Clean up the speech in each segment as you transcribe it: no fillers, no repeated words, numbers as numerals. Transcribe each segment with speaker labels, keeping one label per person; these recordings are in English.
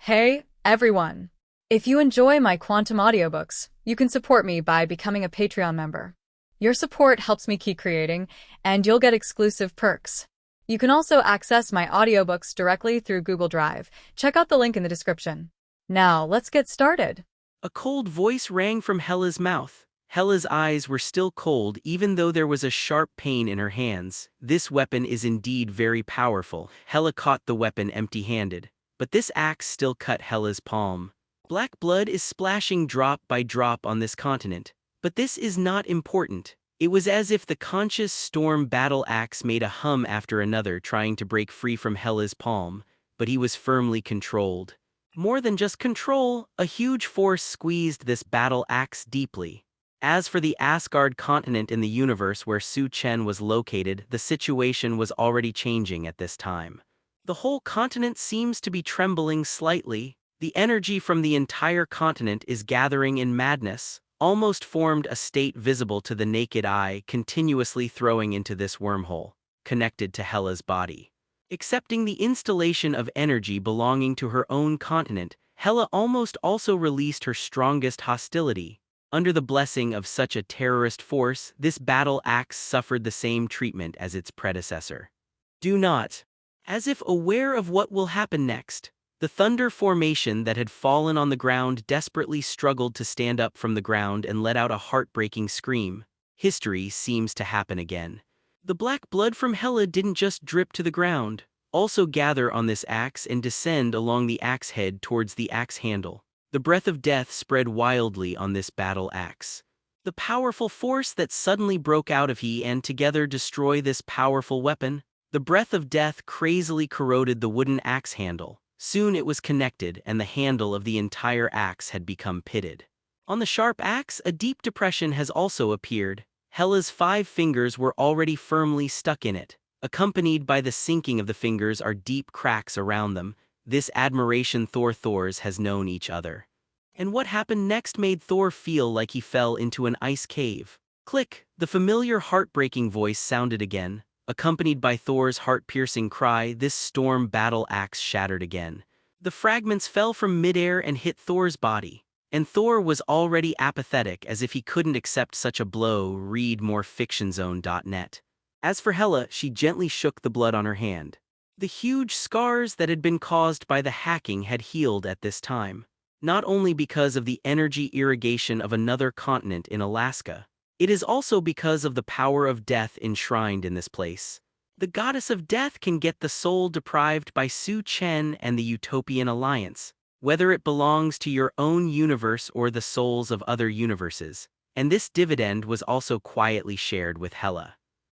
Speaker 1: Hey, everyone! If you enjoy my quantum audiobooks, you can support me by becoming a Patreon member. Your support helps me keep creating, and you'll get exclusive perks. You can also access my audiobooks directly through Google Drive. Check out the link in the description. Now, let's get started.
Speaker 2: A cold voice rang from Hella's mouth. Hella's eyes were still cold even though there was a sharp pain in her hands. This weapon is indeed very powerful. Hella caught the weapon empty-handed. But this axe still cut Hella's palm. Black blood is splashing drop by drop on this continent. But this is not important. It was as if the conscious storm battle axe made a hum after another trying to break free from Hella's palm, but he was firmly controlled. More than just control, a huge force squeezed this battle axe deeply. As for the Asgard continent in the universe where Su Chen was located, the situation was already changing at this time. The whole continent seems to be trembling slightly. The energy from the entire continent is gathering in madness, almost formed a state visible to the naked eye, continuously throwing into this wormhole, connected to Hela's body. Accepting the installation of energy belonging to her own continent, Hela almost also released her strongest hostility. Under the blessing of such a terrorist force, this battle axe suffered the same treatment as its predecessor. Do not. As if aware of what will happen next, the thunder formation that had fallen on the ground desperately struggled to stand up from the ground and let out a heartbreaking scream. History seems to happen again. The black blood from Hela didn't just drip to the ground, also gather on this axe and descend along the axe head towards the axe handle. The breath of death spread wildly on this battle axe. The powerful force that suddenly broke out of he and together destroy this powerful weapon. The breath of death crazily corroded the wooden axe handle. Soon it was connected and the handle of the entire axe had become pitted. On the sharp axe, a deep depression has also appeared. Hela's 5 fingers were already firmly stuck in it. Accompanied by the sinking of the fingers are deep cracks around them. This admiration Thor's has known each other. And what happened next made Thor feel like he fell into an ice cave. Click, the familiar heartbreaking voice sounded again. Accompanied by Thor's heart-piercing cry, this storm battle axe shattered again. The fragments fell from midair and hit Thor's body. And Thor was already apathetic, as if he couldn't accept such a blow. Read more fictionzone.net. As for Hela, she gently shook the blood on her hand. The huge scars that had been caused by the hacking had healed at this time. Not only because of the energy irrigation of another continent in Alaska, it is also because of the power of death enshrined in this place. The goddess of death can get the soul deprived by Su Chen and the Utopian Alliance, whether it belongs to your own universe or the souls of other universes, and this dividend was also quietly shared with Hela.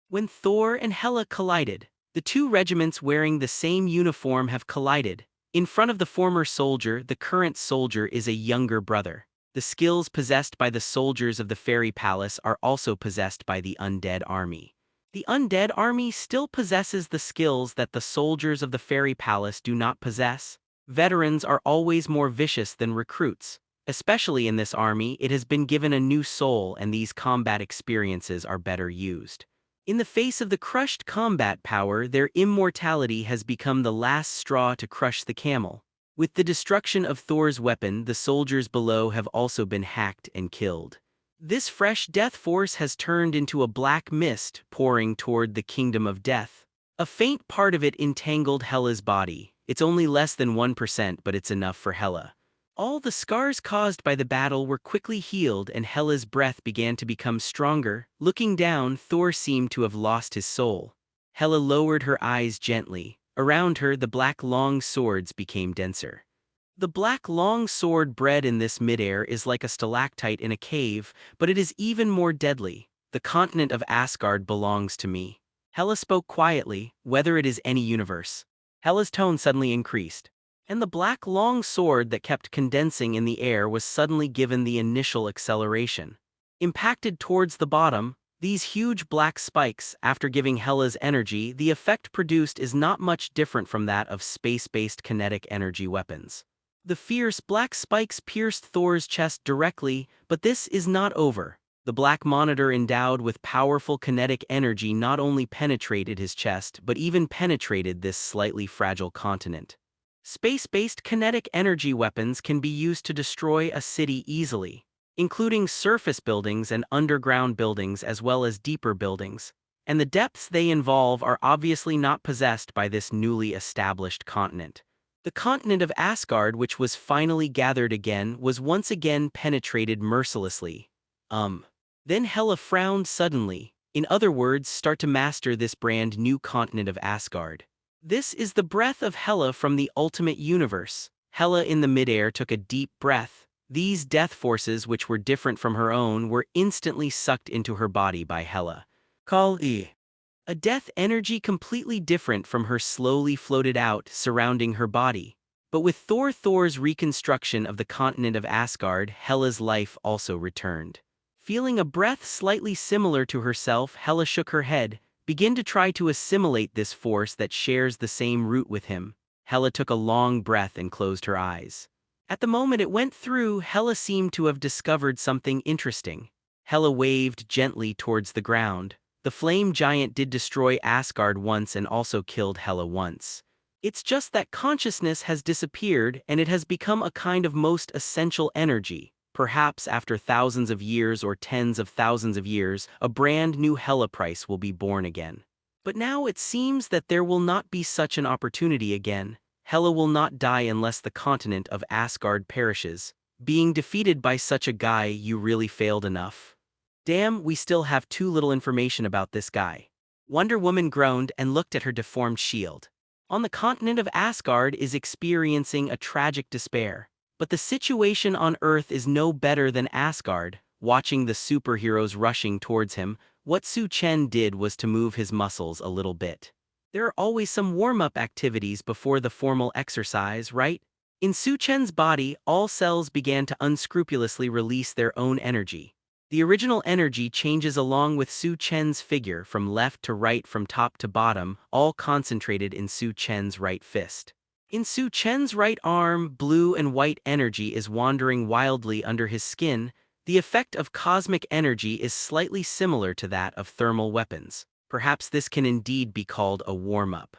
Speaker 2: When Thor and Hela collided, the 2 regiments wearing the same uniform have collided. In front of the former soldier, the current soldier is a younger brother. The skills possessed by the soldiers of the fairy palace are also possessed by the undead army. The undead army still possesses the skills that the soldiers of the fairy palace do not possess. Veterans are always more vicious than recruits. Especially in this army, it has been given a new soul and these combat experiences are better used. In the face of the crushed combat power, their immortality has become the last straw to crush the camel. With the destruction of Thor's weapon, the soldiers below have also been hacked and killed. This fresh death force has turned into a black mist pouring toward the kingdom of death. A faint part of it entangled Hela's body. It's only less than 1%, but it's enough for Hela. All the scars caused by the battle were quickly healed and Hela's breath began to become stronger. Looking down, Thor seemed to have lost his soul. Hela lowered her eyes gently. Around her, the black long swords became denser. The black long sword bred in this midair is like a stalactite in a cave, but it is even more deadly. The continent of Asgard belongs to me. Hela spoke quietly, whether it is any universe. Hela's tone suddenly increased, and the black long sword that kept condensing in the air was suddenly given the initial acceleration. Impacted towards the bottom, these huge black spikes, after giving Hela's energy, the effect produced is not much different from that of space-based kinetic energy weapons. The fierce black spikes pierced Thor's chest directly, but this is not over. The black monitor endowed with powerful kinetic energy not only penetrated his chest but even penetrated this slightly fragile continent. Space-based kinetic energy weapons can be used to destroy a city easily, including surface buildings and underground buildings as well as deeper buildings, and the depths they involve are obviously not possessed by this newly established continent. The continent of Asgard, which was finally gathered again, was once again penetrated mercilessly. Then Hela frowned suddenly. In other words, start to master this brand new continent of Asgard. This is the breath of Hela from the ultimate universe. Hela in the midair took a deep breath. These death forces, which were different from her own, were instantly sucked into her body by Hela. Kali. A death energy completely different from her slowly floated out, surrounding her body. But with Thor's reconstruction of the continent of Asgard, Hela's life also returned. Feeling a breath slightly similar to herself, Hela shook her head, began to try to assimilate this force that shares the same root with him. Hela took a long breath and closed her eyes. At the moment it went through, Hela seemed to have discovered something interesting. Hela waved gently towards the ground. The flame giant did destroy Asgard once and also killed Hela once. It's just that consciousness has disappeared and it has become a kind of most essential energy. Perhaps after thousands of years or tens of thousands of years, a brand new Hela price will be born again. But now it seems that there will not be such an opportunity again. Hela will not die unless the continent of Asgard perishes. Being defeated by such a guy, you really failed enough. Damn, we still have too little information about this guy. Wonder Woman groaned and looked at her deformed shield. On the continent of Asgard is experiencing a tragic despair. But the situation on Earth is no better than Asgard. Watching the superheroes rushing towards him, what Su Chen did was to move his muscles a little bit. There are always some warm-up activities before the formal exercise, right? In Su Chen's body, all cells began to unscrupulously release their own energy. The original energy changes along with Su Chen's figure from left to right, from top to bottom, all concentrated in Su Chen's right fist. In Su Chen's right arm, blue and white energy is wandering wildly under his skin. The effect of cosmic energy is slightly similar to that of thermal weapons. Perhaps this can indeed be called a warm-up.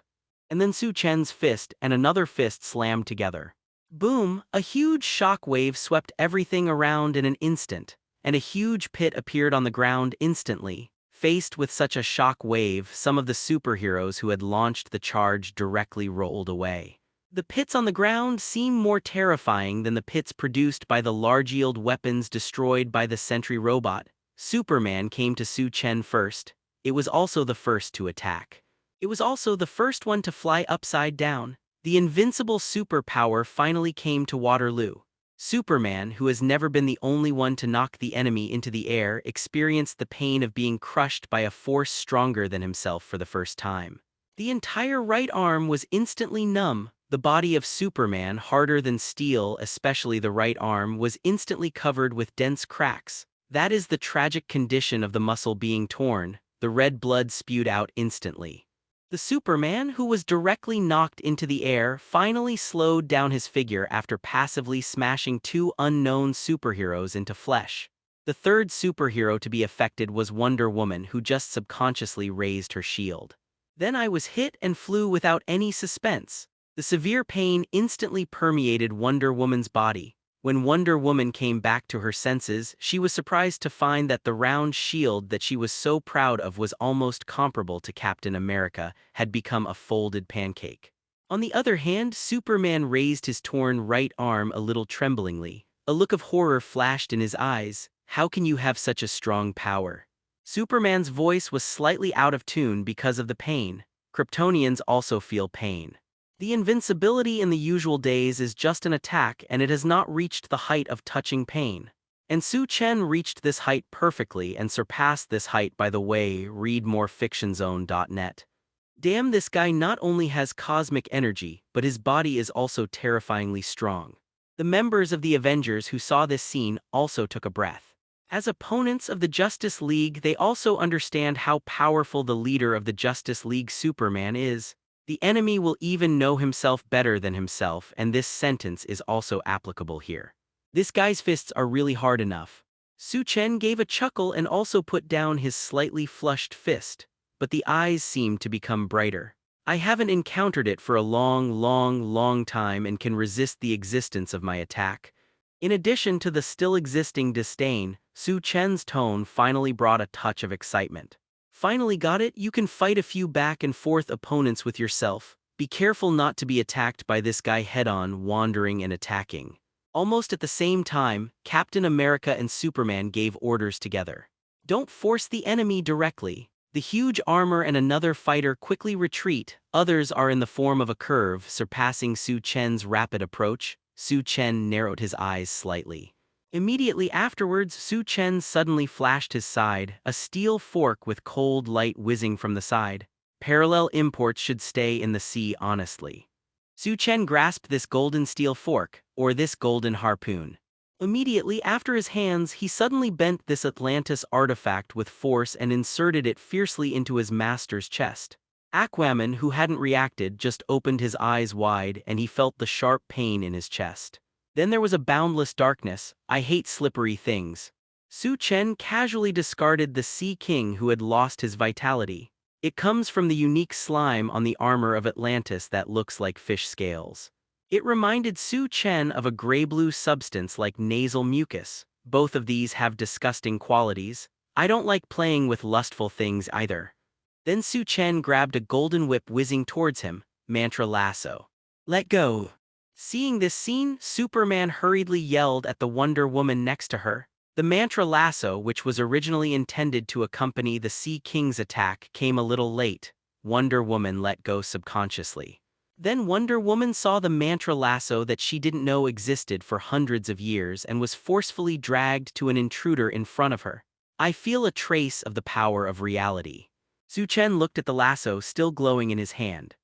Speaker 2: And then Su Chen's fist and another fist slammed together. Boom! A huge shock wave swept everything around in an instant, and a huge pit appeared on the ground instantly. Faced with such a shock wave, some of the superheroes who had launched the charge directly rolled away. The pits on the ground seem more terrifying than the pits produced by the large-yield weapons destroyed by the Sentry robot. Superman came to Su Chen first. It was also the first to attack. It was also the first one to fly upside down. The invincible superpower finally came to Waterloo. Superman, who has never been the only one to knock the enemy into the air, experienced the pain of being crushed by a force stronger than himself for the first time. The entire right arm was instantly numb. The body of Superman, harder than steel, especially the right arm, was instantly covered with dense cracks. That is the tragic condition of the muscle being torn. The red blood spewed out instantly. The Superman, who was directly knocked into the air, finally slowed down his figure after passively smashing two unknown superheroes into flesh. The third superhero to be affected was Wonder Woman, who just subconsciously raised her shield. Then I was hit and flew without any suspense. The severe pain instantly permeated Wonder Woman's body. When Wonder Woman came back to her senses, she was surprised to find that the round shield that she was so proud of was almost comparable to Captain America, had become a folded pancake. On the other hand, Superman raised his torn right arm a little tremblingly. A look of horror flashed in his eyes. How can you have such a strong power? Superman's voice was slightly out of tune because of the pain. Kryptonians also feel pain. The invincibility in the usual days is just an attack, and it has not reached the height of touching pain. And Su Chen reached this height perfectly and surpassed this height. By the way, read more fictionzone.net. Damn, this guy not only has cosmic energy, but his body is also terrifyingly strong. The members of the Avengers who saw this scene also took a breath. As opponents of the Justice League, they also understand how powerful the leader of the Justice League, Superman, is. The enemy will even know himself better than himself, and this sentence is also applicable here. This guy's fists are really hard enough. Su Chen gave a chuckle and also put down his slightly flushed fist, but the eyes seemed to become brighter. I haven't encountered it for a long time and can resist the existence of my attack. In addition to the still existing disdain, Su Chen's tone finally brought a touch of excitement. Finally got it? You can fight a few back and forth opponents with yourself. Be careful not to be attacked by this guy head-on, wandering and attacking. Almost at the same time, Captain America and Superman gave orders together. Don't force the enemy directly. The huge armor and another fighter quickly retreat. Others are in the form of a curve, surpassing Su Chen's rapid approach. Su Chen narrowed his eyes slightly. Immediately afterwards, Su Chen suddenly flashed his side, a steel fork with cold light whizzing from the side. Parallel imports should stay in the sea honestly. Su Chen grasped this golden steel fork, or this golden harpoon. Immediately after his hands, he suddenly bent this Atlantis artifact with force and inserted it fiercely into his master's chest. Aquaman, who hadn't reacted, just opened his eyes wide and he felt the sharp pain in his chest. Then there was a boundless darkness. I hate slippery things. Su Chen casually discarded the Sea King who had lost his vitality. It comes from the unique slime on the armor of Atlantis that looks like fish scales. It reminded Su Chen of a gray-blue substance like nasal mucus. Both of these have disgusting qualities. I don't like playing with lustful things either. Then Su Chen grabbed a golden whip whizzing towards him, mantra lasso. Let go. Seeing this scene, Superman hurriedly yelled at the Wonder Woman next to her. The mantra lasso, which was originally intended to accompany the Sea King's attack, came a little late. Wonder Woman let go subconsciously. Then Wonder Woman saw the mantra lasso that she didn't know existed for hundreds of years and was forcefully dragged to an intruder in front of her. I feel a trace of the power of reality. Su Chen looked at the lasso still glowing in his hand.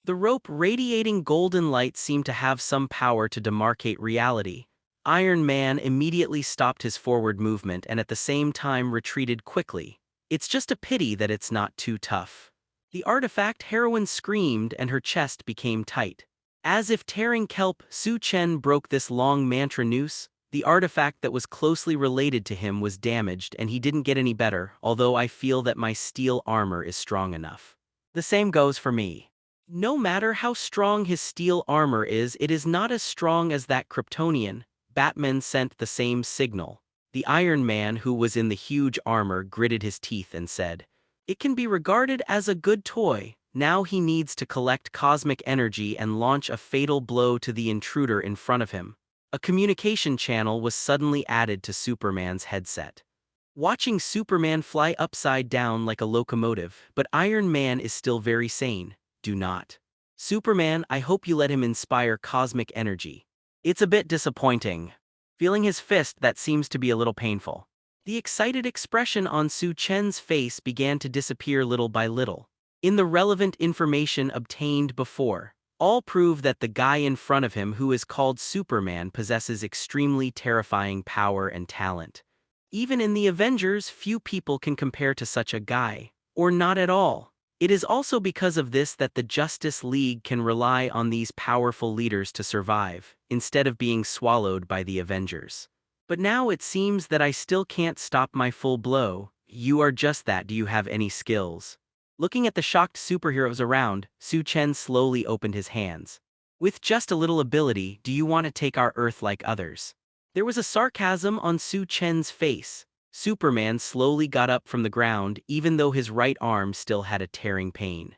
Speaker 2: The rope radiating golden light seemed to have some power to demarcate reality. Iron Man immediately stopped his forward movement and at the same time retreated quickly. It's just a pity that it's not too tough. The artifact heroine screamed and her chest became tight. As if tearing kelp, Su Chen broke this long mantra noose. The artifact that was closely related to him was damaged and he didn't get any better, although I feel that my steel armor is strong enough. The same goes for me. No matter how strong his steel armor is, it is not as strong as that Kryptonian. Batman sent the same signal. The Iron Man, who was in the huge armor, gritted his teeth and said, "It can be regarded as a good toy. Now he needs to collect cosmic energy and launch a fatal blow to the intruder in front of him." A communication channel was suddenly added to Superman's headset. Watching Superman fly upside down like a locomotive, but Iron Man is still very sane. Do not. Superman, I hope you let him inspire cosmic energy. It's a bit disappointing. Feeling his fist, that seems to be a little painful. The excited expression on Su Chen's face began to disappear little by little. In the relevant information obtained before, all prove that the guy in front of him, who is called Superman, possesses extremely terrifying power and talent. Even in the Avengers, few people can compare to such a guy, or not at all. It is also because of this that the Justice League can rely on these powerful leaders to survive, instead of being swallowed by the Avengers. But now it seems that I still can't stop my full blow. You are just that. Do you have any skills? Looking at the shocked superheroes around, Su Chen slowly opened his hands. With just a little ability, do you want to take our Earth like others? There was a sarcasm on Su Chen's face. Superman slowly got up from the ground, even though his right arm still had a tearing pain.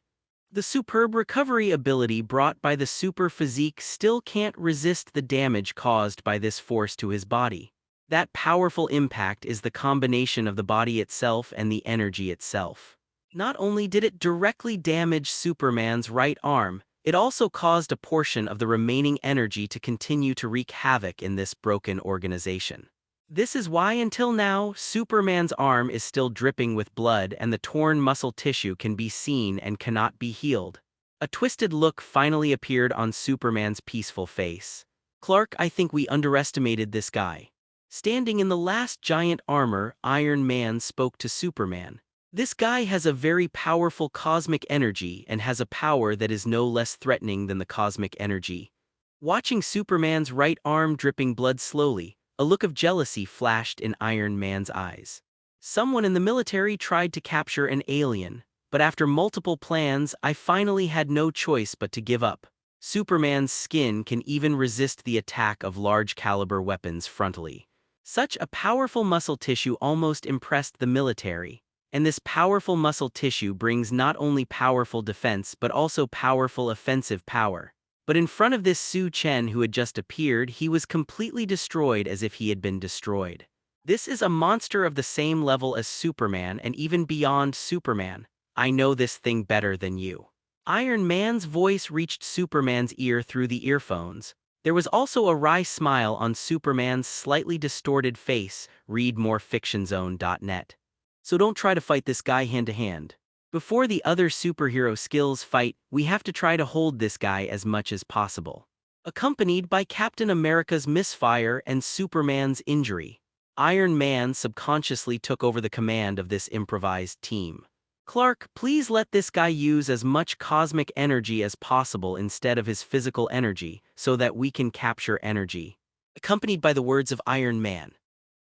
Speaker 2: The superb recovery ability brought by the super physique still can't resist the damage caused by this force to his body. That powerful impact is the combination of the body itself and the energy itself. Not only did it directly damage Superman's right arm, it also caused a portion of the remaining energy to continue to wreak havoc in this broken organization. This is why until now, Superman's arm is still dripping with blood and the torn muscle tissue can be seen and cannot be healed. A twisted look finally appeared on Superman's peaceful face. Clark, I think we underestimated this guy. Standing in the last giant armor, Iron Man spoke to Superman. This guy has a very powerful cosmic energy and has a power that is no less threatening than the cosmic energy. Watching Superman's right arm dripping blood slowly, a look of jealousy flashed in Iron Man's eyes. Someone in the military tried to capture an alien, but after multiple plans, I finally had no choice but to give up. Superman's skin can even resist the attack of large-caliber weapons frontally. Such a powerful muscle tissue almost impressed the military. And this powerful muscle tissue brings not only powerful defense but also powerful offensive power. But in front of this Su Chen who had just appeared, he was completely destroyed as if he had been destroyed. This is a monster of the same level as Superman and even beyond Superman. I know this thing better than you. Iron Man's voice reached Superman's ear through the earphones. There was also a wry smile on Superman's slightly distorted face. Read more fictionzone.net. So don't try to fight this guy hand-to-hand. Before the other superhero skills fight, we have to try to hold this guy as much as possible. Accompanied by Captain America's misfire and Superman's injury, Iron Man subconsciously took over the command of this improvised team. Clark, please let this guy use as much cosmic energy as possible instead of his physical energy, so that we can capture energy. Accompanied by the words of Iron Man.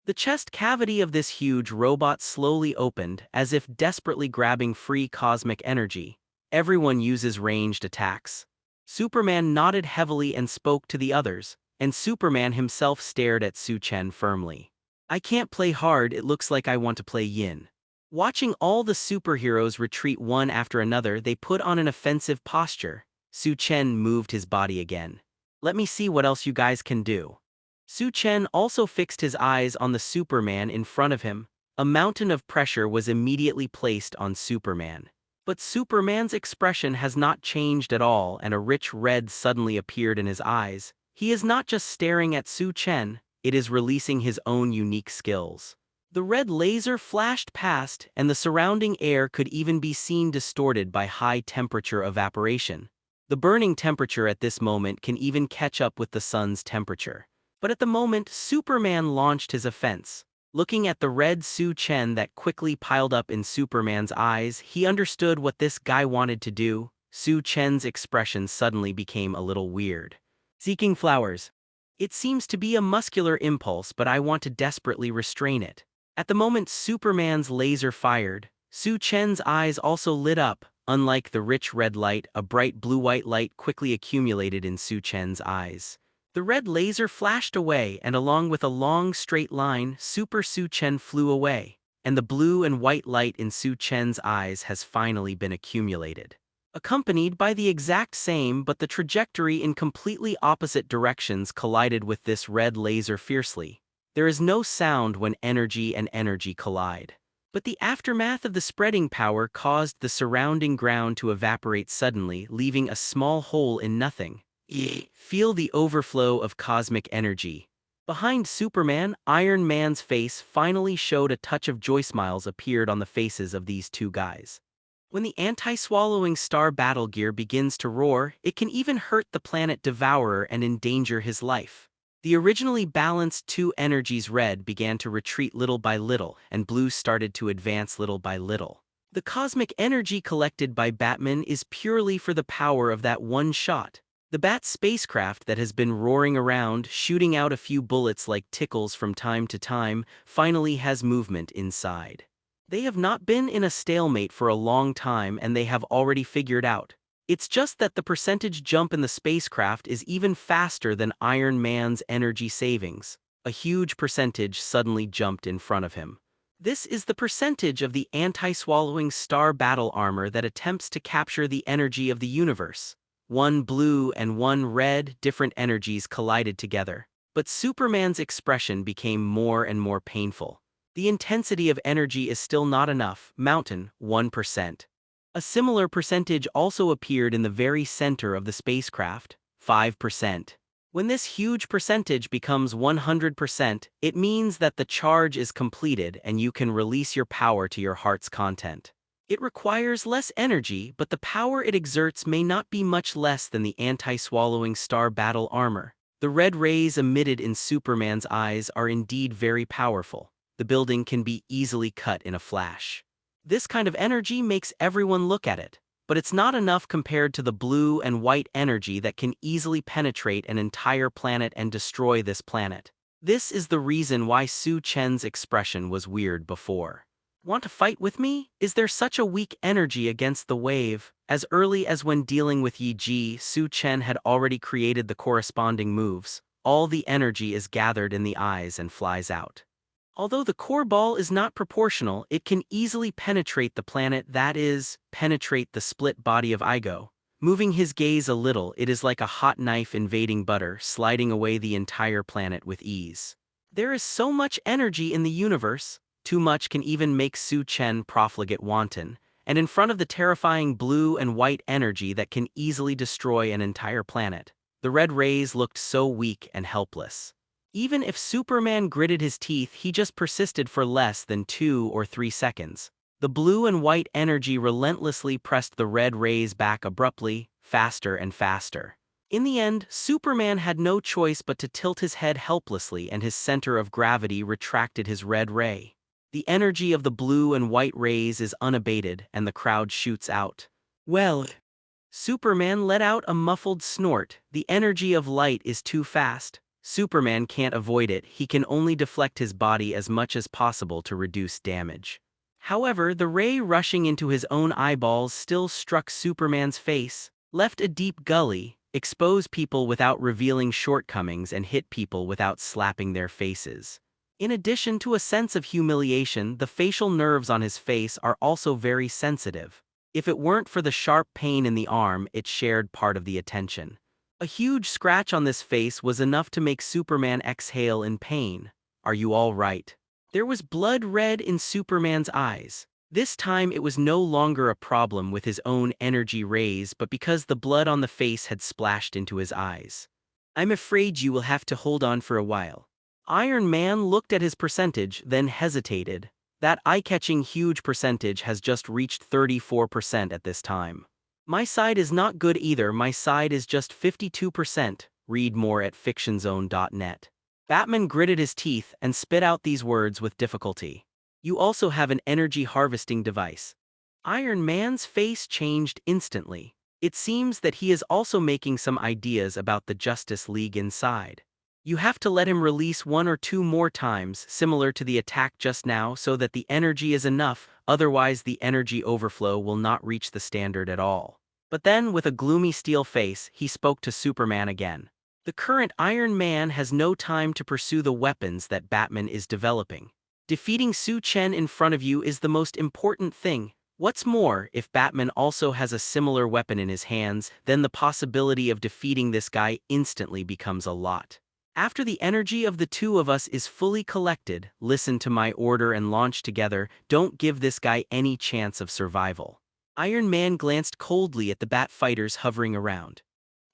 Speaker 2: The chest cavity of this huge robot slowly opened, as if desperately grabbing free cosmic energy. Everyone uses ranged attacks. Superman nodded heavily and spoke to the others, and Superman himself stared at Su Chen firmly. I can't play hard, it looks like I want to play yin. Watching all the superheroes retreat one after another, they put on an offensive posture. Su Chen moved his body again. Let me see what else you guys can do. Su Chen also fixed his eyes on the Superman in front of him. A mountain of pressure was immediately placed on Superman. But Superman's expression has not changed at all, and a rich red suddenly appeared in his eyes. He is not just staring at Su Chen, it is releasing his own unique skills. The red laser flashed past, and the surrounding air could even be seen distorted by high-temperature evaporation. The burning temperature at this moment can even catch up with the sun's temperature. But at the moment, Superman launched his offense. Looking at the red Su Chen that quickly piled up in Superman's eyes, he understood what this guy wanted to do. Su Chen's expression suddenly became a little weird. Seeking flowers. It seems to be a muscular impulse, but I want to desperately restrain it. At the moment Superman's laser fired, Su Chen's eyes also lit up. Unlike the rich red light, a bright blue-white light quickly accumulated in Su Chen's eyes. The red laser flashed away, and along with a long straight line, Super Su Chen flew away, and the blue and white light in Su Chen's eyes has finally been accumulated. Accompanied by the exact same but the trajectory in completely opposite directions collided with this red laser fiercely. There is no sound when energy and energy collide. But the aftermath of the spreading power caused the surrounding ground to evaporate suddenly, leaving a small hole in nothing. Feel the overflow of cosmic energy. Behind Superman, Iron Man's face finally showed a touch of joy. Smiles appeared on the faces of these two guys. When the anti-swallowing star battle gear begins to roar, it can even hurt the planet Devourer and endanger his life. The originally balanced two energies, red began to retreat little by little, and blue started to advance little by little. The cosmic energy collected by Batman is purely for the power of that one shot. The Bat spacecraft that has been roaring around, shooting out a few bullets like tickles from time to time, finally has movement inside. They have not been in a stalemate for a long time, and they have already figured out. It's just that the percentage jump in the spacecraft is even faster than Iron Man's energy savings. A huge percentage suddenly jumped in front of him. This is the percentage of the anti-swallowing star battle armor that attempts to capture the energy of the universe. One blue and one red, different energies collided together. But Superman's expression became more and more painful. The intensity of energy is still not enough. Mountain, 1%. A similar percentage also appeared in the very center of the spacecraft, 5%. When this huge percentage becomes 100%, it means that the charge is completed and you can release your power to your heart's content. It requires less energy, but the power it exerts may not be much less than the anti-swallowing star battle armor. The red rays emitted in Superman's eyes are indeed very powerful. The building can be easily cut in a flash. This kind of energy makes everyone look at it, but it's not enough compared to the blue and white energy that can easily penetrate an entire planet and destroy this planet. This is the reason why Su Chen's expression was weird before. Want to fight with me? Is there such a weak energy against the wave? As early as when dealing with Yi Ji, Su Chen had already created the corresponding moves. All the energy is gathered in the eyes and flies out. Although the core ball is not proportional, it can easily penetrate the planet, that is, penetrate the split body of Igo. Moving his gaze a little, it is like a hot knife invading butter, sliding away the entire planet with ease. There is so much energy in the universe. Too much can even make Su Chen profligate wanton, and in front of the terrifying blue and white energy that can easily destroy an entire planet, the red rays looked so weak and helpless. Even if Superman gritted his teeth, he just persisted for less than 2 or 3 seconds. The blue and white energy relentlessly pressed the red rays back abruptly, faster and faster. In the end, Superman had no choice but to tilt his head helplessly, and his center of gravity retracted his red ray. The energy of the blue and white rays is unabated, and the crowd shoots out. Well, Superman let out a muffled snort. The energy of light is too fast. Superman can't avoid it, he can only deflect his body as much as possible to reduce damage. However, the ray rushing into his own eyeballs still struck Superman's face, left a deep gully, exposed people without revealing shortcomings, and hit people without slapping their faces. In addition to a sense of humiliation, the facial nerves on his face are also very sensitive. If it weren't for the sharp pain in the arm, it shared part of the attention. A huge scratch on this face was enough to make Superman exhale in pain. Are you all right? There was blood red in Superman's eyes. This time it was no longer a problem with his own energy rays, but because the blood on the face had splashed into his eyes. I'm afraid you will have to hold on for a while. Iron Man looked at his percentage, then hesitated. That eye-catching huge percentage has just reached 34% at this time. My side is not good either, my side is just 52%. Read more at fictionzone.net. Batman gritted his teeth and spit out these words with difficulty. You also have an energy harvesting device. Iron Man's face changed instantly. It seems that he is also making some ideas about the Justice League inside. You have to let him release 1 or 2 more times, similar to the attack just now, so that the energy is enough, otherwise the energy overflow will not reach the standard at all. But then, with a gloomy steel face, he spoke to Superman again. The current Iron Man has no time to pursue the weapons that Batman is developing. Defeating Su Chen in front of you is the most important thing. What's more, if Batman also has a similar weapon in his hands, then the possibility of defeating this guy instantly becomes a lot. After the energy of the two of us is fully collected, listen to my order and launch together. Don't give this guy any chance of survival. Iron Man glanced coldly at the Bat fighters hovering around.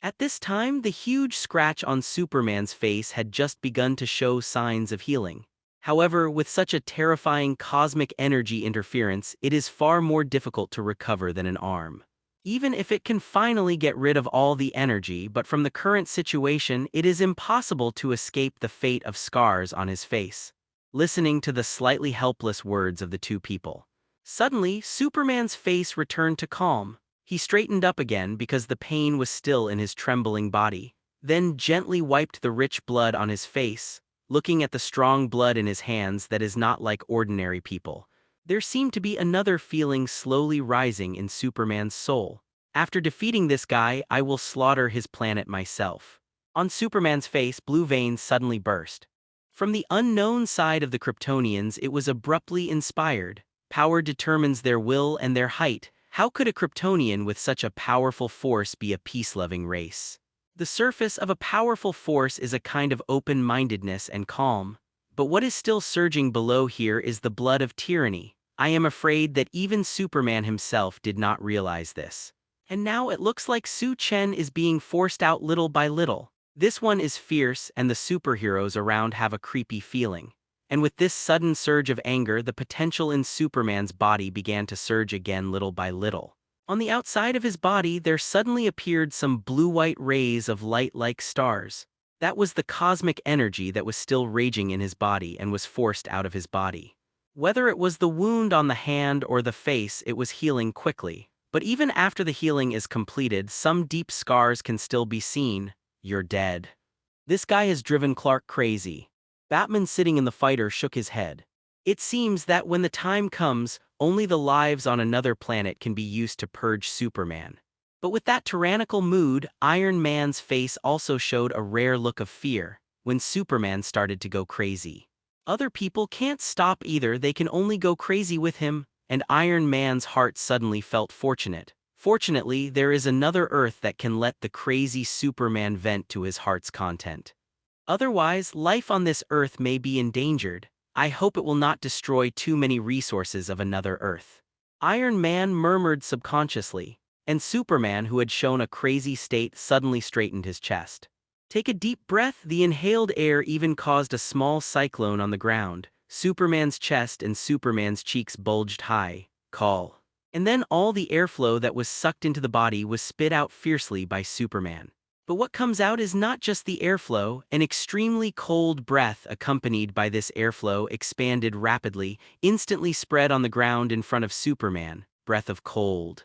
Speaker 2: At this time, the huge scratch on Superman's face had just begun to show signs of healing. However, with such a terrifying cosmic energy interference, it is far more difficult to recover than an arm. Even if it can finally get rid of all the energy, but from the current situation, it is impossible to escape the fate of scars on his face. Listening to the slightly helpless words of the two people. Suddenly, Superman's face returned to calm. He straightened up again because the pain was still in his trembling body, then gently wiped the rich blood on his face, looking at the strong blood in his hands that is not like ordinary people. There seemed to be another feeling slowly rising in Superman's soul. After defeating this guy, I will slaughter his planet myself. On Superman's face, blue veins suddenly burst. From the unknown side of the Kryptonians, it was abruptly inspired. Power determines their will and their height. How could a Kryptonian with such a powerful force be a peace-loving race? The surface of a powerful force is a kind of open-mindedness and calm. But what is still surging below here is the blood of tyranny. I am afraid that even Superman himself did not realize this. And now it looks like Su Chen is being forced out little by little. This one is fierce, and the superheroes around have a creepy feeling. And with this sudden surge of anger, the potential in Superman's body began to surge again little by little. On the outside of his body, there suddenly appeared some blue-white rays of light like stars. That was the cosmic energy that was still raging in his body and was forced out of his body. Whether it was the wound on the hand or the face, it was healing quickly. But even after the healing is completed, some deep scars can still be seen. You're dead. This guy has driven Clark crazy. Batman sitting in the fighter shook his head. It seems that when the time comes, only the lives on another planet can be used to purge Superman. But with that tyrannical mood, Iron Man's face also showed a rare look of fear when Superman started to go crazy. Other people can't stop either, they can only go crazy with him, and Iron Man's heart suddenly felt fortunate. Fortunately, there is another Earth that can let the crazy Superman vent to his heart's content. Otherwise, life on this Earth may be endangered. I hope it will not destroy too many resources of another Earth. Iron Man murmured subconsciously, and Superman, who had shown a crazy state, suddenly straightened his chest. Take a deep breath. The inhaled air even caused a small cyclone on the ground. Superman's chest and Superman's cheeks bulged high. Call. And then all the airflow that was sucked into the body was spit out fiercely by Superman. But what comes out is not just the airflow. An extremely cold breath accompanied by this airflow expanded rapidly, instantly spread on the ground in front of Superman. Breath of cold.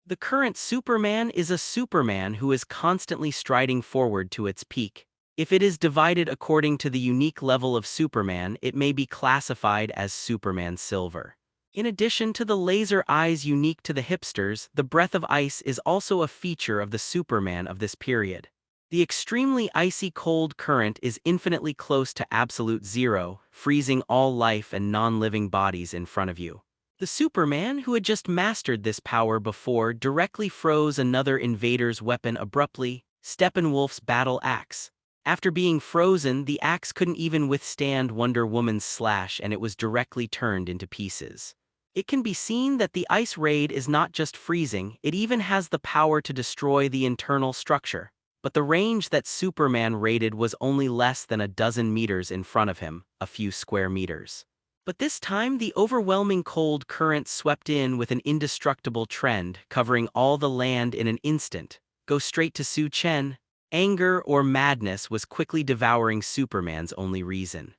Speaker 2: The current Superman is a Superman who is constantly striding forward to its peak. If it is divided according to the unique level of Superman, it may be classified as Superman Silver. In addition to the laser eyes unique to the hipsters, the breath of ice is also a feature of the Superman of this period. The extremely icy cold current is infinitely close to absolute zero, freezing all life and non-living bodies in front of you. The Superman, who had just mastered this power before, directly froze another invader's weapon abruptly, Steppenwolf's battle axe. After being frozen, the axe couldn't even withstand Wonder Woman's slash, and it was directly turned into pieces. It can be seen that the ice raid is not just freezing, it even has the power to destroy the internal structure. But the range that Superman raided was only less than a dozen meters in front of him, a few square meters. But this time the overwhelming cold current swept in with an indestructible trend, covering all the land in an instant. Go straight to Su Chen. Anger or madness was quickly devouring Superman's only reason.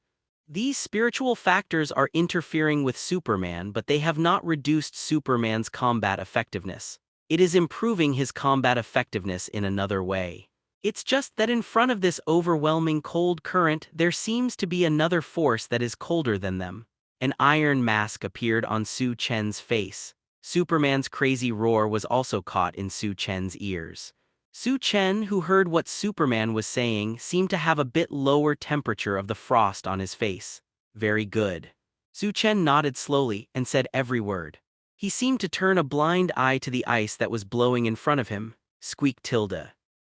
Speaker 2: These spiritual factors are interfering with Superman, but they have not reduced Superman's combat effectiveness. It is improving his combat effectiveness in another way. It's just that in front of this overwhelming cold current, there seems to be another force that is colder than them. An iron mask appeared on Su Chen's face. Superman's crazy roar was also caught in Su Chen's ears. Su Chen, who heard what Superman was saying, seemed to have a bit lower temperature of the frost on his face. Very good. Su Chen nodded slowly and said every word. He seemed to turn a blind eye to the ice that was blowing in front of him. Squeak tilde.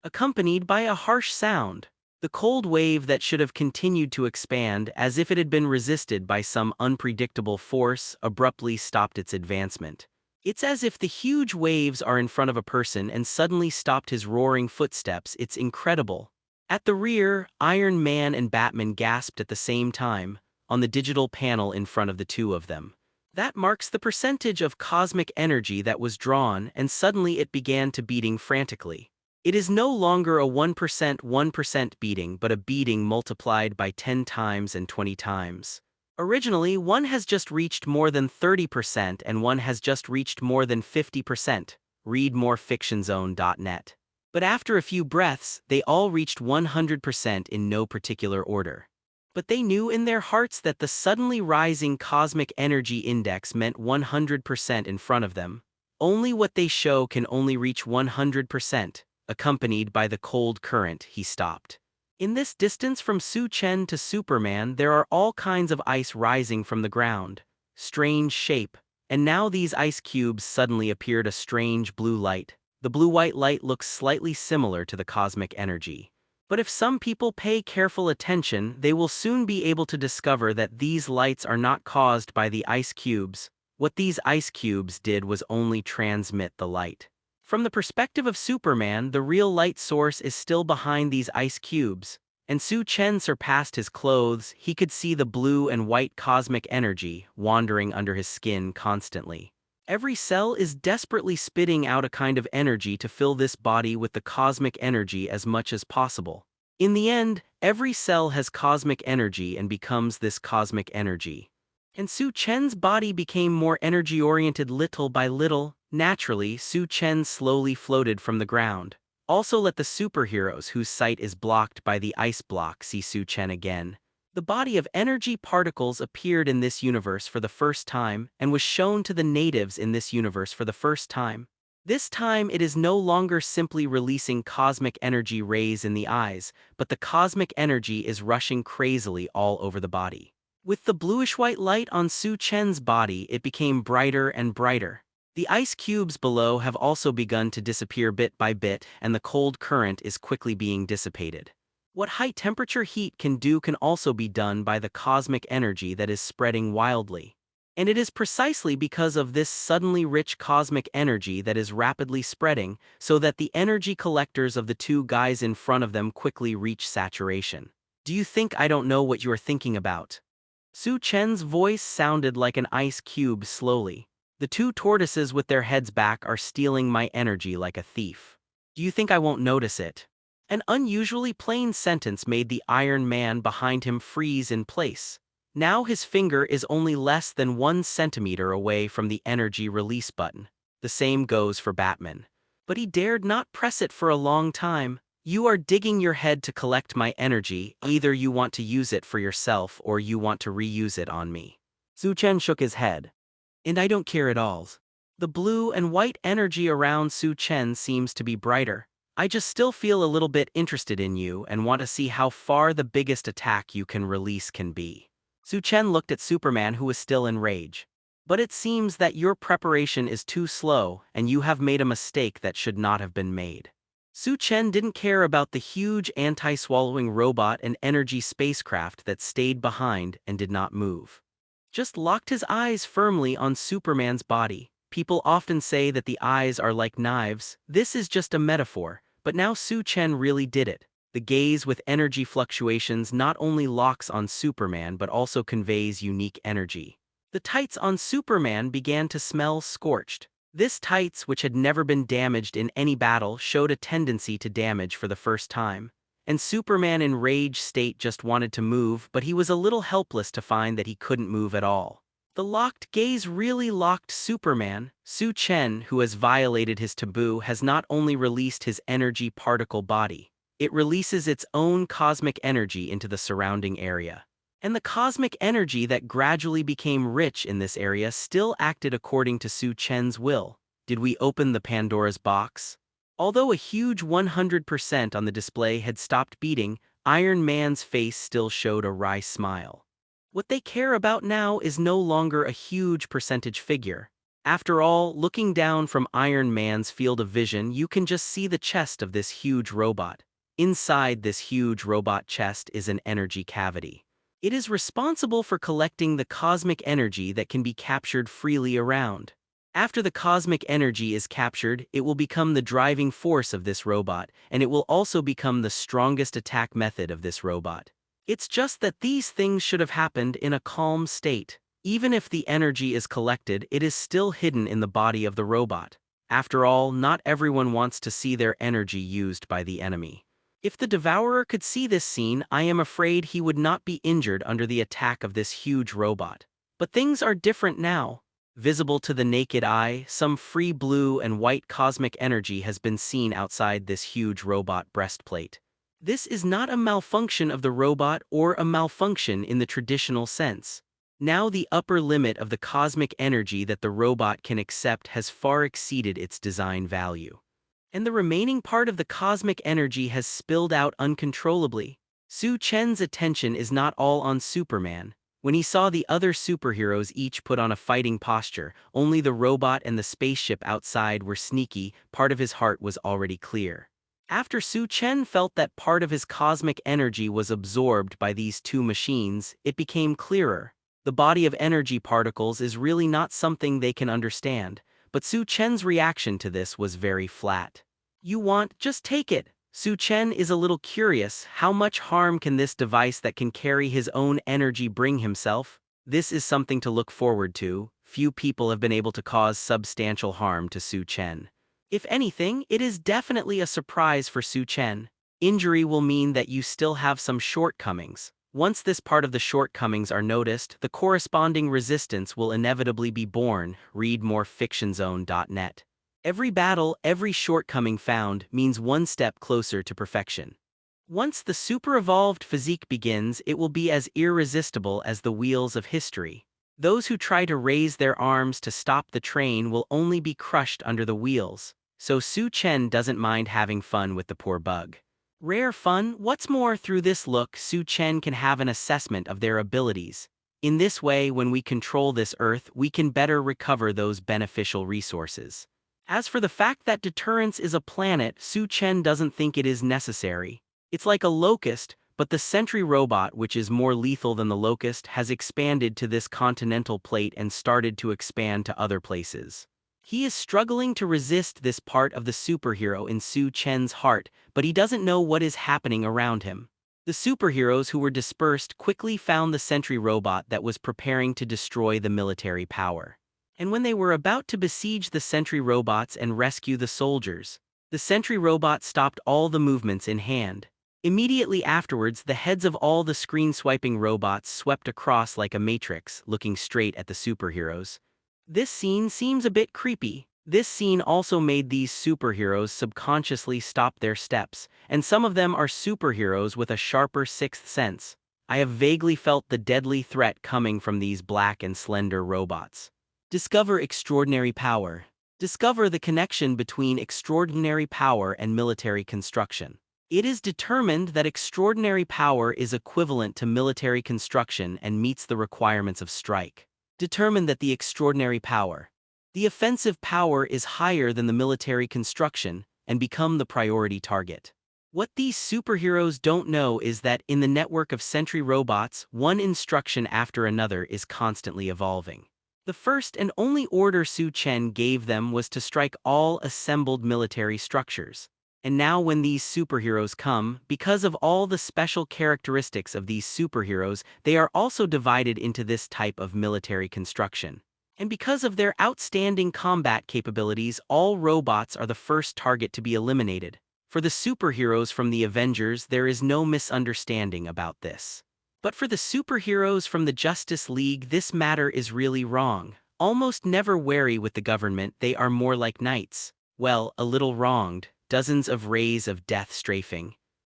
Speaker 2: Accompanied by a harsh sound. The cold wave that should have continued to expand as if it had been resisted by some unpredictable force abruptly stopped its advancement. It's as if the huge waves are in front of a person and suddenly stopped his roaring footsteps. It's incredible. At the rear, Iron Man and Batman gasped at the same time, on the digital panel in front of the two of them. That marks the percentage of cosmic energy that was drawn, and suddenly it began to beating frantically. It is no longer a 1% beating, but a beating multiplied by 10 times and 20 times. Originally, one has just reached more than 30% and one has just reached more than 50%. Read more fictionzone.net. But after a few breaths, they all reached 100% in no particular order. But they knew in their hearts that the suddenly rising cosmic energy index meant 100% in front of them. Only what they show can only reach 100%. Accompanied by the cold current, he stopped. In this distance from Su Chen to Superman, there are all kinds of ice rising from the ground. Strange shape. And now these ice cubes suddenly appeared a strange blue light. The blue-white light looks slightly similar to the cosmic energy. But if some people pay careful attention, they will soon be able to discover that these lights are not caused by the ice cubes. What these ice cubes did was only transmit the light. From the perspective of Superman, the real light source is still behind these ice cubes. And Su Chen surpassed his clothes. He could see the blue and white cosmic energy wandering under his skin constantly. Every cell is desperately spitting out a kind of energy to fill this body with the cosmic energy as much as possible. In the end, every cell has cosmic energy and becomes this cosmic energy. And Su Chen's body became more energy-oriented little by little. Naturally, Su Chen slowly floated from the ground. Also let the superheroes whose sight is blocked by the ice block see Su Chen again. The body of energy particles appeared in this universe for the first time and was shown to the natives in this universe for the first time. This time it is no longer simply releasing cosmic energy rays in the eyes, but the cosmic energy is rushing crazily all over the body. With the bluish-white light on Su Chen's body, it became brighter and brighter. The ice cubes below have also begun to disappear bit by bit, and the cold current is quickly being dissipated. What high-temperature heat can do can also be done by the cosmic energy that is spreading wildly. And it is precisely because of this suddenly rich cosmic energy that is rapidly spreading, so that the energy collectors of the two guys in front of them quickly reach saturation. Do you think I don't know what you are thinking about? Su Chen's voice sounded like an ice cube slowly. The two tortoises with their heads back are stealing my energy like a thief. Do you think I won't notice it? An unusually plain sentence made the Iron Man behind him freeze in place. Now his finger is only less than 1 centimeter away from the energy release button. The same goes for Batman. But he dared not press it for a long time. You are digging your head to collect my energy. Either you want to use it for yourself or you want to reuse it on me. Su Chen shook his head. And I don't care at all. The blue and white energy around Su Chen seems to be brighter. I just still feel a little bit interested in you and want to see how far the biggest attack you can release can be. Su Chen looked at Superman, who was still in rage. But it seems that your preparation is too slow and you have made a mistake that should not have been made. Su Chen didn't care about the huge anti-swallowing robot and energy spacecraft that stayed behind and did not move. Just locked his eyes firmly on Superman's body. People often say that the eyes are like knives. This is just a metaphor, but now Su Chen really did it. The gaze with energy fluctuations not only locks on Superman but also conveys unique energy. The tights on Superman began to smell scorched. This tights, which had never been damaged in any battle, showed a tendency to damage for the first time. And Superman in rage state just wanted to move, but he was a little helpless to find that he couldn't move at all. The locked gaze really locked Superman. Su Chen, who has violated his taboo, has not only released his energy particle body, it releases its own cosmic energy into the surrounding area. And the cosmic energy that gradually became rich in this area still acted according to Su Chen's will. Did we open the Pandora's box? Although a huge 100% on the display had stopped beating, Iron Man's face still showed a wry smile. What they care about now is no longer a huge percentage figure. After all, looking down from Iron Man's field of vision, you can just see the chest of this huge robot. Inside this huge robot chest is an energy cavity. It is responsible for collecting the cosmic energy that can be captured freely around. After the cosmic energy is captured, it will become the driving force of this robot, and it will also become the strongest attack method of this robot. It's just that these things should have happened in a calm state. Even if the energy is collected, it is still hidden in the body of the robot. After all, not everyone wants to see their energy used by the enemy. If the Devourer could see this scene, I am afraid he would not be injured under the attack of this huge robot. But things are different now. Visible to the naked eye, some free blue and white cosmic energy has been seen outside this huge robot breastplate. This is not a malfunction of the robot or a malfunction in the traditional sense. Now the upper limit of the cosmic energy that the robot can accept has far exceeded its design value. And the remaining part of the cosmic energy has spilled out uncontrollably. Su Chen's attention is not all on Superman. When he saw the other superheroes each put on a fighting posture, only the robot and the spaceship outside were sneaky, part of his heart was already clear. After Su Chen felt that part of his cosmic energy was absorbed by these two machines, it became clearer. The body of energy particles is really not something they can understand, but Su Chen's reaction to this was very flat. You want, just take it. Su Chen is a little curious, how much harm can this device that can carry his own energy bring himself? This is something to look forward to. Few people have been able to cause substantial harm to Su Chen. If anything, it is definitely a surprise for Su Chen. Injury will mean that you still have some shortcomings. Once this part of the shortcomings are noticed, the corresponding resistance will inevitably be born. Read more fictionzone.net. Every battle, every shortcoming found, means one step closer to perfection. Once the super-evolved physique begins, it will be as irresistible as the wheels of history. Those who try to raise their arms to stop the train will only be crushed under the wheels, so Su Chen doesn't mind having fun with the poor bug. Rare fun. What's more, through this look, Su Chen can have an assessment of their abilities. In this way, when we control this earth, we can better recover those beneficial resources. As for the fact that deterrence is a planet, Su Chen doesn't think it is necessary. It's like a locust, but the sentry robot, which is more lethal than the locust, has expanded to this continental plate and started to expand to other places. He is struggling to resist this part of the superhero in Su Chen's heart, but he doesn't know what is happening around him. The superheroes who were dispersed quickly found the sentry robot that was preparing to destroy the military power. And when they were about to besiege the sentry robots and rescue the soldiers, the sentry robot stopped all the movements in hand. Immediately afterwards, the heads of all the screen-swiping robots swept across like a matrix, looking straight at the superheroes. This scene seems a bit creepy. This scene also made these superheroes subconsciously stop their steps, and some of them are superheroes with a sharper sixth sense. I have vaguely felt the deadly threat coming from these black and slender robots. Discover extraordinary power. Discover the connection between extraordinary power and military construction. It is determined that extraordinary power is equivalent to military construction and meets the requirements of strike. Determine that the extraordinary power, the offensive power, is higher than the military construction and become the priority target. What these superheroes don't know is that in the network of sentry robots, one instruction after another is constantly evolving. The first and only order Su Chen gave them was to strike all assembled military structures. And now when these superheroes come, because of all the special characteristics of these superheroes, they are also divided into this type of military construction. And because of their outstanding combat capabilities, all robots are the first target to be eliminated. For the superheroes from the Avengers, there is no misunderstanding about this. But for the superheroes from the Justice League, this matter is really wrong. Almost never wary with the government, they are more like knights. Well, a little wronged. Dozens of rays of death strafing.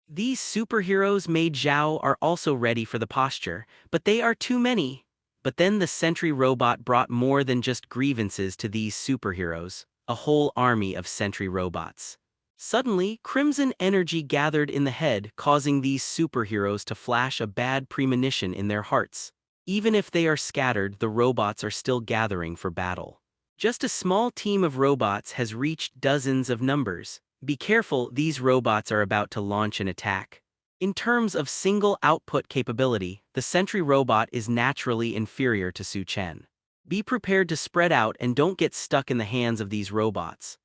Speaker 2: These superheroes made Zhao are also ready for the posture, but they are too many. But then the sentry robot brought more than just grievances to these superheroes, a whole army of sentry robots. Suddenly, crimson energy gathered in the head, causing these superheroes to flash a bad premonition in their hearts. Even if they are scattered, the robots are still gathering for battle. Just a small team of robots has reached dozens of numbers. Be careful, these robots are about to launch an attack. In terms of single output capability, the sentry robot is naturally inferior to Su Chen. Be prepared to spread out and don't get stuck in the hands of these robots.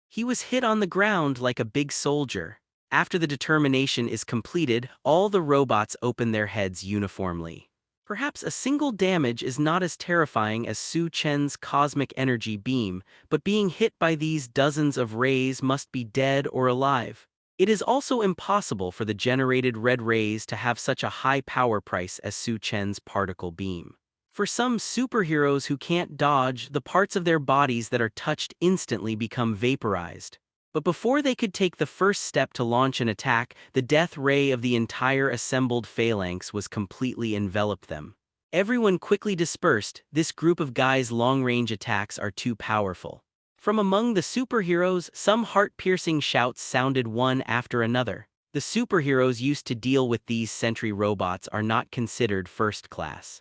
Speaker 2: He was hit on the ground like a big soldier. After the determination is completed, all the robots open their heads uniformly. Perhaps a single damage is not as terrifying as Su Chen's cosmic energy beam, but being hit by these dozens of rays must be dead or alive. It is also impossible for the generated red rays to have such a high power price as Su Chen's particle beam. For some superheroes who can't dodge, the parts of their bodies that are touched instantly become vaporized. But before they could take the first step to launch an attack, the death ray of the entire assembled phalanx was completely enveloped them. Everyone quickly dispersed. This group of guys' long-range attacks are too powerful. From among the superheroes, some heart-piercing shouts sounded one after another. The superheroes used to deal with these sentry robots are not considered first class.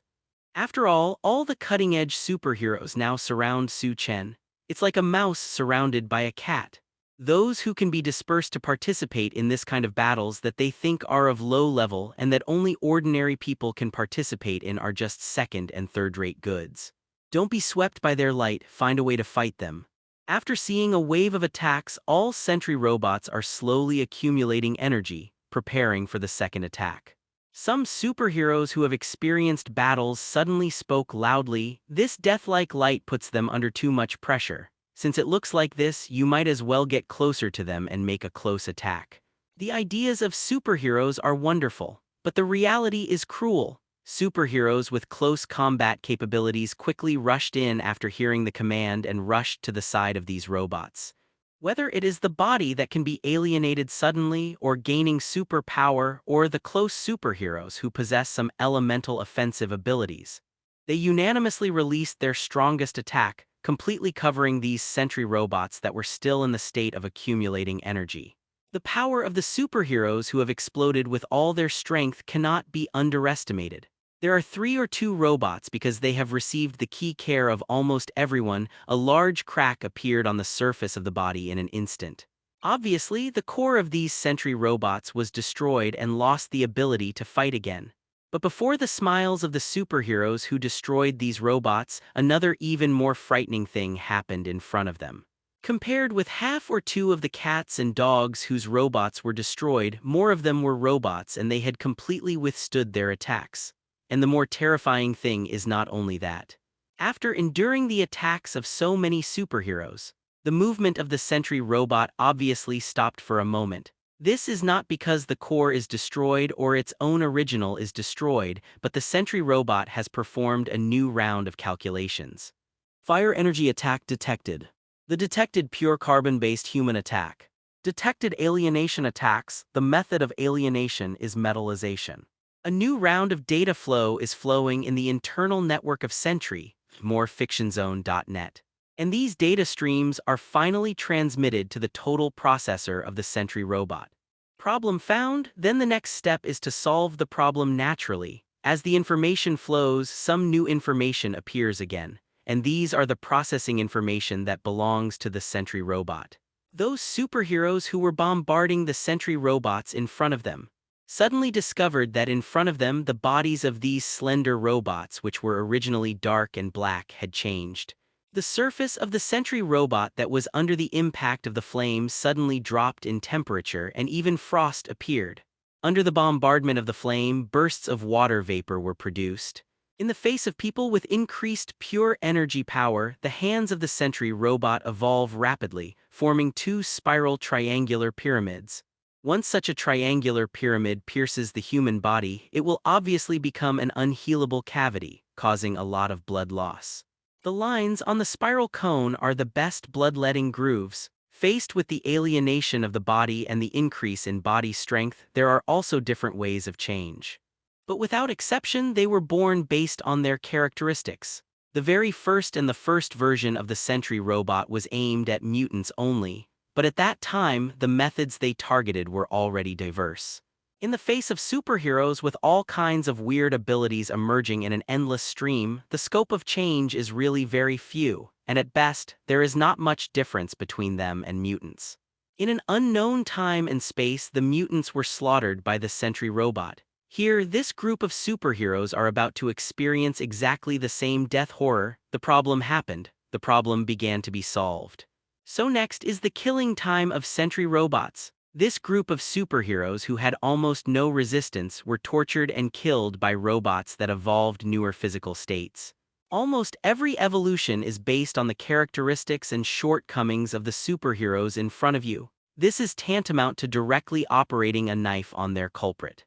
Speaker 2: After all the cutting-edge superheroes now surround Su Chen. It's like a mouse surrounded by a cat. Those who can be dispersed to participate in this kind of battles that they think are of low level and that only ordinary people can participate in are just second and third-rate goods. Don't be swept by their light, find a way to fight them. After seeing a wave of attacks, all sentry robots are slowly accumulating energy, preparing for the second attack. Some superheroes who have experienced battles suddenly spoke loudly. This death-like light puts them under too much pressure. Since it looks like this, you might as well get closer to them and make a close attack. The ideas of superheroes are wonderful, but the reality is cruel. Superheroes with close combat capabilities quickly rushed in after hearing the command and rushed to the side of these robots. Whether it is the body that can be alienated suddenly or gaining superpower, or the close superheroes who possess some elemental offensive abilities, they unanimously released their strongest attack, completely covering these sentry robots that were still in the state of accumulating energy. The power of the superheroes who have exploded with all their strength cannot be underestimated. There are 3 or 2 robots because they have received the key care of almost everyone. A large crack appeared on the surface of the body in an instant. Obviously, the core of these sentry robots was destroyed and lost the ability to fight again. But before the smiles of the superheroes who destroyed these robots, another even more frightening thing happened in front of them. Compared with 1/2 or 2 of the cats and dogs whose robots were destroyed, more of them were robots and they had completely withstood their attacks. And the more terrifying thing is not only that. After enduring the attacks of so many superheroes, the movement of the sentry robot obviously stopped for a moment. This is not because the core is destroyed or its own original is destroyed, but the sentry robot has performed a new round of calculations. Fire energy attack detected. The detected pure carbon-based human attack. Detected alienation attacks. The method of alienation is metallization. A new round of data flow is flowing in the internal network of Sentry, morefictionzone.net. And these data streams are finally transmitted to the total processor of the Sentry robot. Problem found? Then the next step is to solve the problem naturally. As the information flows, some new information appears again, and these are the processing information that belongs to the Sentry robot. Those superheroes who were bombarding the Sentry robots in front of them suddenly discovered that in front of them the bodies of these slender robots, which were originally dark and black, had changed. The surface of the Sentry robot that was under the impact of the flames suddenly dropped in temperature and even frost appeared. Under the bombardment of the flame, bursts of water vapor were produced. In the face of people with increased pure energy power, the hands of the Sentry robot evolve rapidly, forming 2 spiral triangular pyramids. Once such a triangular pyramid pierces the human body, it will obviously become an unhealable cavity, causing a lot of blood loss. The lines on the spiral cone are the best bloodletting grooves. Faced with the alienation of the body and the increase in body strength, there are also different ways of change. But without exception, they were born based on their characteristics. The very first and the first version of the Sentry robot was aimed at mutants only, but at that time, the methods they targeted were already diverse. In the face of superheroes with all kinds of weird abilities emerging in an endless stream, the scope of change is really very few, and at best, there is not much difference between them and mutants. In an unknown time and space, the mutants were slaughtered by the Sentry robot. Here, this group of superheroes are about to experience exactly the same death horror. The problem happened. The problem began to be solved. So next is the killing time of Sentry robots. This group of superheroes who had almost no resistance were tortured and killed by robots that evolved newer physical states. Almost every evolution is based on the characteristics and shortcomings of the superheroes in front of you. This is tantamount to directly operating a knife on their culprit.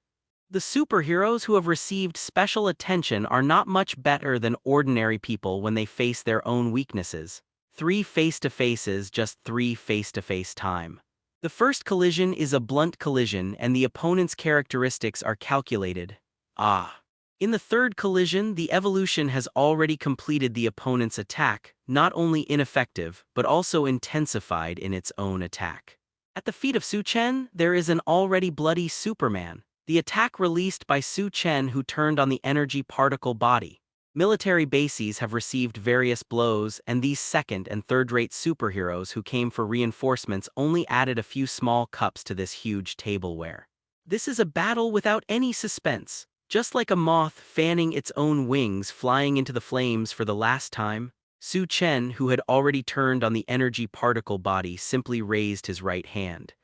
Speaker 2: The superheroes who have received special attention are not much better than ordinary people when they face their own weaknesses. 3 face-to-faces, just 3 face-to-face time. The first collision is a blunt collision and the opponent's characteristics are calculated. In the third collision, the evolution has already completed the opponent's attack, not only ineffective, but also intensified in its own attack. At the feet of Su Chen, there is an already bloody Superman. The attack released by Su Chen, who turned on the energy particle body. Military bases have received various blows, and these second- and third-rate superheroes who came for reinforcements only added a few small cups to this huge tableware. This is a battle without any suspense. Just like a moth fanning its own wings flying into the flames for the last time, Su Chen, who had already turned on the energy particle body, simply raised his right hand.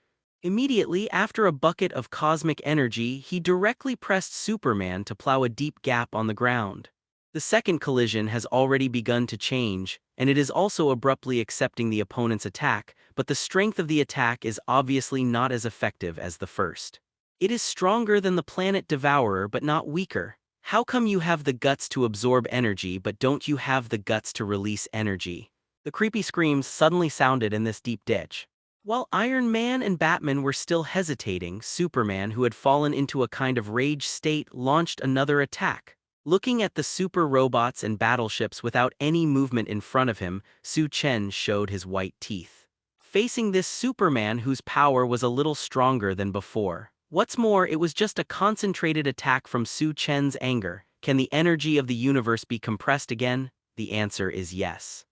Speaker 2: Immediately after a bucket of cosmic energy, he directly pressed Superman to plow a deep gap on the ground. The second collision has already begun to change, and it is also abruptly accepting the opponent's attack, but the strength of the attack is obviously not as effective as the first. It is stronger than the planet Devourer but not weaker. How come you have the guts to absorb energy but don't you have the guts to release energy? The creepy screams suddenly sounded in this deep ditch. While Iron Man and Batman were still hesitating, Superman, who had fallen into a kind of rage state, launched another attack. Looking at the super robots and battleships without any movement in front of him, Su Chen showed his white teeth. Facing this Superman whose power was a little stronger than before. What's more, it was just a concentrated attack from Su Chen's anger. Can the energy of the universe be compressed again? The answer is yes.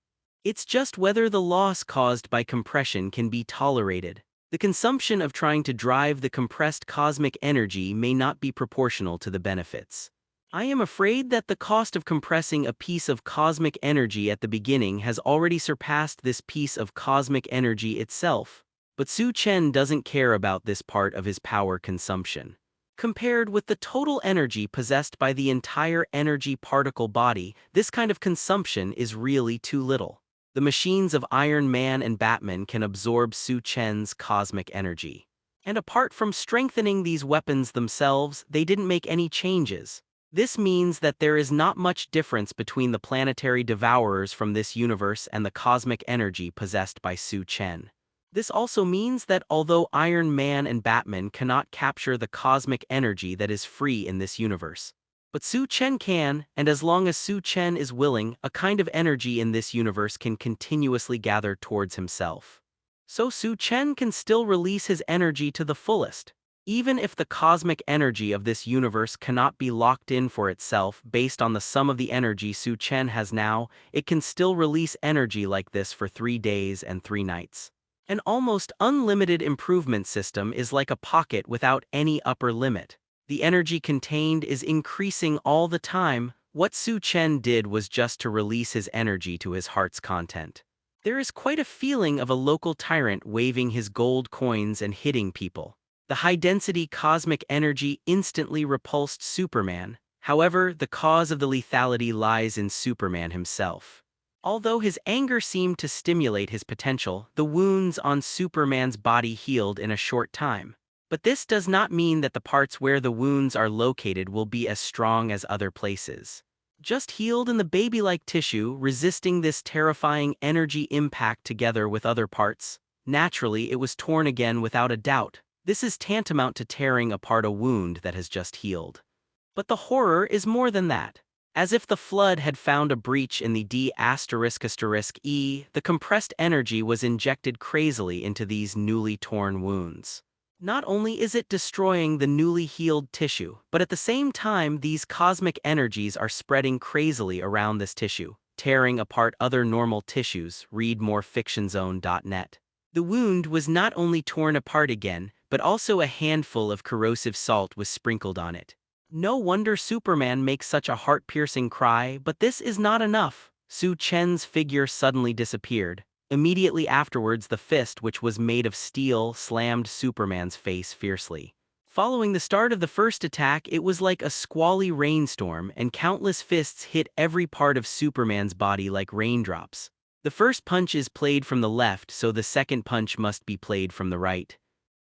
Speaker 2: It's just whether the loss caused by compression can be tolerated. The consumption of trying to drive the compressed cosmic energy may not be proportional to the benefits. I am afraid that the cost of compressing a piece of cosmic energy at the beginning has already surpassed this piece of cosmic energy itself. But Su Chen doesn't care about this part of his power consumption. Compared with the total energy possessed by the entire energy particle body, this kind of consumption is really too little. The machines of Iron Man and Batman can absorb Su Chen's cosmic energy. And apart from strengthening these weapons themselves, they didn't make any changes. This means that there is not much difference between the planetary devourers from this universe and the cosmic energy possessed by Su Chen. This also means that although Iron Man and Batman cannot capture the cosmic energy that is free in this universe, but Su Chen can, and as long as Su Chen is willing, a kind of energy in this universe can continuously gather towards himself. So Su Chen can still release his energy to the fullest. Even if the cosmic energy of this universe cannot be locked in for itself based on the sum of the energy Su Chen has now, it can still release energy like this for 3 days and 3 nights. An almost unlimited improvement system is like a pocket without any upper limit. The energy contained is increasing all the time. What Su Chen did was just to release his energy to his heart's content. There is quite a feeling of a local tyrant waving his gold coins and hitting people. The high-density cosmic energy instantly repulsed Superman. However, the cause of the lethality lies in Superman himself. Although his anger seemed to stimulate his potential, the wounds on Superman's body healed in a short time. But this does not mean that the parts where the wounds are located will be as strong as other places. Just healed in the baby-like tissue, resisting this terrifying energy impact together with other parts. Naturally, it was torn again without a doubt. This is tantamount to tearing apart a wound that has just healed. But the horror is more than that. As if the flood had found a breach in the D***E, the compressed energy was injected crazily into these newly torn wounds. Not only is it destroying the newly healed tissue, but at the same time these cosmic energies are spreading crazily around this tissue, tearing apart other normal tissues. Read more fictionzone.net. The wound was not only torn apart again, but also a handful of corrosive salt was sprinkled on it. No wonder Superman makes such a heart-piercing cry, but this is not enough. Su Chen's figure suddenly disappeared. Immediately afterwards, the fist, which was made of steel, slammed Superman's face fiercely. Following the start of the first attack, it was like a squally rainstorm, and countless fists hit every part of Superman's body like raindrops. The first punch is played from the left, so the second punch must be played from the right.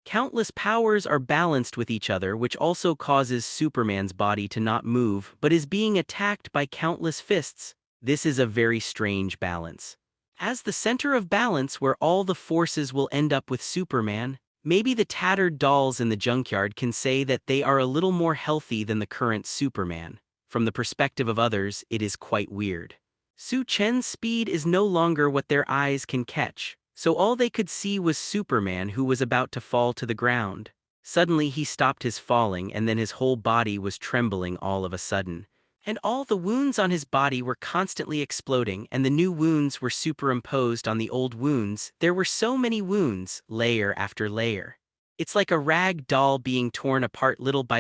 Speaker 2: Countless powers are balanced with each other, which also causes Superman's body to not move, but is being attacked by countless fists. This is a very strange balance. As the center of balance where all the forces will end up with Superman, maybe the tattered dolls in the junkyard can say that they are a little more healthy than the current Superman. From the perspective of others, it is quite weird. Su Chen's speed is no longer what their eyes can catch, so all they could see was Superman, who was about to fall to the ground. Suddenly he stopped his falling, and then his whole body was trembling all of a sudden. And all the wounds on his body were constantly exploding, and the new wounds were superimposed on the old wounds. There were so many wounds, layer after layer. It's like a rag doll being torn apart little by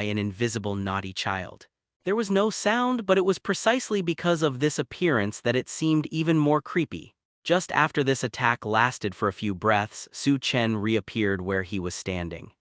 Speaker 2: an invisible naughty child. There was no sound, but it was precisely because of this appearance that it seemed even more creepy. Just after this attack lasted for a few breaths, Su Chen reappeared where he was standing.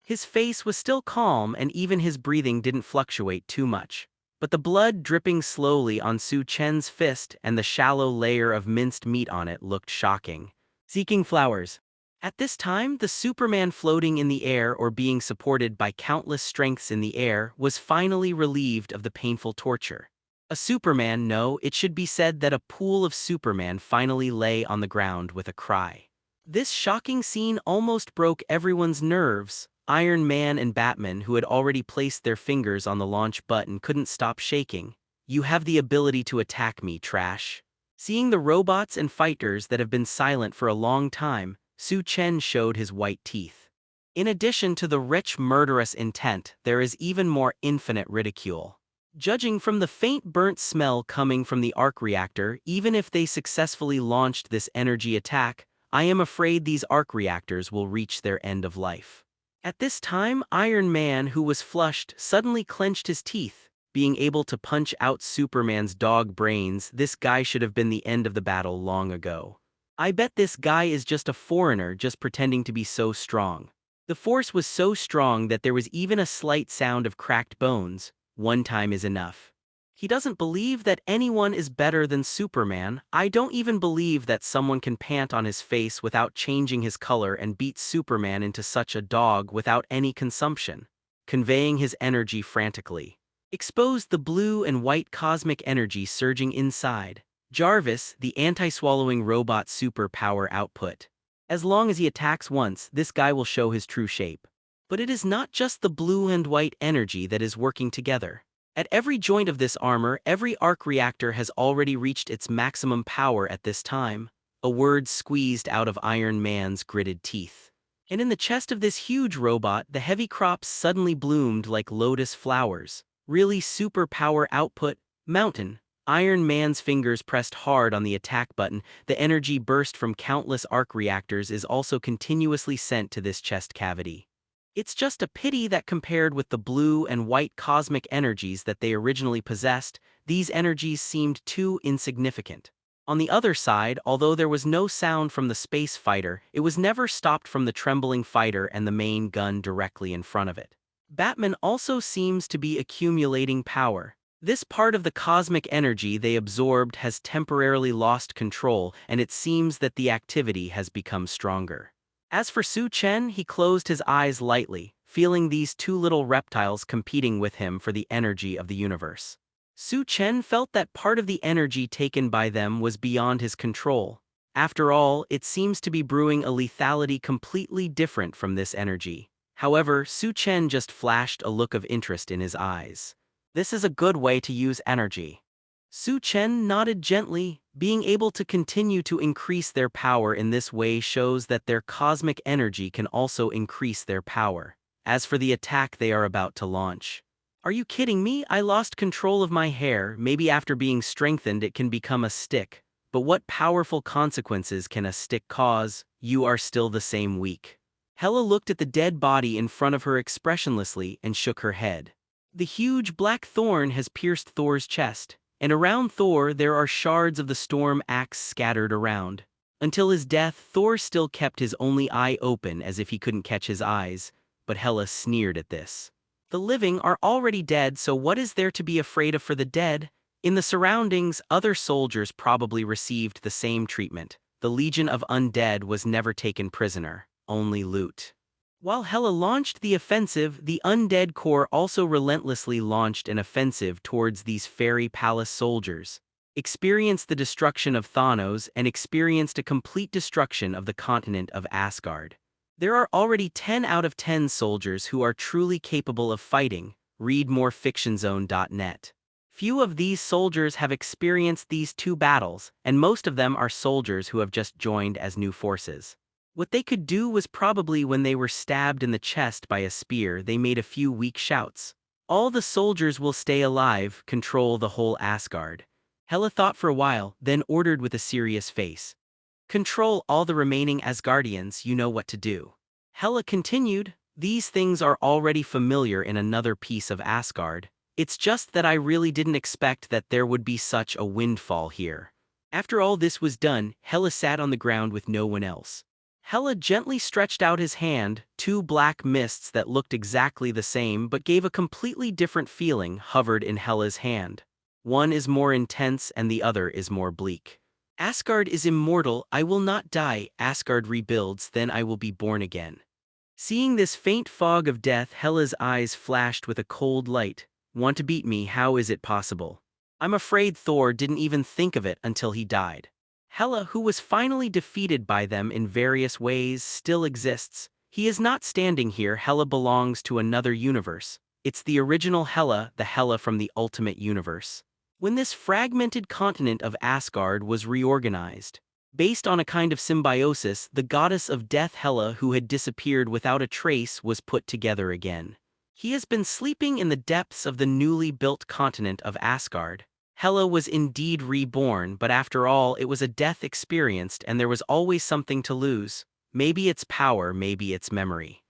Speaker 2: His face was still calm, and even his breathing didn't fluctuate too much. But the blood dripping slowly on Su Chen's fist and the shallow layer of minced meat on it looked shocking. Seeking flowers. At this time, the Superman floating in the air or being supported by countless strengths in the air was finally relieved of the painful torture. A Superman, no, it should be said that a pool of Superman finally lay on the ground with a cry. This shocking scene almost broke everyone's nerves. Iron Man and Batman, who had already placed their fingers on the launch button, couldn't stop shaking. "You have the ability to attack me, trash." Seeing the robots and fighters that have been silent for a long time, Su Chen showed his white teeth. In addition to the rich murderous intent, there is even more infinite ridicule. Judging from the faint burnt smell coming from the arc reactor, even if they successfully launched this energy attack, I am afraid these arc reactors will reach their end of life. At this time, Iron Man, who was flushed, suddenly clenched his teeth. Being able to punch out Superman's dog brains, this guy should have been the end of the battle long ago. I bet this guy is just a foreigner just pretending to be so strong. The force was so strong that there was even a slight sound of cracked bones. One time is enough. He doesn't believe that anyone is better than Superman. I don't even believe that someone can pant on his face without changing his color and beat Superman into such a dog without any consumption. Conveying his energy frantically. Exposed the blue and white cosmic energy surging inside. Jarvis, the anti-swallowing robot superpower output. As long as he attacks once, this guy will show his true shape. But it is not just the blue and white energy that is working together. At every joint of this armor, every arc reactor has already reached its maximum power at this time, a word squeezed out of Iron Man's gritted teeth. And in the chest of this huge robot, the heavy crops suddenly bloomed like lotus flowers. Really superpower output, mountain. Iron Man's fingers pressed hard on the attack button. The energy burst from countless arc reactors is also continuously sent to this chest cavity. It's just a pity that compared with the blue and white cosmic energies that they originally possessed, these energies seemed too insignificant. On the other side, although there was no sound from the space fighter, it was never stopped from the trembling fighter and the main gun directly in front of it. Batman also seems to be accumulating power. This part of the cosmic energy they absorbed has temporarily lost control, and it seems that the activity has become stronger. As for Su Chen, he closed his eyes lightly, feeling these two little reptiles competing with him for the energy of the universe. Su Chen felt that part of the energy taken by them was beyond his control. After all, it seems to be brewing a lethality completely different from this energy. However, Su Chen just flashed a look of interest in his eyes. "This is a good way to use energy." Su Chen nodded gently. Being able to continue to increase their power in this way shows that their cosmic energy can also increase their power. As for the attack they are about to launch. "Are you kidding me? I lost control of my hair. Maybe after being strengthened it can become a stick. But what powerful consequences can a stick cause? You are still the same weak." Hela looked at the dead body in front of her expressionlessly and shook her head. The huge black thorn has pierced Thor's chest, and around Thor there are shards of the storm axe scattered around. Until his death, Thor still kept his only eye open as if he couldn't catch his eyes, but Hela sneered at this. "The living are already dead, so what is there to be afraid of for the dead?" In the surroundings, other soldiers probably received the same treatment. The Legion of Undead was never taken prisoner, only loot. While Hela launched the offensive, the Undead Corps also relentlessly launched an offensive towards these fairy palace soldiers, experienced the destruction of Thanos, and experienced a complete destruction of the continent of Asgard. There are already 10 out of 10 soldiers who are truly capable of fighting. Read more fictionzone.net. Few of these soldiers have experienced these two battles, and most of them are soldiers who have just joined as new forces. What they could do was probably when they were stabbed in the chest by a spear they made a few weak shouts. "All the soldiers will stay alive, control the whole Asgard." Hela thought for a while, then ordered with a serious face. "Control all the remaining Asgardians, you know what to do." Hela continued, "These things are already familiar in another piece of Asgard. It's just that I really didn't expect that there would be such a windfall here." After all this was done, Hela sat on the ground with no one else. Hela gently stretched out his hand. Two black mists that looked exactly the same but gave a completely different feeling hovered in Hela's hand. One is more intense and the other is more bleak. "Asgard is immortal, I will not die. Asgard rebuilds, then I will be born again." Seeing this faint fog of death, Hela's eyes flashed with a cold light. "Want to beat me? How is it possible? I'm afraid Thor didn't even think of it until he died." Hela, who was finally defeated by them in various ways, still exists. He is not standing here. Hela belongs to another universe. It's the original Hela, the Hela from the Ultimate Universe. When this fragmented continent of Asgard was reorganized, based on a kind of symbiosis, the goddess of death Hela, who had disappeared without a trace, was put together again. He has been sleeping in the depths of the newly built continent of Asgard. Hela was indeed reborn, but after all, it was a death experienced, and there was always something to lose. Maybe its power, maybe its memory.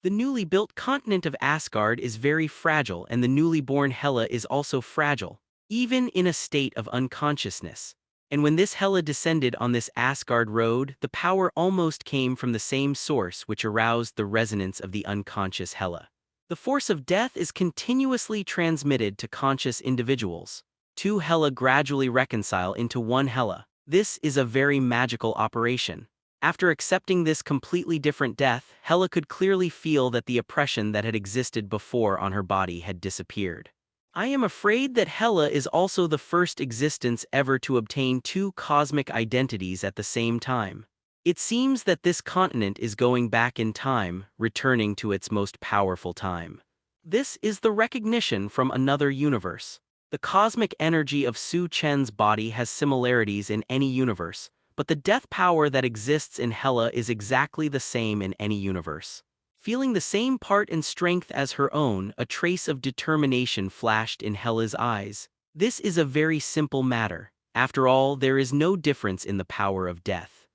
Speaker 2: The newly built continent of Asgard is very fragile, and the newly born Hela is also fragile, even in a state of unconsciousness. And when this Hela descended on this Asgard road, the power almost came from the same source which aroused the resonance of the unconscious Hela. The force of death is continuously transmitted to conscious individuals. Two Hela gradually reconcile into one Hela. This is a very magical operation. After accepting this completely different death, Hela could clearly feel that the oppression that had existed before on her body had disappeared. I am afraid that Hela is also the first existence ever to obtain two cosmic identities at the same time. It seems that this continent is going back in time, returning to its most powerful time. This is the recognition from another universe. The cosmic energy of Su Chen's body has similarities in any universe, but the death power that exists in Hela is exactly the same in any universe. Feeling the same part and strength as her own, a trace of determination flashed in Hela's eyes. This is a very simple matter. After all, there is no difference in the power of death.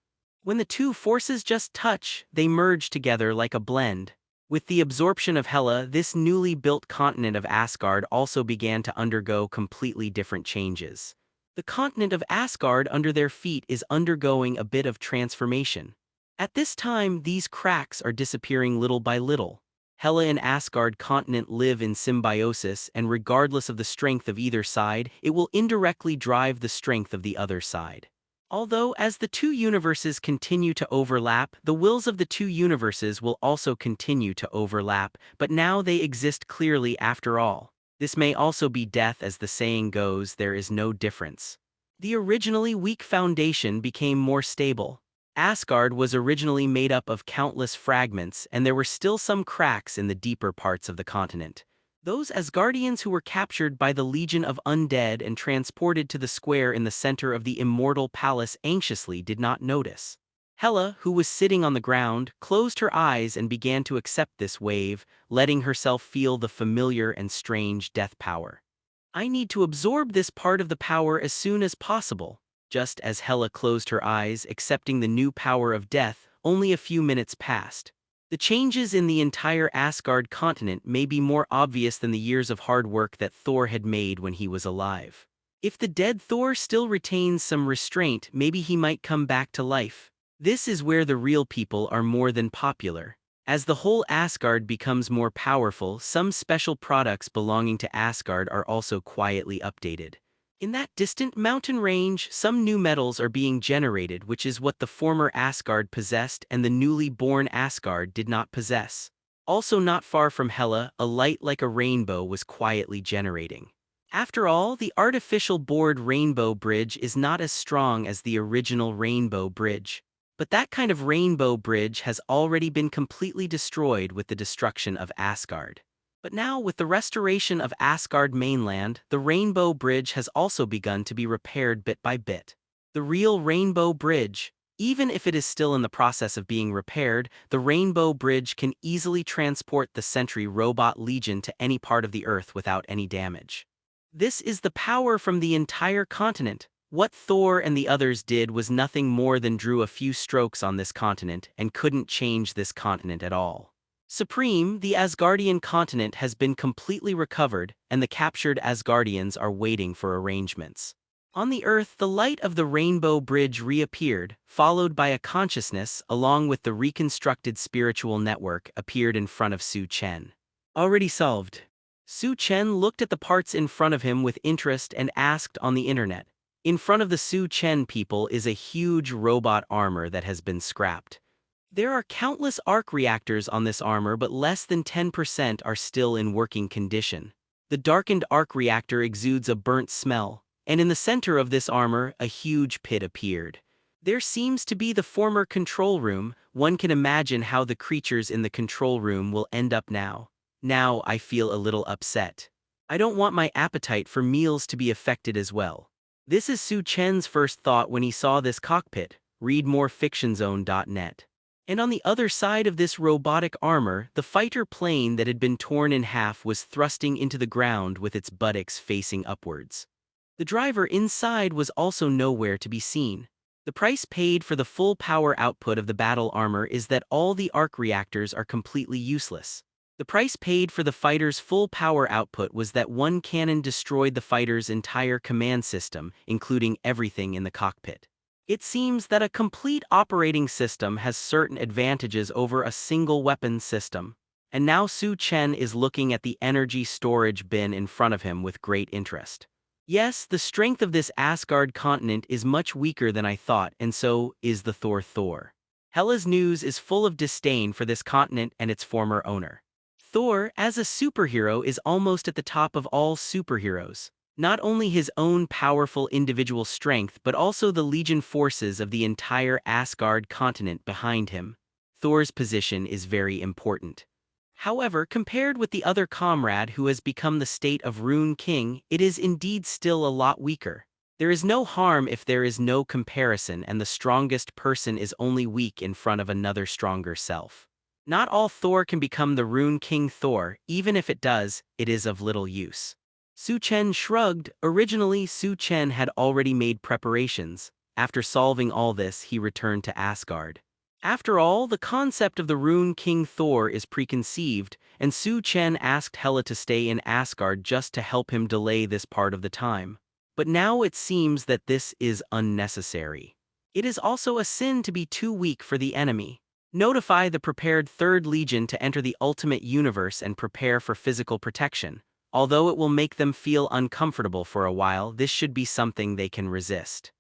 Speaker 2: When the two forces just touch, they merge together like a blend. With the absorption of Hela, this newly built continent of Asgard also began to undergo completely different changes. The continent of Asgard under their feet is undergoing a bit of transformation. At this time, these cracks are disappearing little by little. Hela and Asgard continent live in symbiosis, and regardless of the strength of either side, it will indirectly drive the strength of the other side. Although, as the two universes continue to overlap, the wills of the two universes will also continue to overlap, but now they exist clearly after all. This may also be death, as the saying goes, there is no difference. The originally weak foundation became more stable. Asgard was originally made up of countless fragments, and there were still some cracks in the deeper parts of the continent. Those Asgardians who were captured by the Legion of Undead and transported to the square in the center of the Immortal Palace anxiously did not notice. Hela, who was sitting on the ground, closed her eyes and began to accept this wave, letting herself feel the familiar and strange death power. I need to absorb this part of the power as soon as possible. Just as Hela closed her eyes, accepting the new power of death, only a few minutes passed. The changes in the entire Asgard continent may be more obvious than the years of hard work that Thor had made when he was alive. If the dead Thor still retains some restraint, maybe he might come back to life. This is where the real people are more than popular. As the whole Asgard becomes more powerful, some special products belonging to Asgard are also quietly updated. In that distant mountain range, some new metals are being generated, which is what the former Asgard possessed and the newly born Asgard did not possess. Also not far from Hela, a light like a rainbow was quietly generating. After all, the artificial bored rainbow bridge is not as strong as the original rainbow bridge. But that kind of rainbow bridge has already been completely destroyed with the destruction of Asgard. But now, with the restoration of Asgard mainland, the Rainbow Bridge has also begun to be repaired bit by bit. The real Rainbow Bridge, even if it is still in the process of being repaired, the Rainbow Bridge can easily transport the Sentry Robot Legion to any part of the Earth without any damage. This is the power from the entire continent. What Thor and the others did was nothing more than drew a few strokes on this continent and couldn't change this continent at all. Supreme, the Asgardian continent has been completely recovered, and the captured Asgardians are waiting for arrangements. On the Earth, the light of the Rainbow Bridge reappeared, followed by a consciousness along with the reconstructed spiritual network appeared in front of Su Chen. Already solved. Su Chen looked at the parts in front of him with interest and asked on the internet. In front of the Su Chen people is a huge robot armor that has been scrapped. There are countless arc reactors on this armor, but less than 10% are still in working condition. The darkened arc reactor exudes a burnt smell, and in the center of this armor, a huge pit appeared. There seems to be the former control room. One can imagine how the creatures in the control room will end up now. Now I feel a little upset. I don't want my appetite for meals to be affected as well. This is Su Chen's first thought when he saw this cockpit. Read more fictionzone.net. And on the other side of this robotic armor, the fighter plane that had been torn in half was thrusting into the ground with its buttocks facing upwards. The driver inside was also nowhere to be seen. The price paid for the full power output of the battle armor is that all the arc reactors are completely useless. The price paid for the fighter's full power output was that one cannon destroyed the fighter's entire command system, including everything in the cockpit. It seems that a complete operating system has certain advantages over a single weapon system. And now Su Chen is looking at the energy storage bin in front of him with great interest. Yes, the strength of this Asgard continent is much weaker than I thought, and so is the Thor. Hela's news is full of disdain for this continent and its former owner. Thor, as a superhero, is almost at the top of all superheroes. Not only his own powerful individual strength but also the legion forces of the entire Asgard continent behind him. Thor's position is very important. However, compared with the other comrade who has become the state of Rune King, it is indeed still a lot weaker. There is no harm if there is no comparison and the strongest person is only weak in front of another stronger self. Not all Thor can become the Rune King Thor. Even if it does, it is of little use. Su Chen shrugged. Originally, Su Chen had already made preparations. After solving all this, he returned to Asgard. After all, the concept of the Rune King Thor is preconceived, and Su Chen asked Hela to stay in Asgard just to help him delay this part of the time. But now it seems that this is unnecessary. It is also a sin to be too weak for the enemy. Notify the prepared Third Legion to enter the Ultimate Universe and prepare for physical protection. Although it will make them feel uncomfortable for a while, this should be something they can resist.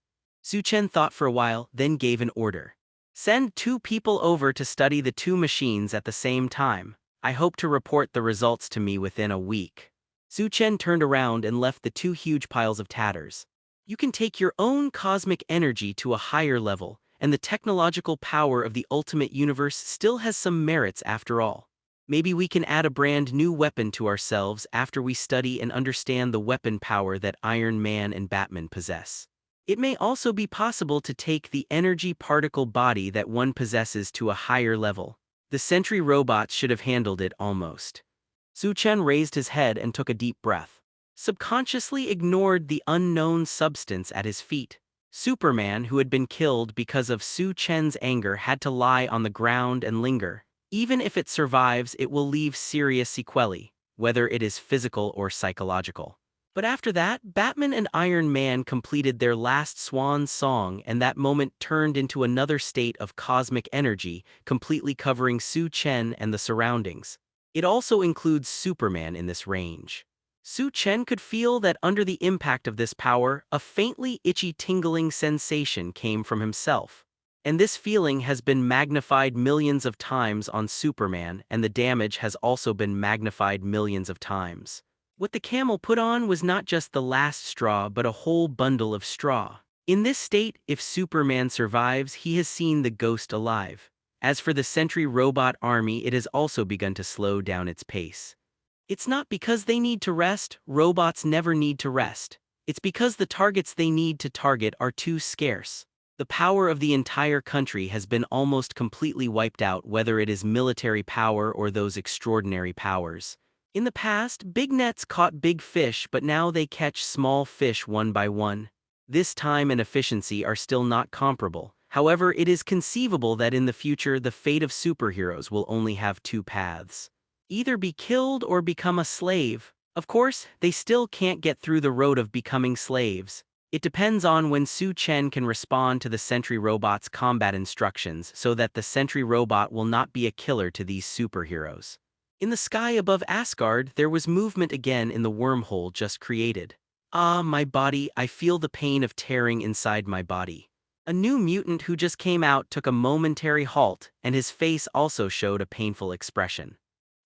Speaker 2: Su Chen thought for a while, then gave an order. Send 2 people over to study the 2 machines at the same time. I hope to report the results to me within a week. Su Chen turned around and left the 2 huge piles of tatters. You can take your own cosmic energy to a higher level, and the technological power of the Ultimate Universe still has some merits after all. Maybe we can add a brand new weapon to ourselves after we study and understand the weapon power that Iron Man and Batman possess. It may also be possible to take the energy particle body that one possesses to a higher level. The Sentry robots should have handled it almost. Su Chen raised his head and took a deep breath. Subconsciously ignored the unknown substance at his feet. Superman, who had been killed because of Su Chen's anger, had to lie on the ground and linger. Even if it survives, it will leave serious sequelae, whether it is physical or psychological. But after that, Batman and Iron Man completed their last swan song, and that moment turned into another state of cosmic energy, completely covering Su Chen and the surroundings. It also includes Superman in this range. Su Chen could feel that under the impact of this power, a faintly itchy tingling sensation came from himself. And this feeling has been magnified millions of times on Superman, and the damage has also been magnified millions of times. What the camel put on was not just the last straw but a whole bundle of straw. In this state, if Superman survives, he has seen the ghost alive. As for the Sentry robot army, it has also begun to slow down its pace. It's not because they need to rest. Robots never need to rest. It's because the targets they need to target are too scarce. The power of the entire country has been almost completely wiped out, whether it is military power or those extraordinary powers. In the past, big nets caught big fish, but now they catch small fish one by one. This time and efficiency are still not comparable. However, it is conceivable that in the future the fate of superheroes will only have 2 paths. Either be killed or become a slave. Of course, they still can't get through the road of becoming slaves. It depends on when Su Chen can respond to the Sentry robot's combat instructions so that the Sentry robot will not be a killer to these superheroes. In the sky above Asgard, there was movement again in the wormhole just created. Ah, my body, I feel the pain of tearing inside my body. A new mutant who just came out took a momentary halt, and his face also showed a painful expression.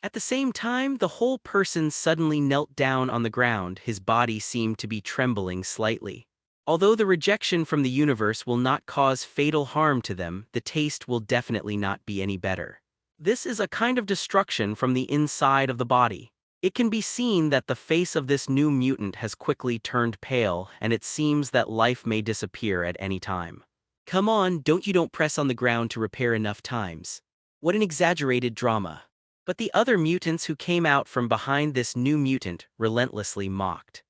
Speaker 2: At the same time, the whole person suddenly knelt down on the ground. His body seemed to be trembling slightly. Although the rejection from the universe will not cause fatal harm to them, the taste will definitely not be any better. This is a kind of destruction from the inside of the body. It can be seen that the face of this new mutant has quickly turned pale, and it seems that life may disappear at any time. Come on, don't press on the ground to repair enough times. What an exaggerated drama. But the other mutants who came out from behind this new mutant relentlessly mocked.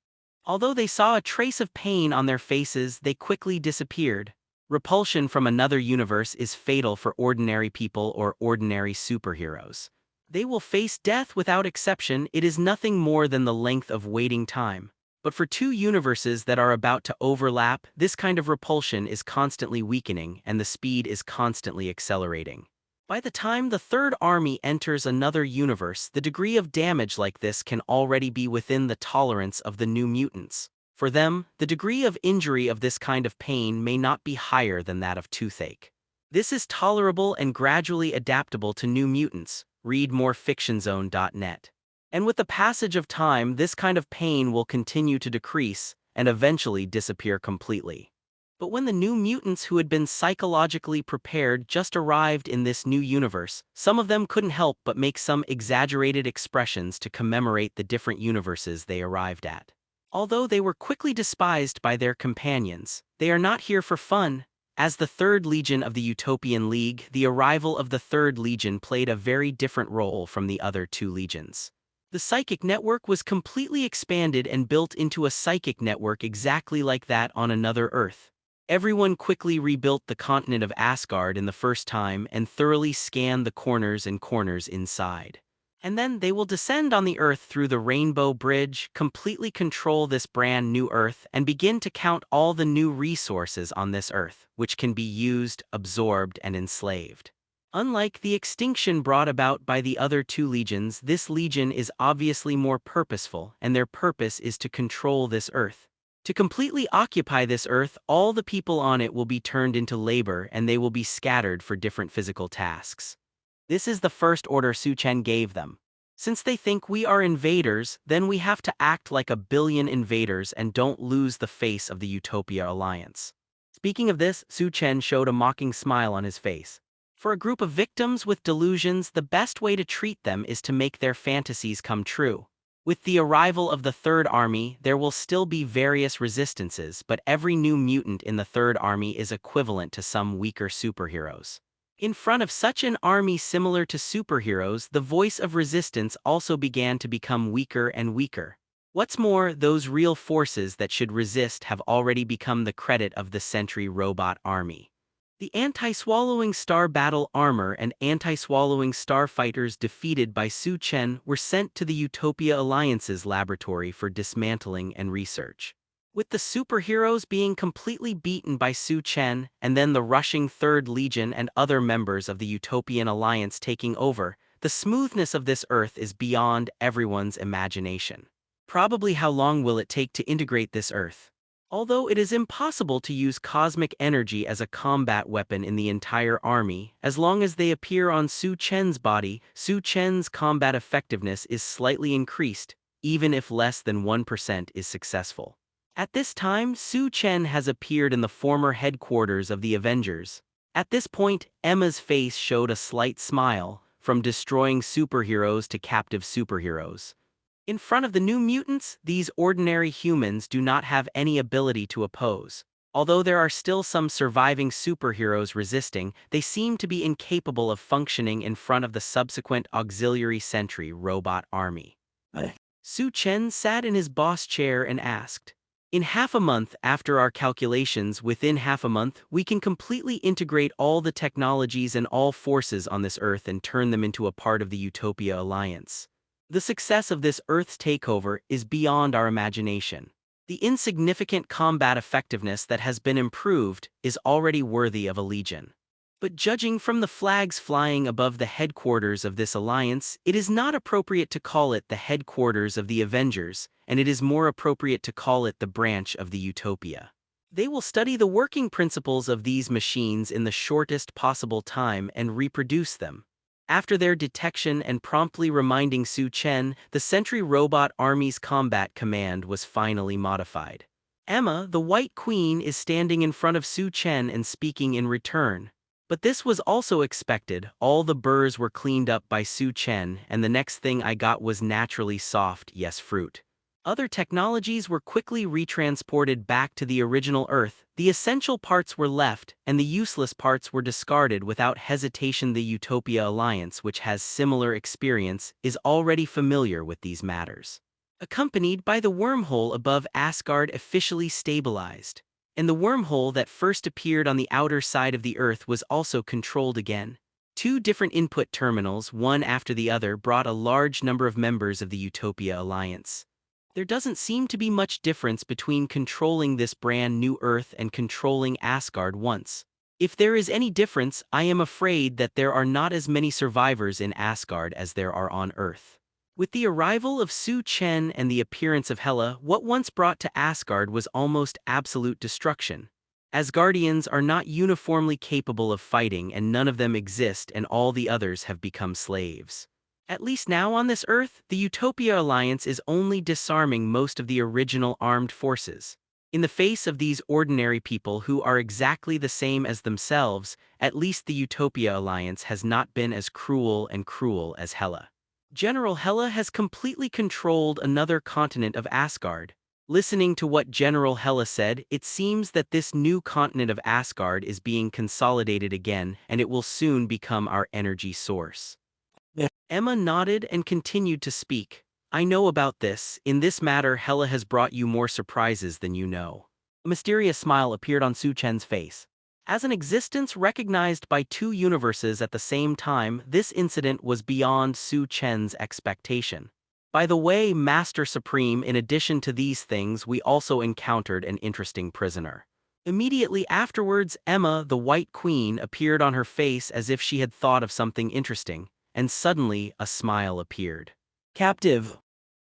Speaker 2: Although they saw a trace of pain on their faces, they quickly disappeared. Repulsion from another universe is fatal for ordinary people or ordinary superheroes. They will face death without exception. It is nothing more than the length of waiting time. But for two universes that are about to overlap, this kind of repulsion is constantly weakening and the speed is constantly accelerating. By the time the Third Army enters another universe, the degree of damage like this can already be within the tolerance of the new mutants. For them, the degree of injury of this kind of pain may not be higher than that of toothache. This is tolerable and gradually adaptable to new mutants. Read more fictionzone.net. And with the passage of time, this kind of pain will continue to decrease and eventually disappear completely. But when the new mutants who had been psychologically prepared just arrived in this new universe, some of them couldn't help but make some exaggerated expressions to commemorate the different universes they arrived at. Although they were quickly despised by their companions, they are not here for fun. As the Third Legion of the Utopian League, the arrival of the Third Legion played a very different role from the other two legions. The psychic network was completely expanded and built into a psychic network exactly like that on another Earth. Everyone quickly rebuilt the continent of Asgard in the first time and thoroughly scanned the corners and corners inside. And then they will descend on the Earth through the Rainbow Bridge, completely control this brand new Earth, and begin to count all the new resources on this Earth, which can be used, absorbed, and enslaved. Unlike the extinction brought about by the other two legions, this legion is obviously more purposeful, and their purpose is to control this Earth. To completely occupy this Earth, all the people on it will be turned into labor and they will be scattered for different physical tasks. This is the first order Su Chen gave them. Since they think we are invaders, then we have to act like a billion invaders and don't lose the face of the Utopia Alliance. Speaking of this, Su Chen showed a mocking smile on his face. For a group of victims with delusions, the best way to treat them is to make their fantasies come true. With the arrival of the Third Army, there will still be various resistances, but every new mutant in the Third Army is equivalent to some weaker superheroes. In front of such an army similar to superheroes, the voice of resistance also began to become weaker and weaker. What's more, those real forces that should resist have already become the credit of the Sentry Robot Army. The anti-swallowing star battle armor and anti-swallowing star fighters defeated by Su Chen were sent to the Utopia Alliance's laboratory for dismantling and research. With the superheroes being completely beaten by Su Chen and then the rushing Third Legion and other members of the Utopian Alliance taking over, the smoothness of this Earth is beyond everyone's imagination. Probably how long will it take to integrate this Earth? Although it is impossible to use cosmic energy as a combat weapon in the entire army, as long as they appear on Su Chen's body, Su Chen's combat effectiveness is slightly increased, even if less than 1% is successful. At this time, Su Chen has appeared in the former headquarters of the Avengers. At this point, Emma's face showed a slight smile, from destroying superheroes to captive superheroes. In front of the new mutants, these ordinary humans do not have any ability to oppose. Although there are still some surviving superheroes resisting, they seem to be incapable of functioning in front of the subsequent auxiliary sentry robot army. Su Chen sat in his boss chair and asked, "In half a month, after our calculations, within half a month, we can completely integrate all the technologies and all forces on this Earth and turn them into a part of the Utopia Alliance. The success of this Earth's takeover is beyond our imagination. The insignificant combat effectiveness that has been improved is already worthy of a legion. But judging from the flags flying above the headquarters of this alliance, it is not appropriate to call it the headquarters of the Avengers, and it is more appropriate to call it the branch of the Utopia. They will study the working principles of these machines in the shortest possible time and reproduce them." After their detection and promptly reminding Su Chen, the Sentry Robot Army's combat command was finally modified. Emma, the White Queen, is standing in front of Su Chen and speaking in return. But this was also expected. All the burrs were cleaned up by Su Chen, and the next thing I got was naturally soft, yes, fruit. Other technologies were quickly retransported back to the original Earth. The essential parts were left, and the useless parts were discarded without hesitation. The Utopia Alliance, which has similar experience, is already familiar with these matters. Accompanied by the wormhole above Asgard officially stabilized. And the wormhole that first appeared on the outer side of the Earth was also controlled again. Two different input terminals, one after the other, brought a large number of members of the Utopia Alliance. There doesn't seem to be much difference between controlling this brand new Earth and controlling Asgard once. If there is any difference, I am afraid that there are not as many survivors in Asgard as there are on Earth. With the arrival of Su Chen and the appearance of Hela, what once brought to Asgard was almost absolute destruction. Asgardians are not uniformly capable of fighting, and none of them exist, and all the others have become slaves. At least now on this Earth, the Utopia Alliance is only disarming most of the original armed forces. In the face of these ordinary people who are exactly the same as themselves, at least the Utopia Alliance has not been as cruel as Hela. General Hela has completely controlled another continent of Asgard. Listening to what General Hela said, it seems that this new continent of Asgard is being consolidated again, and it will soon become our energy source. Yeah. Emma nodded and continued to speak. I know about this. In this matter, Hela has brought you more surprises than you know. A mysterious smile appeared on Su Chen's face. As an existence recognized by two universes at the same time, this incident was beyond Su Chen's expectation. By the way, Master Supreme, in addition to these things, we also encountered an interesting prisoner. Immediately afterwards, Emma, the White Queen, appeared on her face as if she had thought of something interesting, and suddenly a smile appeared. Captive.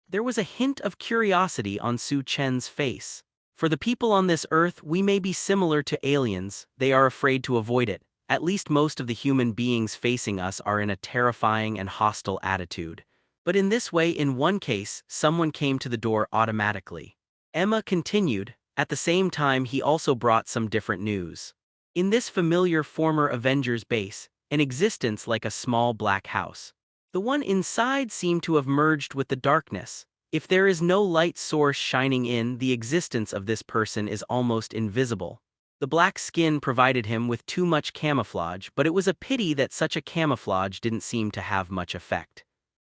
Speaker 2: There was a hint of curiosity on Su Chen's face. For the people on this Earth, we may be similar to aliens. They are afraid to avoid it. At least most of the human beings facing us are in a terrifying and hostile attitude. But in this way, in one case, someone came to the door automatically. Emma continued. At the same time, he also brought some different news. In this familiar former Avengers base, an existence like a small black house. The one inside seemed to have merged with the darkness. If there is no light source shining in, the existence of this person is almost invisible. The black skin provided him with too much camouflage, but it was a pity that such a camouflage didn't seem to have much effect.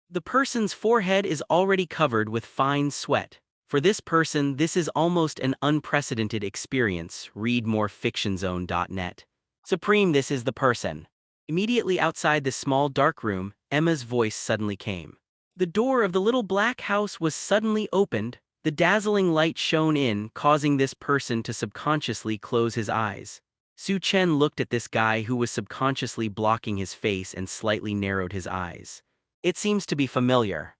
Speaker 2: The person's forehead is already covered with fine sweat. For this person, this is almost an unprecedented experience. Read more fictionzone.net. Supreme, this is the person. Immediately outside this small dark room, Emma's voice suddenly came. The door of the little black house was suddenly opened. The dazzling light shone in, causing this person to subconsciously close his eyes. Su Chen looked at this guy who was subconsciously blocking his face and slightly narrowed his eyes. It seems to be familiar.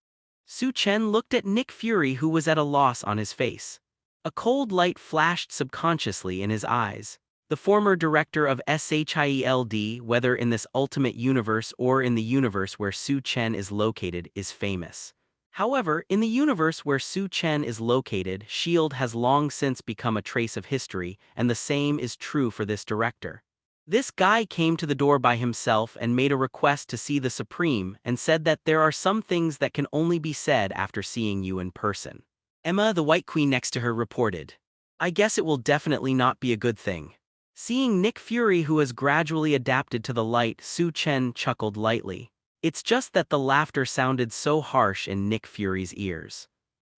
Speaker 2: Su Chen looked at Nick Fury, who was at a loss on his face. A cold light flashed subconsciously in his eyes. The former director of SHIELD, whether in this ultimate universe or in the universe where Su Chen is located, is famous. However, in the universe where Su Chen is located, SHIELD has long since become a trace of history, and the same is true for this director. This guy came to the door by himself and made a request to see the Supreme and said that there are some things that can only be said after seeing you in person. Emma, the White Queen next to her, reported. I guess it will definitely not be a good thing. Seeing Nick Fury, who has gradually adapted to the light, Su Chen chuckled lightly. It's just that the laughter sounded so harsh in Nick Fury's ears.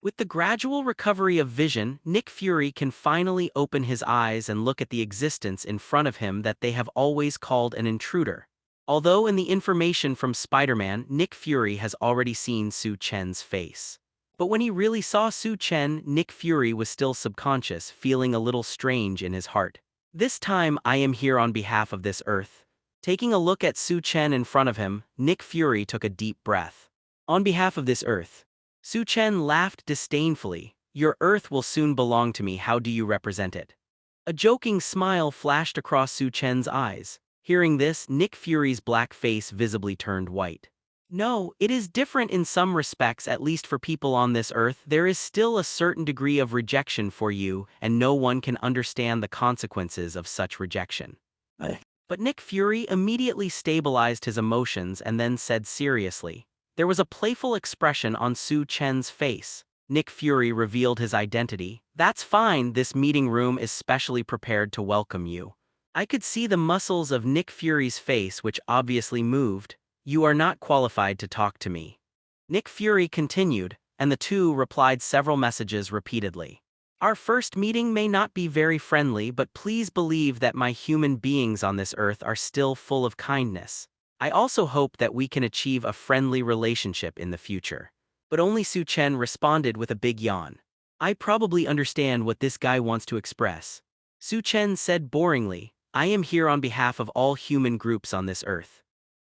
Speaker 2: With the gradual recovery of vision, Nick Fury can finally open his eyes and look at the existence in front of him that they have always called an intruder. Although in the information from Spider-Man, Nick Fury has already seen Su Chen's face. But when he really saw Su Chen, Nick Fury was still subconscious, feeling a little strange in his heart. This time I am here on behalf of this Earth. Taking a look at Su Chen in front of him, Nick Fury took a deep breath. On behalf of this Earth. Su Chen laughed disdainfully. Your Earth will soon belong to me. How do you represent it? A joking smile flashed across Su Chen's eyes. Hearing this, Nick Fury's black face visibly turned white. No, it is different in some respects, at least for people on this earth. There is still a certain degree of rejection for you, and no one can understand the consequences of such rejection. But Nick Fury immediately stabilized his emotions and then said seriously. There was a playful expression on Su Chen's face. Nick Fury revealed his identity. That's fine, this meeting room is specially prepared to welcome you. I could see the muscles of Nick Fury's face, which obviously moved. You are not qualified to talk to me. Nick Fury continued, and the two replied several messages repeatedly. Our first meeting may not be very friendly, but please believe that my human beings on this earth are still full of kindness. I also hope that we can achieve a friendly relationship in the future. But only Su Chen responded with a big yawn. I probably understand what this guy wants to express. Su Chen said boringly, I am here on behalf of all human groups on this earth.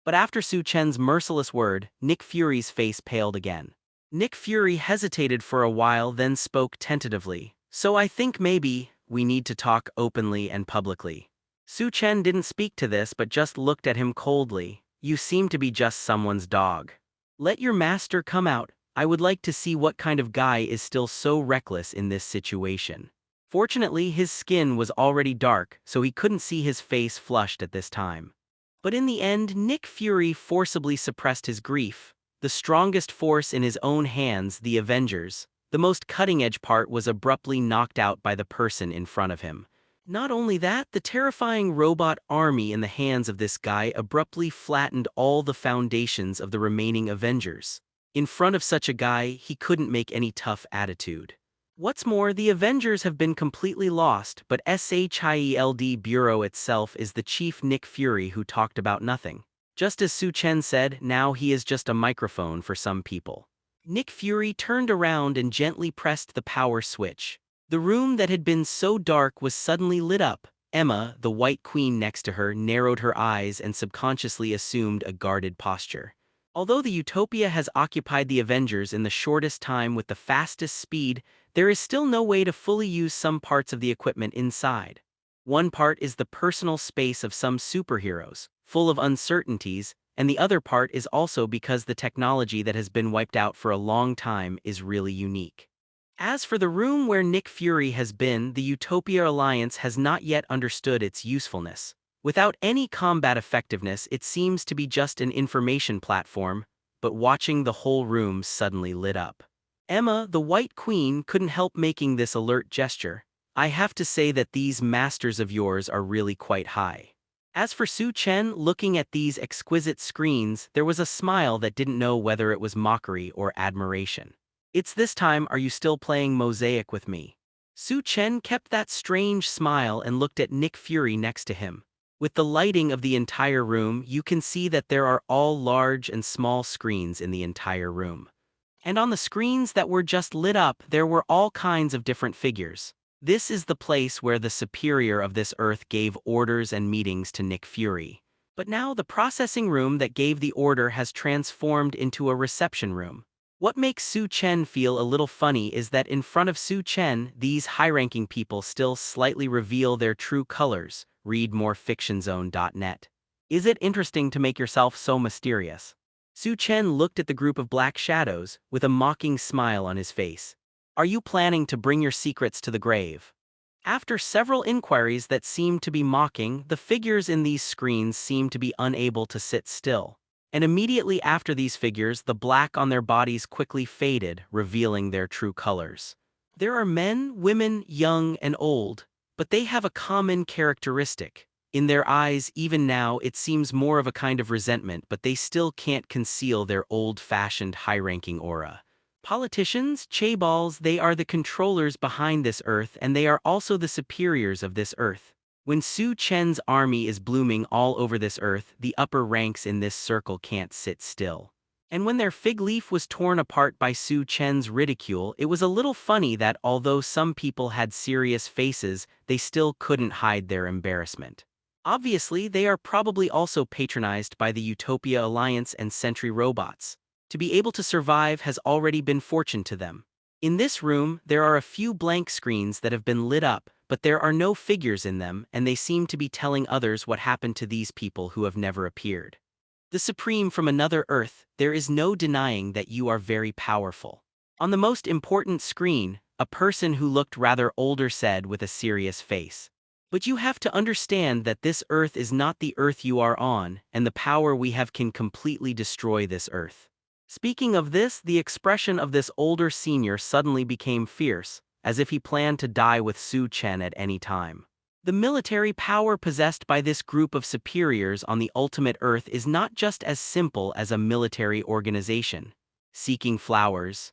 Speaker 2: But after Su Chen's merciless word, Nick Fury's face paled again. Nick Fury hesitated for a while, then spoke tentatively. So I think maybe we need to talk openly and publicly. Su Chen didn't speak to this but just looked at him coldly. You seem to be just someone's dog. Let your master come out. I would like to see what kind of guy is still so reckless in this situation. Fortunately, his skin was already dark, so he couldn't see his face flushed at this time. But in the end, Nick Fury forcibly suppressed his grief. The strongest force in his own hands, the Avengers. The most cutting-edge part was abruptly knocked out by the person in front of him. Not only that, the terrifying robot army in the hands of this guy abruptly flattened all the foundations of the remaining Avengers. In front of such a guy, he couldn't make any tough attitude. What's more, the Avengers have been completely lost, but SHIELD Bureau itself is the chief Nick Fury who talked about nothing. Just as Su Chen said, now he is just a microphone for some people. Nick Fury turned around and gently pressed the power switch. The room that had been so dark was suddenly lit up. Emma, the White Queen next to her, narrowed her eyes and subconsciously assumed a guarded posture. Although the Utopia has occupied the Avengers in the shortest time with the fastest speed, there is still no way to fully use some parts of the equipment inside. One part is the personal space of some superheroes, full of uncertainties, and the other part is also because the technology that has been wiped out for a long time is really unique. As for the room where Nick Fury has been, the Utopia Alliance has not yet understood its usefulness. Without any combat effectiveness, it seems to be just an information platform, but watching the whole room suddenly lit up. Emma, the White Queen, couldn't help making this alert gesture. I have to say that these masters of yours are really quite high. As for Su Chen, looking at these exquisite screens, there was a smile that didn't know whether it was mockery or admiration. It's this time, are you still playing Mosaic with me? Su Chen kept that strange smile and looked at Nick Fury next to him. With the lighting of the entire room, you can see that there are all large and small screens in the entire room. And on the screens that were just lit up, there were all kinds of different figures. This is the place where the superior of this earth gave orders and meetings to Nick Fury. But now the processing room that gave the order has transformed into a reception room. What makes Su Chen feel a little funny is that in front of Su Chen, these high-ranking people still slightly reveal their true colors. Read more fictionzone.net. Is it interesting to make yourself so mysterious? Su Chen looked at the group of black shadows with a mocking smile on his face. Are you planning to bring your secrets to the grave? After several inquiries that seemed to be mocking, the figures in these screens seemed to be unable to sit still. And immediately after these figures, the black on their bodies quickly faded, revealing their true colors. There are men, women, young and old, but they have a common characteristic. In their eyes, even now, it seems more of a kind of resentment, but they still can't conceal their old-fashioned high-ranking aura. Politicians, chaebols, they are the controllers behind this earth, and they are also the superiors of this earth. When Su Chen's army is blooming all over this earth, the upper ranks in this circle can't sit still. And when their fig leaf was torn apart by Su Chen's ridicule, it was a little funny that although some people had serious faces, they still couldn't hide their embarrassment. Obviously, they are probably also patronized by the Utopia Alliance and Sentry robots. To be able to survive has already been fortune to them. In this room, there are a few blank screens that have been lit up, but there are no figures in them, and they seem to be telling others what happened to these people who have never appeared. The Supreme from another Earth, there is no denying that you are very powerful. On the most important screen, a person who looked rather older said with a serious face. But you have to understand that this Earth is not the Earth you are on, and the power we have can completely destroy this Earth. Speaking of this, the expression of this older senior suddenly became fierce, as if he planned to die with Su Chen at any time. The military power possessed by this group of superiors on the ultimate Earth is not just as simple as a military organization. Seeking flowers.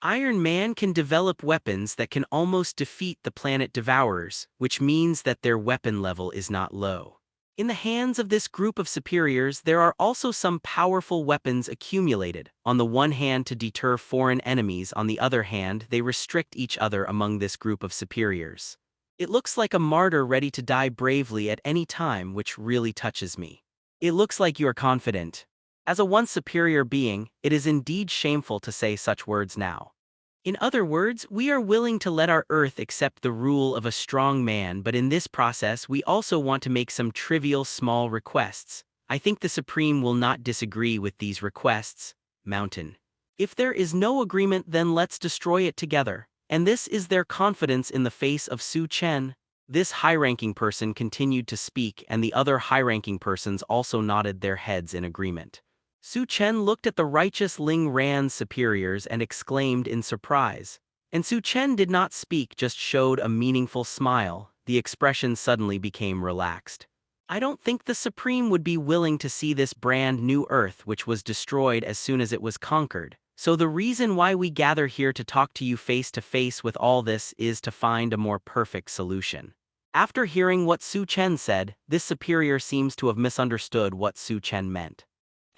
Speaker 2: Iron Man can develop weapons that can almost defeat the planet Devourers, which means that their weapon level is not low. In the hands of this group of superiors, there are also some powerful weapons accumulated. On the one hand, to deter foreign enemies, on the other hand, they restrict each other among this group of superiors. It looks like a martyr ready to die bravely at any time, which really touches me. It looks like you are confident. As a once superior being, it is indeed shameful to say such words now. In other words, we are willing to let our Earth accept the rule of a strong man, but in this process we also want to make some trivial small requests. I think the Supreme will not disagree with these requests. Mountain. If there is no agreement, then let's destroy it together. And this is their confidence in the face of Su Chen. This high-ranking person continued to speak, and the other high-ranking persons also nodded their heads in agreement. Su Chen looked at the righteous Ling Ran's superiors and exclaimed in surprise. And Su Chen did not speak, just showed a meaningful smile. The expression suddenly became relaxed. I don't think the Supreme would be willing to see this brand new Earth which was destroyed as soon as it was conquered. So the reason why we gather here to talk to you face to face with all this is to find a more perfect solution. After hearing what Su Chen said, this superior seems to have misunderstood what Su Chen meant.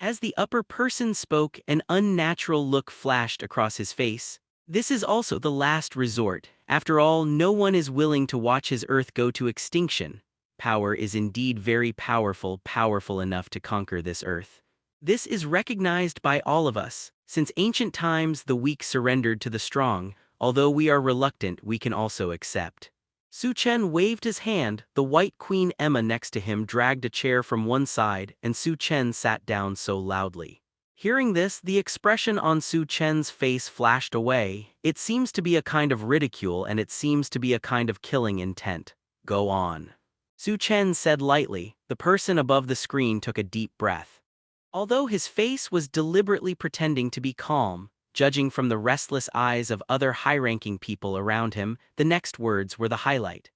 Speaker 2: As the upper person spoke, an unnatural look flashed across his face. This is also the last resort. After all, no one is willing to watch his Earth go to extinction. Power is indeed very powerful, powerful enough to conquer this Earth. This is recognized by all of us. Since ancient times, the weak surrendered to the strong. Although we are reluctant, we can also accept. Su Chen waved his hand. The White Queen Emma next to him dragged a chair from one side, and Su Chen sat down so loudly. Hearing this, the expression on Su Chen's face flashed away. It seems to be a kind of ridicule, and it seems to be a kind of killing intent. Go on. Su Chen said lightly. The person above the screen took a deep breath. Although his face was deliberately pretending to be calm, judging from the restless eyes of other high-ranking people around him, the next words were the highlight.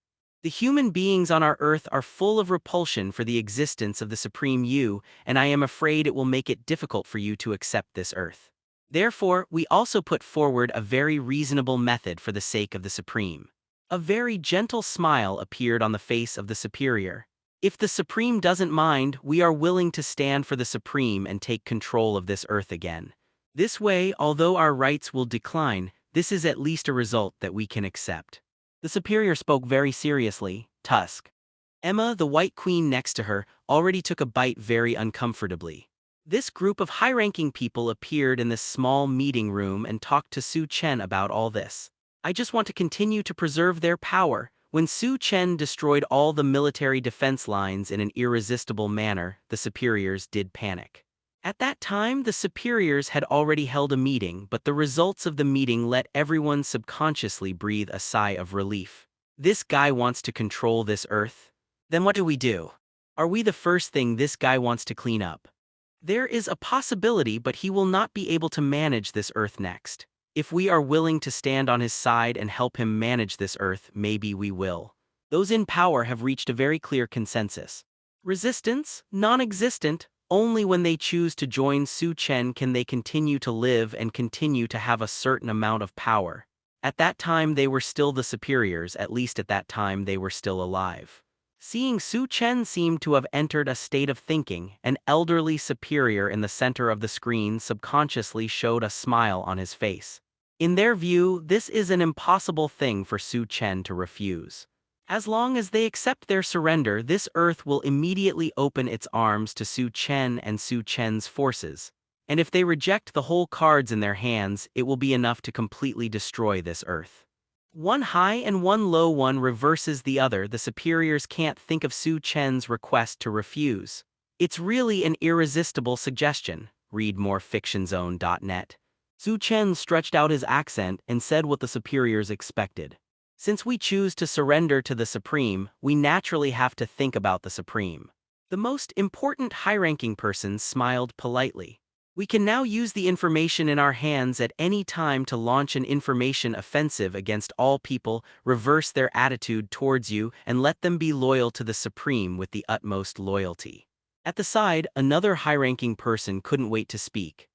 Speaker 2: The human beings on our Earth are full of repulsion for the existence of the Supreme You, and I am afraid it will make it difficult for you to accept this Earth. Therefore, we also put forward a very reasonable method for the sake of the Supreme. A very gentle smile appeared on the face of the superior. If the Supreme doesn't mind, we are willing to stand for the Supreme and take control of this Earth again. This way, although our rights will decline, this is at least a result that we can accept. The superior spoke very seriously. Tusk. Emma, the White Queen next to her, already took a bite very uncomfortably. This group of high-ranking people appeared in this small meeting room and talked to Su Chen about all this. I just want to continue to preserve their power. When Su Chen destroyed all the military defense lines in an irresistible manner, the superiors did panic. At that time, the superiors had already held a meeting, but the results of the meeting let everyone subconsciously breathe a sigh of relief. This guy wants to control this Earth? Then what do we do? Are we the first thing this guy wants to clean up? There is a possibility, but he will not be able to manage this Earth next. If we are willing to stand on his side and help him manage this Earth, maybe we will. Those in power have reached a very clear consensus. Resistance? Non-existent. Only when they choose to join Su Chen can they continue to live and continue to have a certain amount of power. At that time they were still the superiors, at least at that time they were still alive. Seeing Su Chen seemed to have entered a state of thinking, an elderly superior in the center of the screen subconsciously showed a smile on his face. In their view, this is an impossible thing for Su Chen to refuse. As long as they accept their surrender, this Earth will immediately open its arms to Su Chen and Su Chen's forces. And if they reject the whole cards in their hands, it will be enough to completely destroy this Earth. One high and one low, one reverses the other. The superiors can't think of Su Chen's request to refuse. It's really an irresistible suggestion. Read more fictionzone.net. Su Chen stretched out his accent and said what the superiors expected. Since we choose to surrender to the Supreme, we naturally have to think about the Supreme. The most important high-ranking person smiled politely. We can now use the information in our hands at any time to launch an information offensive against all people, reverse their attitude towards you, and let them be loyal to the Supreme with the utmost loyalty. At the side, another high-ranking person couldn't wait to speak.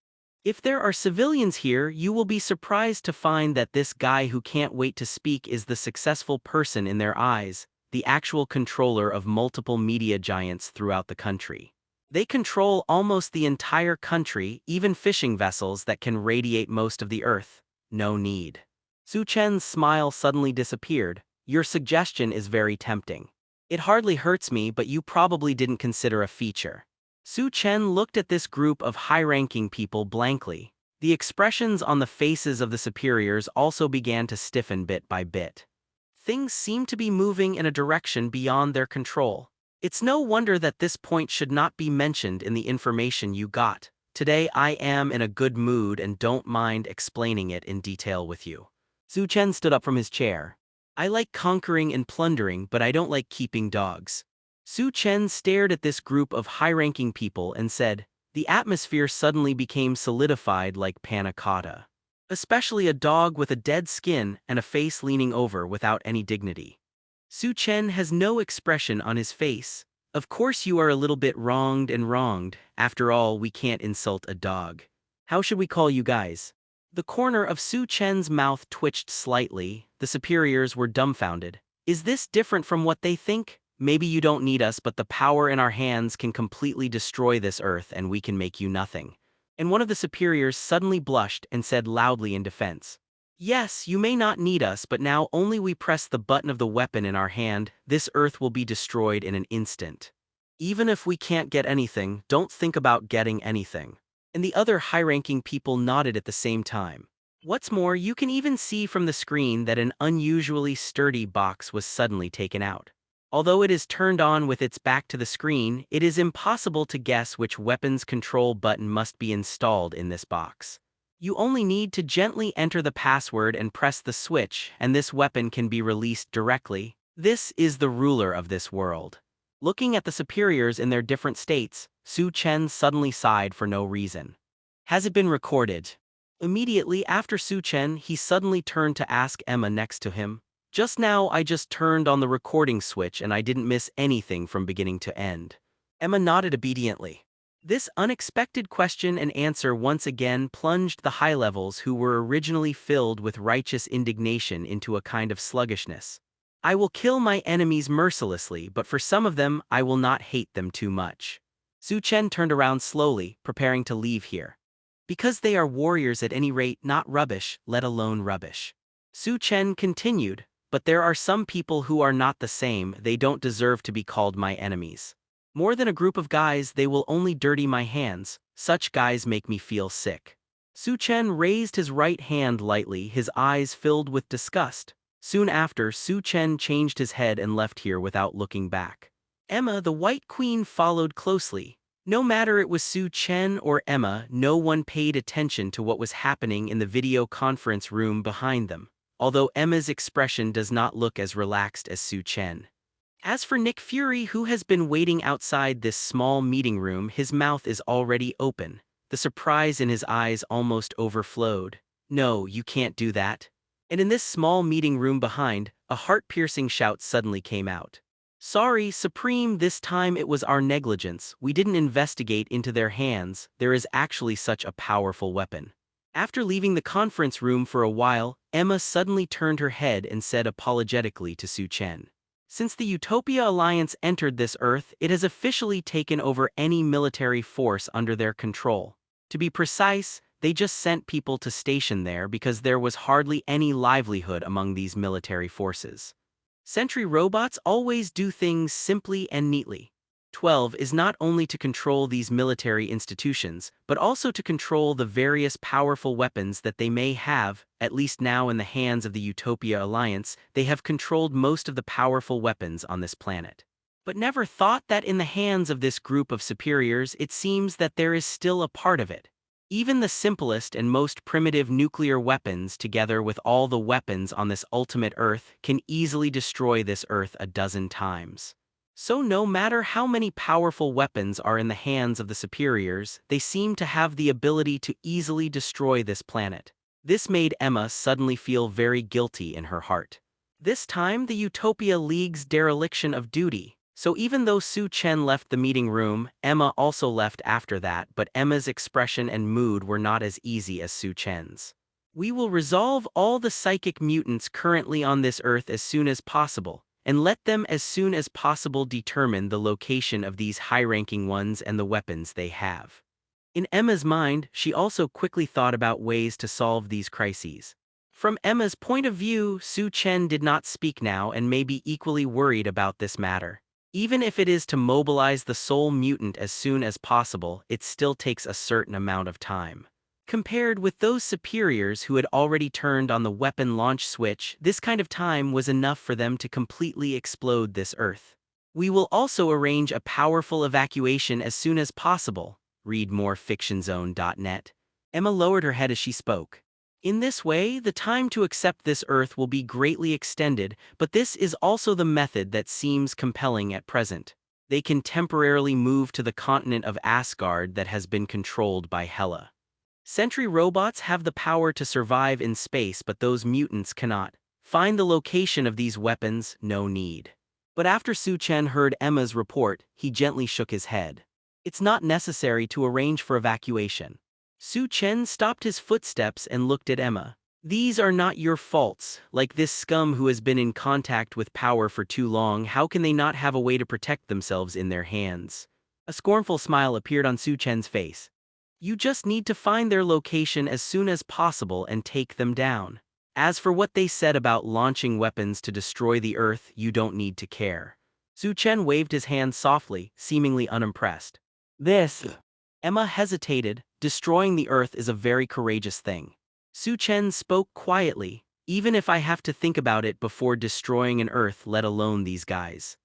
Speaker 2: If there are civilians here, you will be surprised to find that this guy who can't wait to speak is the successful person in their eyes, the actual controller of multiple media giants throughout the country. They control almost the entire country, even fishing vessels that can radiate most of the Earth. No need. Su Chen's smile suddenly disappeared. Your suggestion is very tempting. It hardly hurts me, but you probably didn't consider a feature. Su Chen looked at this group of high-ranking people blankly. The expressions on the faces of the superiors also began to stiffen bit by bit. Things seemed to be moving in a direction beyond their control. It's no wonder that this point should not be mentioned in the information you got. Today I am in a good mood and don't mind explaining it in detail with you. Su Chen stood up from his chair. I like conquering and plundering, but I don't like keeping dogs. Su Chen stared at this group of high-ranking people and said, the atmosphere suddenly became solidified like panna cotta. Especially a dog with a dead skin and a face leaning over without any dignity. Su Chen has no expression on his face. Of course you are a little bit wronged. After all, we can't insult a dog. How should we call you guys? The corner of Su Chen's mouth twitched slightly. The superiors were dumbfounded. Is this different from what they think? Maybe you don't need us, but the power in our hands can completely destroy this earth and we can make you nothing. And one of the superiors suddenly blushed and said loudly in defense. Yes, you may not need us, but now only we press the button of the weapon in our hand, this earth will be destroyed in an instant. Even if we can't get anything, don't think about getting anything. And the other high-ranking people nodded at the same time. What's more, you can even see from the screen that an unusually sturdy box was suddenly taken out. Although it is turned on with its back to the screen, it is impossible to guess which weapon's control button must be installed in this box. You only need to gently enter the password and press the switch, and this weapon can be released directly. This is the ruler of this world. Looking at the superiors in their different states, Su Chen suddenly sighed for no reason. Has it been recorded? Immediately after Su Chen, he suddenly turned to ask Emma next to him. Just now I just turned on the recording switch and I didn't miss anything from beginning to end. Emma nodded obediently. This unexpected question and answer once again plunged the high levels who were originally filled with righteous indignation into a kind of sluggishness. I will kill my enemies mercilessly, but for some of them I will not hate them too much. Su Chen turned around slowly, preparing to leave here. Because they are warriors at any rate, not rubbish, let alone rubbish. Su Chen continued, but there are some people who are not the same, they don't deserve to be called my enemies. More than a group of guys, they will only dirty my hands, such guys make me feel sick. Su Chen raised his right hand lightly, his eyes filled with disgust. Soon after, Su Chen changed his head and left here without looking back. Emma, the White Queen, followed closely. No matter it was Su Chen or Emma, no one paid attention to what was happening in the video conference room behind them, although Emma's expression does not look as relaxed as Su Chen. As for Nick Fury, who has been waiting outside this small meeting room, his mouth is already open. The surprise in his eyes almost overflowed. No, you can't do that. And in this small meeting room behind, a heart-piercing shout suddenly came out. Sorry, Supreme, this time it was our negligence. We didn't investigate into their hands. There is actually such a powerful weapon. After leaving the conference room for a while, Emma suddenly turned her head and said apologetically to Su Chen. Since the Utopia Alliance entered this Earth, it has officially taken over any military force under their control. To be precise, they just sent people to station there because there was hardly any livelihood among these military forces. Sentry robots always do things simply and neatly. 12 is not only to control these military institutions, but also to control the various powerful weapons that they may have, at least now in the hands of the Utopia Alliance. They have controlled most of the powerful weapons on this planet. but never thought that in the hands of this group of superiors it seems that there is still a part of it. Even the simplest and most primitive nuclear weapons, together with all the weapons on this ultimate Earth, can easily destroy this Earth a dozen times. So no matter how many powerful weapons are in the hands of the superiors, they seem to have the ability to easily destroy this planet. This made Emma suddenly feel very guilty in her heart. This time the Utopia League's dereliction of duty. So even though Su Chen left the meeting room, Emma also left after that, but Emma's expression and mood were not as easy as Su Chen's. We will resolve all the psychic mutants currently on this Earth as soon as possible, and let them as soon as possible determine the location of these high-ranking ones and the weapons they have. In Emma's mind, she also quickly thought about ways to solve these crises. From Emma's point of view, Su Chen did not speak now and may be equally worried about this matter. Even if it is to mobilize the soul mutant as soon as possible, it still takes a certain amount of time. Compared with those superiors who had already turned on the weapon launch switch, this kind of time was enough for them to completely explode this Earth. We will also arrange a powerful evacuation as soon as possible. Read more fictionzone.net. Emma lowered her head as she spoke. In this way, the time to accept this Earth will be greatly extended, but this is also the method that seems compelling at present. They can temporarily move to the continent of Asgard that has been controlled by Hela. Sentry robots have the power to survive in space, but those mutants cannot. Find the location of these weapons, no need. But after Su Chen heard Emma's report, he gently shook his head. It's not necessary to arrange for evacuation. Su Chen stopped his footsteps and looked at Emma. These are not your faults. Like this scum who has been in contact with power for too long, how can they not have a way to protect themselves in their hands? A scornful smile appeared on Su Chen's face. You just need to find their location as soon as possible and take them down. As for what they said about launching weapons to destroy the Earth, you don't need to care. Su Chen waved his hand softly, seemingly unimpressed. Emma hesitated. Destroying the Earth is a very courageous thing. Su Chen spoke quietly. Even if I have to think about it before destroying an Earth, let alone these guys.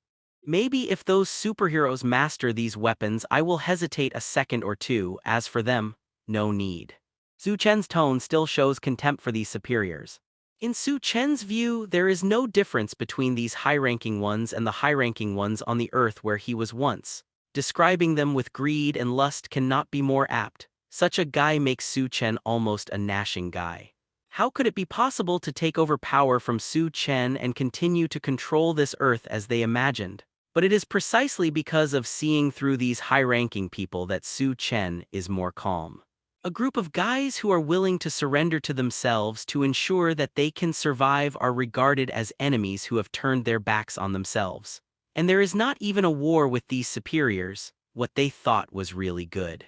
Speaker 2: Maybe if those superheroes master these weapons, I will hesitate a second or two. As for them, no need. Su Chen's tone still shows contempt for these superiors. In Su Chen's view, there is no difference between these high-ranking ones and the high-ranking ones on the Earth where he was once. Describing them with greed and lust cannot be more apt. Such a guy makes Su Chen almost a gnashing guy. How could it be possible to take over power from Su Chen and continue to control this Earth as they imagined? But it is precisely because of seeing through these high-ranking people that Su Chen is more calm. A group of guys who are willing to surrender to themselves to ensure that they can survive are regarded as enemies who have turned their backs on themselves. And there is not even a war with these superiors. What they thought was really good.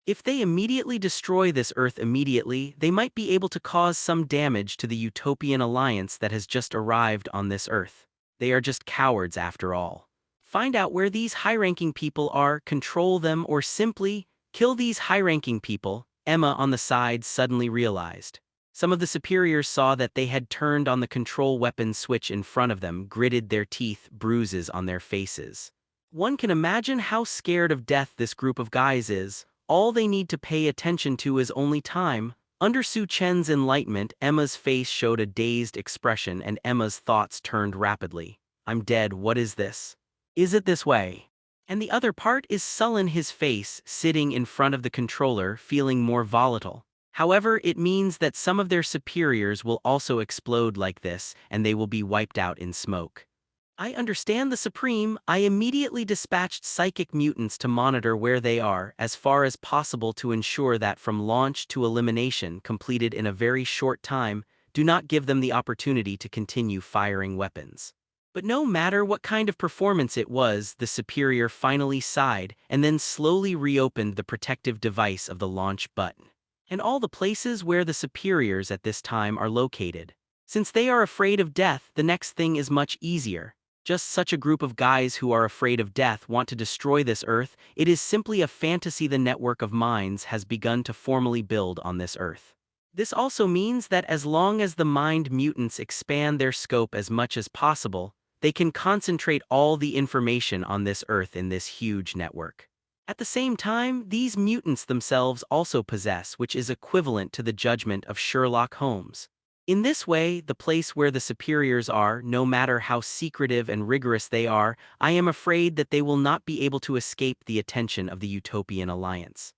Speaker 2: If they immediately destroy this Earth immediately, they might be able to cause some damage to the Utopian alliance that has just arrived on this Earth. They are just cowards after all. Find out where these high-ranking people are, control them, or simply kill these high-ranking people. Emma on the side suddenly realized. Some of the superiors saw that they had turned on the control weapon switch in front of them, gritted their teeth, bruises on their faces. One can imagine how scared of death this group of guys is. All they need to pay attention to is only time. Under Su Chen's enlightenment, Emma's face showed a dazed expression and Emma's thoughts turned rapidly. I'm dead, what is this? Is it this way? And the other part is sullen, his face, sitting in front of the controller, feeling more volatile. However, it means that some of their superiors will also explode like this, and they will be wiped out in smoke. I understand the Supreme. I immediately dispatched psychic mutants to monitor where they are, as far as possible to ensure that from launch to elimination completed in a very short time, do not give them the opportunity to continue firing weapons. But no matter what kind of performance it was, the superior finally sighed and then slowly reopened the protective device of the launch button. And all the places where the superiors at this time are located. Since they are afraid of death, the next thing is much easier. Just such a group of guys who are afraid of death want to destroy this Earth. It is simply a fantasy the network of minds has begun to formally build on this Earth. This also means that as long as the mind mutants expand their scope as much as possible, they can concentrate all the information on this Earth in this huge network. At the same time, these mutants themselves also possess, which is equivalent to the judgment of Sherlock Holmes. In this way, the place where the superiors are, no matter how secretive and rigorous they are, I am afraid that they will not be able to escape the attention of the Utopian Alliance.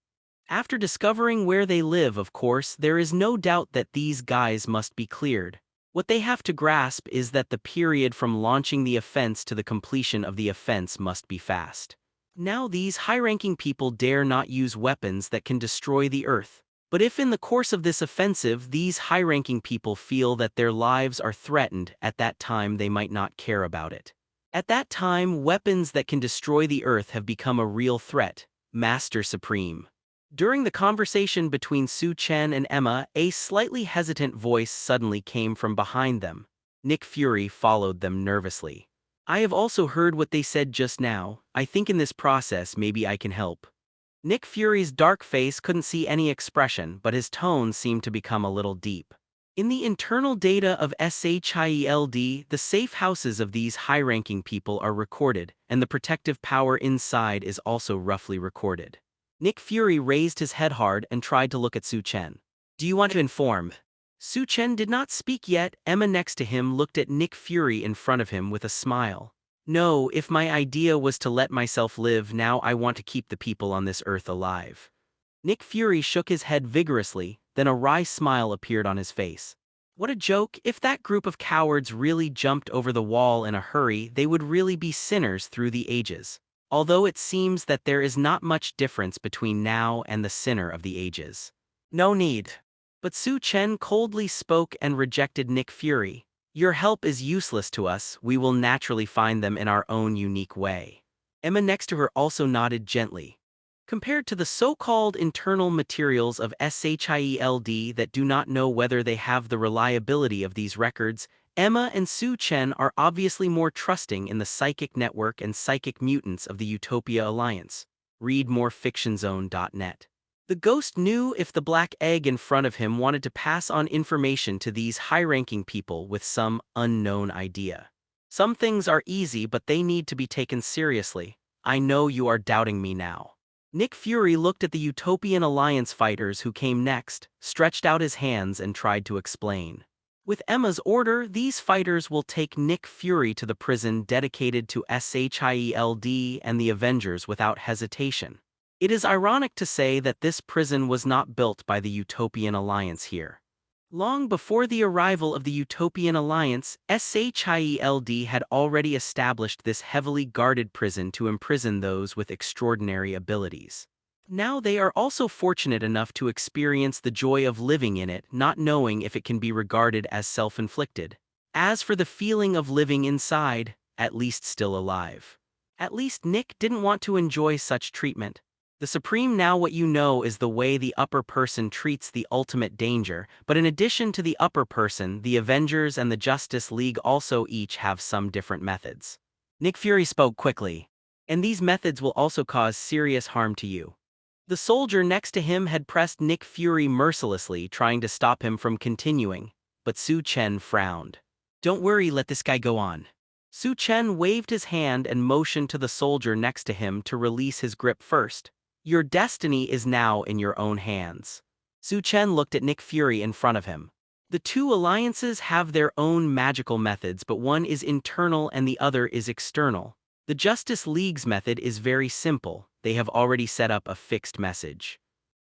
Speaker 2: After discovering where they live, of course, there is no doubt that these guys must be cleared. What they have to grasp is that the period from launching the offense to the completion of the offense must be fast. Now these high-ranking people dare not use weapons that can destroy the Earth. But if in the course of this offensive these high-ranking people feel that their lives are threatened, at that time they might not care about it. At that time, weapons that can destroy the Earth have become a real threat. Master Supreme. During the conversation between Su Chen and Emma, a slightly hesitant voice suddenly came from behind them. Nick Fury followed them nervously. I have also heard what they said just now. I think in this process maybe I can help. Nick Fury's dark face couldn't see any expression, but his tone seemed to become a little deep. In the internal data of SHIELD, the safe houses of these high-ranking people are recorded, and the protective power inside is also roughly recorded. Nick Fury raised his head hard and tried to look at Su Chen. Do you want to inform? Su Chen did not speak yet. Emma next to him looked at Nick Fury in front of him with a smile. No, if my idea was to let myself live, now I want to keep the people on this Earth alive. Nick Fury shook his head vigorously, then a wry smile appeared on his face. What a joke! If that group of cowards really jumped over the wall in a hurry, they would really be sinners through the ages. Although it seems that there is not much difference between now and the sinner of the ages. No need. But Su Chen coldly spoke and rejected Nick Fury. Your help is useless to us, we will naturally find them in our own unique way. Emma next to her also nodded gently. Compared to the so-called internal materials of SHIELD that do not know whether they have the reliability of these records, Emma and Su Chen are obviously more trusting in the psychic network and psychic mutants of the Utopia Alliance. Read more fictionzone.net. The ghost knew if the black egg in front of him wanted to pass on information to these high-ranking people with some unknown idea. Some things are easy, but they need to be taken seriously. I know you are doubting me now. Nick Fury looked at the Utopian Alliance fighters who came next, stretched out his hands and tried to explain. With Emma's order, these fighters will take Nick Fury to the prison dedicated to SHIELD and the Avengers without hesitation. It is ironic to say that this prison was not built by the Utopian Alliance here. Long before the arrival of the Utopian Alliance, SHIELD had already established this heavily guarded prison to imprison those with extraordinary abilities. Now they are also fortunate enough to experience the joy of living in it, not knowing if it can be regarded as self-inflicted. As for the feeling of living inside, at least still alive. At least Nick didn't want to enjoy such treatment. The Supreme, now what you know is the way the upper person treats the ultimate danger, but in addition to the upper person, the Avengers and the Justice League also each have some different methods. Nick Fury spoke quickly. And these methods will also cause serious harm to you. The soldier next to him had pressed Nick Fury mercilessly, trying to stop him from continuing, but Su Chen frowned. Don't worry, let this guy go on. Su Chen waved his hand and motioned to the soldier next to him to release his grip first. Your destiny is now in your own hands. Su Chen looked at Nick Fury in front of him. The two alliances have their own magical methods, but one is internal and the other is external. The Justice League's method is very simple. They have already set up a fixed message.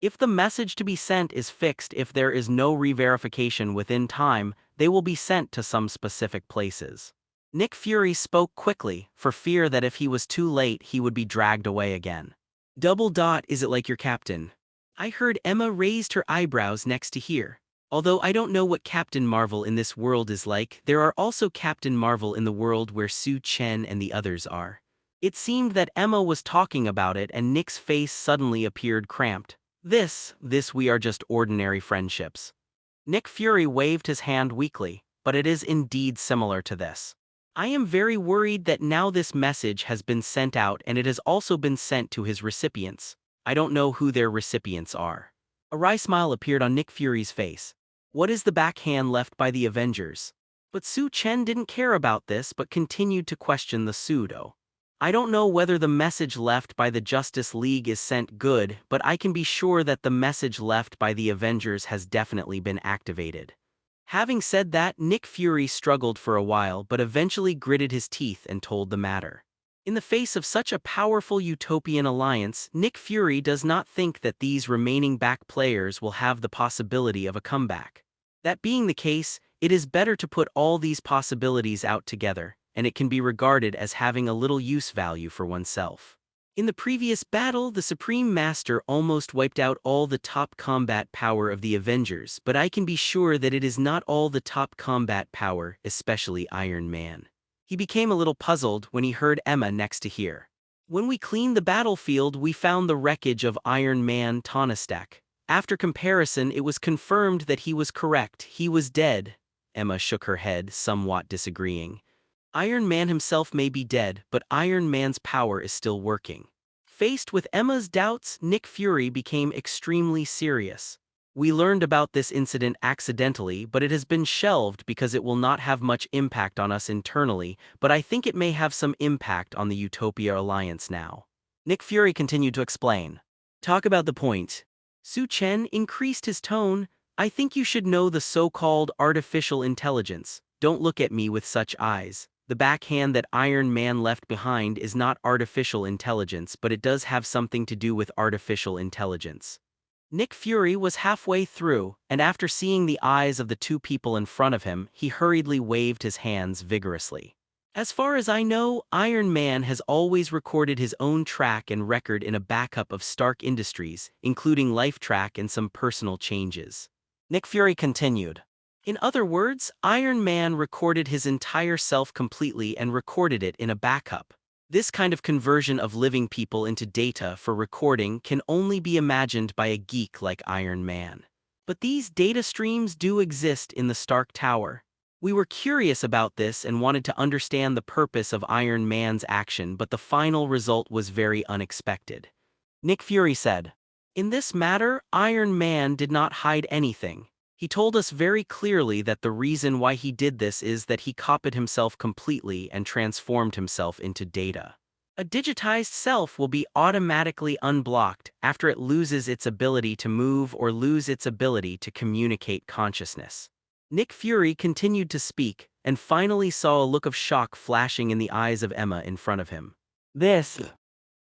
Speaker 2: If the message to be sent is fixed, if there is no re-verification within time, they will be sent to some specific places. Nick Fury spoke quickly, for fear that if he was too late he would be dragged away again. Is it like your captain? I heard Emma raised her eyebrows next to here. Although I don't know what Captain Marvel in this world is like, there are also Captain Marvel in the world where Su Chen and the others are. It seemed that Emma was talking about it and Nick's face suddenly appeared cramped. This we are just ordinary friendships. Nick Fury waved his hand weakly, but it is indeed similar to this. I am very worried that now this message has been sent out and it has also been sent to his recipients. I don't know who their recipients are. A wry smile appeared on Nick Fury's face. What is the backhand left by the Avengers? But Su Chen didn't care about this but continued to question the pseudo. I don't know whether the message left by the Justice League is sent good, but I can be sure that the message left by the Avengers has definitely been activated. Having said that, Nick Fury struggled for a while but eventually gritted his teeth and told the matter. In the face of such a powerful utopian alliance, Nick Fury does not think that these remaining back players will have the possibility of a comeback. That being the case, it is better to put all these possibilities out together, and it can be regarded as having a little use value for oneself. In the previous battle, the Supreme Master almost wiped out all the top combat power of the Avengers, but I can be sure that it is not all the top combat power, especially Iron Man. He became a little puzzled when he heard Emma next to hear. When we cleaned the battlefield, we found the wreckage of Iron Man Tonistek. After comparison, it was confirmed that he was correct. He was dead. Emma shook her head, somewhat disagreeing. Iron Man himself may be dead, but Iron Man's power is still working. Faced with Emma's doubts, Nick Fury became extremely serious. We learned about this incident accidentally, but it has been shelved because it will not have much impact on us internally, but I think it may have some impact on the Utopia Alliance now. Nick Fury continued to explain. Talk about the point. Su Chen increased his tone. I think you should know the so-called artificial intelligence. Don't look at me with such eyes. The backhand that Iron Man left behind is not artificial intelligence, but it does have something to do with artificial intelligence. Nick Fury was halfway through, and after seeing the eyes of the two people in front of him, he hurriedly waved his hands vigorously. As far as I know, Iron Man has always recorded his own track and record in a backup of Stark Industries, including life track and some personal changes. Nick Fury continued. In other words, Iron Man recorded his entire self completely and recorded it in a backup. This kind of conversion of living people into data for recording can only be imagined by a geek like Iron Man. But these data streams do exist in the Stark Tower. We were curious about this and wanted to understand the purpose of Iron Man's action, but the final result was very unexpected. Nick Fury said, "In this matter, Iron Man did not hide anything. He told us very clearly that the reason why he did this is that he copied himself completely and transformed himself into data. A digitized self will be automatically unblocked after it loses its ability to move or lose its ability to communicate consciousness." Nick Fury continued to speak, and finally saw a look of shock flashing in the eyes of Emma in front of him.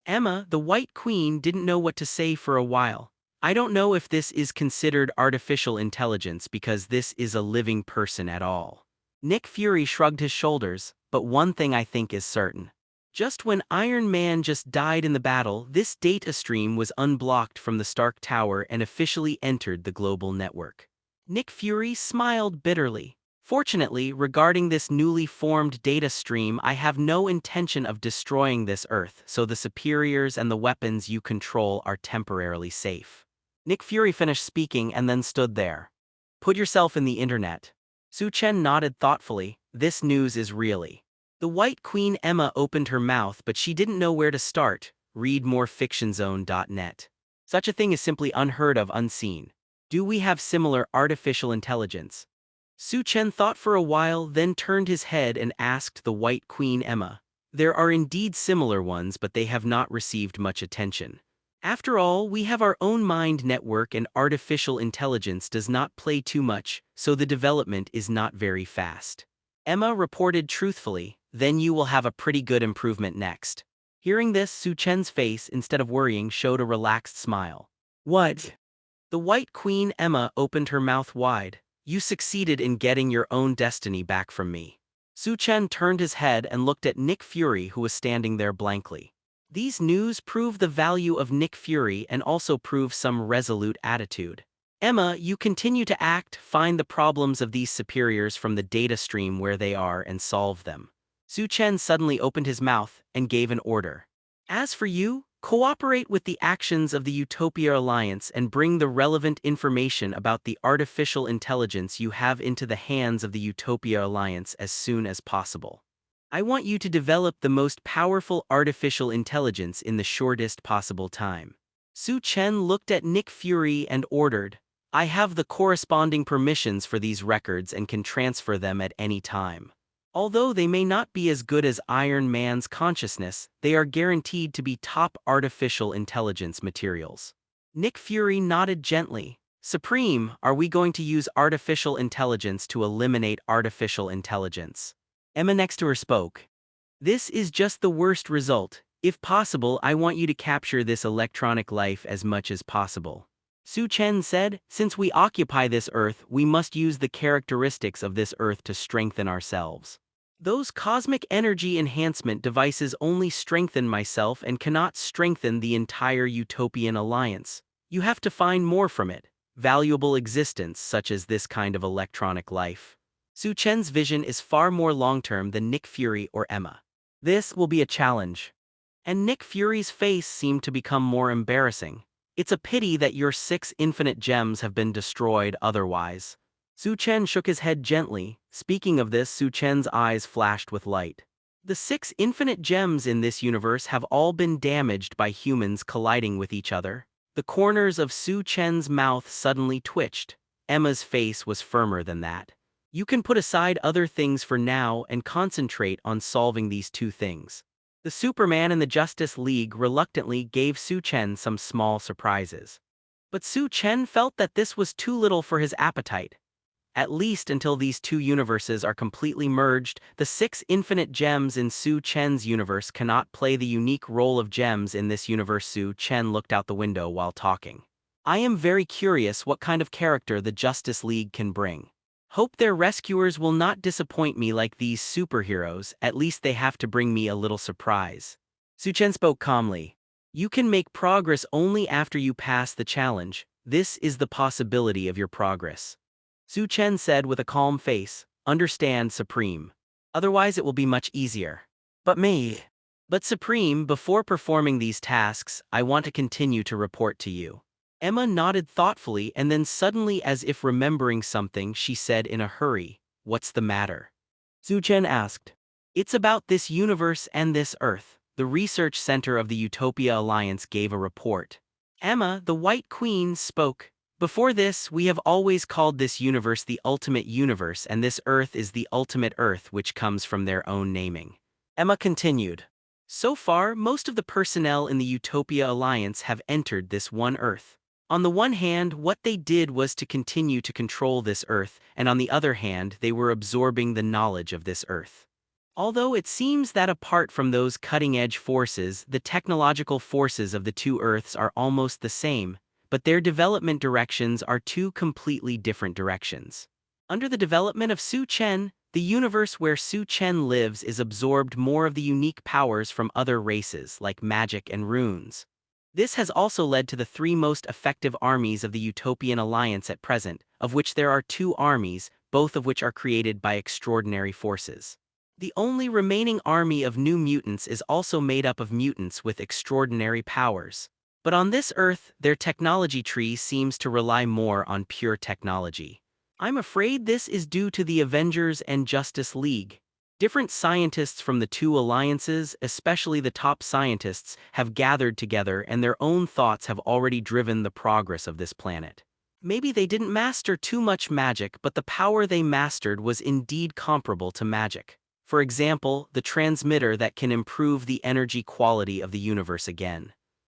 Speaker 2: Emma, the White Queen, didn't know what to say for a while. I don't know if this is considered artificial intelligence because this is a living person at all. Nick Fury shrugged his shoulders, but one thing I think is certain. Just when Iron Man just died in the battle, this data stream was unblocked from the Stark Tower and officially entered the global network. Nick Fury smiled bitterly. Fortunately, regarding this newly formed data stream, I have no intention of destroying this Earth, so the superiors and the weapons you control are temporarily safe. Nick Fury finished speaking and then stood there. Put yourself in the internet. Su Chen nodded thoughtfully. This news is really. The White Queen Emma opened her mouth, but she didn't know where to start. Read more fictionzone.net. Such a thing is simply unheard of, unseen. Do we have similar artificial intelligence? Su Chen thought for a while, then turned his head and asked the White Queen Emma. There are indeed similar ones, but they have not received much attention. After all, we have our own mind network and artificial intelligence does not play too much, so the development is not very fast. Emma reported truthfully, then you will have a pretty good improvement next. Hearing this, Su Chen's face, instead of worrying, showed a relaxed smile. What? The White Queen Emma opened her mouth wide. You succeeded in getting your own destiny back from me. Su Chen turned his head and looked at Nick Fury, who was standing there blankly. These news prove the value of Nick Fury and also prove some resolute attitude. Emma, you continue to act, find the problems of these superiors from the data stream where they are and solve them. Su Chen suddenly opened his mouth and gave an order. As for you, cooperate with the actions of the Utopia Alliance and bring the relevant information about the artificial intelligence you have into the hands of the Utopia Alliance as soon as possible. I want you to develop the most powerful artificial intelligence in the shortest possible time. Su Chen looked at Nick Fury and ordered, I have the corresponding permissions for these records and can transfer them at any time. Although they may not be as good as Iron Man's consciousness, they are guaranteed to be top artificial intelligence materials. Nick Fury nodded gently. Supreme, are we going to use artificial intelligence to eliminate artificial intelligence? Emma next to her spoke. This is just the worst result. If possible, I want you to capture this electronic life as much as possible. Su Chen said, since we occupy this Earth, we must use the characteristics of this Earth to strengthen ourselves. Those cosmic energy enhancement devices only strengthen myself and cannot strengthen the entire Utopian Alliance. You have to find more from it. Valuable existence such as this kind of electronic life. Su Chen's vision is far more long-term than Nick Fury or Emma. This will be a challenge. And Nick Fury's face seemed to become more embarrassing. It's a pity that your 6 infinite gems have been destroyed otherwise. Su Chen shook his head gently. Speaking of this, Su Chen's eyes flashed with light. The 6 infinite gems in this universe have all been damaged by humans colliding with each other. The corners of Su Chen's mouth suddenly twitched. Emma's face was firmer than that. You can put aside other things for now and concentrate on solving these 2 things. The Superman and the Justice League reluctantly gave Su Chen some small surprises. But Su Chen felt that this was too little for his appetite. At least until these 2 universes are completely merged, the 6 infinite gems in Su Chen's universe cannot play the unique role of gems in this universe. Su Chen looked out the window while talking. I am very curious what kind of character the Justice League can bring. Hope their rescuers will not disappoint me like these superheroes, at least they have to bring me a little surprise. Su Chen spoke calmly. You can make progress only after you pass the challenge. This is the possibility of your progress. Su Chen said with a calm face, understand, Supreme. Otherwise it will be much easier. But Supreme, before performing these tasks, I want to continue to report to you. Emma nodded thoughtfully and then suddenly, as if remembering something, she said in a hurry, what's the matter? Su Chen asked. It's about this universe and this Earth. The research center of the Utopia Alliance gave a report. Emma, the White Queen, spoke. Before this, we have always called this universe the ultimate universe, and this Earth is the ultimate Earth, which comes from their own naming. Emma continued. So far, most of the personnel in the Utopia Alliance have entered this one Earth. On the one hand, what they did was to continue to control this Earth, and on the other hand, they were absorbing the knowledge of this Earth. Although it seems that apart from those cutting-edge forces, the technological forces of the 2 Earths are almost the same, but their development directions are 2 completely different directions. Under the development of Su Chen, the universe where Su Chen lives is absorbed more of the unique powers from other races like magic and runes. This has also led to the 3 most effective armies of the Utopian Alliance at present, of which there are 2 armies, both of which are created by extraordinary forces. The only remaining army of new mutants is also made up of mutants with extraordinary powers. But on this Earth, their technology tree seems to rely more on pure technology. I'm afraid this is due to the Avengers and Justice League. Different scientists from the 2 alliances, especially the top scientists, have gathered together and their own thoughts have already driven the progress of this planet. Maybe they didn't master too much magic, but the power they mastered was indeed comparable to magic. For example, the transmitter that can improve the energy quality of the universe again.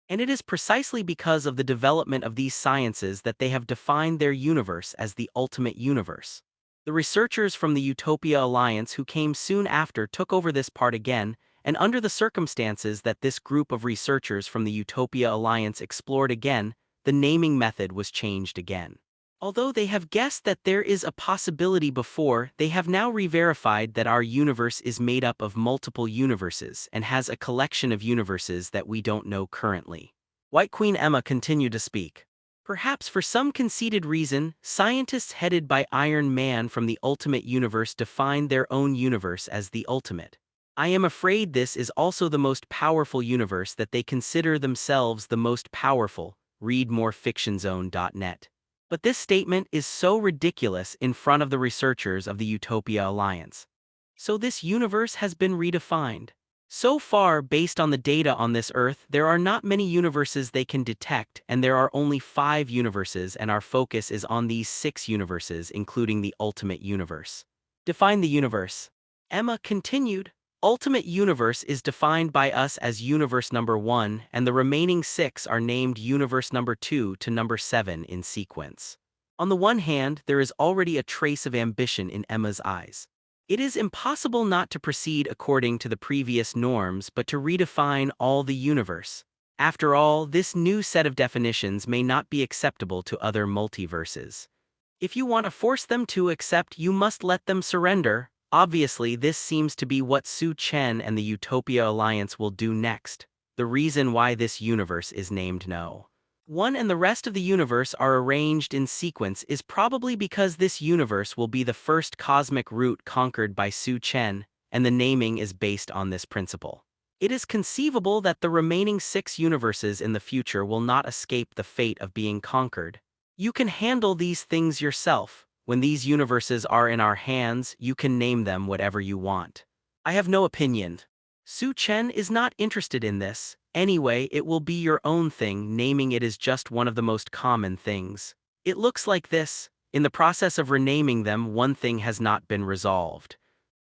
Speaker 2: And it is precisely because of the development of these sciences that they have defined their universe as the ultimate universe. The researchers from the Utopia Alliance who came soon after took over this part again, and under the circumstances that this group of researchers from the Utopia Alliance explored again, the naming method was changed again. Although they have guessed that there is a possibility before, they have now re-verified that our universe is made up of multiple universes and has a collection of universes that we don't know currently. White Queen Emma continued to speak. Perhaps for some conceited reason, scientists headed by Iron Man from the Ultimate Universe defined their own universe as the ultimate. I am afraid this is also the most powerful universe that they consider themselves the most powerful. Read more fictionzone.net. But this statement is so ridiculous in front of the researchers of the Utopia Alliance. So this universe has been redefined. So far, based on the data on this Earth, there are not many universes they can detect, and there are only 5 universes, and our focus is on these 6 universes, including the ultimate universe. Define the universe. Emma continued. Ultimate universe is defined by us as universe number 1, and the remaining 6 are named universe number 2 to number 7 in sequence. On the one hand, there is already a trace of ambition in Emma's eyes. It is impossible not to proceed according to the previous norms but to redefine all the universe. After all, this new set of definitions may not be acceptable to other multiverses. If you want to force them to accept, you must let them surrender. Obviously, this seems to be what Su Chen and the Utopia Alliance will do next. The reason why this universe is named No. 1 and the rest of the universe are arranged in sequence is probably because this universe will be the first cosmic root conquered by Su Chen, and the naming is based on this principle. It is conceivable that the remaining 6 universes in the future will not escape the fate of being conquered. You can handle these things yourself. When these universes are in our hands, you can name them whatever you want. I have no opinion. Su Chen is not interested in this. Anyway, it will be your own thing. Naming it is just one of the most common things. It looks like this. In the process of renaming them, one thing has not been resolved.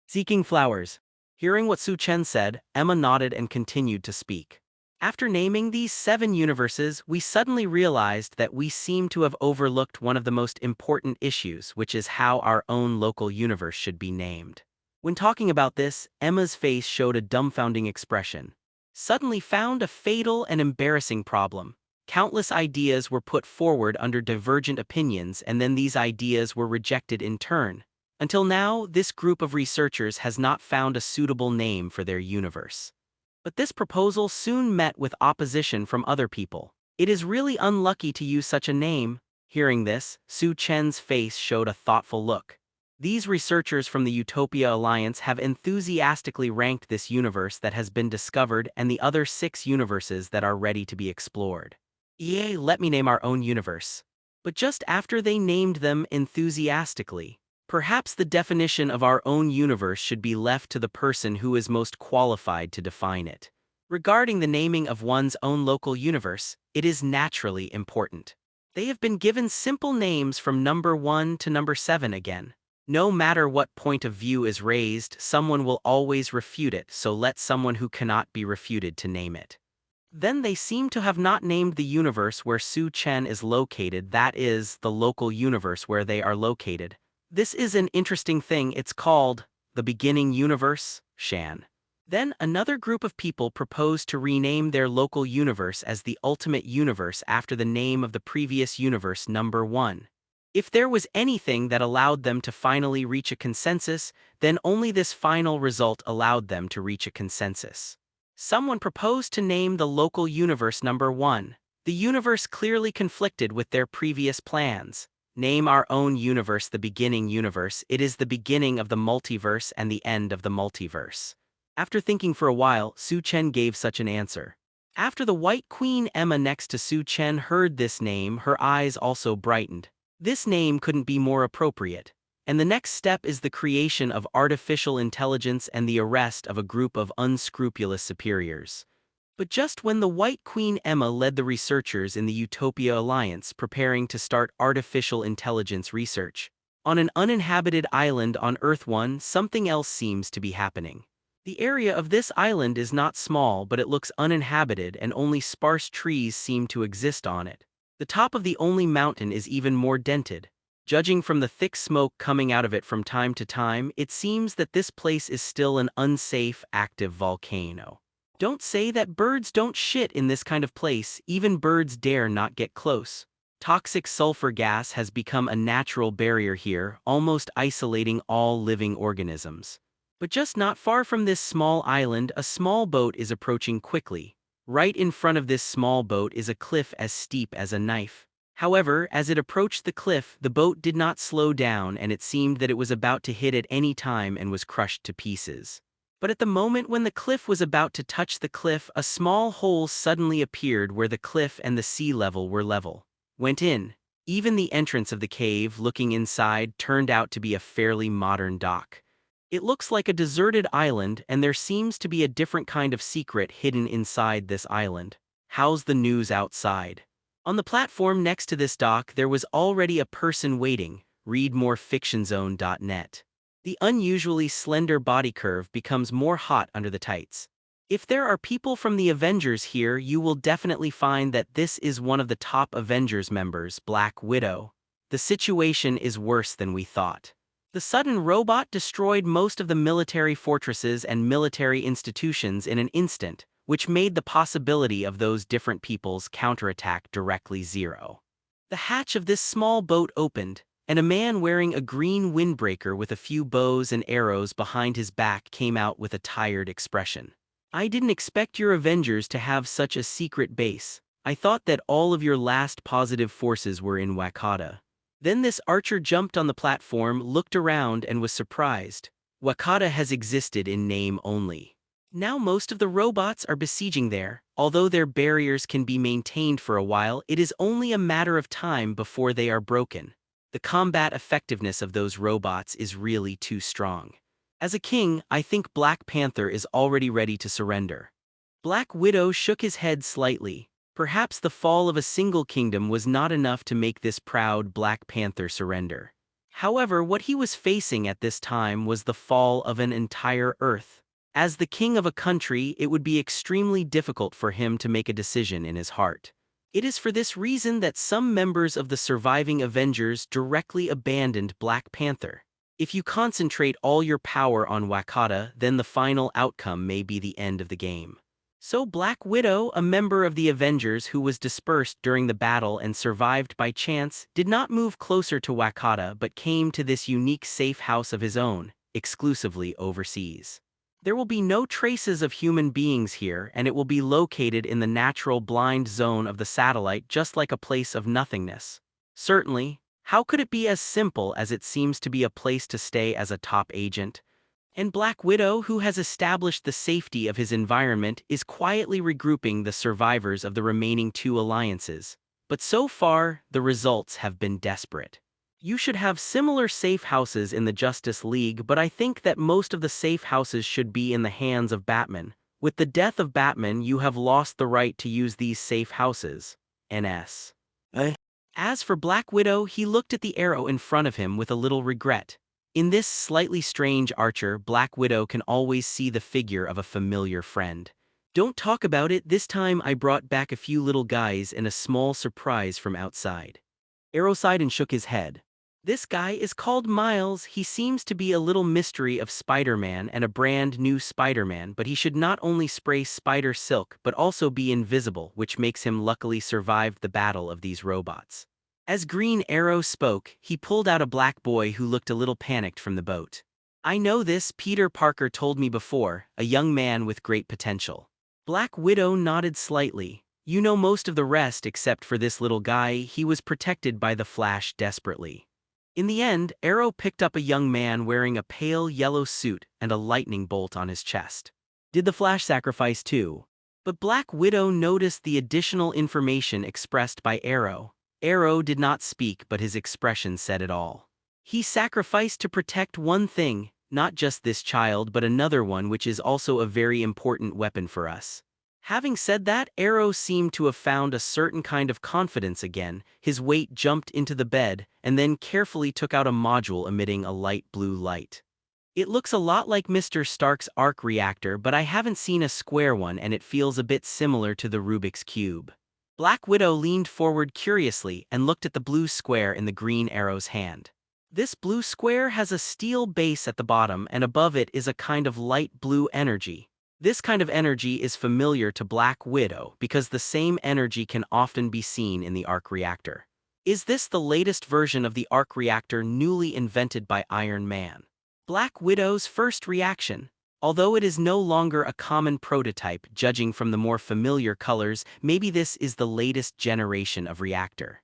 Speaker 2: Seeking flowers. Hearing what Su Chen said, Emma nodded and continued to speak. After naming these 7 universes, we suddenly realized that we seem to have overlooked one of the most important issues, which is how our own local universe should be named. When talking about this, Emma's face showed a dumbfounding expression. Suddenly found a fatal and embarrassing problem. Countless ideas were put forward under divergent opinions, and then these ideas were rejected in turn. Until now, this group of researchers has not found a suitable name for their universe. But this proposal soon met with opposition from other people. It is really unlucky to use such a name. Hearing this, Su Chen's face showed a thoughtful look. These researchers from the Utopia Alliance have enthusiastically ranked this universe that has been discovered and the other 6 universes that are ready to be explored. Yay, let me name our own universe. But just after they named them enthusiastically, perhaps the definition of our own universe should be left to the person who is most qualified to define it. Regarding the naming of one's own local universe, it is naturally important. They have been given simple names from number 1 to number 7 again. No matter what point of view is raised, someone will always refute it, so let someone who cannot be refuted to name it. Then they seem to have not named the universe where Su Chen is located, that is, the local universe where they are located. This is an interesting thing. It's called the beginning universe, Shan. Then another group of people proposed to rename their local universe as the ultimate universe after the name of the previous universe number 1. If there was anything that allowed them to finally reach a consensus, then only this final result allowed them to reach a consensus. Someone proposed to name the local universe number 1. The universe clearly conflicted with their previous plans. Name our own universe the beginning universe. It is the beginning of the multiverse and the end of the multiverse. After thinking for a while, Su Chen gave such an answer. After the White Queen Emma next to Su Chen heard this name, her eyes also brightened. This name couldn't be more appropriate. And the next step is the creation of artificial intelligence and the arrest of a group of unscrupulous superiors. But just when the White Queen Emma led the researchers in the Utopia Alliance preparing to start artificial intelligence research, on an uninhabited island on Earth 1, something else seems to be happening. The area of this island is not small, but it looks uninhabited and only sparse trees seem to exist on it. The top of the only mountain is even more dented. Judging from the thick smoke coming out of it from time to time, it seems that this place is still an unsafe, active volcano. Don't say that birds don't shit in this kind of place. Even birds dare not get close. Toxic sulfur gas has become a natural barrier here, almost isolating all living organisms. But just not far from this small island, a small boat is approaching quickly. Right in front of this small boat is a cliff as steep as a knife. However, as it approached the cliff, the boat did not slow down and it seemed that it was about to hit at any time and was crushed to pieces. But at the moment when the cliff was about to touch the cliff, a small hole suddenly appeared where the cliff and the sea level were level. Went in. Even the entrance of the cave, looking inside, turned out to be a fairly modern dock. It looks like a deserted island, and there seems to be a different kind of secret hidden inside this island. How's the news outside? On the platform next to this dock, there was already a person waiting. Read more fictionzone.net. The unusually slender body curve becomes more hot under the tights. If there are people from the Avengers here, you will definitely find that this is one of the top Avengers members, Black Widow. The situation is worse than we thought. The sudden robot destroyed most of the military fortresses and military institutions in an instant, which made the possibility of those different people's counterattack directly zero. The hatch of this small boat opened, and a man wearing a green windbreaker with a few bows and arrows behind his back came out with a tired expression. I didn't expect your Avengers to have such a secret base. I thought that all of your last positive forces were in Wakanda. Then this archer jumped on the platform, looked around, and was surprised. Wakanda has existed in name only. Now most of the robots are besieging there. Although their barriers can be maintained for a while, it is only a matter of time before they are broken. The combat effectiveness of those robots is really too strong. As a king, I think Black Panther is already ready to surrender. Black Widow shook his head slightly. Perhaps the fall of a single kingdom was not enough to make this proud Black Panther surrender. However, what he was facing at this time was the fall of an entire Earth. As the king of a country, it would be extremely difficult for him to make a decision in his heart. It is for this reason that some members of the surviving Avengers directly abandoned Black Panther. If you concentrate all your power on Wakanda, then the final outcome may be the end of the game. So Black Widow, a member of the Avengers who was dispersed during the battle and survived by chance, did not move closer to Wakanda but came to this unique safe house of his own, exclusively overseas. There will be no traces of human beings here, and it will be located in the natural blind zone of the satellite, just like a place of nothingness. Certainly, how could it be as simple as it seems to be a place to stay as a top agent? And Black Widow, who has established the safety of his environment, is quietly regrouping the survivors of the remaining two alliances. But so far, the results have been desperate. You should have similar safe houses in the Justice League, but I think that most of the safe houses should be in the hands of Batman. With the death of Batman, you have lost the right to use these safe houses. NS. As for Black Widow, he looked at the arrow in front of him with a little regret. In this slightly strange archer, Black Widow can always see the figure of a familiar friend. Don't talk about it, this time I brought back a few little guys and a small surprise from outside. Arrow sighed and shook his head. This guy is called Miles. He seems to be a little mystery of Spider-Man and a brand new Spider-Man, but he should not only spray spider silk but also be invisible, which makes him luckily survive the battle of these robots. As Green Arrow spoke, he pulled out a black boy who looked a little panicked from the boat. I know this, Peter Parker told me before, a young man with great potential. Black Widow nodded slightly. You know most of the rest except for this little guy. He was protected by the Flash desperately. In the end, Arrow picked up a young man wearing a pale yellow suit and a lightning bolt on his chest. Did the Flash sacrifice too? But Black Widow noticed the additional information expressed by Arrow. Arrow did not speak, but his expression said it all. He sacrificed to protect one thing, not just this child but another one, which is also a very important weapon for us. Having said that, Arrow seemed to have found a certain kind of confidence again. His weight jumped into the bed, and then carefully took out a module emitting a light blue light. It looks a lot like Mr. Stark's arc reactor, but I haven't seen a square one, and it feels a bit similar to the Rubik's Cube. Black Widow leaned forward curiously and looked at the blue square in the Green Arrow's hand. This blue square has a steel base at the bottom, and above it is a kind of light blue energy. This kind of energy is familiar to Black Widow because the same energy can often be seen in the arc reactor. Is this the latest version of the arc reactor newly invented by Iron Man? Black Widow's first reaction. Although it is no longer a common prototype, judging from the more familiar colors, maybe this is the latest generation of reactor.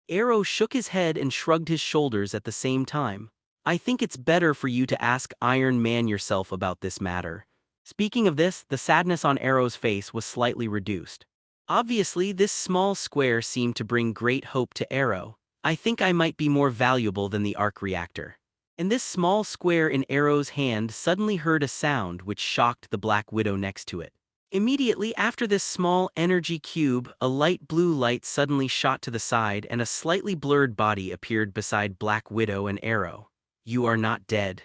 Speaker 2: Arrow shook his head and shrugged his shoulders at the same time. I think it's better for you to ask Iron Man yourself about this matter. Speaking of this, the sadness on Arrow's face was slightly reduced. Obviously, this small square seemed to bring great hope to Arrow. I think I might be more valuable than the arc reactor. And this small square in Arrow's hand suddenly heard a sound which shocked the Black Widow next to it. Immediately after this small energy cube, a light blue light suddenly shot to the side and a slightly blurred body appeared beside Black Widow and Arrow. "You are not dead."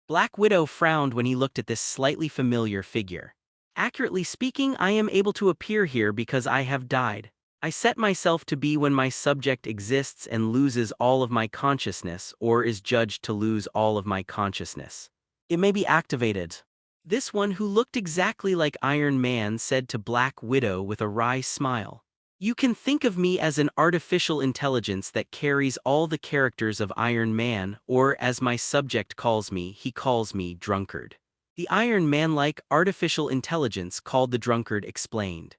Speaker 2: Black Widow frowned when he looked at this slightly familiar figure. "Accurately speaking, I am able to appear here because I have died. I set myself to be when my subject exists and loses all of my consciousness or is judged to lose all of my consciousness. It may be activated." This one who looked exactly like Iron Man said to Black Widow with a wry smile. "You can think of me as an artificial intelligence that carries all the characters of Iron Man, or as my subject calls me, he calls me Drunkard." The Iron Man-like artificial intelligence called the Drunkard explained.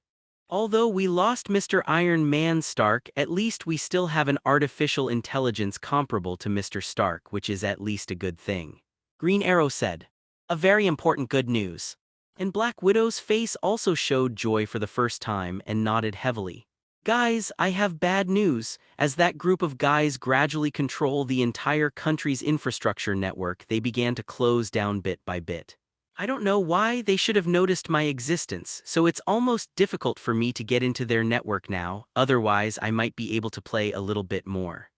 Speaker 2: "Although we lost Mr. Iron Man Stark, at least we still have an artificial intelligence comparable to Mr. Stark, which is at least a good thing." Green Arrow said, "A very important good news." And Black Widow's face also showed joy for the first time and nodded heavily. "Guys, I have bad news. As that group of guys gradually control the entire country's infrastructure network, they began to close down bit by bit. I don't know why they should have noticed my existence, so it's almost difficult for me to get into their network now, otherwise I might be able to play a little bit more."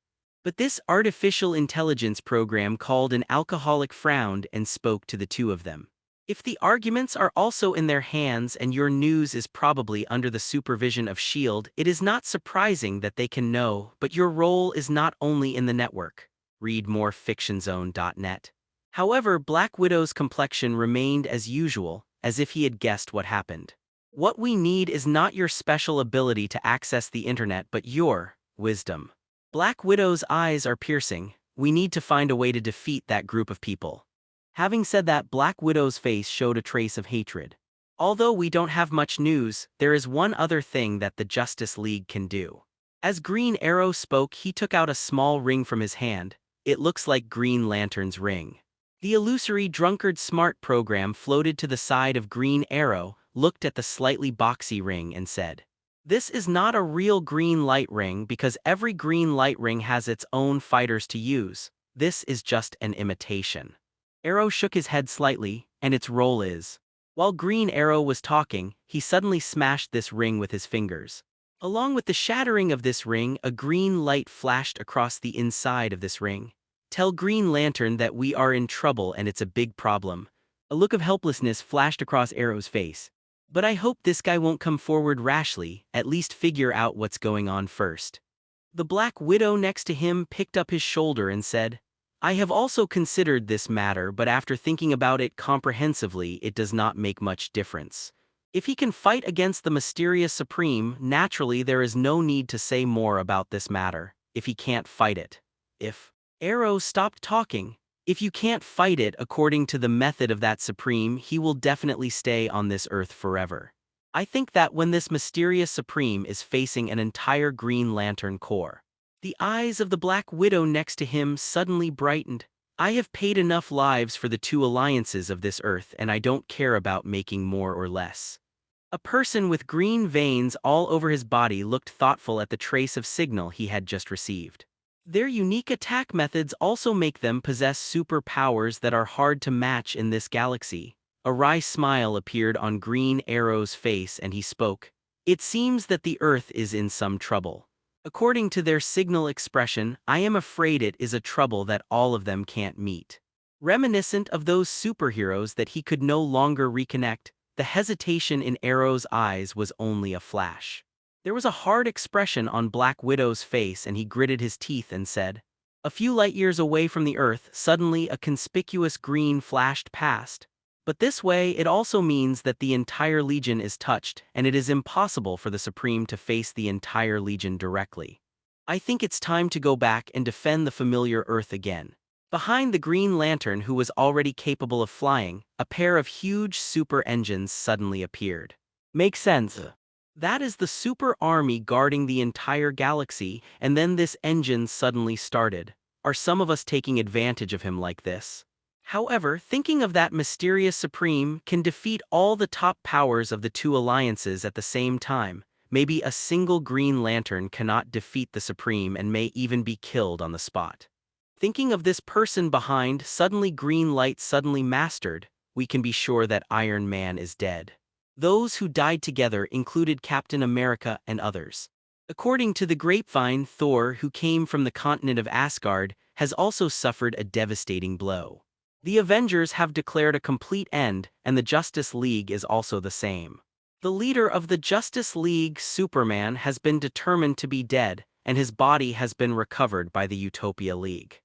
Speaker 2: But this artificial intelligence program called an alcoholic frowned and spoke to the two of them. "If the arguments are also in their hands and your news is probably under the supervision of S.H.I.E.L.D., it is not surprising that they can know, but your role is not only in the network." Read more fictionzone.net. However, Black Widow's complexion remained as usual, as if he had guessed what happened. "What we need is not your special ability to access the internet but your wisdom." Black Widow's eyes are piercing. "We need to find a way to defeat that group of people." Having said that, Black Widow's face showed a trace of hatred. "Although we don't have much news, there is one other thing that the Justice League can do." As Green Arrow spoke, he took out a small ring from his hand. "It looks like Green Lantern's ring." The illusory Drunkard Smart program floated to the side of Green Arrow, looked at the slightly boxy ring and said, "This is not a real green light ring because every green light ring has its own fighters to use. This is just an imitation." Arrow shook his head slightly, "And its role is." While Green Arrow was talking, he suddenly smashed this ring with his fingers. Along with the shattering of this ring, a green light flashed across the inside of this ring. "Tell Green Lantern that we are in trouble and it's a big problem." A look of helplessness flashed across Arrow's face. "But I hope this guy won't come forward rashly, at least figure out what's going on first." The Black Widow next to him picked up his shoulder and said, "I have also considered this matter, but after thinking about it comprehensively, it does not make much difference. If he can fight against the mysterious Supreme, naturally there is no need to say more about this matter. If he can't fight it. If..." Arrow stopped talking. "If you can't fight it according to the method of that Supreme, he will definitely stay on this earth forever. I think that when this mysterious Supreme is facing an entire Green Lantern Corps." The eyes of the Black Widow next to him suddenly brightened. "I have paid enough lives for the two alliances of this earth and I don't care about making more or less." A person with green veins all over his body looked thoughtful at the trace of signal he had just received. "Their unique attack methods also make them possess superpowers that are hard to match in this galaxy." A wry smile appeared on Green Arrow's face and he spoke. "It seems that the Earth is in some trouble. According to their signal expression, I am afraid it is a trouble that all of them can't meet." Reminiscent of those superheroes that he could no longer reconnect, the hesitation in Arrow's eyes was only a flash. There was a hard expression on Black Widow's face and he gritted his teeth and said, "A few light years away from the Earth, suddenly a conspicuous green flashed past. But this way it also means that the entire Legion is touched and it is impossible for the Supreme to face the entire Legion directly. I think it's time to go back and defend the familiar Earth again." Behind the Green Lantern, who was already capable of flying, a pair of huge super engines suddenly appeared. "Makes sense. That is the super army guarding the entire galaxy, and then this engine suddenly started. Are some of us taking advantage of him like this?" However, thinking of that mysterious Supreme can defeat all the top powers of the two alliances at the same time. Maybe a single Green Lantern cannot defeat the Supreme and may even be killed on the spot. Thinking of this person behind, suddenly green light suddenly mastered, we can be sure that Iron Man is dead. Those who died together included Captain America and others. According to the grapevine, Thor, who came from the continent of Asgard, has also suffered a devastating blow. The Avengers have declared a complete end, and the Justice League is also the same. The leader of the Justice League, Superman, has been determined to be dead, and his body has been recovered by the Utopia League.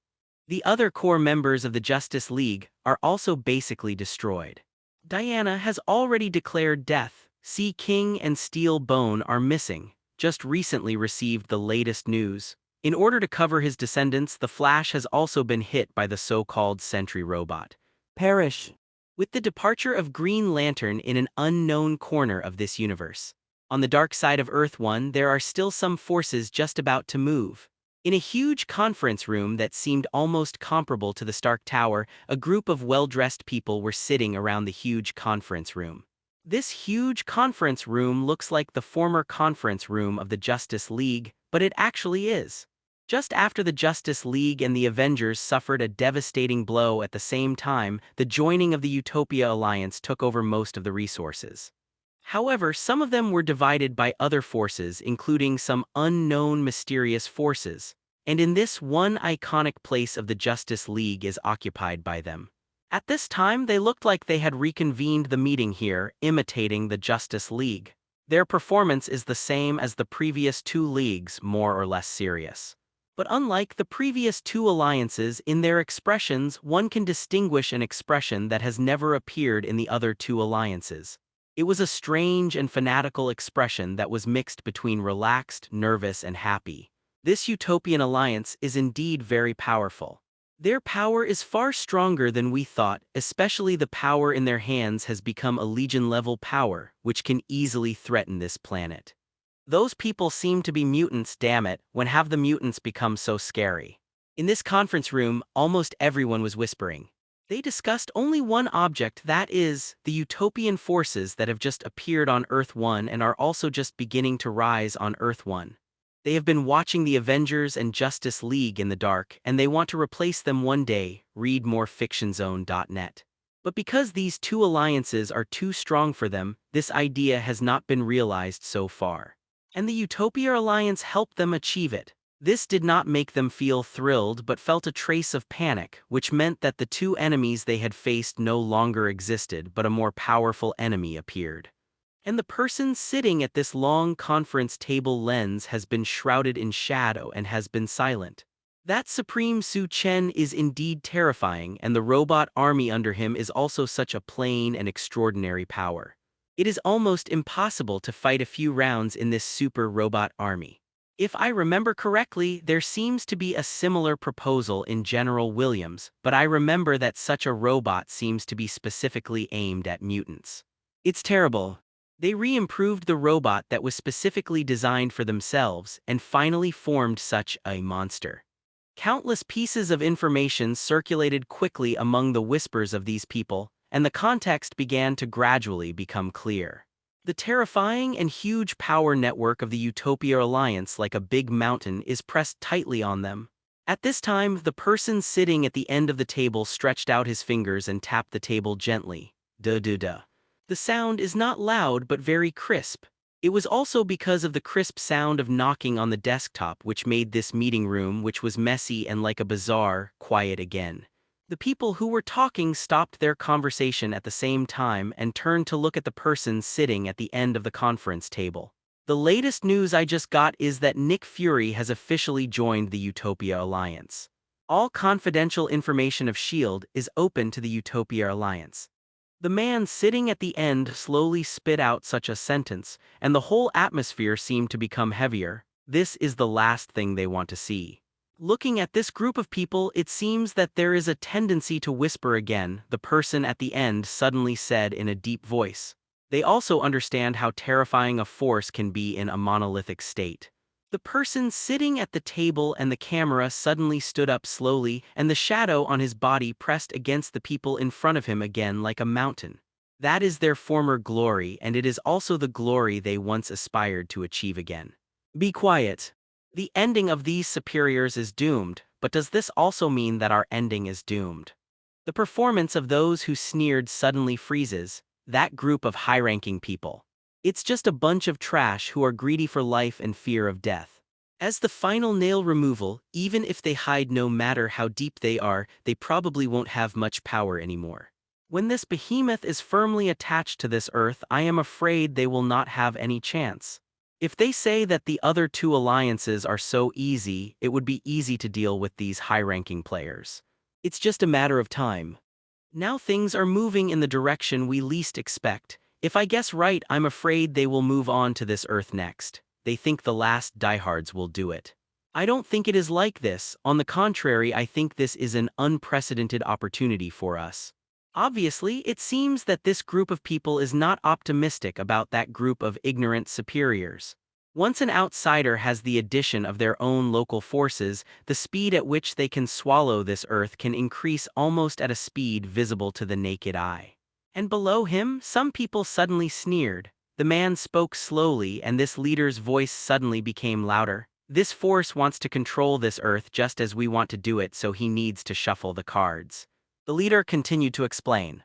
Speaker 2: The other core members of the Justice League are also basically destroyed. Diana has already declared death. Sea King and Steel Bone are missing, just recently received the latest news. In order to cover his descendants, the Flash has also been hit by the so-called Sentry robot. Perish. With the departure of Green Lantern in an unknown corner of this universe. On the dark side of Earth-1, there are still some forces just about to move. In a huge conference room that seemed almost comparable to the Stark Tower, a group of well-dressed people were sitting around the huge conference room. This huge conference room looks like the former conference room of the Justice League, but it actually is. Just after the Justice League and the Avengers suffered a devastating blow at the same time, the joining of the Utopia Alliance took over most of the resources. However, some of them were divided by other forces, including some unknown mysterious forces, and in this one iconic place of the Justice League is occupied by them. At this time, they looked like they had reconvened the meeting here, imitating the Justice League. Their performance is the same as the previous two leagues, more or less serious. But unlike the previous two alliances, in their expressions, one can distinguish an expression that has never appeared in the other two alliances. It was a strange and fanatical expression that was mixed between relaxed, nervous, and happy. This Utopian alliance is indeed very powerful. Their power is far stronger than we thought, especially the power in their hands has become a Legion-level power, which can easily threaten this planet. Those people seem to be mutants, damn it, when have the mutants become so scary? In this conference room, almost everyone was whispering. They discussed only one object, that is, the utopian forces that have just appeared on Earth-1 and are also just beginning to rise on Earth-1. They have been watching the Avengers and Justice League in the dark, and they want to replace them one day, read more fictionzone.net. But because these two alliances are too strong for them, this idea has not been realized so far. And the Utopia Alliance helped them achieve it. This did not make them feel thrilled but felt a trace of panic, which meant that the two enemies they had faced no longer existed but a more powerful enemy appeared. And the person sitting at this long conference table lens has been shrouded in shadow and has been silent. That Supreme Su Chen is indeed terrifying, and the robot army under him is also such a plain and extraordinary power. It is almost impossible to fight a few rounds in this super robot army. If I remember correctly, there seems to be a similar proposal in General Williams, but I remember that such a robot seems to be specifically aimed at mutants. It's terrible. They re-improved the robot that was specifically designed for themselves and finally formed such a monster. Countless pieces of information circulated quickly among the whispers of these people, and the context began to gradually become clear. The terrifying and huge power network of the Utopia Alliance, like a big mountain, is pressed tightly on them. At this time, the person sitting at the end of the table stretched out his fingers and tapped the table gently. Duh. The sound is not loud but very crisp. It was also because of the crisp sound of knocking on the desktop which made this meeting room, which was messy and like a bazaar, quiet again. The people who were talking stopped their conversation at the same time and turned to look at the person sitting at the end of the conference table. The latest news I just got is that Nick Fury has officially joined the Utopia Alliance. All confidential information of S.H.I.E.L.D. is open to the Utopia Alliance. The man sitting at the end slowly spit out such a sentence, and the whole atmosphere seemed to become heavier. This is the last thing they want to see. Looking at this group of people, it seems that there is a tendency to whisper again, the person at the end suddenly said in a deep voice. They also understand how terrifying a force can be in a monolithic state. The person sitting at the table and the camera suddenly stood up slowly, and the shadow on his body pressed against the people in front of him again like a mountain. That is their former glory, and it is also the glory they once aspired to achieve again. Be quiet. The ending of these superiors is doomed, but does this also mean that our ending is doomed? The performance of those who sneered suddenly freezes, that group of high-ranking people. It's just a bunch of trash who are greedy for life and fear of death. As the final nail removal, even if they hide no matter how deep they are, they probably won't have much power anymore. When this behemoth is firmly attached to this earth, I am afraid they will not have any chance. If they say that the other two alliances are so easy, it would be easy to deal with these high-ranking players. It's just a matter of time. Now things are moving in the direction we least expect. If I guess right, I'm afraid they will move on to this earth next. They think the last diehards will do it. I don't think it is like this. On the contrary, I think this is an unprecedented opportunity for us. Obviously, it seems that this group of people is not optimistic about that group of ignorant superiors. Once an outsider has the addition of their own local forces, the speed at which they can swallow this earth can increase almost at a speed visible to the naked eye. And below him, some people suddenly sneered. The man spoke slowly, and this leader's voice suddenly became louder. This force wants to control this earth just as we want to do it, so he needs to shuffle the cards. The leader continued to explain.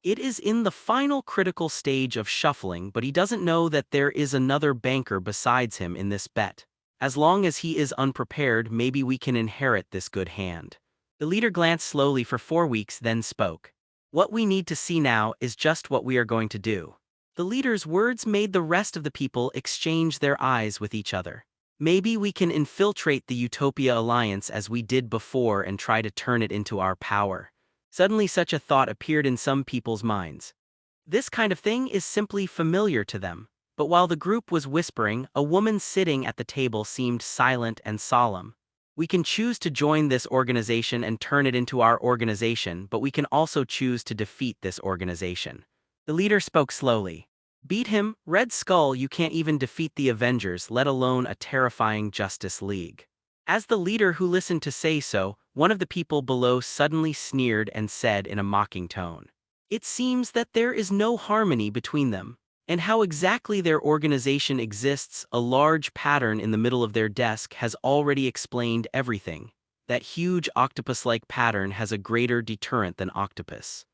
Speaker 2: It is in the final critical stage of shuffling, but he doesn't know that there is another banker besides him in this bet. As long as he is unprepared, maybe we can inherit this good hand. The leader glanced slowly for 4 weeks, then spoke. What we need to see now is just what we are going to do. The leader's words made the rest of the people exchange their eyes with each other. Maybe we can infiltrate the Utopia Alliance as we did before and try to turn it into our power. Suddenly such a thought appeared in some people's minds. This kind of thing is simply familiar to them. But while the group was whispering, a woman sitting at the table seemed silent and solemn. We can choose to join this organization and turn it into our organization, but we can also choose to defeat this organization. The leader spoke slowly. Beat him, Red Skull. You can't even defeat the Avengers, let alone a terrifying Justice League. As the leader who listened to say so, one of the people below suddenly sneered and said in a mocking tone, "It seems that there is no harmony between them. And how exactly their organization exists, a large pattern in the middle of their desk has already explained everything. That huge octopus-like pattern has a greater deterrent than octopus.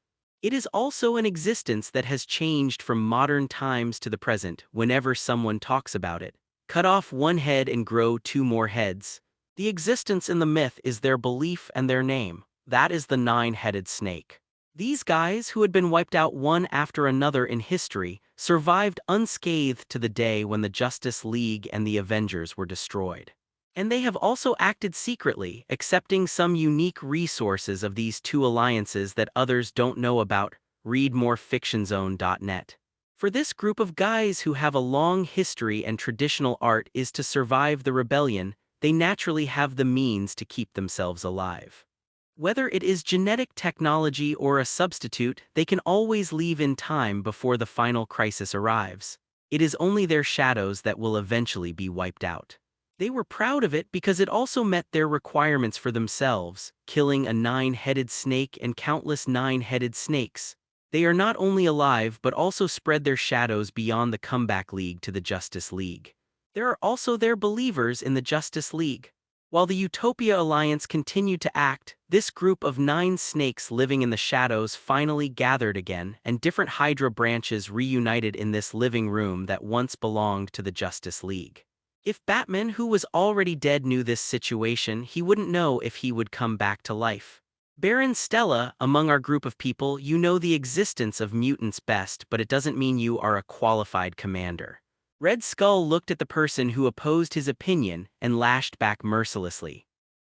Speaker 2: It is also an existence that has changed from modern times to the present. Whenever someone talks about it, cut off one head and grow 2 more heads. The existence in the myth is their belief and their name. That is the 9-headed snake. These guys, who had been wiped out one after another in history, survived unscathed to the day when the Justice League and the Avengers were destroyed. And they have also acted secretly, accepting some unique resources of these two alliances that others don't know about. Read more fictionzone.net. For this group of guys who have a long history and traditional art is to survive the rebellion, they naturally have the means to keep themselves alive. Whether it is genetic technology or a substitute, they can always leave in time before the final crisis arrives. It is only their shadows that will eventually be wiped out. They were proud of it because it also met their requirements for themselves, killing a 9-headed snake and countless 9-headed snakes. They are not only alive but also spread their shadows beyond the Comeback League to the Justice League. There are also their believers in the Justice League. While the Utopia Alliance continued to act, this group of 9 snakes living in the shadows finally gathered again, and different Hydra branches reunited in this living room that once belonged to the Justice League. If Batman, who was already dead, knew this situation, he wouldn't know if he would come back to life. Baron Stella, among our group of people, you know the existence of mutants best, but it doesn't mean you are a qualified commander. Red Skull looked at the person who opposed his opinion and lashed back mercilessly.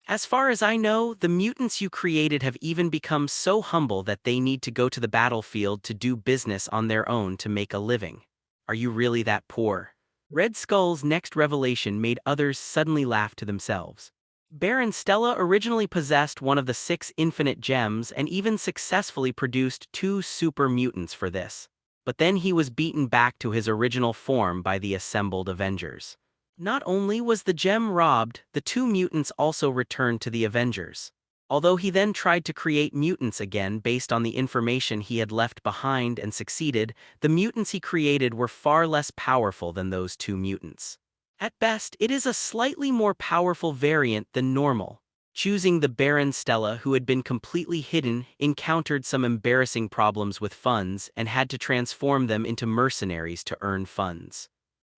Speaker 2: As far as I know, the mutants you created have even become so humble that they need to go to the battlefield to do business on their own to make a living. Are you really that poor? Red Skull's next revelation made others suddenly laugh to themselves. Baron Stella originally possessed one of the 6 infinite gems and even successfully produced 2 super mutants for this. But then he was beaten back to his original form by the assembled Avengers. Not only was the gem robbed, the 2 mutants also returned to the Avengers. Although he then tried to create mutants again based on the information he had left behind and succeeded, the mutants he created were far less powerful than those 2 mutants. At best, it is a slightly more powerful variant than normal. choosing the Baron Stella, who had been completely hidden, encountered some embarrassing problems with funds and had to transform them into mercenaries to earn funds.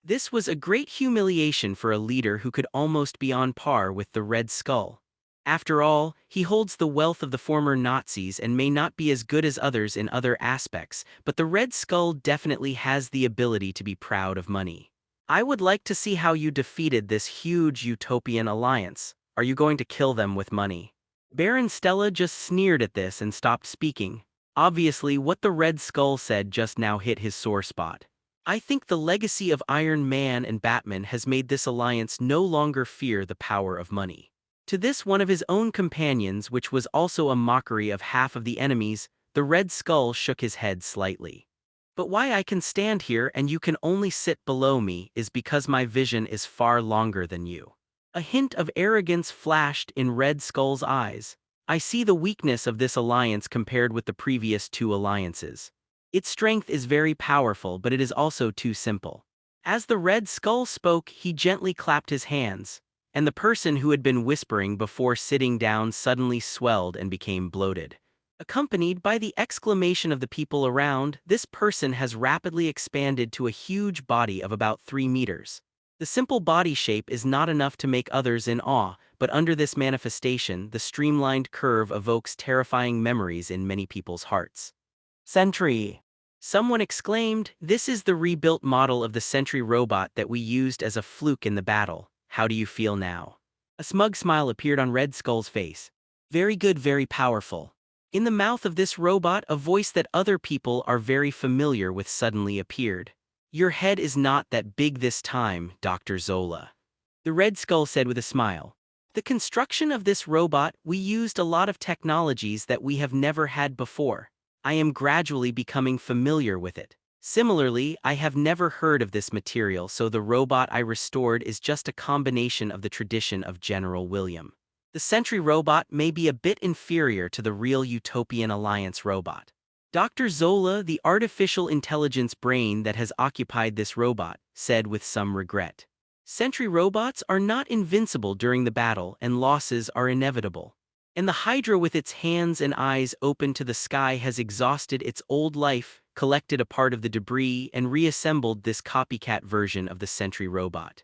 Speaker 2: This was a great humiliation for a leader who could almost be on par with the Red Skull. After all, he holds the wealth of the former Nazis and may not be as good as others in other aspects, but the Red Skull definitely has the ability to be proud of money. I would like to see how you defeated this huge utopian alliance. Are you going to kill them with money? Baron Stella just sneered at this and stopped speaking. Obviously, what the Red Skull said just now hit his sore spot. I think the legacy of Iron Man and Batman has made this alliance no longer fear the power of money. To this one of his own companions, which was also a mockery of half of the enemies, the Red Skull shook his head slightly. But why I can stand here and you can only sit below me is because my vision is far longer than you. A hint of arrogance flashed in Red Skull's eyes. I see the weakness of this alliance compared with the previous two alliances. Its strength is very powerful, but it is also too simple. As the Red Skull spoke, he gently clapped his hands, and the person who had been whispering before sitting down suddenly swelled and became bloated. Accompanied by the exclamation of the people around, this person has rapidly expanded to a huge body of about 3 meters. The simple body shape is not enough to make others in awe, but under this manifestation, the streamlined curve evokes terrifying memories in many people's hearts. Sentry! Someone exclaimed, "This is the rebuilt model of the Sentry robot that we used as a fluke in the battle. How do you feel now?" A smug smile appeared on Red Skull's face. "Very good, very powerful." In the mouth of this robot, a voice that other people are very familiar with suddenly appeared. "Your head is not that big this time, Dr. Zola." The Red Skull said with a smile. "The construction of this robot, we used a lot of technologies that we have never had before. I am gradually becoming familiar with it. Similarly, I have never heard of this material, so the robot I restored is just a combination of the tradition of General William. The Sentry robot may be a bit inferior to the real Utopian Alliance robot. Dr. Zola, the artificial intelligence brain that has occupied this robot, said with some regret. Sentry robots are not invincible during the battle and losses are inevitable. And the Hydra with its hands and eyes open to the sky has exhausted its old life, collected a part of the debris, and reassembled this copycat version of the Sentry robot.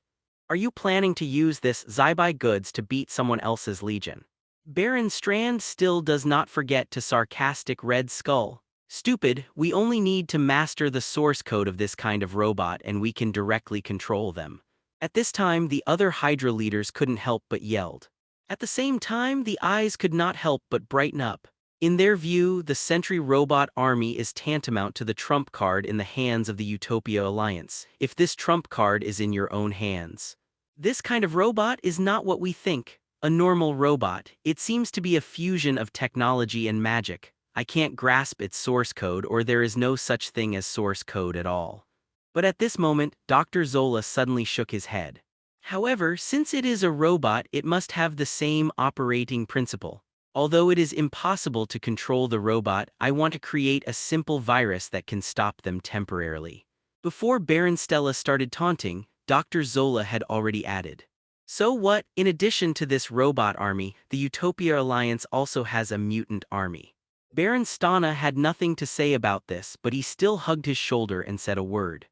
Speaker 2: Are you planning to use this Zybai goods to beat someone else's legion? Baron Strand still does not forget to sarcastic Red Skull. Stupid, we only need to master the source code of this kind of robot and we can directly control them. At this time, the other Hydra leaders couldn't help but yelled. At the same time, the eyes could not help but brighten up. In their view, the Sentry robot army is tantamount to the trump card in the hands of the Utopia Alliance, if this trump card is in your own hands. This kind of robot is not what we think, a normal robot. It seems to be a fusion of technology and magic. I can't grasp its source code, or there is no such thing as source code at all. But at this moment, Dr. Zola suddenly shook his head. However, since it is a robot, it must have the same operating principle. Although it is impossible to control the robot, I want to create a simple virus that can stop them temporarily. Before Baron Stella started taunting, Dr. Zola had already added. So what, in addition to this robot army, the Utopia Alliance also has a mutant army. Baron Stana had nothing to say about this, but he still hugged his shoulder and said a word.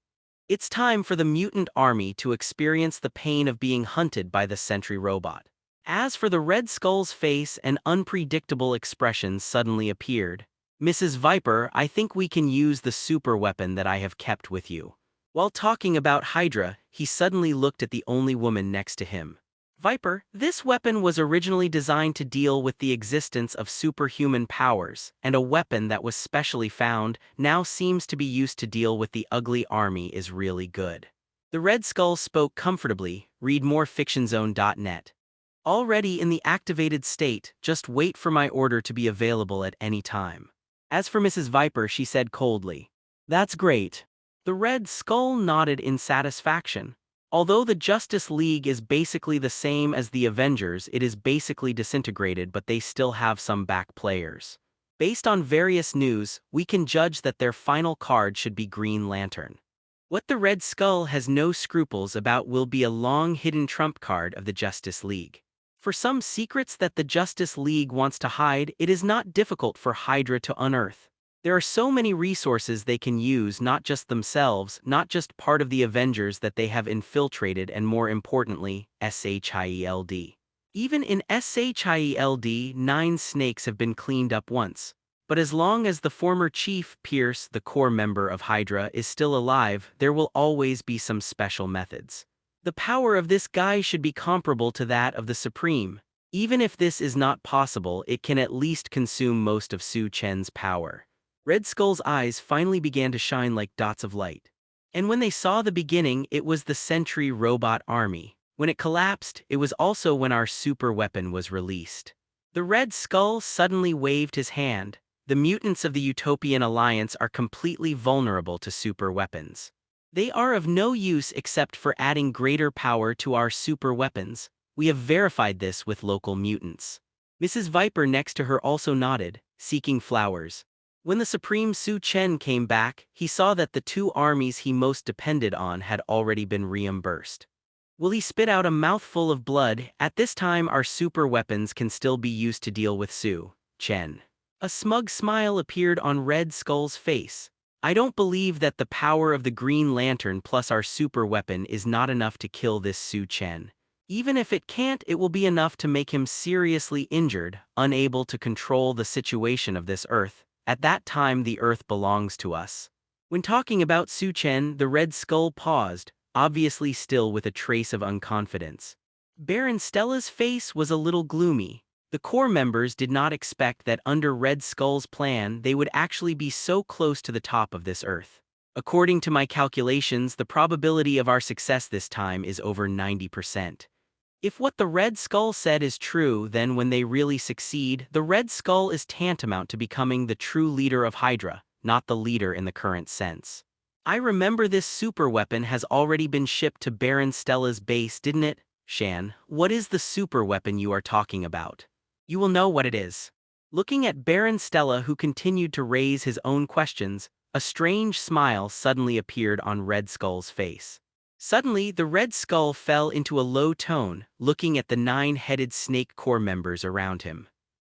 Speaker 2: It's time for the mutant army to experience the pain of being hunted by the Sentry robot. As for the Red Skull's face, an unpredictable expression suddenly appeared. "Mrs. Viper, I think we can use the super weapon that I have kept with you." While talking about Hydra, he suddenly looked at the only woman next to him. "Viper, this weapon was originally designed to deal with the existence of superhuman powers, and a weapon that was specially found now seems to be used to deal with the ugly army is really good." The Red Skull spoke comfortably. Read more fictionzone.net. Already in the activated state, just wait for my order to be available at any time. As for Mrs. Viper, she said coldly. "That's great." The Red Skull nodded in satisfaction. Although the Justice League is basically the same as the Avengers, it is basically disintegrated, but they still have some back players. Based on various news, we can judge that their final card should be Green Lantern. What the Red Skull has no scruples about will be a long-hidden trump card of the Justice League. For some secrets that the Justice League wants to hide, it is not difficult for Hydra to unearth. There are so many resources they can use, not just themselves, not just part of the Avengers that they have infiltrated, and more importantly, SHIELD. Even in SHIELD, 9 snakes have been cleaned up once. But as long as the former chief, Pierce, the core member of Hydra, is still alive, there will always be some special methods. The power of this guy should be comparable to that of the Supreme. Even if this is not possible, it can at least consume most of Su Chen's power. Red Skull's eyes finally began to shine like dots of light. And when they saw the beginning, it was the Sentry robot army. When it collapsed, it was also when our super weapon was released. The Red Skull suddenly waved his hand. The mutants of the Utopian Alliance are completely vulnerable to super weapons. They are of no use except for adding greater power to our super weapons. We have verified this with local mutants. Mrs. Viper next to her also nodded, seeking flowers. When the Supreme Su Chen came back, he saw that the 2 armies he most depended on had already been reimbursed. Will he spit out a mouthful of blood? At this time our super weapons can still be used to deal with Su Chen. A smug smile appeared on Red Skull's face. I don't believe that the power of the Green Lantern plus our super weapon is not enough to kill this Su Chen. Even if it can't, it will be enough to make him seriously injured, unable to control the situation of this Earth. At that time the Earth belongs to us. When talking about Su Chen, the Red Skull paused, obviously still with a trace of unconfidence. Baron Stella's face was a little gloomy. The core members did not expect that under Red Skull's plan they would actually be so close to the top of this Earth. According to my calculations, the probability of our success this time is over 90%. If what the Red Skull said is true, then when they really succeed, the Red Skull is tantamount to becoming the true leader of Hydra, not the leader in the current sense. I remember this super weapon has already been shipped to Baron Stella's base, didn't it? Shan, what is the super weapon you are talking about? You will know what it is. Looking at Baron Stella, who continued to raise his own questions, a strange smile suddenly appeared on Red Skull's face. Suddenly, the Red Skull fell into a low tone, looking at the 9-headed snake core members around him.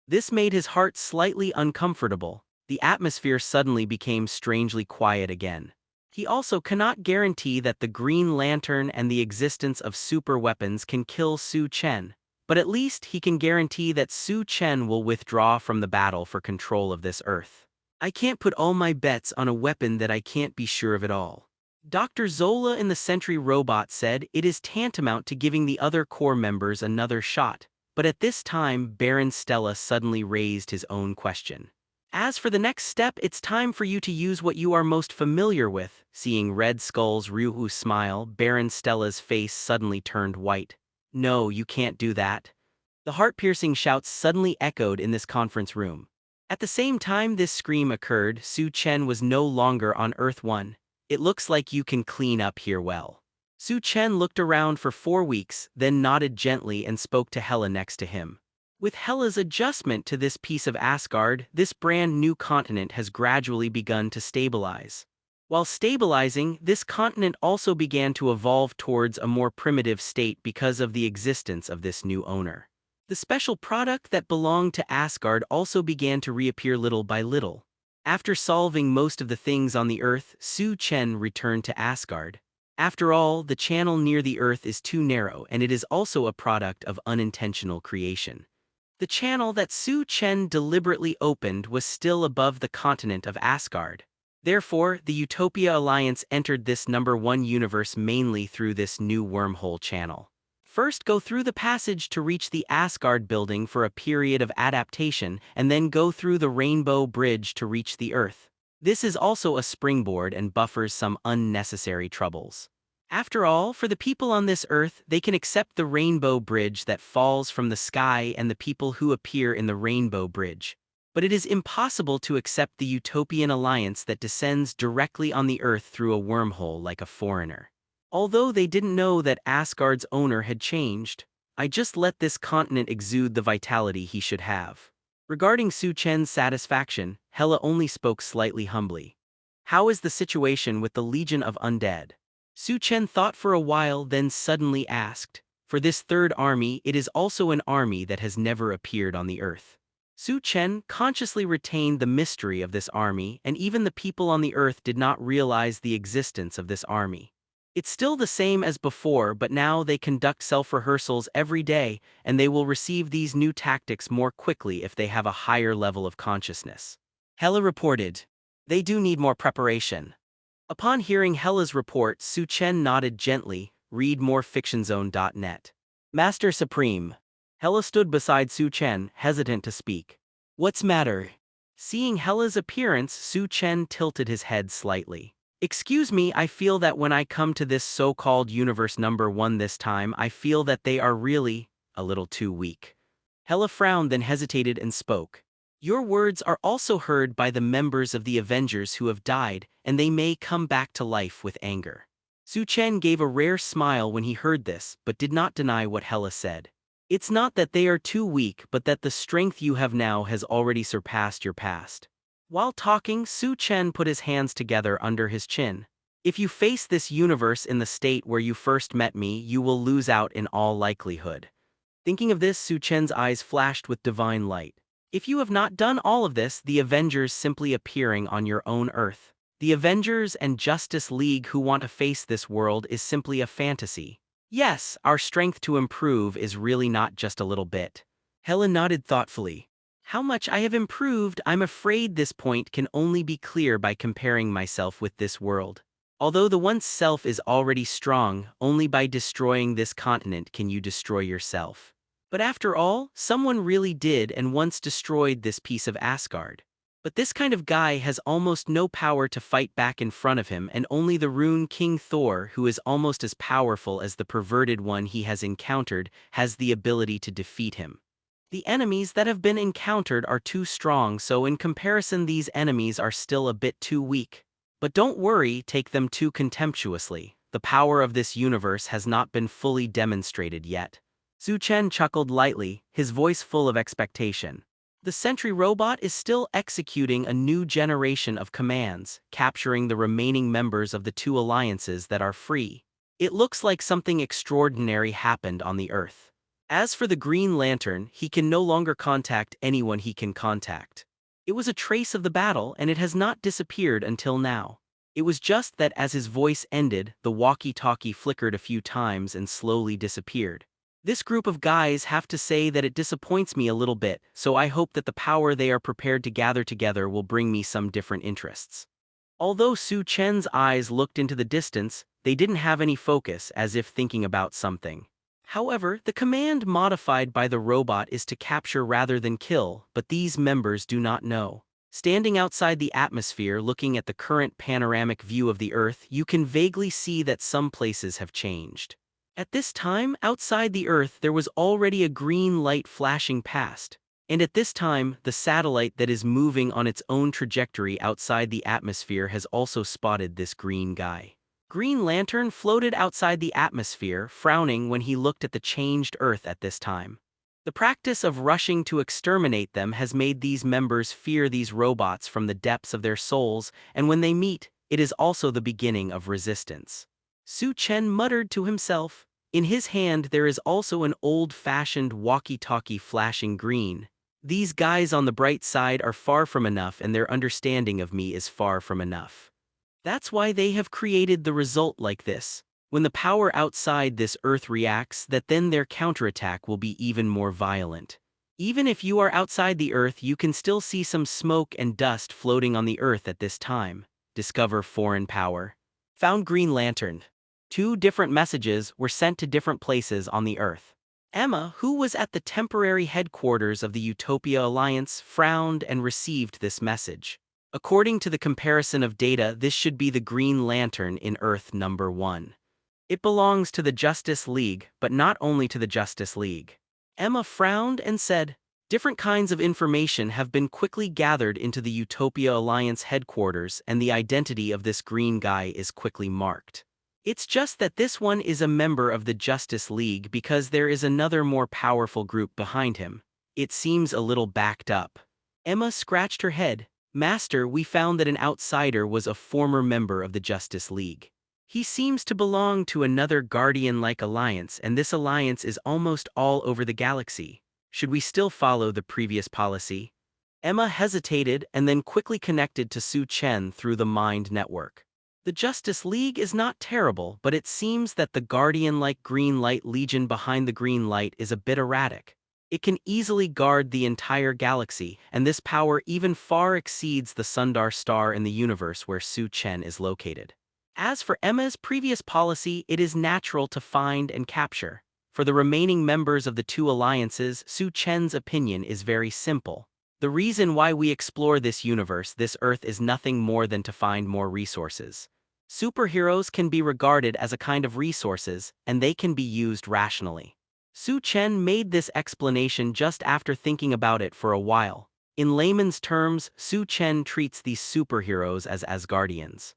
Speaker 2: This made his heart slightly uncomfortable. The atmosphere suddenly became strangely quiet again. He also cannot guarantee that the Green Lantern and the existence of super weapons can kill Su Chen, but at least he can guarantee that Su Chen will withdraw from the battle for control of this Earth. I can't put all my bets on a weapon that I can't be sure of at all. Dr. Zola in the Sentry robot said it is tantamount to giving the other core members another shot, but at this time Baron Stella suddenly raised his own question. As for the next step, it's time for you to use what you are most familiar with. Seeing Red Skull's Ryuhu smile, Baron Stella's face suddenly turned white. No, you can't do that. The heart-piercing shouts suddenly echoed in this conference room. At the same time this scream occurred, Su Chen was no longer on Earth 1. It looks like you can clean up here well. Su Chen looked around for 4 weeks, then nodded gently and spoke to Hela next to him. With Hela's adjustment to this piece of Asgard, this brand new continent has gradually begun to stabilize. While stabilizing, this continent also began to evolve towards a more primitive state because of the existence of this new owner. The special product that belonged to Asgard also began to reappear little by little. After solving most of the things on the Earth, Su Chen returned to Asgard. After all, the channel near the Earth is too narrow, and it is also a product of unintentional creation. The channel that Su Chen deliberately opened was still above the continent of Asgard. Therefore, the Utopia Alliance entered this #1 universe mainly through this new wormhole channel. First, go through the passage to reach the Asgard building for a period of adaptation, and then go through the Rainbow Bridge to reach the Earth. This is also a springboard and buffers some unnecessary troubles. After all, for the people on this Earth, they can accept the Rainbow Bridge that falls from the sky and the people who appear in the Rainbow Bridge. But it is impossible to accept the Utopian Alliance that descends directly on the Earth through a wormhole like a foreigner. Although they didn't know that Asgard's owner had changed, I just let this continent exude the vitality he should have. Regarding Su Chen's satisfaction, Hela only spoke slightly humbly. How is the situation with the Legion of Undead? Su Chen thought for a while, then suddenly asked. For this third army, it is also an army that has never appeared on the earth. Su Chen consciously retained the mystery of this army, and even the people on the earth did not realize the existence of this army. It's still the same as before, but now they conduct self-rehearsals every day, and they will receive these new tactics more quickly if they have a higher level of consciousness. Hela reported, "They do need more preparation." Upon hearing Hela's report, Su Chen nodded gently. Read more fictionzone.net. Master Supreme. Hela stood beside Su Chen, hesitant to speak. "What's matter?" Seeing Hela's appearance, Su Chen tilted his head slightly. "Excuse me, I feel that when I come to this so-called universe number 1 this time, I feel that they are really a little too weak." Hela frowned, then hesitated and spoke. "Your words are also heard by the members of the Avengers who have died, and they may come back to life with anger." Su Chen gave a rare smile when he heard this, but did not deny what Hela said. "It's not that they are too weak, but that the strength you have now has already surpassed your past." While talking, Su Chen put his hands together under his chin. "If you face this universe in the state where you first met me, you will lose out in all likelihood." Thinking of this, Su Chen's eyes flashed with divine light. "If you have not done all of this, the Avengers simply appearing on your own Earth. The Avengers and Justice League who want to face this world is simply a fantasy. Yes, our strength to improve is really not just a little bit." Helen nodded thoughtfully. "How much I have improved, I'm afraid this point can only be clear by comparing myself with this world. Although the once self is already strong, only by destroying this continent can you destroy yourself. But after all, someone really did and once destroyed this piece of Asgard. But this kind of guy has almost no power to fight back in front of him, and only the Rune King Thor, who is almost as powerful as the perverted one he has encountered, has the ability to defeat him. The enemies that have been encountered are too strong, so in comparison these enemies are still a bit too weak. But don't worry, take them too contemptuously. The power of this universe has not been fully demonstrated yet." Su Chen chuckled lightly, his voice full of expectation. "The Sentry robot is still executing a new generation of commands, capturing the remaining members of the 2 alliances that are free. It looks like something extraordinary happened on the Earth. As for the Green Lantern, he can no longer contact anyone he can contact. It was a trace of the battle, and it has not disappeared until now. It was just that as his voice ended, the walkie-talkie flickered a few times and slowly disappeared. This group of guys have to say that it disappoints me a little bit, so I hope that the power they are prepared to gather together will bring me some different interests." Although Su Chen's eyes looked into the distance, they didn't have any focus, as if thinking about something. However, the command modified by the robot is to capture rather than kill, but these members do not know. Standing outside the atmosphere looking at the current panoramic view of the Earth, you can vaguely see that some places have changed. At this time, outside the Earth there was already a green light flashing past. And at this time, the satellite that is moving on its own trajectory outside the atmosphere has also spotted this green guy. Green Lantern floated outside the atmosphere, frowning when he looked at the changed Earth at this time. The practice of rushing to exterminate them has made these members fear these robots from the depths of their souls, and when they meet, it is also the beginning of resistance. Su Chen muttered to himself. In his hand there is also an old-fashioned walkie-talkie flashing green. These guys on the bright side are far from enough, and their understanding of me is far from enough. That's why they have created the result like this. When the power outside this Earth reacts, that then their counterattack will be even more violent. Even if you are outside the Earth, you can still see some smoke and dust floating on the Earth at this time. Discover foreign power. Found Green Lantern. 2 different messages were sent to different places on the Earth. Emma, who was at the temporary headquarters of the Utopia Alliance, frowned and received this message. According to the comparison of data, this should be the Green Lantern in Earth number 1. It belongs to the Justice League, but not only to the Justice League. Emma frowned and said, "Different kinds of information have been quickly gathered into the Utopia Alliance headquarters, and the identity of this green guy is quickly marked. It's just that this one is a member of the Justice League because there is another more powerful group behind him. It seems a little backed up." Emma scratched her head. "Master, we found that an outsider was a former member of the Justice League. He seems to belong to another guardian-like alliance, and this alliance is almost all over the galaxy. Should we still follow the previous policy? Emma hesitated and then quickly connected to Su Chen through the Mind Network. The Justice League is not terrible, but it seems that the guardian-like Green Light Legion behind the Green Light is a bit erratic. It can easily guard the entire galaxy, and this power even far exceeds the Sundar star in the universe where Su Chen is located. As for Emma's previous policy, it is natural to find and capture. For the remaining members of the two alliances, Su Chen's opinion is very simple. The reason why we explore this universe, this Earth, is nothing more than to find more resources. Superheroes can be regarded as a kind of resources, and they can be used rationally. Su Chen made this explanation just after thinking about it for a while. In layman's terms, Su Chen treats these superheroes as Asgardians.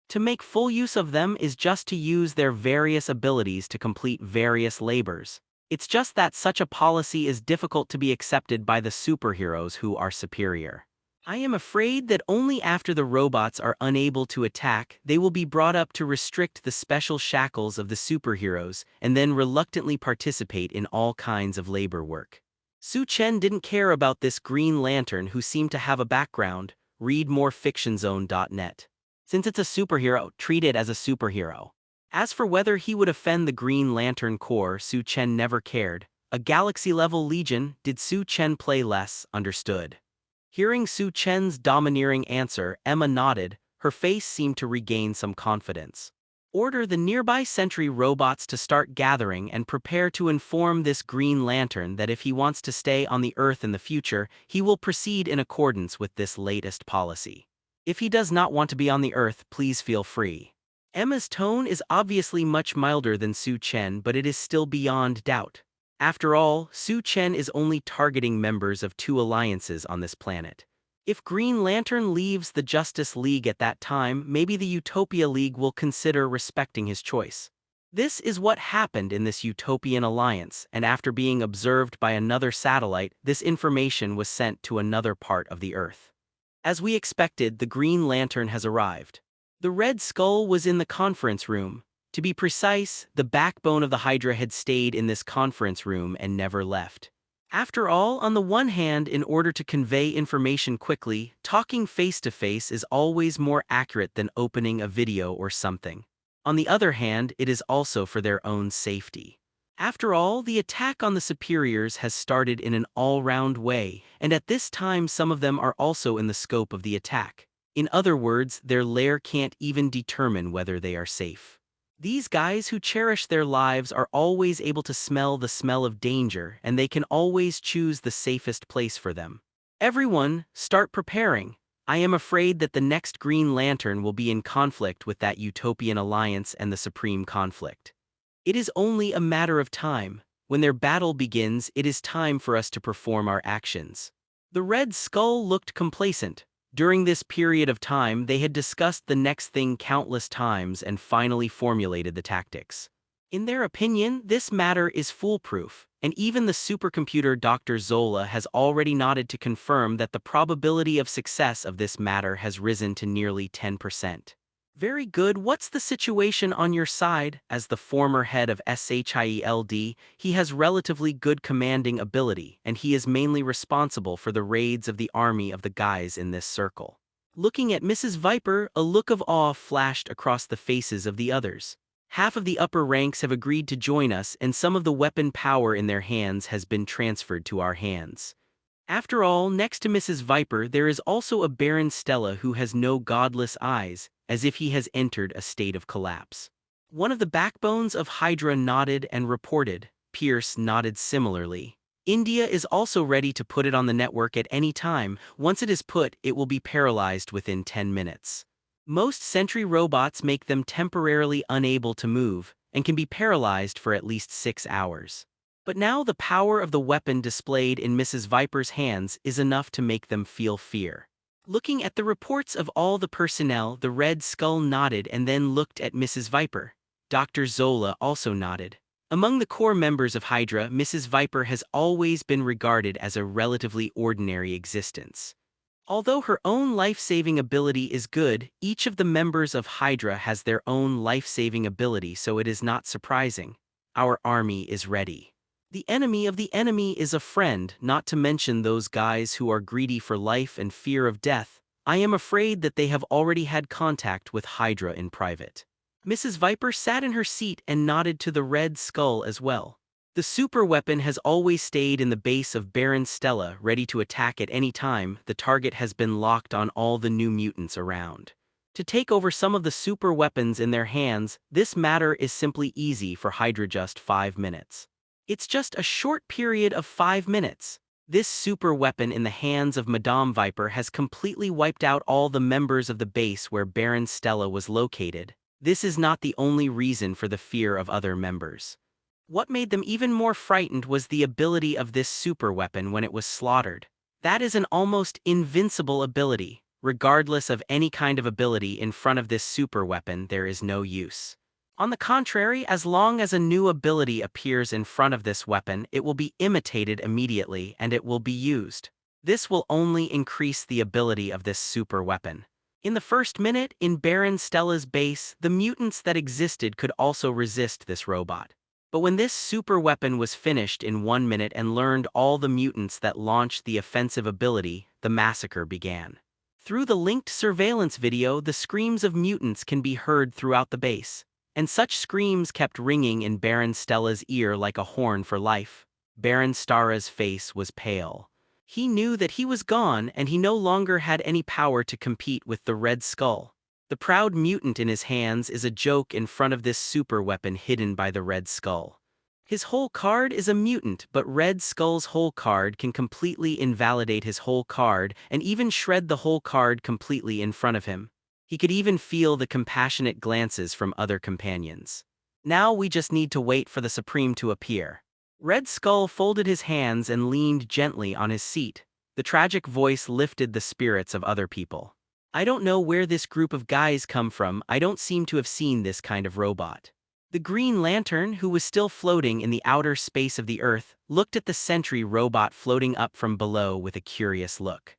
Speaker 2: To make full use of them is just to use their various abilities to complete various labors. It's just that such a policy is difficult to be accepted by the superheroes who are superior. I am afraid that only after the robots are unable to attack, they will be brought up to restrict the special shackles of the superheroes and then reluctantly participate in all kinds of labor work. Su Chen didn't care about this Green Lantern who seemed to have a background. Read more fictionzone.net. Since it's a superhero, treat it as a superhero. As for whether he would offend the Green Lantern Corps, Su Chen never cared. A galaxy-level legion, did Su Chen play less? Understood. Hearing Su Chen's domineering answer, Emma nodded. Her face seemed to regain some confidence. Order the nearby sentry robots to start gathering and prepare to inform this Green Lantern that if he wants to stay on the Earth in the future, he will proceed in accordance with this latest policy. If he does not want to be on the Earth, please feel free. Emma's tone is obviously much milder than Su Chen, but it is still beyond doubt. After all, Su Chen is only targeting members of two alliances on this planet. If Green Lantern leaves the Justice League at that time, maybe the Utopia League will consider respecting his choice. This is what happened in this Utopian alliance, and after being observed by another satellite, this information was sent to another part of the Earth. As we expected, the Green Lantern has arrived. The Red Skull was in the conference room. To be precise, the backbone of the Hydra had stayed in this conference room and never left. After all, on the one hand, in order to convey information quickly, talking face-to-face is always more accurate than opening a video or something. On the other hand, it is also for their own safety. After all, the attack on the superiors has started in an all-round way, and at this time some of them are also in the scope of the attack. In other words, their lair can't even determine whether they are safe. These guys who cherish their lives are always able to smell the smell of danger, and they can always choose the safest place for them. Everyone, start preparing. I am afraid that the next Green Lantern will be in conflict with that Utopian alliance and the Supreme Conflict. It is only a matter of time. When their battle begins, it is time for us to perform our actions. The Red Skull looked complacent. During this period of time, they had discussed the next thing countless times and finally formulated the tactics. In their opinion, this matter is foolproof, and even the supercomputer Dr. Zola has already nodded to confirm that the probability of success of this matter has risen to nearly 10%. Very good. What's the situation on your side? As the former head of SHIELD, he has relatively good commanding ability, and he is mainly responsible for the raids of the army of the guys in this circle. Looking at Mrs. Viper, a look of awe flashed across the faces of the others. Half of the upper ranks have agreed to join us, and some of the weapon power in their hands has been transferred to our hands. After all, next to Mrs. Viper, there is also a Baron Stella who has no godless eyes, as if he has entered a state of collapse. One of the backbones of Hydra nodded and reported. Pierce nodded similarly. India is also ready to put it on the network at any time. Once it is put, it will be paralyzed within 10 minutes. Most sentry robots make them temporarily unable to move, and can be paralyzed for at least 6 hours. But now the power of the weapon displayed in Mrs. Viper's hands is enough to make them feel fear. Looking at the reports of all the personnel, the Red Skull nodded and then looked at Mrs. Viper. Dr. Zola also nodded. Among the core members of Hydra, Mrs. Viper has always been regarded as a relatively ordinary existence. Although her own life-saving ability is good, each of the members of Hydra has their own life-saving ability, so it is not surprising. Our army is ready. The enemy of the enemy is a friend, not to mention those guys who are greedy for life and fear of death. I am afraid that they have already had contact with Hydra in private. Mrs. Viper sat in her seat and nodded to the Red Skull as well. The super weapon has always stayed in the base of Baron Stella, ready to attack at any time. The target has been locked on all the new mutants around. To take over some of the super weapons in their hands, this matter is simply easy for Hydra. Just 5 minutes. It's just a short period of 5 minutes. This super weapon in the hands of Madame Viper has completely wiped out all the members of the base where Baron Stella was located. This is not the only reason for the fear of other members. What made them even more frightened was the ability of this super weapon when it was slaughtered. That is an almost invincible ability. Regardless of any kind of ability in front of this super weapon, there is no use. On the contrary, as long as a new ability appears in front of this weapon, it will be imitated immediately and it will be used. This will only increase the ability of this super weapon. In the first minute, in Baron Stella's base, the mutants that existed could also resist this robot. But when this super weapon was finished in 1 minute and learned all the mutants that launched the offensive ability, the massacre began. Through the linked surveillance video, the screams of mutants can be heard throughout the base. And such screams kept ringing in Baron Stella's ear like a horn for life. Baron Stara's face was pale. He knew that he was gone and he no longer had any power to compete with the Red Skull. The proud mutant in his hands is a joke in front of this super weapon hidden by the Red Skull. His whole card is a mutant, but Red Skull's whole card can completely invalidate his whole card and even shred the whole card completely in front of him. He could even feel the compassionate glances from other companions. Now we just need to wait for the Supreme to appear. Red Skull folded his hands and leaned gently on his seat. The tragic voice lifted the spirits of other people. I don't know where this group of guys come from. I don't seem to have seen this kind of robot. The Green Lantern, who was still floating in the outer space of the Earth, looked at the sentry robot floating up from below with a curious look.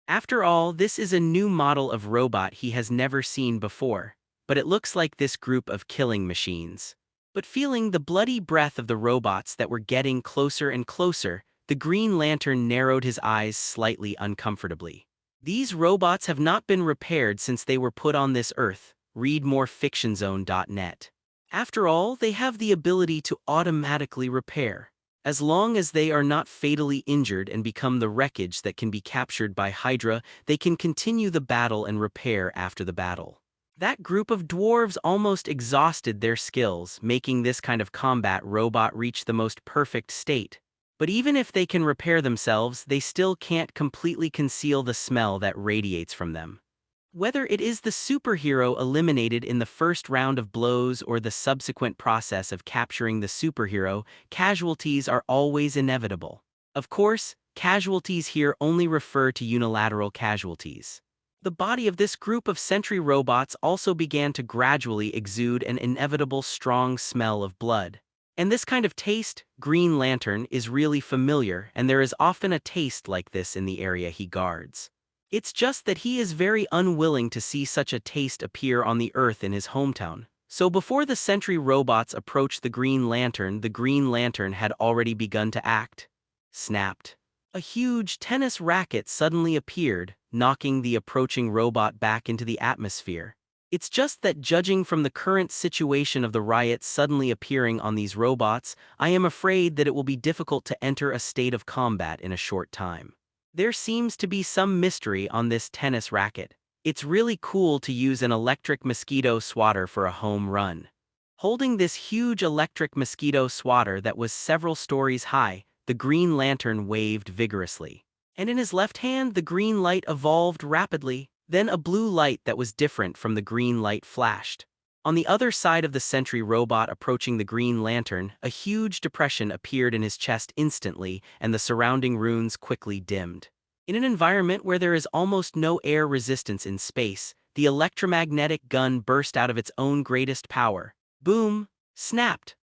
Speaker 2: After all, this is a new model of robot he has never seen before, but it looks like this group of killing machines. But feeling the bloody breath of the robots that were getting closer and closer, the Green Lantern narrowed his eyes slightly uncomfortably. These robots have not been repaired since they were put on this Earth. Read more fictionzone.net. After all, they have the ability to automatically repair. As long as they are not fatally injured and become the wreckage that can be captured by Hydra, they can continue the battle and repair after the battle. That group of dwarves almost exhausted their skills, making this kind of combat robot reach the most perfect state. But even if they can repair themselves, they still can't completely conceal the smell that radiates from them. Whether it is the superhero eliminated in the first round of blows or the subsequent process of capturing the superhero, casualties are always inevitable. Of course, casualties here only refer to unilateral casualties. The body of this group of sentry robots also began to gradually exude an inevitable strong smell of blood. And this kind of taste, Green Lantern, is really familiar, and there is often a taste like this in the area he guards. It's just that he is very unwilling to see such a taste appear on the Earth in his hometown. So before the sentry robots approached the Green Lantern had already begun to act. Snapped. A huge tennis racket suddenly appeared, knocking the approaching robot back into the atmosphere. It's just that judging from the current situation of the riot suddenly appearing on these robots, I am afraid that it will be difficult to enter a state of combat in a short time. There seems to be some mystery on this tennis racket. It's really cool to use an electric mosquito swatter for a home run. Holding this huge electric mosquito swatter that was several stories high, the Green Lantern waved vigorously. And in his left hand, the green light evolved rapidly. Then a blue light that was different from the green light flashed. On the other side of the sentry robot approaching the Green Lantern, a huge depression appeared in his chest instantly, and the surrounding runes quickly dimmed. In an environment where there is almost no air resistance in space, the electromagnetic gun burst out of its own greatest power. Boom! Snapped!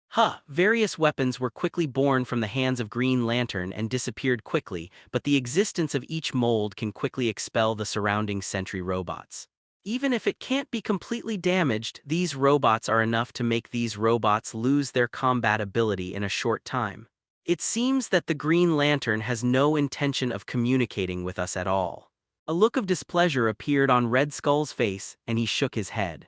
Speaker 2: Various weapons were quickly born from the hands of Green Lantern and disappeared quickly, but the existence of each mold can quickly expel the surrounding sentry robots. Even if it can't be completely damaged, these robots are enough to make these robots lose their combat ability in a short time. It seems that the Green Lantern has no intention of communicating with us at all. A look of displeasure appeared on Red Skull's face, and he shook his head.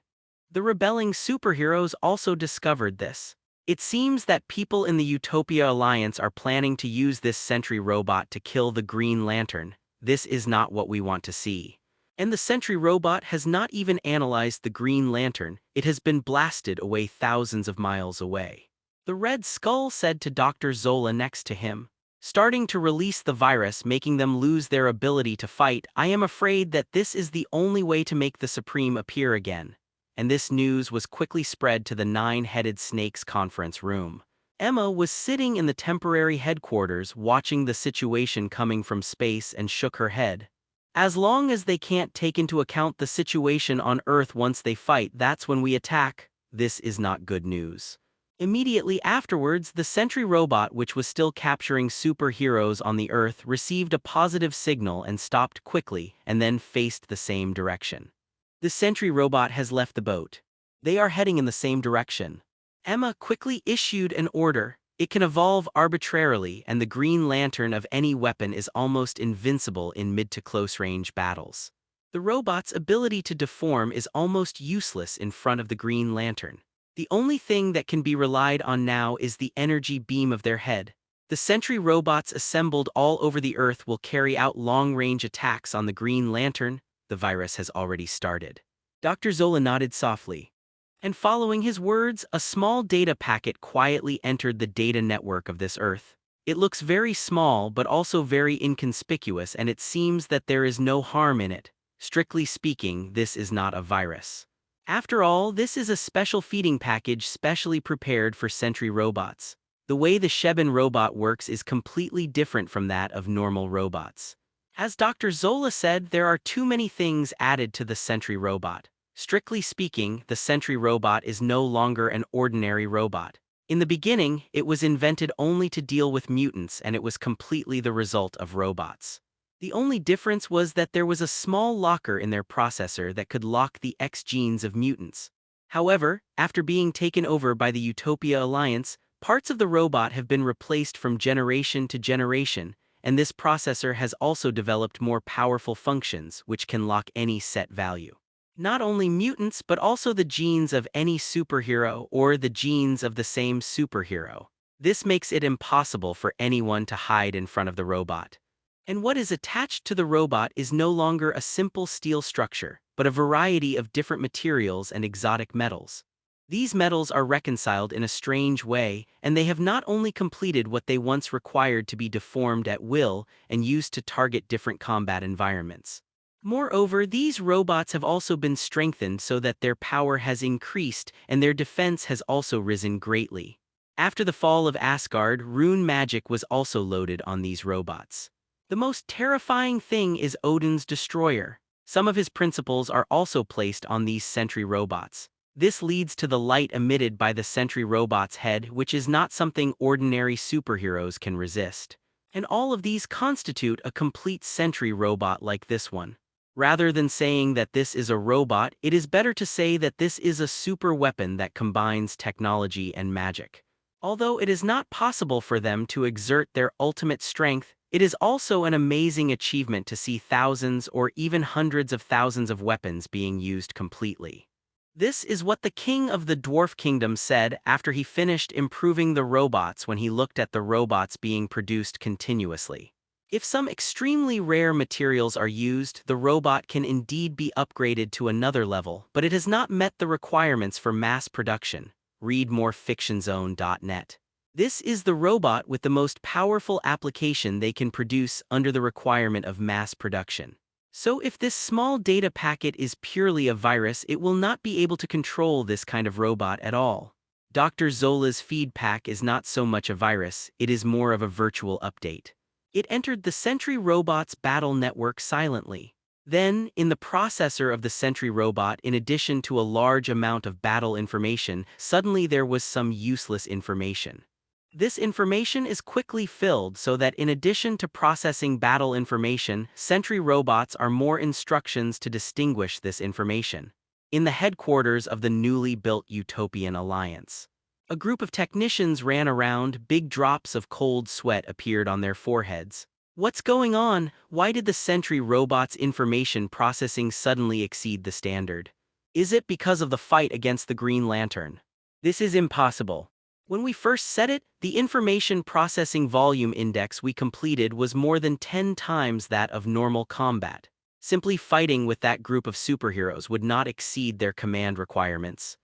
Speaker 2: The rebelling superheroes also discovered this. It seems that people in the Utopia Alliance are planning to use this sentry robot to kill the Green Lantern. This is not what we want to see. And the sentry robot has not even analyzed the Green Lantern, it has been blasted away thousands of miles away. The Red Skull said to Dr. Zola next to him, starting to release the virus, making them lose their ability to fight. I am afraid that this is the only way to make the Supreme appear again. And this news was quickly spread to the Nine-Headed Snake's conference room. Emma was sitting in the temporary headquarters watching the situation coming from space and shook her head. As long as they can't take into account the situation on Earth once they fight, that's when we attack. This is not good news. Immediately afterwards, the sentry robot, which was still capturing superheroes on the Earth, received a positive signal and stopped quickly, and then faced the same direction. The sentry robot has left the boat. They are heading in the same direction. Emma quickly issued an order. It can evolve arbitrarily, and the Green Lantern of any weapon is almost invincible in mid to close-range battles. The robot's ability to deform is almost useless in front of the Green Lantern. The only thing that can be relied on now is the energy beam of their head. The sentry robots assembled all over the Earth will carry out long-range attacks on the Green Lantern. The virus has already started. Dr. Zola nodded softly. And following his words, a small data packet quietly entered the data network of this Earth. It looks very small but also very inconspicuous, and it seems that there is no harm in it. Strictly speaking, this is not a virus. After all, this is a special feeding package specially prepared for sentry robots. The way the Sheben robot works is completely different from that of normal robots. As Dr. Zola said, there are too many things added to the sentry robot. Strictly speaking, the sentry robot is no longer an ordinary robot. In the beginning, it was invented only to deal with mutants, and it was completely the result of robots. The only difference was that there was a small locker in their processor that could lock the X genes of mutants. However, after being taken over by the Utopia Alliance, parts of the robot have been replaced from generation to generation, and this processor has also developed more powerful functions which can lock any set value. Not only mutants, but also the genes of any superhero or the genes of the same superhero. This makes it impossible for anyone to hide in front of the robot. And what is attached to the robot is no longer a simple steel structure, but a variety of different materials and exotic metals. These metals are reconciled in a strange way, and they have not only completed what they once required to be deformed at will and used to target different combat environments. Moreover, these robots have also been strengthened so that their power has increased and their defense has also risen greatly. After the fall of Asgard, rune magic was also loaded on these robots. The most terrifying thing is Odin's destroyer. Some of his principles are also placed on these sentry robots. This leads to the light emitted by the sentry robot's head, which is not something ordinary superheroes can resist. And all of these constitute a complete sentry robot like this one. Rather than saying that this is a robot, it is better to say that this is a super weapon that combines technology and magic. Although it is not possible for them to exert their ultimate strength, it is also an amazing achievement to see thousands or even hundreds of thousands of weapons being used completely. This is what the king of the Dwarf Kingdom said after he finished improving the robots when he looked at the robots being produced continuously. If some extremely rare materials are used, the robot can indeed be upgraded to another level, but it has not met the requirements for mass production. Read more fictionzone.net. This is the robot with the most powerful application they can produce under the requirement of mass production. So if this small data packet is purely a virus, it will not be able to control this kind of robot at all. Dr. Zola's feed pack is not so much a virus, it is more of a virtual update. It entered the Sentry Robot's battle network silently. Then, in the processor of the sentry robot, in addition to a large amount of battle information, suddenly there was some useless information. This information is quickly filled so that in addition to processing battle information, sentry robots are more instructions to distinguish this information. In the headquarters of the newly built Utopian Alliance, a group of technicians ran around. Big drops of cold sweat appeared on their foreheads. What's going on? Why did the sentry robot's information processing suddenly exceed the standard? Is it because of the fight against the Green Lantern? This is impossible. When we first set it, the information processing volume index we completed was more than 10 times that of normal combat. Simply fighting with that group of superheroes would not exceed their command requirements.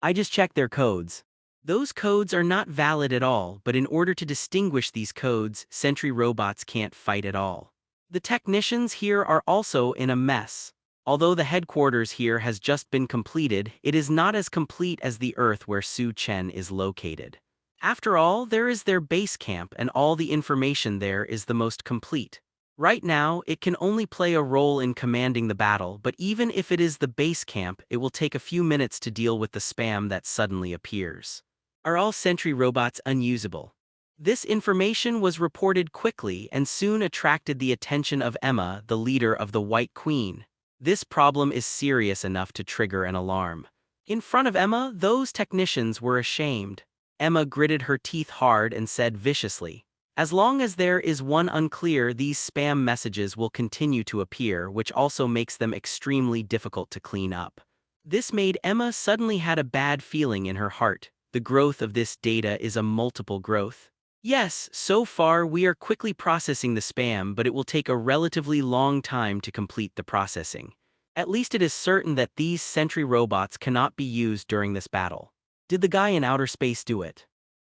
Speaker 2: I just checked their codes. Those codes are not valid at all, but in order to distinguish these codes, sentry robots can't fight at all. The technicians here are also in a mess. Although the headquarters here has just been completed, it is not as complete as the Earth where Su Chen is located. After all, there is their base camp, and all the information there is the most complete. Right now, it can only play a role in commanding the battle, but even if it is the base camp, it will take a few minutes to deal with the spam that suddenly appears. Are all sentry robots unusable? This information was reported quickly and soon attracted the attention of Emma, the leader of the White Queen. This problem is serious enough to trigger an alarm. In front of Emma, those technicians were ashamed. Emma gritted her teeth hard and said viciously, "As long as there is one unclear, these spam messages will continue to appear, which also makes them extremely difficult to clean up." This made Emma suddenly had a bad feeling in her heart. The growth of this data is a multiple growth. Yes, so far we are quickly processing the spam, but it will take a relatively long time to complete the processing. At least it is certain that these sentry robots cannot be used during this battle. Did the guy in outer space do it?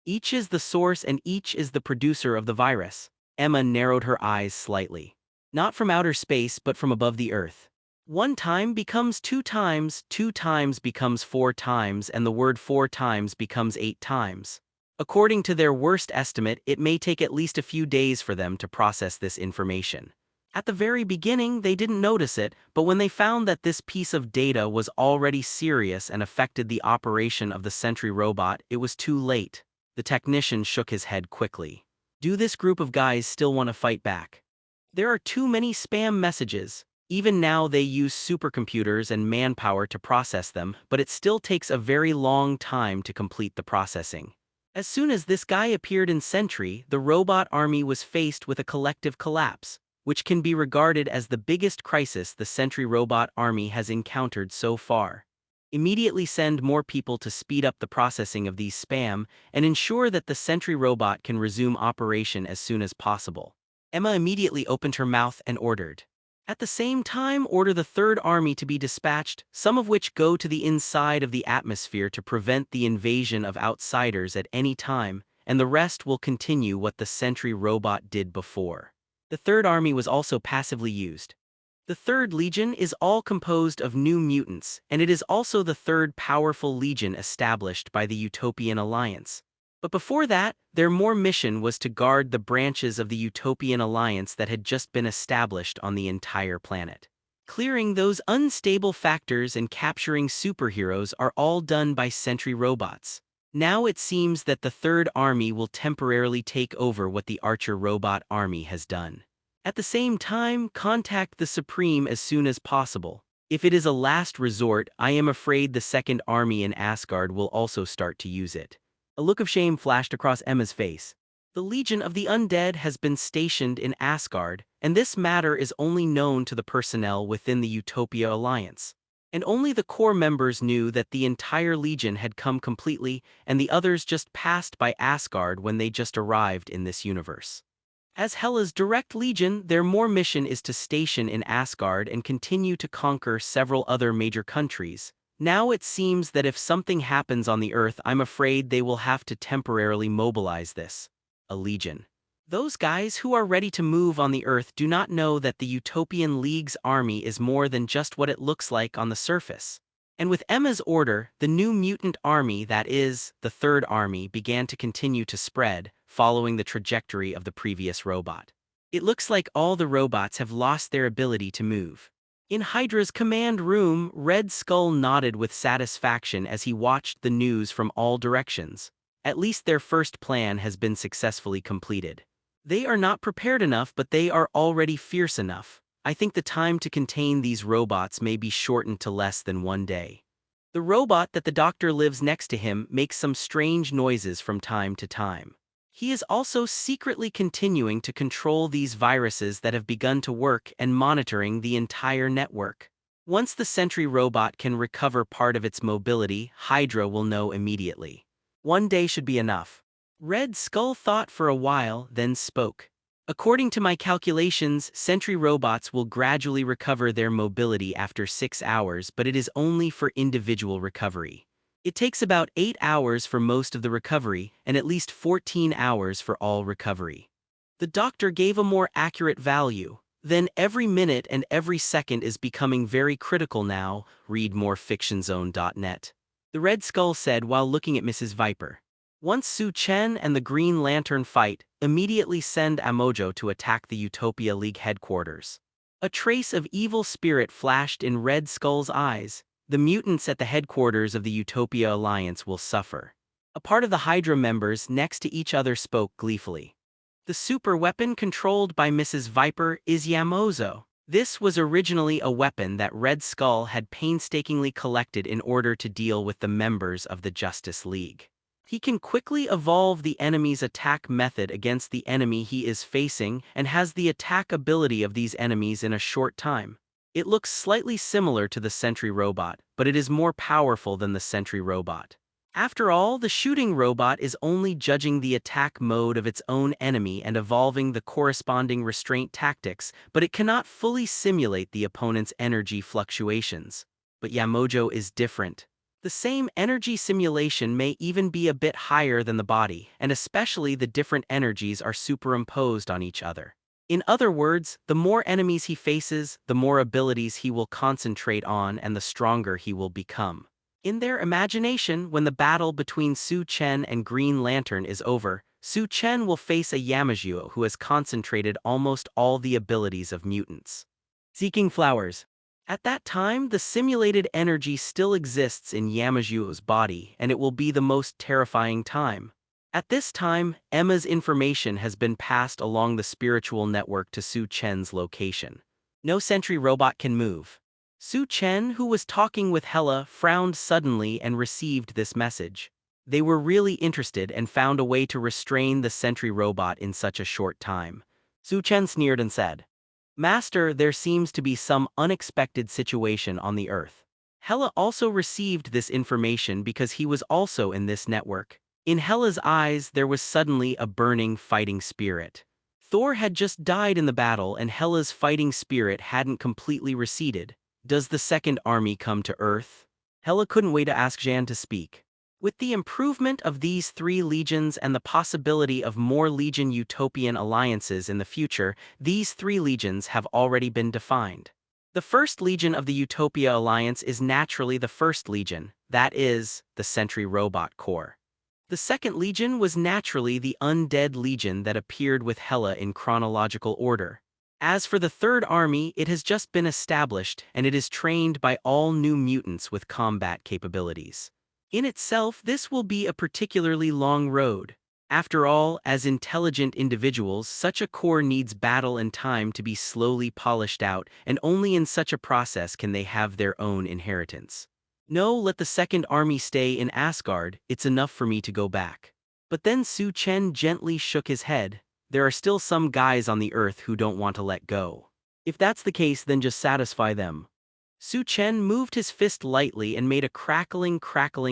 Speaker 2: Each is the source and each is the producer of the virus. Emma narrowed her eyes slightly. Not from outer space, but from above the Earth. 1 time becomes 2 times, 2 times becomes 4 times, and the word 4 times becomes 8 times. According to their worst estimate, it may take at least a few days for them to process this information. At the very beginning, they didn't notice it, but when they found that this piece of data was already serious and affected the operation of the sentry robot, it was too late. The technician shook his head quickly. Do this group of guys still want to fight back? There are too many spam messages. Even now they use supercomputers and manpower to process them, but it still takes a very long time to complete the processing. As soon as this guy appeared in Sentry, the robot army was faced with a collective collapse, which can be regarded as the biggest crisis the Sentry robot army has encountered so far. Immediately send more people to speed up the processing of these spam and ensure that the Sentry robot can resume operation as soon as possible. Emma immediately opened her mouth and ordered. At the same time, order the Third Army to be dispatched, some of which go to the inside of the atmosphere to prevent the invasion of outsiders at any time, and the rest will continue what the Sentry robot did before. The Third Army was also passively used. The Third Legion is all composed of new mutants, and it is also the third powerful legion established by the Utopian Alliance. But before that, their more mission was to guard the branches of the Utopian Alliance that had just been established on the entire planet. Clearing those unstable factors and capturing superheroes are all done by sentry robots. Now it seems that the Third Army will temporarily take over what the Archer robot army has done. At the same time, contact the Supreme as soon as possible. If it is a last resort, I am afraid the Second Army in Asgard will also start to use it. A look of shame flashed across Emma's face. The Legion of the Undead has been stationed in Asgard, and this matter is only known to the personnel within the Utopia Alliance. And only the core members knew that the entire Legion had come completely, and the others just passed by Asgard when they just arrived in this universe. As Hela's direct legion, their more mission is to station in Asgard and continue to conquer several other major countries. Now it seems that if something happens on the Earth, I'm afraid they will have to temporarily mobilize this. A legion. Those guys who are ready to move on the Earth do not know that the Utopian League's army is more than just what it looks like on the surface. And with Emma's order, the new mutant army, that is, the Third Army, began to continue to spread, following the trajectory of the previous robot. It looks like all the robots have lost their ability to move. In Hydra's command room, Red Skull nodded with satisfaction as he watched the news from all directions. At least their first plan has been successfully completed. They are not prepared enough, but they are already fierce enough. I think the time to contain these robots may be shortened to less than 1 day. The robot that the doctor lives next to him makes some strange noises from time to time. He is also secretly continuing to control these viruses that have begun to work and monitoring the entire network. Once the Sentry robot can recover part of its mobility, Hydra will know immediately. 1 day should be enough. Red Skull thought for a while, then spoke. According to my calculations, Sentry robots will gradually recover their mobility after 6 hours, but it is only for individual recovery. It takes about 8 hours for most of the recovery, and at least 14 hours for all recovery. The doctor gave a more accurate value. Then every minute and every second is becoming very critical now, read morefictionzone.net. The Red Skull said while looking at Mrs. Viper. Once Su Chen and the Green Lantern fight, immediately send Amojo to attack the Utopia League headquarters. A trace of evil spirit flashed in Red Skull's eyes. The mutants at the headquarters of the Utopia Alliance will suffer. A part of the Hydra members next to each other spoke gleefully. The super weapon controlled by Mrs. Viper is Yamozo. This was originally a weapon that Red Skull had painstakingly collected in order to deal with the members of the Justice League. He can quickly evolve the enemy's attack method against the enemy he is facing and has the attack ability of these enemies in a short time. It looks slightly similar to the Sentry robot, but it is more powerful than the Sentry robot. After all, the shooting robot is only judging the attack mode of its own enemy and evolving the corresponding restraint tactics, but it cannot fully simulate the opponent's energy fluctuations. But Yamojo is different. The same energy simulation may even be a bit higher than the body, and especially the different energies are superimposed on each other. In other words, the more enemies he faces, the more abilities he will concentrate on and the stronger he will become. In their imagination, when the battle between Su Chen and Green Lantern is over, Su Chen will face a Yamajuo who has concentrated almost all the abilities of mutants. Seeking flowers. At that time, the simulated energy still exists in Yamajuo's body, and it will be the most terrifying time. At this time, Emma's information has been passed along the spiritual network to Su Chen's location. No Sentry robot can move. Su Chen, who was talking with Hela, frowned suddenly and received this message. They were really interested and found a way to restrain the Sentry robot in such a short time. Su Chen sneered and said, "Master, there seems to be some unexpected situation on the Earth." Hela also received this information because he was also in this network. In Hela's eyes, there was suddenly a burning fighting spirit. Thor had just died in the battle and Hela's fighting spirit hadn't completely receded. Does the Second Army come to Earth? Hela couldn't wait to ask Jan to speak. With the improvement of these 3 legions and the possibility of more Legion Utopian alliances in the future, these 3 legions have already been defined. The first legion of the Utopia Alliance is naturally the First Legion, that is, the Sentry Robot Corps. The Second Legion was naturally the Undead Legion that appeared with Hela in chronological order. As for the Third Army, it has just been established, and it is trained by all new mutants with combat capabilities. In itself, this will be a particularly long road. After all, as intelligent individuals, such a corps needs battle and time to be slowly polished out, and only in such a process can they have their own inheritance. No, let the Second Army stay in Asgard, it's enough for me to go back. But then Su Chen gently shook his head. There are still some guys on the Earth who don't want to let go. If that's the case, then just satisfy them. Su Chen moved his fist lightly and made a crackling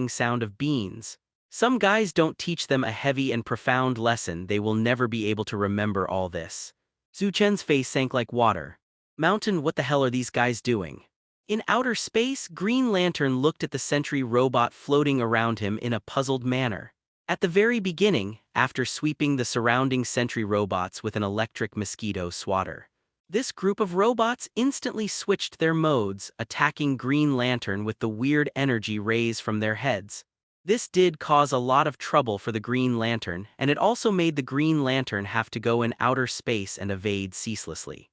Speaker 2: sound of beans. Some guys don't teach them a heavy and profound lesson, they will never be able to remember all this. Su Chen's face sank like water. Mountain, what the hell are these guys doing? In outer space, Green Lantern looked at the Sentry robot floating around him in a puzzled manner. At the very beginning, after sweeping the surrounding Sentry robots with an electric mosquito swatter, this group of robots instantly switched their modes, attacking Green Lantern with the weird energy rays from their heads. This did cause a lot of trouble for the Green Lantern, and it also made the Green Lantern have to go in outer space and evade ceaselessly.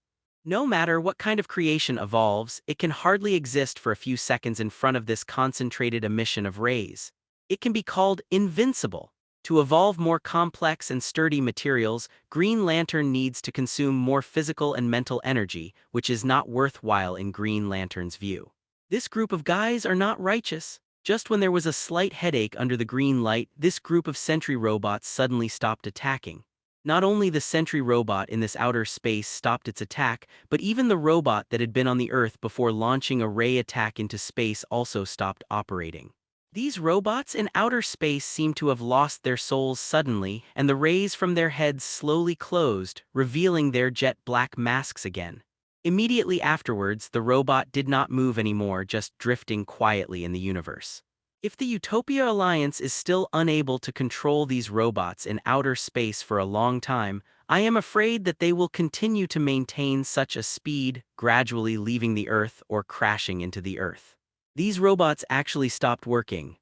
Speaker 2: No matter what kind of creation evolves, it can hardly exist for a few seconds in front of this concentrated emission of rays. It can be called invincible. To evolve more complex and sturdy materials, Green Lantern needs to consume more physical and mental energy, which is not worthwhile in Green Lantern's view. This group of guys are not righteous. Just when there was a slight headache under the green light, this group of sentry robots suddenly stopped attacking. Not only the sentry robot in this outer space stopped its attack, but even the robot that had been on the Earth before launching a ray attack into space also stopped operating. These robots in outer space seemed to have lost their souls suddenly, and the rays from their heads slowly closed, revealing their jet black masks again. Immediately afterwards, the robot did not move anymore, just drifting quietly in the universe. If the Utopia Alliance is still unable to control these robots in outer space for a long time, I am afraid that they will continue to maintain such a speed, gradually leaving the Earth or crashing into the Earth. These robots actually stopped working.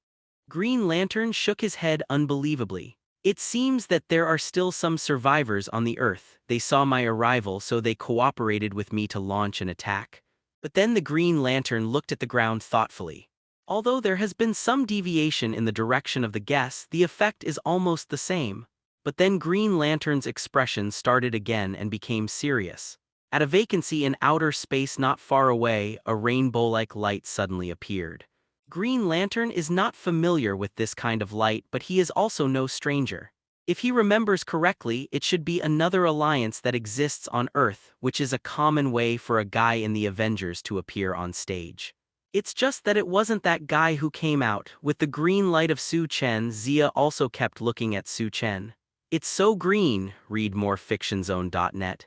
Speaker 2: Green Lantern shook his head unbelievably. It seems that there are still some survivors on the Earth. They saw my arrival, so they cooperated with me to launch an attack. But then the Green Lantern looked at the ground thoughtfully. Although there has been some deviation in the direction of the guess, the effect is almost the same. But then Green Lantern's expression started again and became serious. At a vacancy in outer space not far away, a rainbow-like light suddenly appeared. Green Lantern is not familiar with this kind of light, but he is also no stranger. If he remembers correctly, it should be another alliance that exists on Earth, which is a common way for a guy in the Avengers to appear on stage. It's just that it wasn't that guy who came out. With the green light of Su Chen, Zia also kept looking at Su Chen. It's so green, read morefictionzone.net.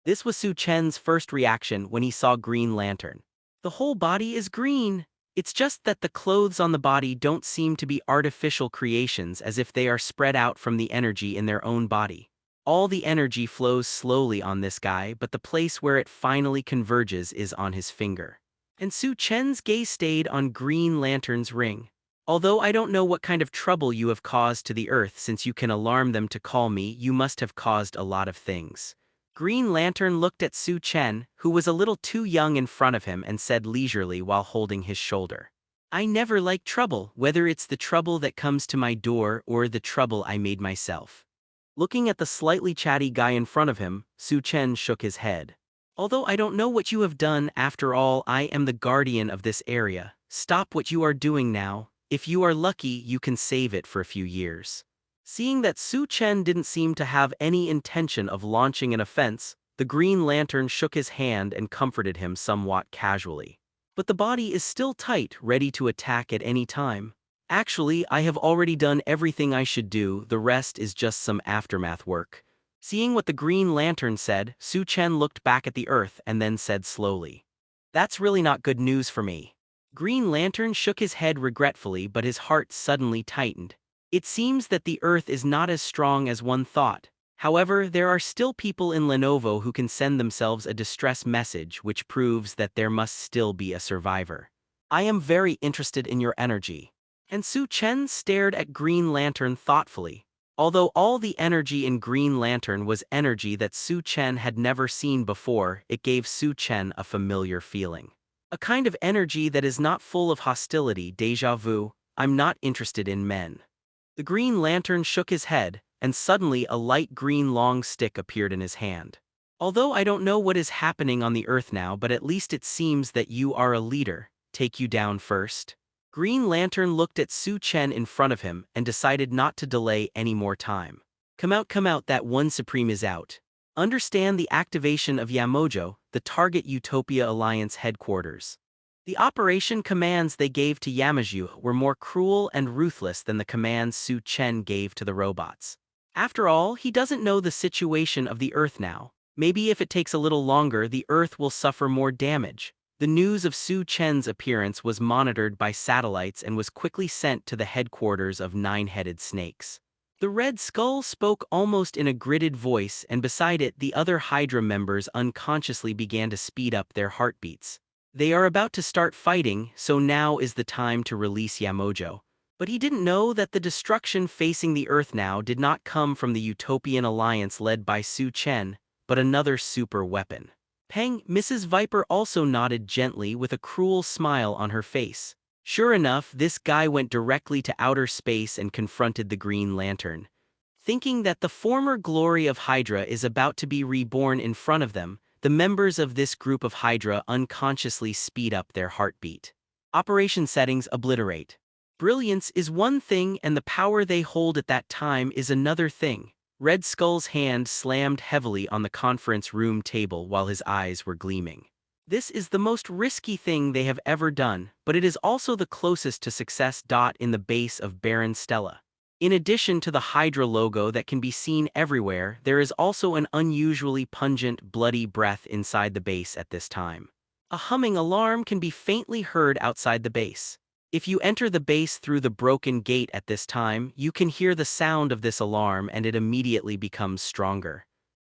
Speaker 2: This was Su Chen's first reaction when he saw Green Lantern. The whole body is green. It's just that the clothes on the body don't seem to be artificial creations, as if they are spread out from the energy in their own body. All the energy flows slowly on this guy, but the place where it finally converges is on his finger. And Su Chen's gaze stayed on Green Lantern's ring. Although I don't know what kind of trouble you have caused to the Earth, since you can alarm them to call me, you must have caused a lot of things. Green Lantern looked at Su Chen, who was a little too young in front of him, and said leisurely while holding his shoulder, I never like trouble, whether it's the trouble that comes to my door or the trouble I made myself. Looking at the slightly chatty guy in front of him, Su Chen shook his head. Although I don't know what you have done, after all, I am the guardian of this area. Stop what you are doing now. If you are lucky, you can save it for a few years. Seeing that Su Chen didn't seem to have any intention of launching an offense, the Green Lantern shook his hand and comforted him somewhat casually. But the body is still tight, ready to attack at any time. Actually, I have already done everything I should do, the rest is just some aftermath work. Seeing what the Green Lantern said, Su Chen looked back at the Earth and then said slowly, That's really not good news for me. Green Lantern shook his head regretfully, but his heart suddenly tightened. It seems that the Earth is not as strong as one thought. However, there are still people in Lenovo who can send themselves a distress message, which proves that there must still be a survivor. I am very interested in your energy. And Su Chen stared at Green Lantern thoughtfully. Although all the energy in Green Lantern was energy that Su Chen had never seen before, it gave Su Chen a familiar feeling. A kind of energy that is not full of hostility, déjà vu. I'm not interested in men. The Green Lantern shook his head, and suddenly a light green long stick appeared in his hand. Although I don't know what is happening on the Earth now, but at least it seems that you are a leader. Take you down first. Green Lantern looked at Su Chen in front of him and decided not to delay any more time. Come out, that one Supreme is out. Understand the activation of Yamojo, the target Utopia Alliance headquarters. The operation commands they gave to Yamaju were more cruel and ruthless than the commands Su Chen gave to the robots. After all, he doesn't know the situation of the Earth now. Maybe if it takes a little longer, the Earth will suffer more damage. The news of Su Chen's appearance was monitored by satellites and was quickly sent to the headquarters of Nine-Headed Snakes. The Red Skull spoke almost in a gritted voice, and beside it the other Hydra members unconsciously began to speed up their heartbeats. They are about to start fighting, so now is the time to release Yamojo. But he didn't know that the destruction facing the Earth now did not come from the Utopian Alliance led by Su Chen, but another super weapon. Peng, Mrs. Viper also nodded gently with a cruel smile on her face. Sure enough, this guy went directly to outer space and confronted the Green Lantern. Thinking that the former glory of Hydra is about to be reborn in front of them, the members of this group of Hydra unconsciously speed up their heartbeat. Operation settings obliterate. Brilliance is one thing and the power they hold at that time is another thing. Red Skull's hand slammed heavily on the conference room table while his eyes were gleaming. This is the most risky thing they have ever done, but it is also the closest to success. In the base of Baron Stella. In addition to the Hydra logo that can be seen everywhere, there is also an unusually pungent, bloody breath inside the base at this time. A humming alarm can be faintly heard outside the base. If you enter the base through the broken gate at this time, you can hear the sound of this alarm and it immediately becomes stronger.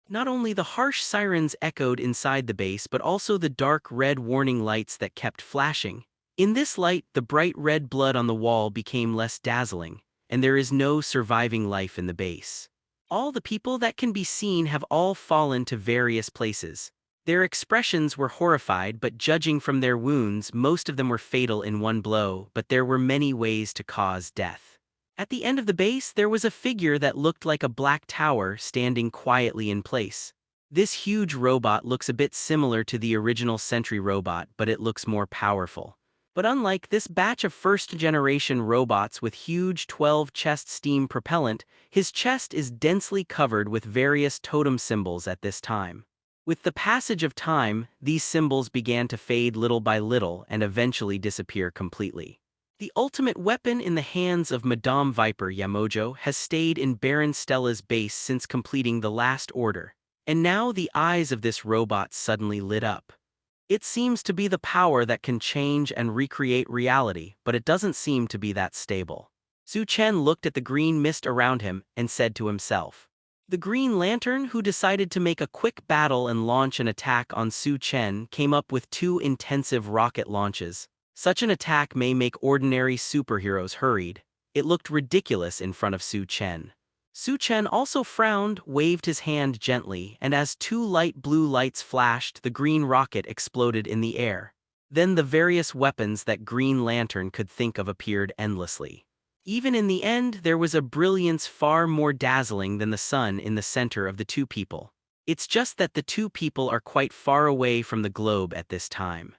Speaker 2: Not only the harsh sirens echoed inside the base but also the dark red warning lights that kept flashing. In this light, the bright red blood on the wall became less dazzling, and there is no surviving life in the base. All the people that can be seen have all fallen to various places. Their expressions were horrified, but judging from their wounds, most of them were fatal in one blow, but there were many ways to cause death. At the end of the base, there was a figure that looked like a black tower standing quietly in place. This huge robot looks a bit similar to the original Sentry robot, but it looks more powerful. But unlike this batch of first-generation robots with huge 12-chest steam propellant, his chest is densely covered with various totem symbols at this time. With the passage of time, these symbols began to fade little by little and eventually disappear completely. The ultimate weapon in the hands of Madame Viper Yamojo has stayed in Baron Stella's base since completing the last order, and now the eyes of this robot suddenly lit up. It seems to be the power that can change and recreate reality, but it doesn't seem to be that stable. Su Chen looked at the green mist around him and said to himself. The Green Lantern, who decided to make a quick battle and launch an attack on Su Chen, came up with 2 intensive rocket launches. Such an attack may make ordinary superheroes hurried. It looked ridiculous in front of Su Chen. Su Chen also frowned, waved his hand gently, and as 2 light blue lights flashed, the green rocket exploded in the air. Then the various weapons that Green Lantern could think of appeared endlessly. Even in the end, there was a brilliance far more dazzling than the sun in the center of the 2 people. It's just that the 2 people are quite far away from the globe at this time.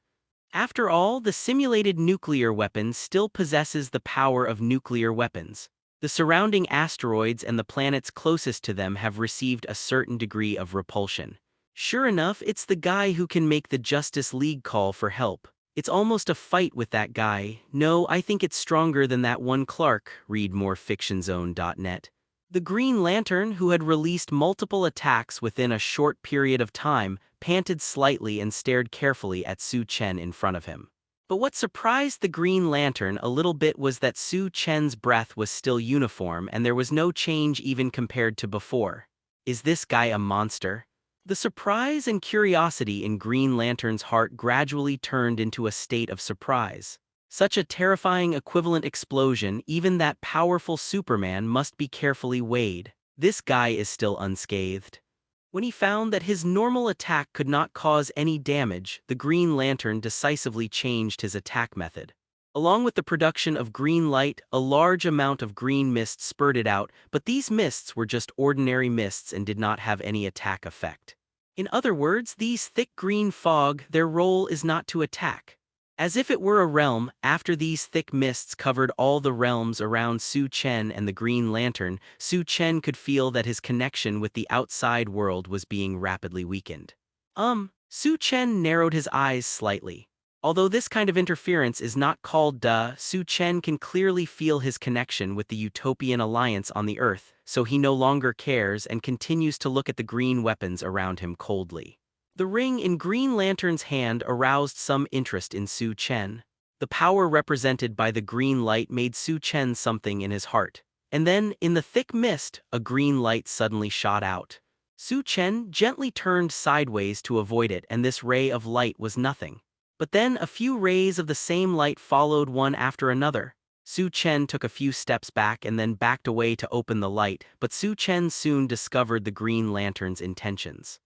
Speaker 2: After all, the simulated nuclear weapon still possesses the power of nuclear weapons. The surrounding asteroids and the planets closest to them have received a certain degree of repulsion. Sure enough, it's the guy who can make the Justice League call for help. It's almost a fight with that guy. No, I think it's stronger than that one Clark. Read more fictionzone.net. The Green Lantern, who had released multiple attacks within a short period of time, panted slightly and stared carefully at Su Chen in front of him. But what surprised the Green Lantern a little bit was that Su Chen's breath was still uniform and there was no change even compared to before. Is this guy a monster? The surprise and curiosity in Green Lantern's heart gradually turned into a state of surprise. Such a terrifying equivalent explosion, even that powerful Superman must be carefully weighed. This guy is still unscathed. When he found that his normal attack could not cause any damage, the Green Lantern decisively changed his attack method. Along with the production of green light, a large amount of green mist spurted out, but these mists were just ordinary mists and did not have any attack effect. In other words, these thick green fog, their role is not to attack. As if it were a realm, after these thick mists covered all the realms around Su Chen and the Green Lantern, Su Chen could feel that his connection with the outside world was being rapidly weakened. Su Chen narrowed his eyes slightly. Although this kind of interference is not called duh, Su Chen can clearly feel his connection with the Utopian Alliance on the Earth, so he no longer cares and continues to look at the green weapons around him coldly. The ring in Green Lantern's hand aroused some interest in Su Chen. The power represented by the green light made Su Chen something in his heart. And then, in the thick mist, a green light suddenly shot out. Su Chen gently turned sideways to avoid it, and this ray of light was nothing. But then a few rays of the same light followed one after another. Su Chen took a few steps back and then backed away to open the light, but Su Chen soon discovered the Green Lantern's intentions.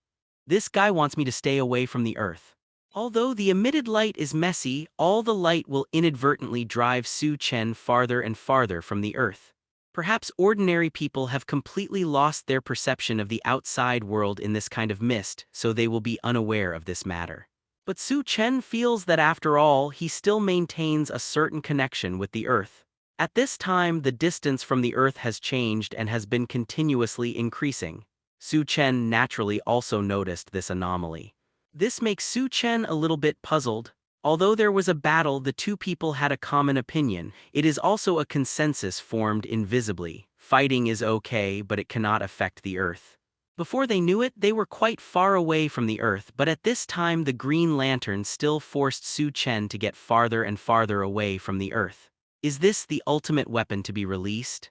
Speaker 2: This guy wants me to stay away from the Earth. Although the emitted light is messy, all the light will inadvertently drive Su Chen farther and farther from the Earth. Perhaps ordinary people have completely lost their perception of the outside world in this kind of mist, so they will be unaware of this matter. But Su Chen feels that after all, he still maintains a certain connection with the Earth. At this time, the distance from the Earth has changed and has been continuously increasing. Su Chen naturally also noticed this anomaly. This makes Su Chen a little bit puzzled. Although there was a battle, the two people had a common opinion. It is also a consensus formed invisibly. Fighting is okay, but it cannot affect the Earth. Before they knew it, they were quite far away from the Earth, but at this time the Green Lantern still forced Su Chen to get farther and farther away from the Earth. Is this the ultimate weapon to be released?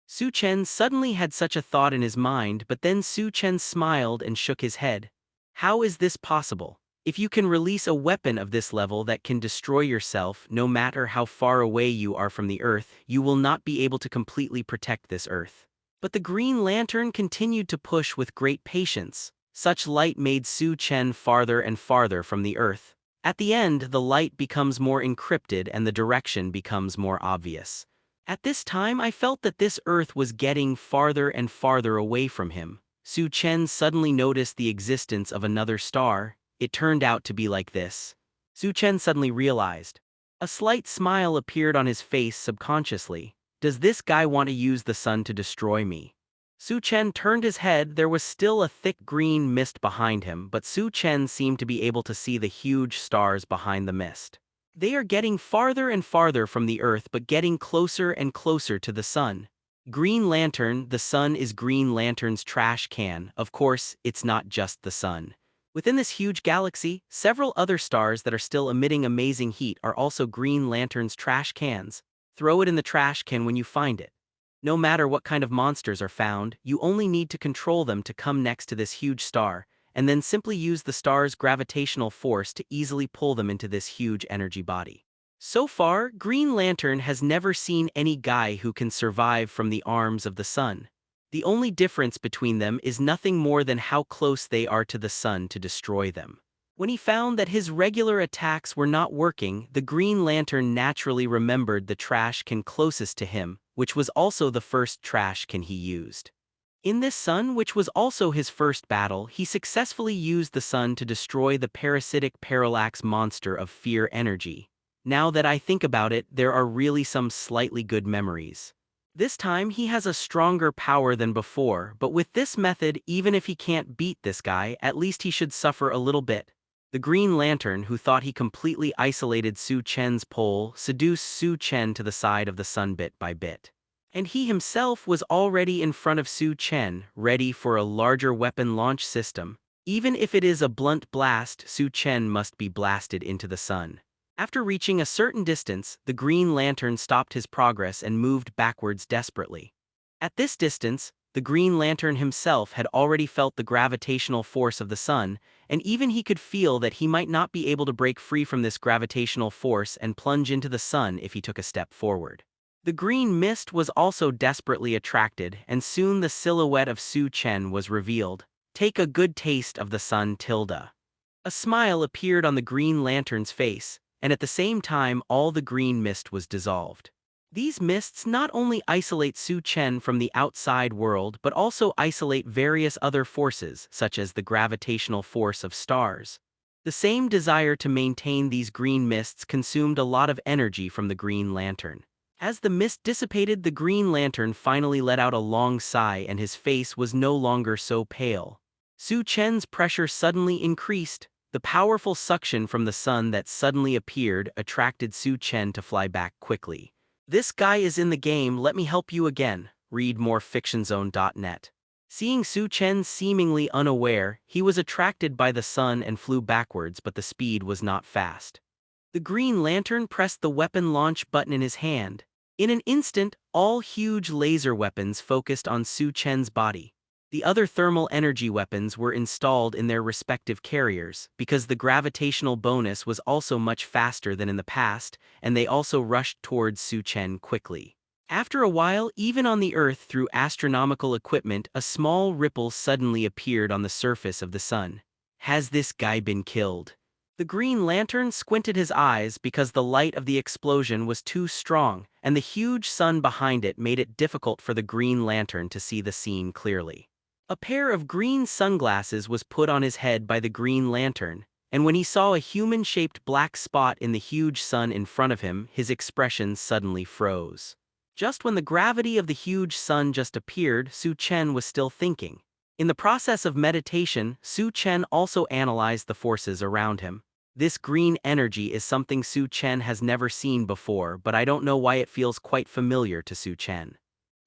Speaker 2: Su Chen suddenly had such a thought in his mind, but then Su Chen smiled and shook his head. How is this possible? If you can release a weapon of this level that can destroy yourself, no matter how far away you are from the Earth, you will not be able to completely protect this Earth. But the Green Lantern continued to push with great patience. Such light made Su Chen farther and farther from the Earth. At the end, the light becomes more encrypted and the direction becomes more obvious. At this time, I felt that this Earth was getting farther and farther away from him. Su Chen suddenly noticed the existence of another star. It turned out to be like this. Su Chen suddenly realized. A slight smile appeared on his face subconsciously. Does this guy want to use the sun to destroy me? Su Chen turned his head. There was still a thick green mist behind him, but Su Chen seemed to be able to see the huge stars behind the mist. They are getting farther and farther from the Earth, but getting closer and closer to the sun. Green Lantern, the sun is Green Lantern's trash can. Of course, it's not just the sun. Within this huge galaxy, several other stars that are still emitting amazing heat are also Green Lantern's trash cans. Throw it in the trash can when you find it. No matter what kind of monsters are found, you only need to control them to come next to this huge star, and then simply use the star's gravitational force to easily pull them into this huge energy body. So far, Green Lantern has never seen any guy who can survive from the arms of the sun. The only difference between them is nothing more than how close they are to the sun to destroy them. When he found that his regular attacks were not working, the Green Lantern naturally remembered the trash can closest to him, which was also the first trash can he used. In this sun, which was also his first battle, he successfully used the sun to destroy the parasitic parallax monster of fear energy. Now that I think about it, there are really some slightly good memories. This time he has a stronger power than before, but with this method, even if he can't beat this guy, at least he should suffer a little bit. The Green Lantern, who thought he completely isolated Su Chen's pole, seduced Su Chen to the side of the sun bit by bit. And he himself was already in front of Su Chen, ready for a larger weapon launch system. Even if it is a blunt blast, Su Chen must be blasted into the sun. After reaching a certain distance, the Green Lantern stopped his progress and moved backwards desperately. At this distance, the Green Lantern himself had already felt the gravitational force of the sun, and even he could feel that he might not be able to break free from this gravitational force and plunge into the sun if he took a step forward. The green mist was also desperately attracted, and soon the silhouette of Su Chen was revealed. Take a good taste of the sun, Tilda. A smile appeared on the Green Lantern's face, and at the same time all the green mist was dissolved. These mists not only isolate Su Chen from the outside world but also isolate various other forces, such as the gravitational force of stars. The same desire to maintain these green mists consumed a lot of energy from the Green Lantern. As the mist dissipated, the Green Lantern finally let out a long sigh and his face was no longer so pale. Su Chen's pressure suddenly increased. The powerful suction from the sun that suddenly appeared attracted Su Chen to fly back quickly. This guy is in the game, let me help you again. Read more fictionzone.net. Seeing Su Chen seemingly unaware, he was attracted by the sun and flew backwards, but the speed was not fast. The Green Lantern pressed the weapon launch button in his hand. In an instant, all huge laser weapons focused on Su Chen's body. The other thermal energy weapons were installed in their respective carriers, because the gravitational bonus was also much faster than in the past, and they also rushed towards Su Chen quickly. After a while, even on the Earth through astronomical equipment, a small ripple suddenly appeared on the surface of the sun. Has this guy been killed? The Green Lantern squinted his eyes because the light of the explosion was too strong, and the huge sun behind it made it difficult for the Green Lantern to see the scene clearly. A pair of green sunglasses was put on his head by the Green Lantern, and when he saw a human-shaped black spot in the huge sun in front of him, his expression suddenly froze. Just when the gravity of the huge sun just appeared, Su Chen was still thinking. In the process of meditation, Su Chen also analyzed the forces around him. This green energy is something Su Chen has never seen before, but I don't know why it feels quite familiar to Su Chen.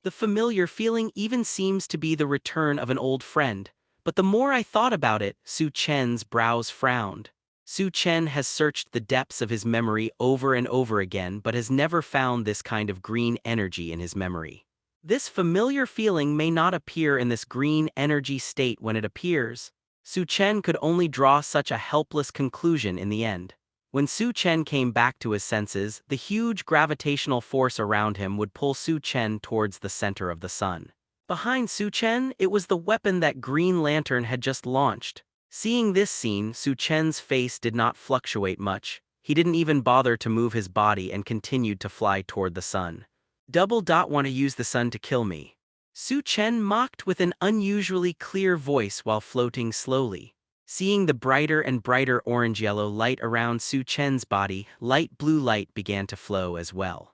Speaker 2: The familiar feeling even seems to be the return of an old friend, but the more I thought about it, Su Chen's brows frowned. Su Chen has searched the depths of his memory over and over again but has never found this kind of green energy in his memory. This familiar feeling may not appear in this green energy state when it appears. Su Chen could only draw such a helpless conclusion in the end. When Su Chen came back to his senses, the huge gravitational force around him would pull Su Chen towards the center of the sun. Behind Su Chen, it was the weapon that Green Lantern had just launched. Seeing this scene, Su Chen's face did not fluctuate much. He didn't even bother to move his body and continued to fly toward the sun. Want to use the sun to kill me? Su Chen mocked with an unusually clear voice while floating slowly. Seeing the brighter and brighter orange-yellow light around Su Chen's body, light blue light began to flow as well.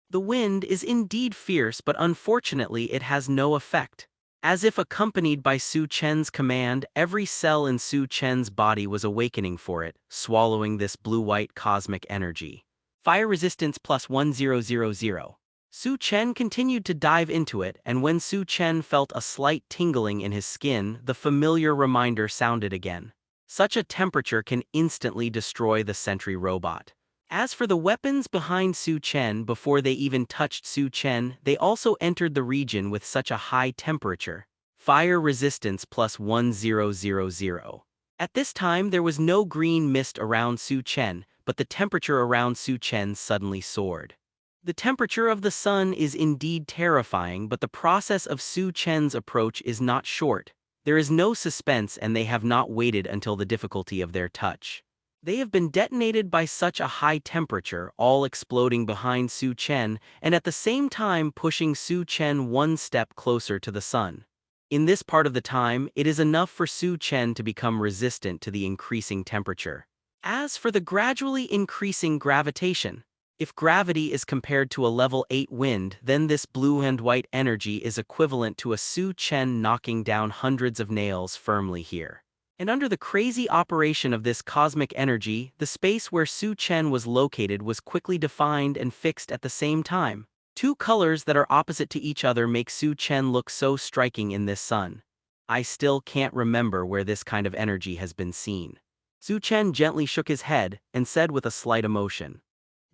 Speaker 2: The wind is indeed fierce, but unfortunately it has no effect. As if accompanied by Su Chen's command, every cell in Su Chen's body was awakening for it, swallowing this blue-white cosmic energy. Fire resistance plus 1000. Su Chen continued to dive into it, and when Su Chen felt a slight tingling in his skin, the familiar reminder sounded again. Such a temperature can instantly destroy the sentry robot. As for the weapons behind Su Chen, before they even touched Su Chen, they also entered the region with such a high temperature. Fire resistance plus 1000. At this time there was no green mist around Su Chen, but the temperature around Su Chen suddenly soared. The temperature of the sun is indeed terrifying, but the process of Su Chen's approach is not short. There is no suspense, and they have not waited until the difficulty of their touch. They have been detonated by such a high temperature, all exploding behind Su Chen, and at the same time pushing Su Chen one step closer to the sun. In this part of the time, it is enough for Su Chen to become resistant to the increasing temperature. As for the gradually increasing gravitation, if gravity is compared to a level 8 wind, then this blue and white energy is equivalent to a Su Chen knocking down hundreds of nails firmly here. And under the crazy operation of this cosmic energy, the space where Su Chen was located was quickly defined and fixed at the same time. Two colors that are opposite to each other make Su Chen look so striking in this sun. I still can't remember where this kind of energy has been seen. Su Chen gently shook his head and said with a slight emotion,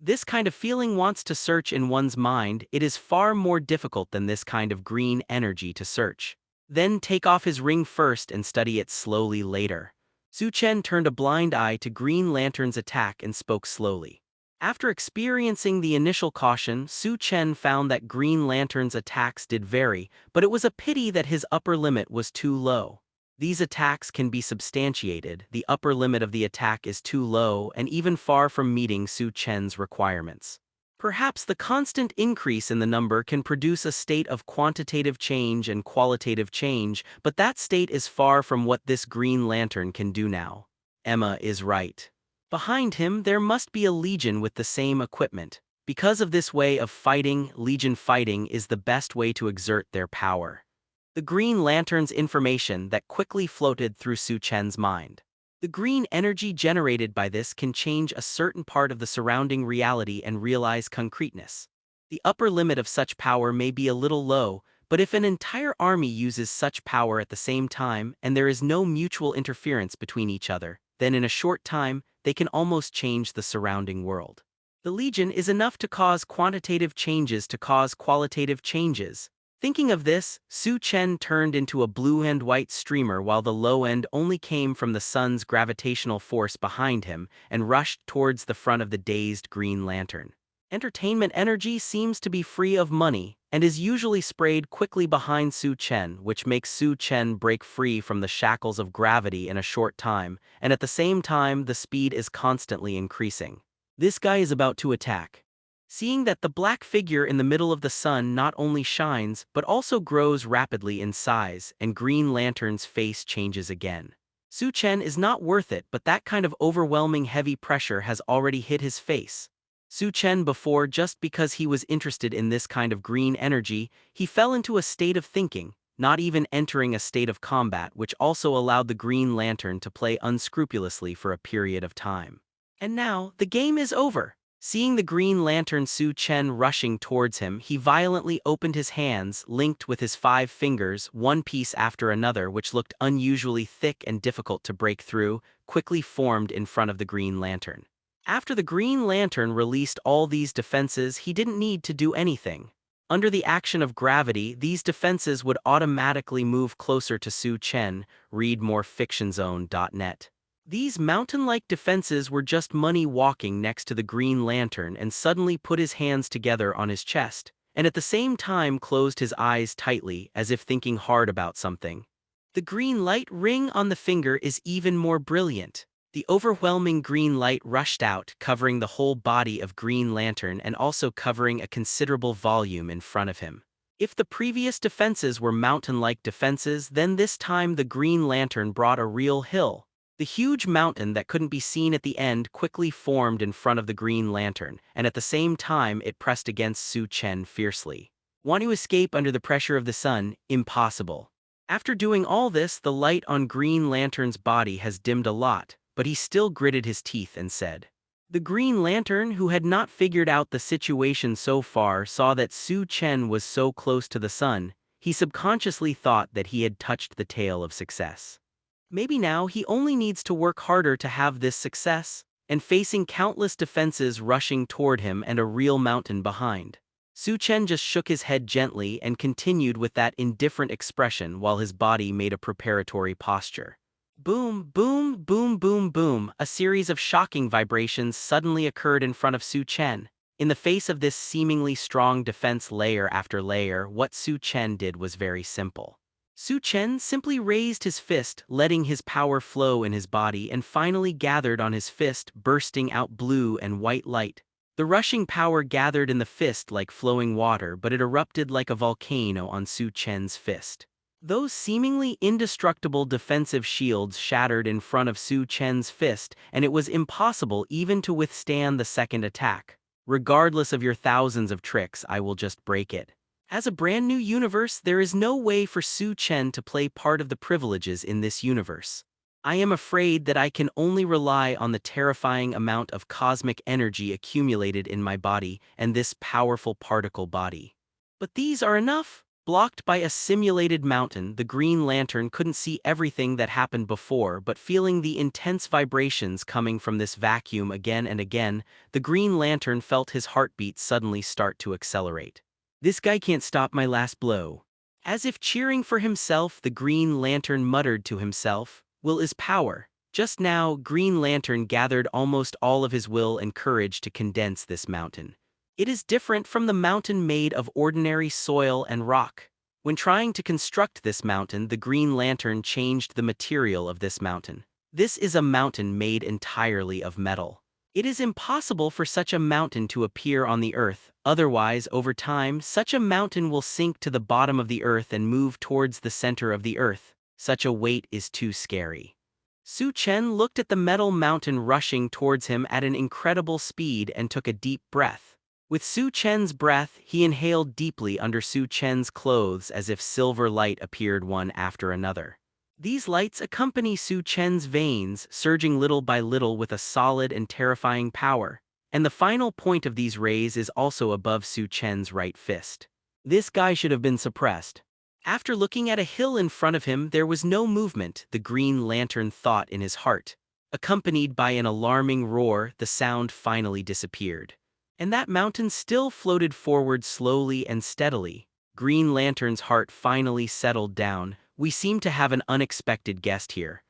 Speaker 2: "This kind of feeling wants to search in one's mind. It is far more difficult than this kind of green energy to search. Then take off his ring first and study it slowly later." Su Chen turned a blind eye to Green Lantern's attack and spoke slowly. After experiencing the initial caution, Su Chen found that Green Lantern's attacks did vary, but it was a pity that his upper limit was too low. These attacks can be substantiated. The upper limit of the attack is too low and even far from meeting Su Chen's requirements. Perhaps the constant increase in the number can produce a state of quantitative change and qualitative change, but that state is far from what this Green Lantern can do now. Emma is right. Behind him there must be a legion with the same equipment. Because of this way of fighting, legion fighting is the best way to exert their power. The Green Lantern's information that quickly floated through Su Chen's mind. The green energy generated by this can change a certain part of the surrounding reality and realize concreteness. The upper limit of such power may be a little low, but if an entire army uses such power at the same time and there is no mutual interference between each other, then in a short time, they can almost change the surrounding world. The Legion is enough to cause quantitative changes to cause qualitative changes. Thinking of this, Su Chen turned into a blue and white streamer while the low end only came from the sun's gravitational force behind him and rushed towards the front of the dazed Green Lantern. Entertainment energy seems to be free of money and is usually sprayed quickly behind Su Chen, which makes Su Chen break free from the shackles of gravity in a short time, and at the same time the speed is constantly increasing. This guy is about to attack. Seeing that the black figure in the middle of the sun not only shines but also grows rapidly in size, and Green Lantern's face changes again. Su Chen is not worth it, but that kind of overwhelming heavy pressure has already hit his face. Su Chen before, just because he was interested in this kind of green energy, he fell into a state of thinking, not even entering a state of combat, which also allowed the Green Lantern to play unscrupulously for a period of time. And now, the game is over. Seeing the Green Lantern Su Chen rushing towards him, he violently opened his hands, linked with his 5 fingers, one piece after another, which looked unusually thick and difficult to break through, quickly formed in front of the Green Lantern. After the Green Lantern released all these defenses, he didn't need to do anything. Under the action of gravity, these defenses would automatically move closer to Su Chen. Read more fictionzone.net. These mountain-like defenses were just money walking next to the Green Lantern and suddenly put his hands together on his chest, and at the same time closed his eyes tightly as if thinking hard about something. The green light ring on the finger is even more brilliant. The overwhelming green light rushed out, covering the whole body of Green Lantern and also covering a considerable volume in front of him. If the previous defenses were mountain-like defenses, then this time the Green Lantern brought a real hill. The huge mountain that couldn't be seen at the end quickly formed in front of the Green Lantern, and at the same time it pressed against Su Chen fiercely. Want to escape under the pressure of the sun? Impossible. After doing all this, the light on Green Lantern's body has dimmed a lot, but he still gritted his teeth and said. The Green Lantern, who had not figured out the situation so far, saw that Su Chen was so close to the sun. He subconsciously thought that he had touched the tail of success. Maybe now he only needs to work harder to have this success, and facing countless defenses rushing toward him and a real mountain behind. Su Chen just shook his head gently and continued with that indifferent expression while his body made a preparatory posture. Boom, boom, boom, boom, boom. A series of shocking vibrations suddenly occurred in front of Su Chen. In the face of this seemingly strong defense layer after layer, what Su Chen did was very simple. Su Chen simply raised his fist, letting his power flow in his body, and finally gathered on his fist, bursting out blue and white light. The rushing power gathered in the fist like flowing water, but it erupted like a volcano on Su Chen's fist. Those seemingly indestructible defensive shields shattered in front of Su Chen's fist, and it was impossible even to withstand the second attack. Regardless of your thousands of tricks, I will just break it. As a brand new universe, there is no way for Su Chen to play part of the privileges in this universe. I am afraid that I can only rely on the terrifying amount of cosmic energy accumulated in my body and this powerful particle body. But these are enough. Blocked by a simulated mountain, the Green Lantern couldn't see everything that happened before, but feeling the intense vibrations coming from this vacuum again and again, the Green Lantern felt his heartbeat suddenly start to accelerate. This guy can't stop my last blow. As if cheering for himself, the Green Lantern muttered to himself, "Will is power." Just now, Green Lantern gathered almost all of his will and courage to condense this mountain. It is different from the mountain made of ordinary soil and rock. When trying to construct this mountain, the Green Lantern changed the material of this mountain. This is a mountain made entirely of metal. It is impossible for such a mountain to appear on the earth, otherwise, over time, such a mountain will sink to the bottom of the earth and move towards the center of the earth. Such a weight is too scary. Su Chen looked at the metal mountain rushing towards him at an incredible speed and took a deep breath. With Su Chen's breath, he inhaled deeply under Su Chen's clothes as if silver light appeared one after another. These lights accompany Su Chen's veins, surging little by little with a solid and terrifying power. And the final point of these rays is also above Su Chen's right fist. This guy should have been suppressed. After looking at a hill in front of him, there was no movement, the Green Lantern thought in his heart. Accompanied by an alarming roar, the sound finally disappeared. And that mountain still floated forward slowly and steadily. Green Lantern's heart finally settled down. We seem to have an unexpected guest here.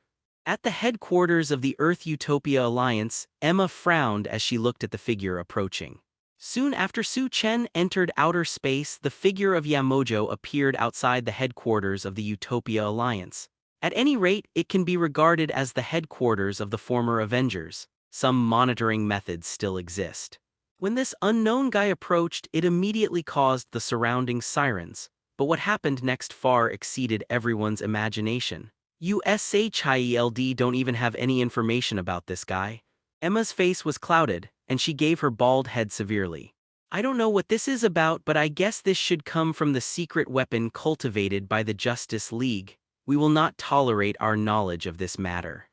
Speaker 2: At the headquarters of the Earth Utopia Alliance, Emma frowned as she looked at the figure approaching. Soon after Su Chen entered outer space, the figure of Yamojo appeared outside the headquarters of the Utopia Alliance. At any rate, it can be regarded as the headquarters of the former Avengers. Some monitoring methods still exist. When this unknown guy approached, it immediately caused the surrounding sirens. But what happened next far exceeded everyone's imagination. USHIELD don't even have any information about this guy. Emma's face was clouded, and she gave her bald head severely. I don't know what this is about, but I guess this should come from the secret weapon cultivated by the Justice League. We will not tolerate our knowledge of this matter.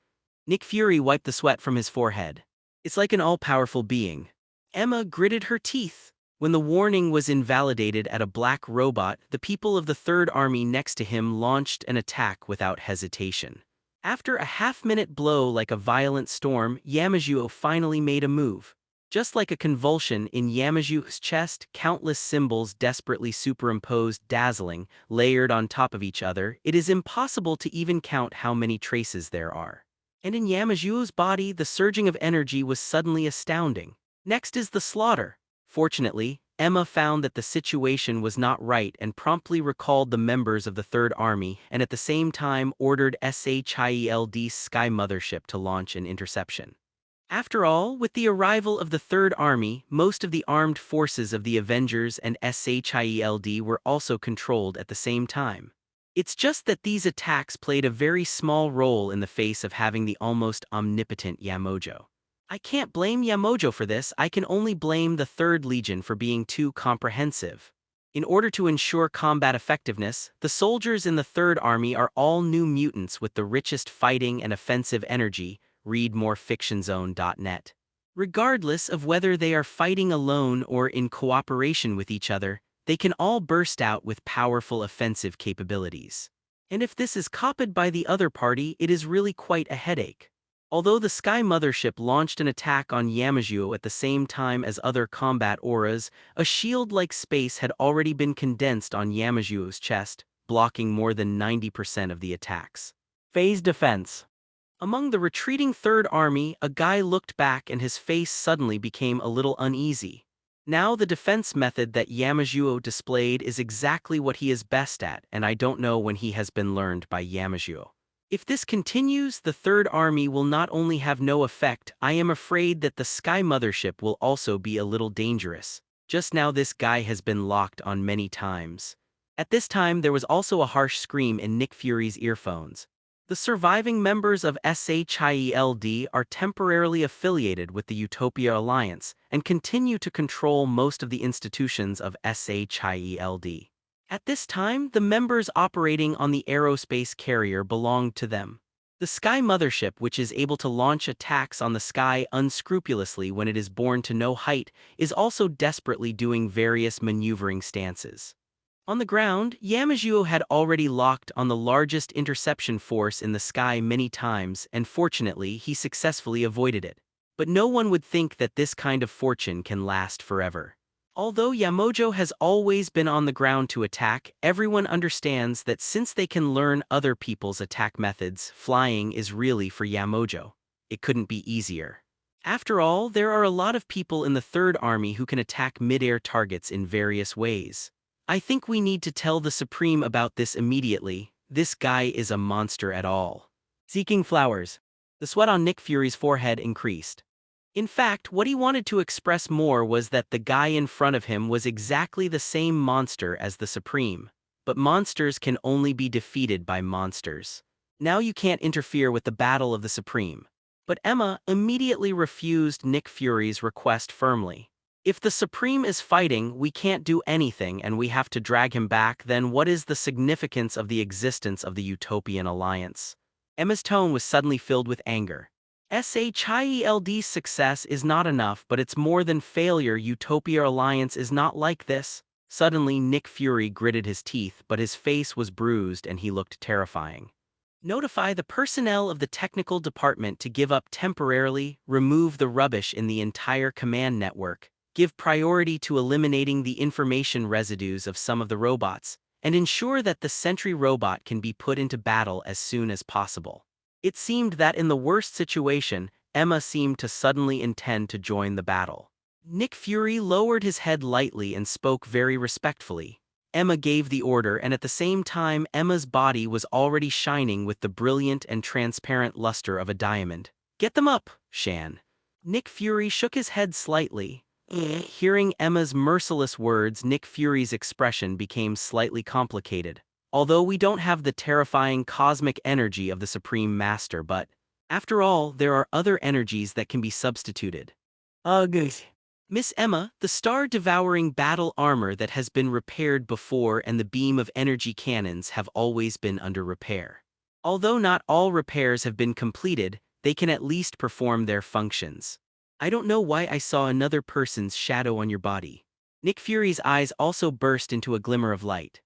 Speaker 2: Nick Fury wiped the sweat from his forehead. It's like an all-powerful being. Emma gritted her teeth. When the warning was invalidated at a black robot, the people of the Third Army next to him launched an attack without hesitation. After a half-minute blow like a violent storm, Yamajuo finally made a move. Just like a convulsion in Yamajuo's chest, countless symbols desperately superimposed, dazzling, layered on top of each other. It is impossible to even count how many traces there are. And in Yamajuo's body, the surging of energy was suddenly astounding. Next is the slaughter. Fortunately, Emma found that the situation was not right and promptly recalled the members of the Third Army and at the same time ordered SHIELD's Sky Mothership to launch an interception. After all, with the arrival of the Third Army, most of the armed forces of the Avengers and SHIELD were also controlled at the same time. It's just that these attacks played a very small role in the face of having the almost omnipotent Yamojo. I can't blame Yamojo for this, I can only blame the Third Legion for being too comprehensive. In order to ensure combat effectiveness, the soldiers in the Third Army are all new mutants with the richest fighting and offensive energy, read more fictionzone.net. Regardless of whether they are fighting alone or in cooperation with each other, they can all burst out with powerful offensive capabilities. And if this is copied by the other party, it is really quite a headache. Although the Sky Mothership launched an attack on Yamajuo at the same time as other combat auras, a shield-like space had already been condensed on Yamajuo's chest, blocking more than 90% of the attacks. Phase defense. Among the retreating Third Army, a guy looked back and his face suddenly became a little uneasy. Now the defense method that Yamajuo displayed is exactly what he is best at, and I don't know when he has been learned by Yamajuo. If this continues, the Third Army will not only have no effect, I am afraid that the Sky Mothership will also be a little dangerous. Just now this guy has been locked on many times. At this time there was also a harsh scream in Nick Fury's earphones. The surviving members of SHIELD are temporarily affiliated with the Utopia Alliance and continue to control most of the institutions of SHIELD. At this time, the members operating on the aerospace carrier belonged to them. The Sky Mothership, which is able to launch attacks on the sky unscrupulously when it is born to no height, is also desperately doing various maneuvering stances. On the ground, Yamajuo had already locked on the largest interception force in the sky many times, and fortunately, he successfully avoided it. But no one would think that this kind of fortune can last forever. Although Yamojo has always been on the ground to attack, everyone understands that since they can learn other people's attack methods, flying is really for Yamojo. It couldn't be easier. After all, there are a lot of people in the Third Army who can attack mid-air targets in various ways. I think we need to tell the Supreme about this immediately. This guy is a monster at all. Seeking flowers. The sweat on Nick Fury's forehead increased. In fact, what he wanted to express more was that the guy in front of him was exactly the same monster as the Supreme. But monsters can only be defeated by monsters. Now you can't interfere with the battle of the Supreme. But Emma immediately refused Nick Fury's request firmly. If the Supreme is fighting, we can't do anything and we have to drag him back, then what is the significance of the existence of the Utopian Alliance? Emma's tone was suddenly filled with anger. SHIELD's success is not enough, but it's more than failure. Utopia Alliance is not like this. Suddenly, Nick Fury gritted his teeth, but his face was bruised and he looked terrifying. Notify the personnel of the technical department to give up temporarily, remove the rubbish in the entire command network, give priority to eliminating the information residues of some of the robots, and ensure that the Sentry robot can be put into battle as soon as possible. It seemed that in the worst situation, Emma seemed to suddenly intend to join the battle. Nick Fury lowered his head lightly and spoke very respectfully. Emma gave the order, and at the same time Emma's body was already shining with the brilliant and transparent luster of a diamond. "Get them up, Shan." Nick Fury shook his head slightly. Hearing Emma's merciless words, Nick Fury's expression became slightly complicated. "Although we don't have the terrifying cosmic energy of the Supreme Master, but, after all, there are other energies that can be substituted." Good. "Miss Emma, the star-devouring battle armor that has been repaired before and the beam of energy cannons have always been under repair. Although not all repairs have been completed, they can at least perform their functions. I don't know why I saw another person's shadow on your body." Nick Fury's eyes also burst into a glimmer of light.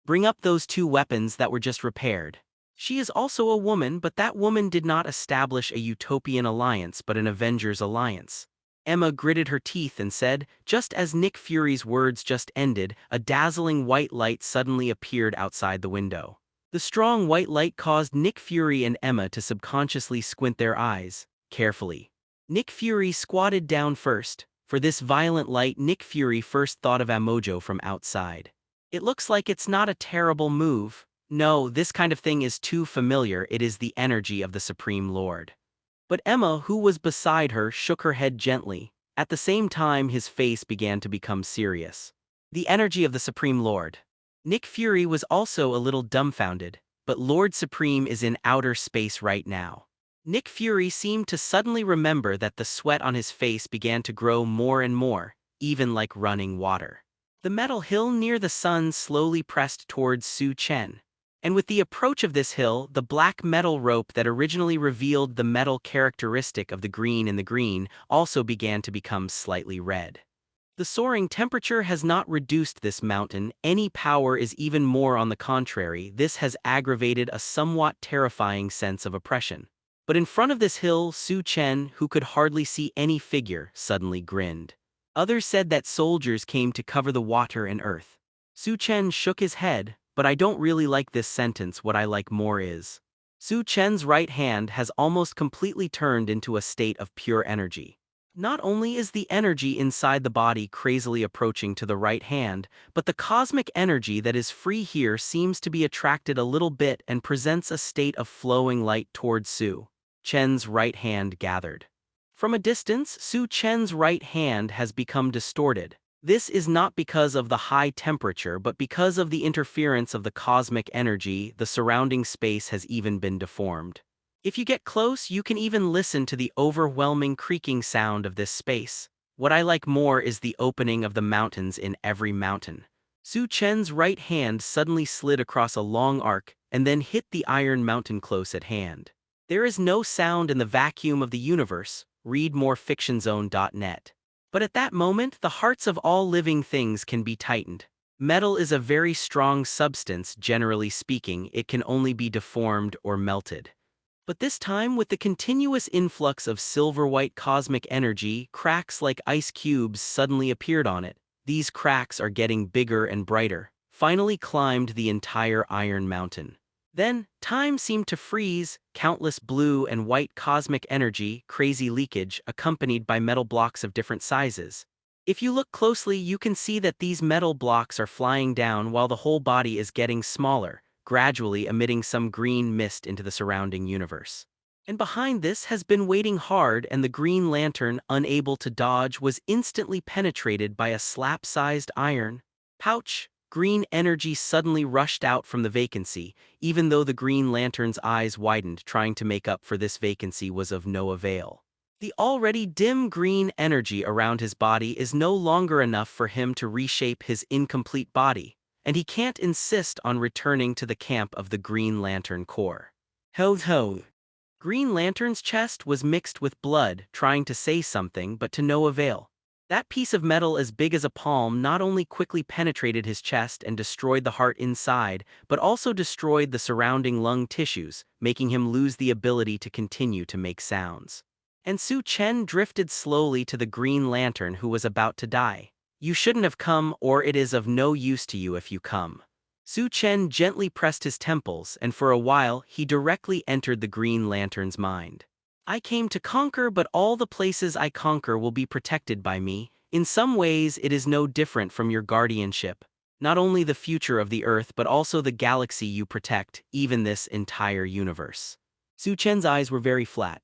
Speaker 2: "Bring up those 2 weapons that were just repaired." She is also a woman, but that woman did not establish a utopian alliance but an Avengers alliance. Emma gritted her teeth and said, just as Nick Fury's words just ended, a dazzling white light suddenly appeared outside the window. The strong white light caused Nick Fury and Emma to subconsciously squint their eyes, carefully. Nick Fury squatted down first. For this violent light, Nick Fury first thought of Amojo from outside. "It looks like it's not a terrible move. No, this kind of thing is too familiar. It is the energy of the Supreme Lord." But Emma, who was beside her, shook her head gently. At the same time, his face began to become serious. "The energy of the Supreme Lord." Nick Fury was also a little dumbfounded, but Lord Supreme is in outer space right now. Nick Fury seemed to suddenly remember that the sweat on his face began to grow more and more, even like running water. The metal hill near the sun slowly pressed towards Su Chen. And with the approach of this hill, the black metal rope that originally revealed the metal characteristic of the green in the green also began to become slightly red. The soaring temperature has not reduced this mountain any power, is even more on the contrary. This has aggravated a somewhat terrifying sense of oppression. But in front of this hill, Su Chen, who could hardly see any figure, suddenly grinned. Others said that soldiers came to cover the water and earth. Su Chen shook his head. "But I don't really like this sentence. What I like more is." Su Chen's right hand has almost completely turned into a state of pure energy. Not only is the energy inside the body crazily approaching to the right hand, but the cosmic energy that is free here seems to be attracted a little bit and presents a state of flowing light towards Su Chen's right hand gathered. From a distance, Su Chen's right hand has become distorted. This is not because of the high temperature but because of the interference of the cosmic energy. The surrounding space has even been deformed. If you get close, you can even listen to the overwhelming creaking sound of this space. What I like more is the opening of the mountains in every mountain. Su Chen's right hand suddenly slid across a long arc and then hit the iron mountain close at hand. There is no sound in the vacuum of the universe. Read more fictionzone.net. But at that moment, the hearts of all living things can be tightened. Metal is a very strong substance. Generally speaking, it can only be deformed or melted. But this time, with the continuous influx of silver-white cosmic energy, cracks like ice cubes suddenly appeared on it. These cracks are getting bigger and brighter, finally climbed the entire Iron Mountain. Then, time seemed to freeze. Countless blue and white cosmic energy, crazy leakage, accompanied by metal blocks of different sizes. If you look closely, you can see that these metal blocks are flying down while the whole body is getting smaller, gradually emitting some green mist into the surrounding universe. And behind this has been waiting hard, and the Green Lantern, unable to dodge, was instantly penetrated by a slap-sized iron pouch. Green energy suddenly rushed out from the vacancy. Even though the Green Lantern's eyes widened, trying to make up for this vacancy was of no avail. The already dim green energy around his body is no longer enough for him to reshape his incomplete body, and he can't insist on returning to the camp of the Green Lantern Corps. Ho. Green Lantern's chest was mixed with blood, trying to say something but to no avail. That piece of metal as big as a palm not only quickly penetrated his chest and destroyed the heart inside, but also destroyed the surrounding lung tissues, making him lose the ability to continue to make sounds. And Su Chen drifted slowly to the Green Lantern, who was about to die. "You shouldn't have come, or it is of no use to you if you come." Su Chen gently pressed his temples, and for a while he directly entered the Green Lantern's mind. "I came to conquer, but all the places I conquer will be protected by me, In some ways, it is no different from your guardianship. Not only the future of the Earth but also the galaxy you protect, even this entire universe. Su Chen's eyes were very flat.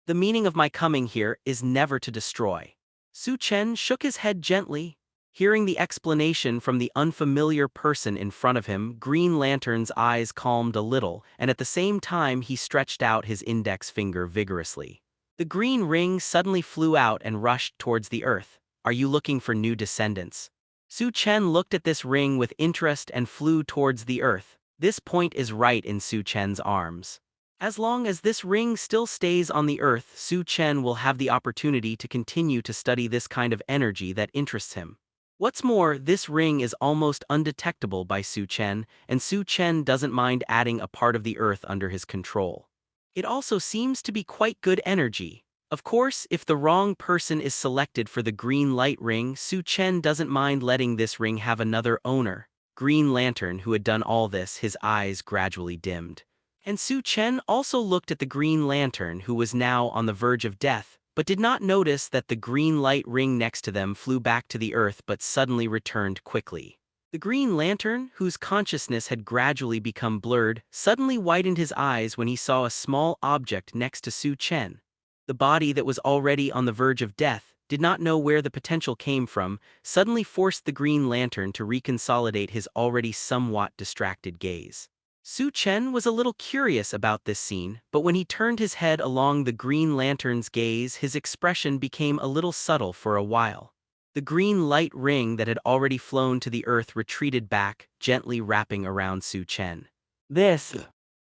Speaker 2: The meaning of my coming here is never to destroy. Su Chen shook his head gently. Hearing the explanation from the unfamiliar person in front of him, Green Lantern's eyes calmed a little, and at the same time he stretched out his index finger vigorously. The green ring suddenly flew out and rushed towards the Earth. Are you looking for new descendants? Su Chen looked at this ring with interest and flew towards the Earth. This point is right in Su Chen's arms. As long as this ring still stays on the Earth, Su Chen will have the opportunity to continue to study this kind of energy that interests him. What's more, this ring is almost undetectable by Su Chen, and Su Chen doesn't mind adding a part of the Earth under his control. It also seems to be quite good energy. Of course, if the wrong person is selected for the green light ring, Su Chen doesn't mind letting this ring have another owner. Green Lantern, who had done all this, his eyes gradually dimmed. And Su Chen also looked at the Green Lantern, who was now on the verge of death, but did not notice that the green light ring next to them flew back to the Earth but suddenly returned quickly. The Green Lantern, whose consciousness had gradually become blurred, suddenly widened his eyes when he saw a small object next to Su Chen. The body that was already on the verge of death, did not know where the potential came from, suddenly forced the Green Lantern to reconsolidate his already somewhat distracted gaze. Su Chen was a little curious about this scene, but when he turned his head along the Green Lantern's gaze, his expression became a little subtle for a while. The green light ring that had already flown to the Earth retreated back, gently wrapping around Su Chen. This.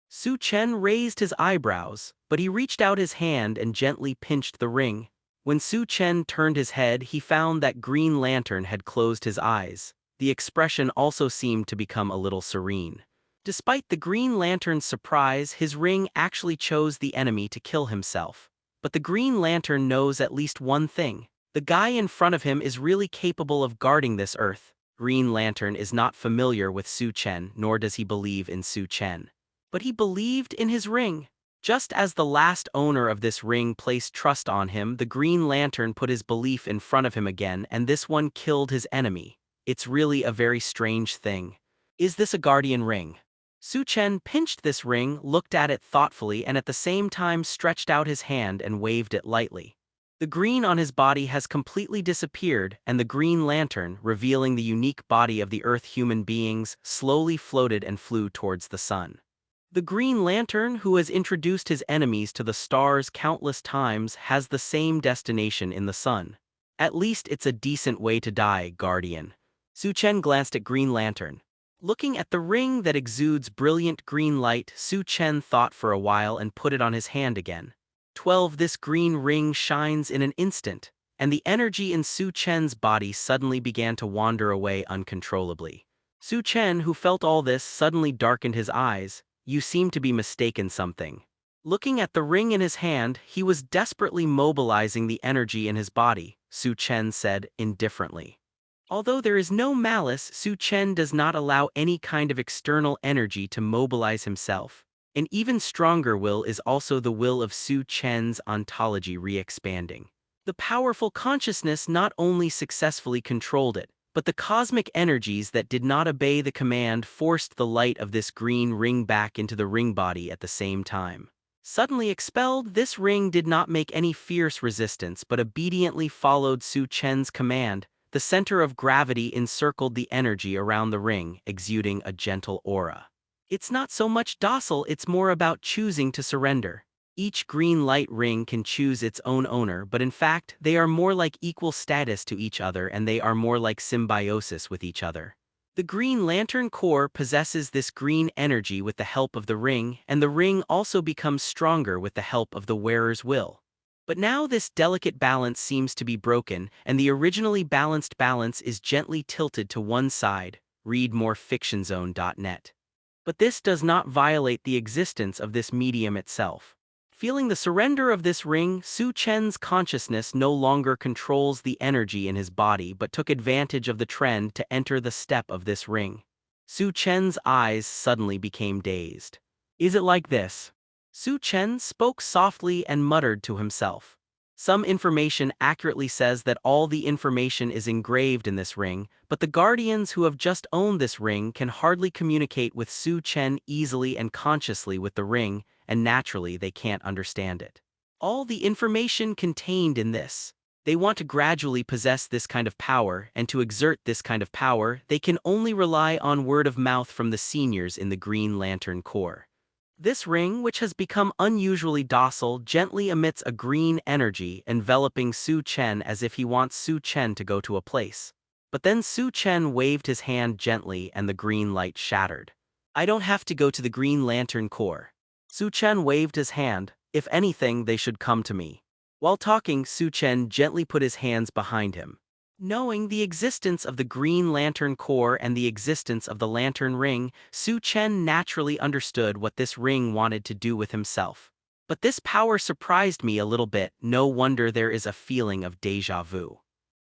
Speaker 2: Su Chen raised his eyebrows, but he reached out his hand and gently pinched the ring. When Su Chen turned his head, he found that Green Lantern had closed his eyes. The expression also seemed to become a little serene. Despite the Green Lantern's surprise, his ring actually chose the enemy to kill himself. But the Green Lantern knows at least one thing. The guy in front of him is really capable of guarding this Earth. Green Lantern is not familiar with Su Chen, nor does he believe in Su Chen. But he believed in his ring. Just as the last owner of this ring placed trust on him, the Green Lantern put his belief in front of him again, and this one killed his enemy. It's really a very strange thing. Is this a guardian ring? Su Chen pinched this ring, looked at it thoughtfully, and at the same time stretched out his hand and waved it lightly. The green on his body has completely disappeared, and the Green Lantern, revealing the unique body of the Earth human beings, slowly floated and flew towards the sun. The Green Lantern, who has introduced his enemies to the stars countless times, has the same destination in the sun. At least it's a decent way to die, Guardian. Su Chen glanced at Green Lantern. Looking at the ring that exudes brilliant green light, Su Chen thought for a while and put it on his hand again. 12. This green ring shines in an instant, and the energy in Su Chen's body suddenly began to wander away uncontrollably. Su Chen, who felt all this, suddenly darkened his eyes. You seem to be mistaken something. Looking at the ring in his hand, he was desperately mobilizing the energy in his body, Su Chen said indifferently. Although there is no malice, Su Chen does not allow any kind of external energy to mobilize himself. An even stronger will is also the will of Su Chen's ontology re-expanding. The powerful consciousness not only successfully controlled it, but the cosmic energies that did not obey the command forced the light of this green ring back into the ring body at the same time. Suddenly expelled, this ring did not make any fierce resistance but obediently followed Su Chen's command. The center of gravity encircled the energy around the ring, exuding a gentle aura. It's not so much docile, it's more about choosing to surrender. Each green light ring can choose its own owner, but in fact, they are more like equal status to each other, and they are more like symbiosis with each other. The Green Lantern core possesses this green energy with the help of the ring, and the ring also becomes stronger with the help of the wearer's will. But now this delicate balance seems to be broken, and the originally balanced balance is gently tilted to one side. Read more fictionzone.net. But this does not violate the existence of this medium itself. Feeling the surrender of this ring, Su Chen's consciousness no longer controls the energy in his body but took advantage of the trend to enter the step of this ring. Su Chen's eyes suddenly became dazed. Is it like this? Su Chen spoke softly and muttered to himself. Some information accurately says that all the information is engraved in this ring, but the guardians who have just owned this ring can hardly communicate with Su Chen easily and consciously with the ring, and naturally they can't understand it. All the information contained in this. They want to gradually possess this kind of power, and to exert this kind of power, they can only rely on word of mouth from the seniors in the Green Lantern Corps. This ring, which has become unusually docile, gently emits a green energy enveloping Su Chen as if he wants Su Chen to go to a place. But then Su Chen waved his hand gently and the green light shattered. I don't have to go to the Green Lantern Corps. Su Chen waved his hand. If anything, they should come to me. While talking, Su Chen gently put his hands behind him. Knowing the existence of the Green Lantern Corps and the existence of the Lantern Ring, Su Chen naturally understood what this ring wanted to do with himself. But this power surprised me a little bit, no wonder there is a feeling of déjà vu.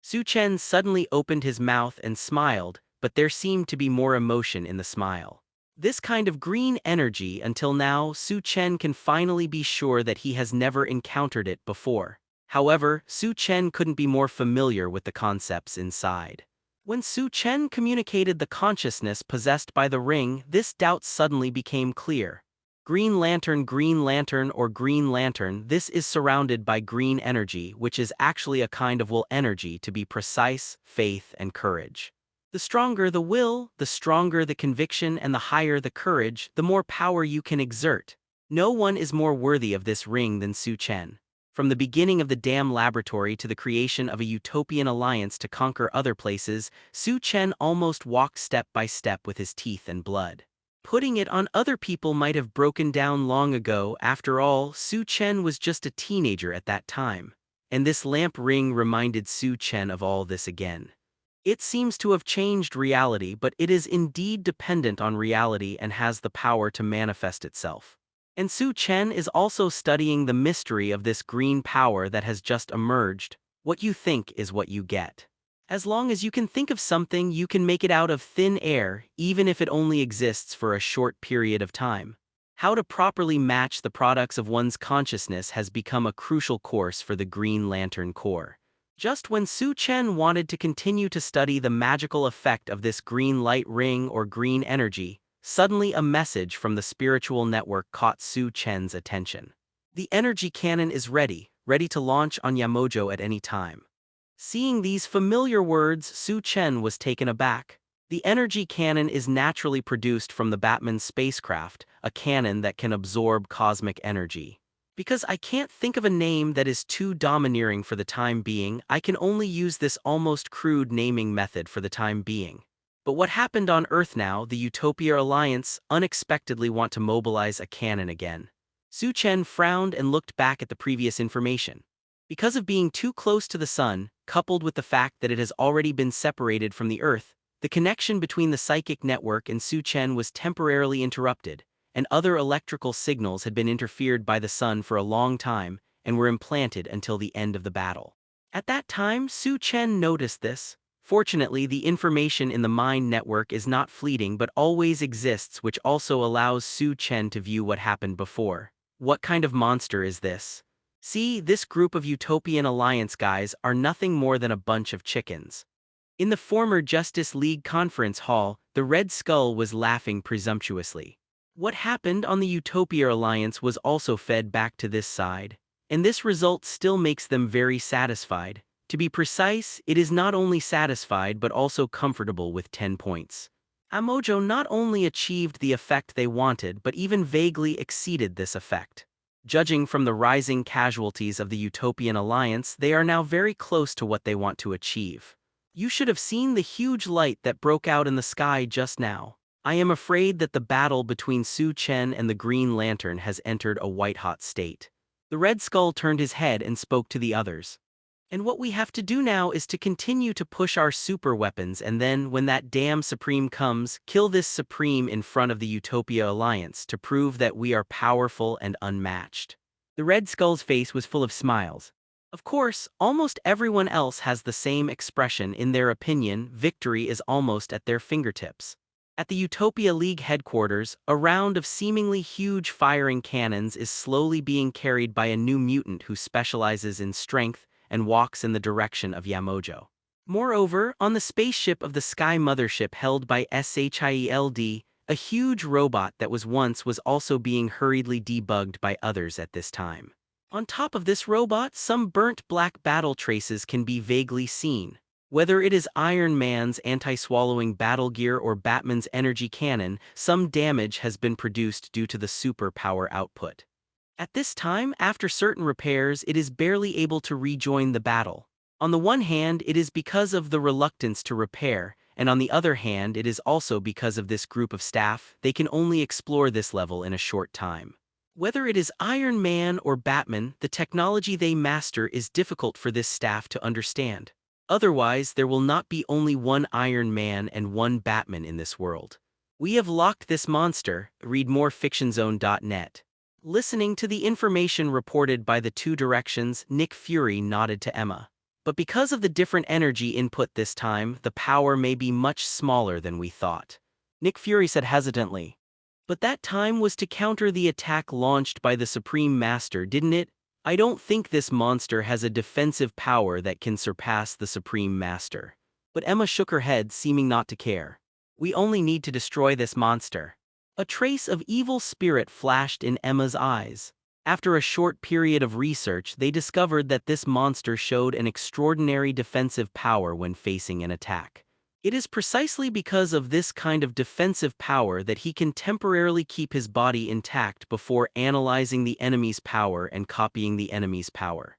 Speaker 2: Su Chen suddenly opened his mouth and smiled, but there seemed to be more emotion in the smile. This kind of green energy, until now, Su Chen can finally be sure that he has never encountered it before. However, Su Chen couldn't be more familiar with the concepts inside. When Su Chen communicated the consciousness possessed by the ring, this doubt suddenly became clear. Green Lantern, or Green Lantern, this is surrounded by green energy, which is actually a kind of will energy, to be precise, faith and courage. The stronger the will, the stronger the conviction, and the higher the courage, the more power you can exert. No one is more worthy of this ring than Su Chen. From the beginning of the Dam Laboratory to the creation of a utopian alliance to conquer other places, Su Chen almost walked step by step with his teeth and blood. Putting it on other people might have broken down long ago. After all, Su Chen was just a teenager at that time. And this lamp ring reminded Su Chen of all this again. It seems to have changed reality, but it is indeed dependent on reality and has the power to manifest itself. And Su Chen is also studying the mystery of this green power that has just emerged. What you think is what you get. As long as you can think of something, you can make it out of thin air, even if it only exists for a short period of time. How to properly match the products of one's consciousness has become a crucial course for the Green Lantern Corps. Just when Su Chen wanted to continue to study the magical effect of this green light ring or green energy, suddenly a message from the spiritual network caught Su Chen's attention. The energy cannon is ready to launch on Yamojo at any time. Seeing these familiar words, Su Chen was taken aback. The energy cannon is naturally produced from the Batman spacecraft, a cannon that can absorb cosmic energy. Because I can't think of a name that is too domineering for the time being, I can only use this almost crude naming method for the time being. But what happened on Earth now? The Utopia Alliance unexpectedly want to mobilize a cannon again. Su Chen frowned and looked back at the previous information. Because of being too close to the sun, coupled with the fact that it has already been separated from the Earth, the connection between the psychic network and Su Chen was temporarily interrupted, and other electrical signals had been interfered by the sun for a long time and were implanted until the end of the battle. At that time, Su Chen noticed this. Fortunately, the information in the mind network is not fleeting but always exists, which also allows Su Chen to view what happened before. What kind of monster is this? See, this group of Utopian Alliance guys are nothing more than a bunch of chickens. In the former Justice League conference hall, the Red Skull was laughing presumptuously. What happened on the Utopia Alliance was also fed back to this side, and this result still makes them very satisfied. To be precise, it is not only satisfied but also comfortable with 10 points. Amojo not only achieved the effect they wanted but even vaguely exceeded this effect. Judging from the rising casualties of the Utopian Alliance, they are now very close to what they want to achieve. You should have seen the huge light that broke out in the sky just now. I am afraid that the battle between Su Chen and the Green Lantern has entered a white-hot state. The Red Skull turned his head and spoke to the others. And what we have to do now is to continue to push our super weapons, and then, when that damn Supreme comes, kill this Supreme in front of the Utopia Alliance to prove that we are powerful and unmatched. The Red Skull's face was full of smiles. Of course, almost everyone else has the same expression. In their opinion, victory is almost at their fingertips. At the Utopia League headquarters, a round of seemingly huge firing cannons is slowly being carried by a new mutant who specializes in strength and walks in the direction of Yamojo. Moreover, on the spaceship of the Sky Mothership held by SHIELD, a huge robot that was also being hurriedly debugged by others at this time. On top of this robot, some burnt black battle traces can be vaguely seen. Whether it is Iron Man's anti-swallowing battle gear or Batman's energy cannon, some damage has been produced due to the super power output. At this time, after certain repairs, it is barely able to rejoin the battle. On the one hand, it is because of the reluctance to repair, and on the other hand, it is also because of this group of staff. They can only explore this level in a short time. Whether it is Iron Man or Batman, the technology they master is difficult for this staff to understand. Otherwise, there will not be only one Iron Man and one Batman in this world. We have locked this monster, read more fictionzone.net. Listening to the information reported by the two directions, Nick Fury nodded to Emma. But because of the different energy input this time, the power may be much smaller than we thought. Nick Fury said hesitantly. But that time was to counter the attack launched by the Supreme Master, didn't it? I don't think this monster has a defensive power that can surpass the Supreme Master. But Emma shook her head, seeming not to care. We only need to destroy this monster. A trace of evil spirit flashed in Emma's eyes. After a short period of research, they discovered that this monster showed an extraordinary defensive power when facing an attack. It is precisely because of this kind of defensive power that he can temporarily keep his body intact before analyzing the enemy's power and copying the enemy's power.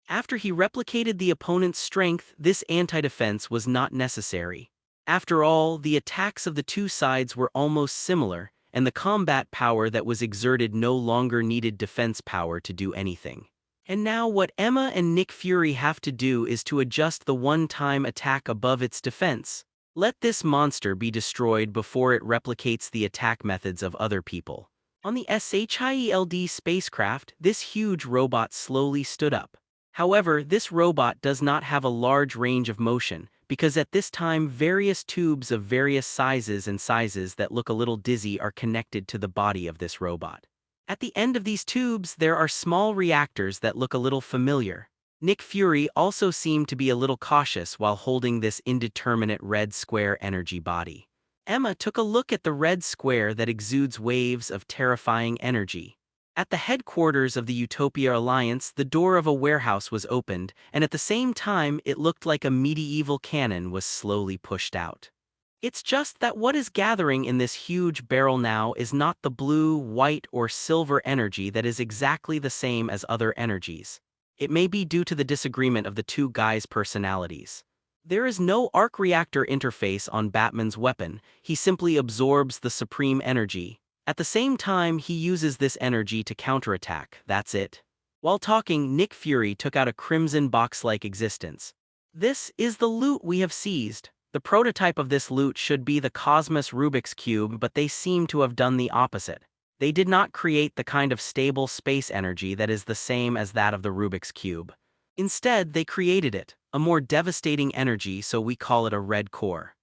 Speaker 2: After he replicated the opponent's strength, this anti-defense was not necessary. After all, the attacks of the two sides were almost similar, and the combat power that was exerted no longer needed defense power to do anything. And now what Emma and Nick Fury have to do is to adjust the one-time attack above its defense. Let this monster be destroyed before it replicates the attack methods of other people. On the SHIELD spacecraft, this huge robot slowly stood up. However, this robot does not have a large range of motion, because at this time various tubes of various sizes that look a little dizzy are connected to the body of this robot. At the end of these tubes there are small reactors that look a little familiar. Nick Fury also seemed to be a little cautious while holding this indeterminate red square energy body. Emma took a look at the red square that exudes waves of terrifying energy. At the headquarters of the Utopia Alliance, the door of a warehouse was opened, and at the same time it looked like a medieval cannon was slowly pushed out. It's just that what is gathering in this huge barrel now is not the blue, white, or silver energy that is exactly the same as other energies. It may be due to the disagreement of the two guys' personalities. There is no arc reactor interface on Batman's weapon, he simply absorbs the supreme energy. At the same time, he uses this energy to counterattack, that's it. While talking, Nick Fury took out a crimson box-like existence. This is the loot we have seized. The prototype of this loot should be the Cosmos Rubik's Cube, but they seem to have done the opposite. They did not create the kind of stable space energy that is the same as that of the Rubik's Cube. Instead, they created it, a more devastating energy, so we call it a red core.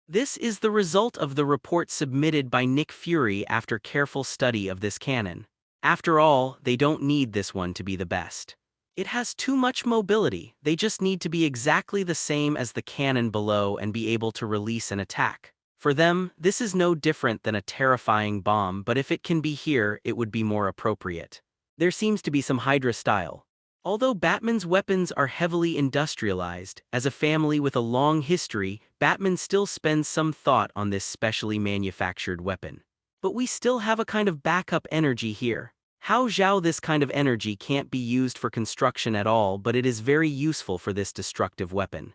Speaker 2: This is the result of the report submitted by Nick Fury after careful study of this cannon. After all, they don't need this one to be the best. It has too much mobility, they just need to be exactly the same as the cannon below and be able to release an attack. For them, this is no different than a terrifying bomb, but if it can be here, it would be more appropriate. There seems to be some Hydra style. Although Batman's weapons are heavily industrialized, as a family with a long history, Batman still spends some thought on this specially manufactured weapon. But we still have a kind of backup energy here. How Zhao this kind of energy can't be used for construction at all, but it is very useful for this destructive weapon.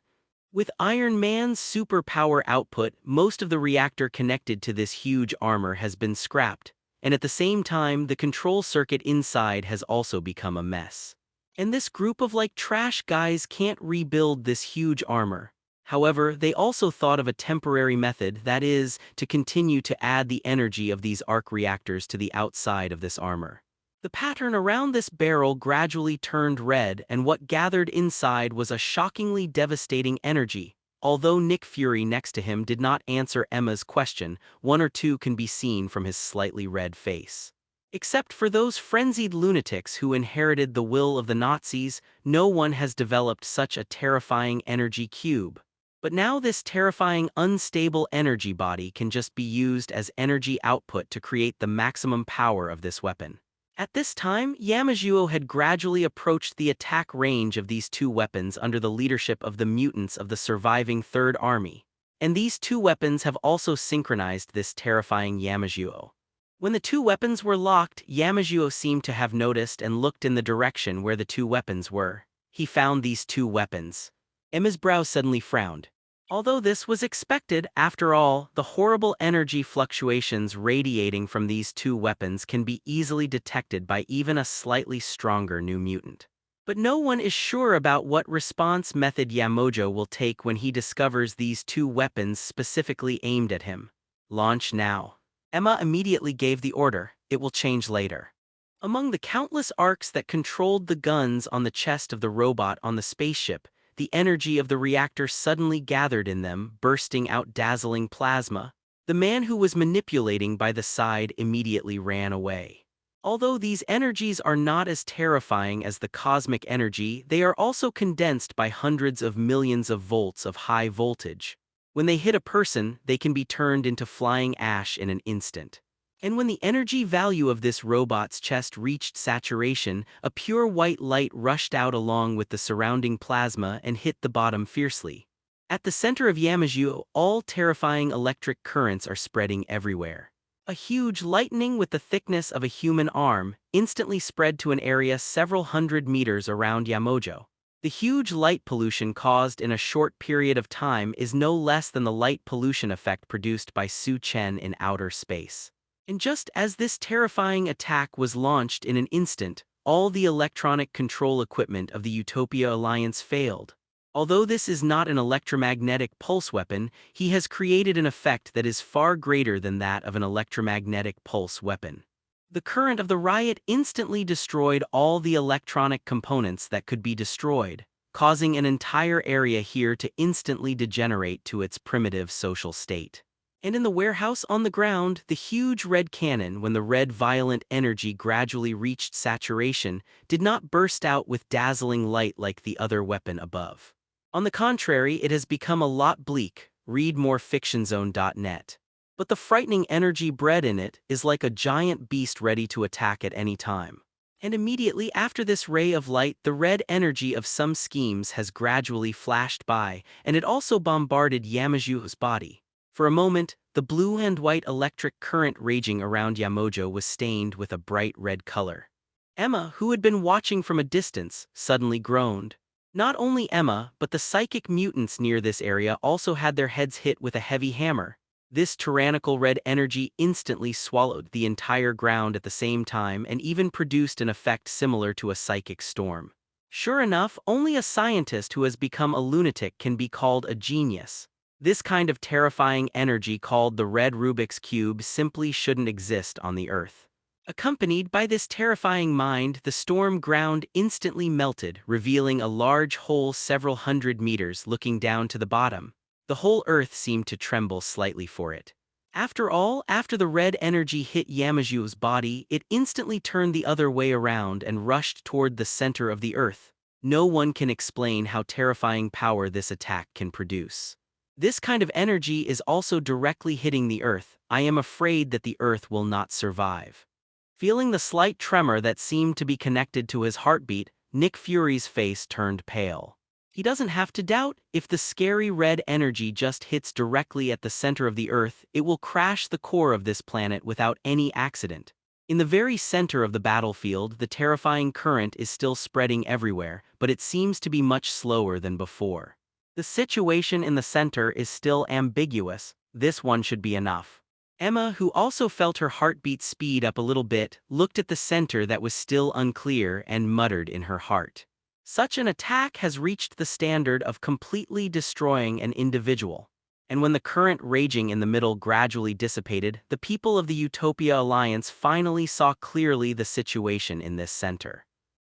Speaker 2: With Iron Man's superpower output, most of the reactor connected to this huge armor has been scrapped, and at the same time the control circuit inside has also become a mess. And this group of trash guys can't rebuild this huge armor. However, they also thought of a temporary method, that is, to continue to add the energy of these arc reactors to the outside of this armor. The pattern around this barrel gradually turned red, and what gathered inside was a shockingly devastating energy, Although Nick Fury next to him did not answer Emma's question, one or two can be seen from his slightly red face. Except for those frenzied lunatics who inherited the will of the Nazis, no one has developed such a terrifying energy cube. But now this terrifying unstable energy body can just be used as energy output to create the maximum power of this weapon. At this time, Yamajuo had gradually approached the attack range of these two weapons under the leadership of the mutants of the surviving Third Army. And these two weapons have also synchronized this terrifying Yamajuo. When the two weapons were locked, Yamajuo seemed to have noticed and looked in the direction where the two weapons were. He found these two weapons. Emma's brow suddenly frowned. Although this was expected, after all, the horrible energy fluctuations radiating from these two weapons can be easily detected by even a slightly stronger new mutant. But no one is sure about what response method Yamajuo will take when he discovers these two weapons specifically aimed at him. Launch now. Emma immediately gave the order. It will change later. Among the countless arcs that controlled the guns on the chest of the robot on the spaceship, the energy of the reactor suddenly gathered in them, bursting out dazzling plasma. The man who was manipulating by the side immediately ran away. Although these energies are not as terrifying as the cosmic energy, they are also condensed by hundreds of millions of volts of high voltage. When they hit a person, they can be turned into flying ash in an instant. And when the energy value of this robot's chest reached saturation, a pure white light rushed out along with the surrounding plasma and hit the bottom fiercely. At the center of Yamajuo, all terrifying electric currents are spreading everywhere. A huge lightning with the thickness of a human arm instantly spread to an area several hundred meters around Yamajuo. The huge light pollution caused in a short period of time is no less than the light pollution effect produced by Su Chen in outer space. And just as this terrifying attack was launched in an instant, all the electronic control equipment of the Utopia Alliance failed. Although this is not an electromagnetic pulse weapon, he has created an effect that is far greater than that of an electromagnetic pulse weapon. The current of the riot instantly destroyed all the electronic components that could be destroyed, causing an entire area here to instantly degenerate to its primitive social state. And in the warehouse on the ground, the huge red cannon, when the red violent energy gradually reached saturation, did not burst out with dazzling light like the other weapon above. On the contrary, it has become a lot bleak. Read more fictionzone.net. But the frightening energy bred in it is like a giant beast ready to attack at any time. And immediately after this ray of light, the red energy of some schemes has gradually flashed by, and it also bombarded Yamajuo's body. For a moment, the blue and white electric current raging around Yamajuo was stained with a bright red color. Emma, who had been watching from a distance, suddenly groaned. Not only Emma, but the psychic mutants near this area also had their heads hit with a heavy hammer. This tyrannical red energy instantly swallowed the entire ground at the same time and even produced an effect similar to a psychic storm. Sure enough, only a scientist who has become a lunatic can be called a genius. This kind of terrifying energy called the red Rubik's Cube simply shouldn't exist on the Earth. Accompanied by this terrifying mind, the storm ground instantly melted, revealing a large hole several hundred meters looking down to the bottom. The whole Earth seemed to tremble slightly for it. After all, after the red energy hit Yamajuo's body, it instantly turned the other way around and rushed toward the center of the Earth. No one can explain how terrifying power this attack can produce. This kind of energy is also directly hitting the Earth. I am afraid that the Earth will not survive. Feeling the slight tremor that seemed to be connected to his heartbeat, Nick Fury's face turned pale. He doesn't have to doubt, if the scary red energy just hits directly at the center of the Earth, it will crash the core of this planet without any accident. In the very center of the battlefield, the terrifying current is still spreading everywhere, but it seems to be much slower than before. The situation in the center is still ambiguous. This one should be enough. Emma, who also felt her heartbeat speed up a little bit, looked at the center that was still unclear and muttered in her heart. Such an attack has reached the standard of completely destroying an individual. And when the current raging in the middle gradually dissipated, the people of the Utopia Alliance finally saw clearly the situation in this center.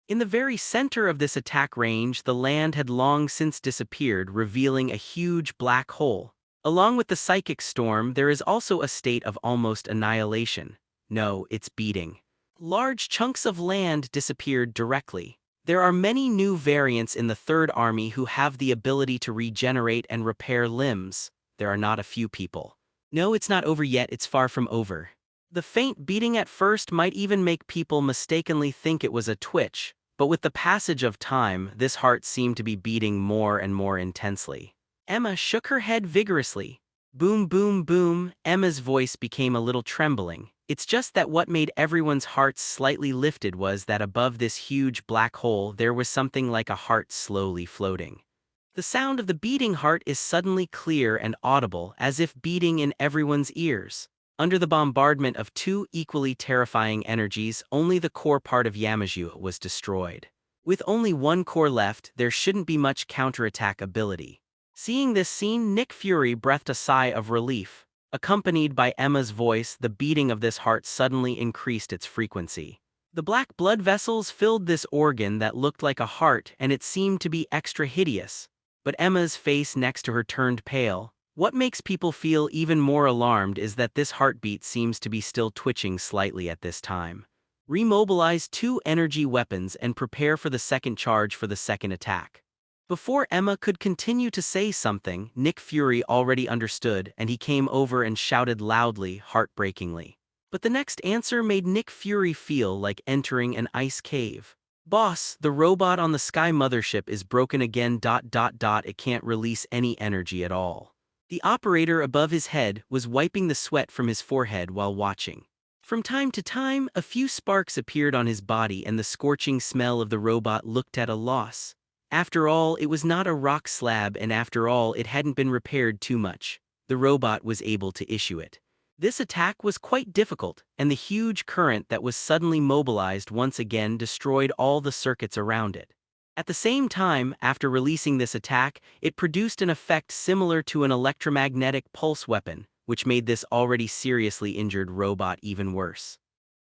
Speaker 2: In the very center of this attack range, the land had long since disappeared, revealing a huge black hole. Along with the psychic storm, there is also a state of almost annihilation. No, it's beating. Large chunks of land disappeared directly. There are many new variants in the Third Army who have the ability to regenerate and repair limbs. There are not a few people. No, it's not over yet, it's far from over. The faint beating at first might even make people mistakenly think it was a twitch, but with the passage of time, this heart seemed to be beating more and more intensely. Emma shook her head vigorously. Boom, boom, boom. Emma's voice became a little trembling. It's just that what made everyone's hearts slightly lifted was that above this huge black hole there was something like a heart slowly floating. The sound of the beating heart is suddenly clear and audible, as if beating in everyone's ears. Under the bombardment of two equally terrifying energies, only the core part of Yamaju was destroyed. With only one core left, there shouldn't be much counterattack ability. Seeing this scene, Nick Fury breathed a sigh of relief. Accompanied by Emma's voice, the beating of this heart suddenly increased its frequency. The black blood vessels filled this organ that looked like a heart, and it seemed to be extra hideous. But Emma's face next to her turned pale. What makes people feel even more alarmed is that this heartbeat seems to be still twitching slightly at this time. Remobilize 2 energy weapons and prepare for the second charge for the second attack. Before Emma could continue to say something, Nick Fury already understood, and he came over and shouted loudly, heartbreakingly. But the next answer made Nick Fury feel like entering an ice cave. Boss, the robot on the Sky Mothership is broken again. It can't release any energy at all. The operator above his head was wiping the sweat from his forehead while watching. From time to time, a few sparks appeared on his body, and the scorching smell of the robot looked at a loss. After all, it was not a rock slab, and after all, it hadn't been repaired too much. The robot was able to issue it. This attack was quite difficult, and the huge current that was suddenly mobilized once again destroyed all the circuits around it. At the same time, after releasing this attack, it produced an effect similar to an electromagnetic pulse weapon, which made this already seriously injured robot even worse.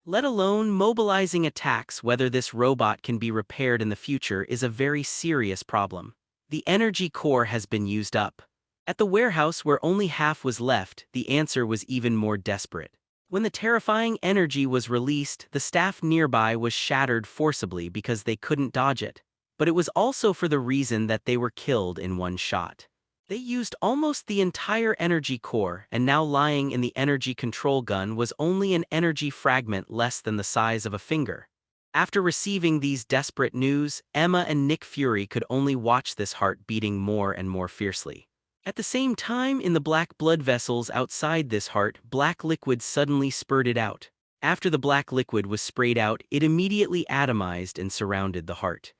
Speaker 2: Let alone mobilizing attacks, whether this robot can be repaired in the future is a very serious problem. The energy core has been used up. At the warehouse where only half was left, the answer was even more desperate. When the terrifying energy was released, the staff nearby was shattered forcibly because they couldn't dodge it. But it was also for the reason that they were killed in one shot. They used almost the entire energy core, and now lying in the energy control gun was only an energy fragment less than the size of a finger. After receiving these desperate news, Emma and Nick Fury could only watch this heart beating more and more fiercely. At the same time, in the black blood vessels outside this heart, black liquid suddenly spurted out. After the black liquid was sprayed out, it immediately atomized and surrounded the heart.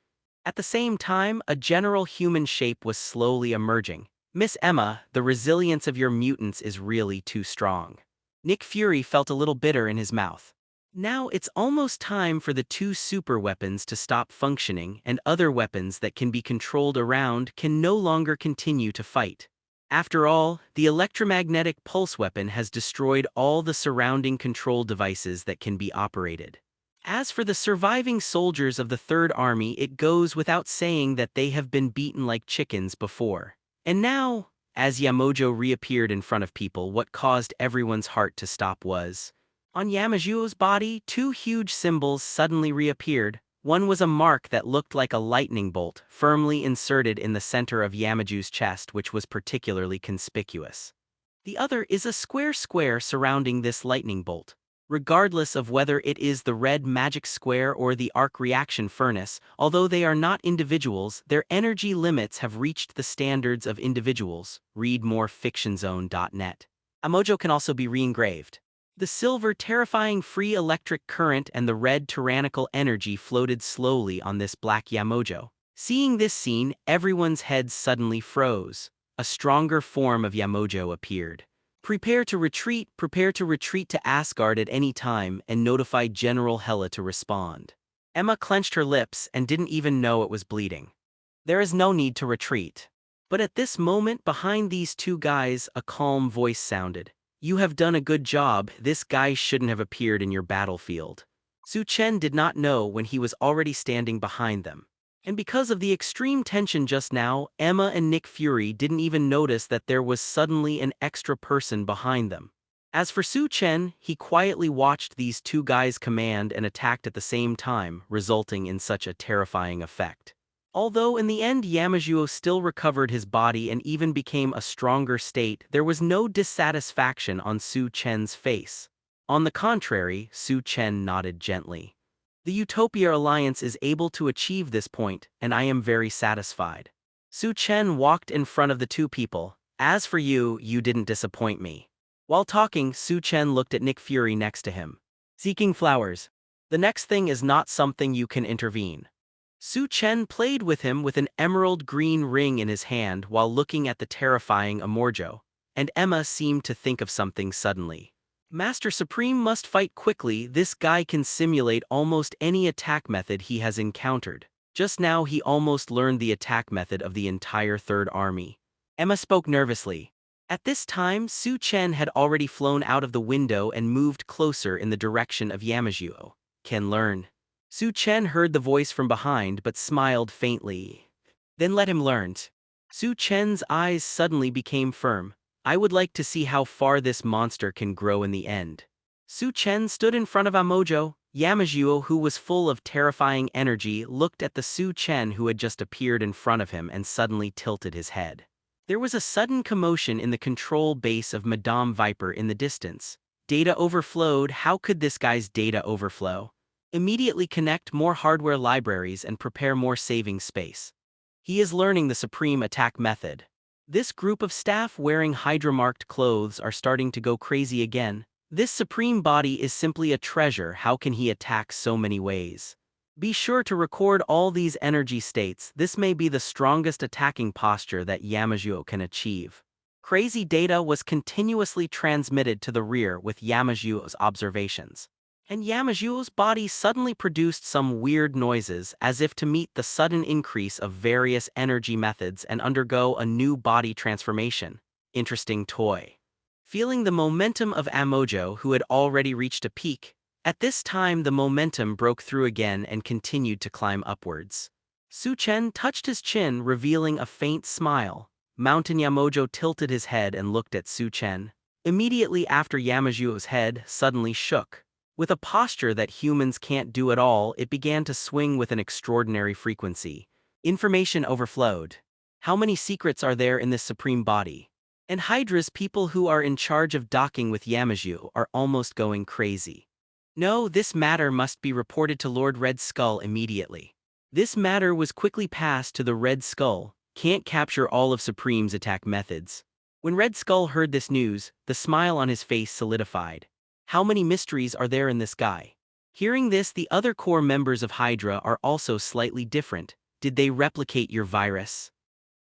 Speaker 2: At the same time, a general human shape was slowly emerging. Miss Emma, the resilience of your mutants is really too strong. Nick Fury felt a little bitter in his mouth. Now it's almost time for the 2 super weapons to stop functioning, and other weapons that can be controlled around can no longer continue to fight. After all, the electromagnetic pulse weapon has destroyed all the surrounding control devices that can be operated. As for the surviving soldiers of the Third Army, it goes without saying that they have been beaten like chickens before. And now, as Yamajo reappeared in front of people, what caused everyone's heart to stop was, on Yamaju's body, 2 huge symbols suddenly reappeared. One was a mark that looked like a lightning bolt, firmly inserted in the center of Yamaju's chest, which was particularly conspicuous. The other is a square surrounding this lightning bolt. Regardless of whether it is the red magic square or the arc reaction furnace, although they are not individuals, their energy limits have reached the standards of individuals. Read more fictionzone.net. Amojo can also be re-engraved. The silver terrifying free electric current and the red tyrannical energy floated slowly on this black Yamojo. Seeing this scene, everyone's heads suddenly froze. A stronger form of Yamojo appeared. Prepare to retreat to Asgard at any time, and notify General Hela to respond. Emma clenched her lips and didn't even know it was bleeding. There is no need to retreat. But at this moment, behind these 2 guys, a calm voice sounded. You have done a good job, this guy shouldn't have appeared in your battlefield. Su Chen did not know when he was already standing behind them. And because of the extreme tension just now, Emma and Nick Fury didn't even notice that there was suddenly an extra person behind them. As for Su Chen, he quietly watched these two guys command and attacked at the same time, resulting in such a terrifying effect. Although in the end Yamajuo still recovered his body and even became a stronger state, there was no dissatisfaction on Su Chen's face. On the contrary, Su Chen nodded gently. The Utopia Alliance is able to achieve this point, and I am very satisfied. Su Chen walked in front of the two people. As for you, you didn't disappoint me. While talking, Su Chen looked at Nick Fury next to him. Seeking flowers. The next thing is not something you can intervene. Su Chen played with him with an emerald green ring in his hand while looking at the terrifying Amorjo, and Emma seemed to think of something suddenly. Master Supreme must fight quickly. This guy can simulate almost any attack method he has encountered. Just now he almost learned the attack method of the entire Third Army. Emma spoke nervously. At this time, Su Chen had already flown out of the window and moved closer in the direction of Yamajuo. Can learn. Su Chen heard the voice from behind but smiled faintly. Then let him learn. Su Chen's eyes suddenly became firm. I would like to see how far this monster can grow in the end. Su Chen stood in front of Amojo. Yamajuo, who was full of terrifying energy, looked at the Su Chen who had just appeared in front of him and suddenly tilted his head. There was a sudden commotion in the control base of Madame Viper in the distance. Data overflowed. How could this guy's data overflow? Immediately connect more hardware libraries and prepare more saving space. He is learning the supreme attack method. This group of staff wearing Hydra-marked clothes are starting to go crazy again. This supreme body is simply a treasure. How can he attack so many ways? Be sure to record all these energy states. This may be the strongest attacking posture that Yamajuo can achieve. Crazy data was continuously transmitted to the rear with Yamajuo's observations. And Yamajuo's body suddenly produced some weird noises as if to meet the sudden increase of various energy methods and undergo a new body transformation. Interesting toy. Feeling the momentum of Amojo, who had already reached a peak, at this time the momentum broke through again and continued to climb upwards. Su Chen touched his chin, revealing a faint smile. Mountain Yamojo tilted his head and looked at Su Chen. Immediately after, Yamajuo's head suddenly shook. With a posture that humans can't do at all, it began to swing with an extraordinary frequency. Information overflowed. How many secrets are there in this supreme body? And Hydra's people who are in charge of docking with Yamajuo are almost going crazy. No, this matter must be reported to Lord Red Skull immediately. This matter was quickly passed to the Red Skull. Can't capture all of Supreme's attack methods. When Red Skull heard this news, the smile on his face solidified. How many mysteries are there in this guy? Hearing this, the other core members of Hydra are also slightly different. Did they replicate your virus?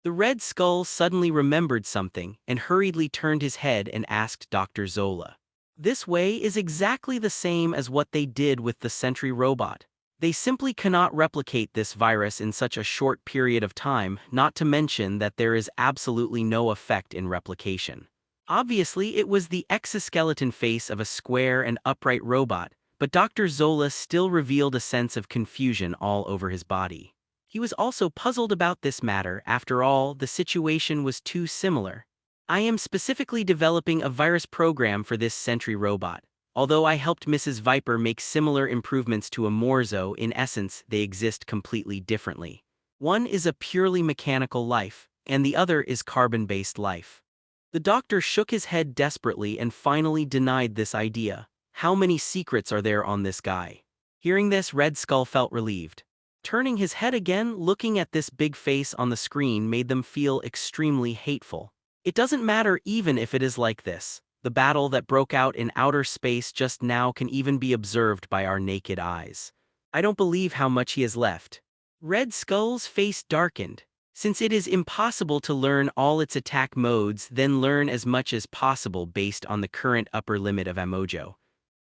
Speaker 2: The Red Skull suddenly remembered something and hurriedly turned his head and asked Dr. Zola. This way is exactly the same as what they did with the Sentry robot. They simply cannot replicate this virus in such a short period of time, not to mention that there is absolutely no effect in replication. Obviously, it was the exoskeleton face of a square and upright robot, but Dr. Zola still revealed a sense of confusion all over his body. He was also puzzled about this matter. After all, the situation was too similar. I am specifically developing a virus program for this Sentry robot. Although I helped Mrs. Viper make similar improvements to Amorzo, in essence, they exist completely differently. One is a purely mechanical life, and the other is carbon-based life. The doctor shook his head desperately and finally denied this idea. How many secrets are there on this guy? Hearing this, Red Skull felt relieved. Turning his head again, looking at this big face on the screen made them feel extremely hateful. It doesn't matter even if it is like this. The battle that broke out in outer space just now can even be observed by our naked eyes. I don't believe how much he has left. Red Skull's face darkened. Since it is impossible to learn all its attack modes, then learn as much as possible based on the current upper limit of Amojo.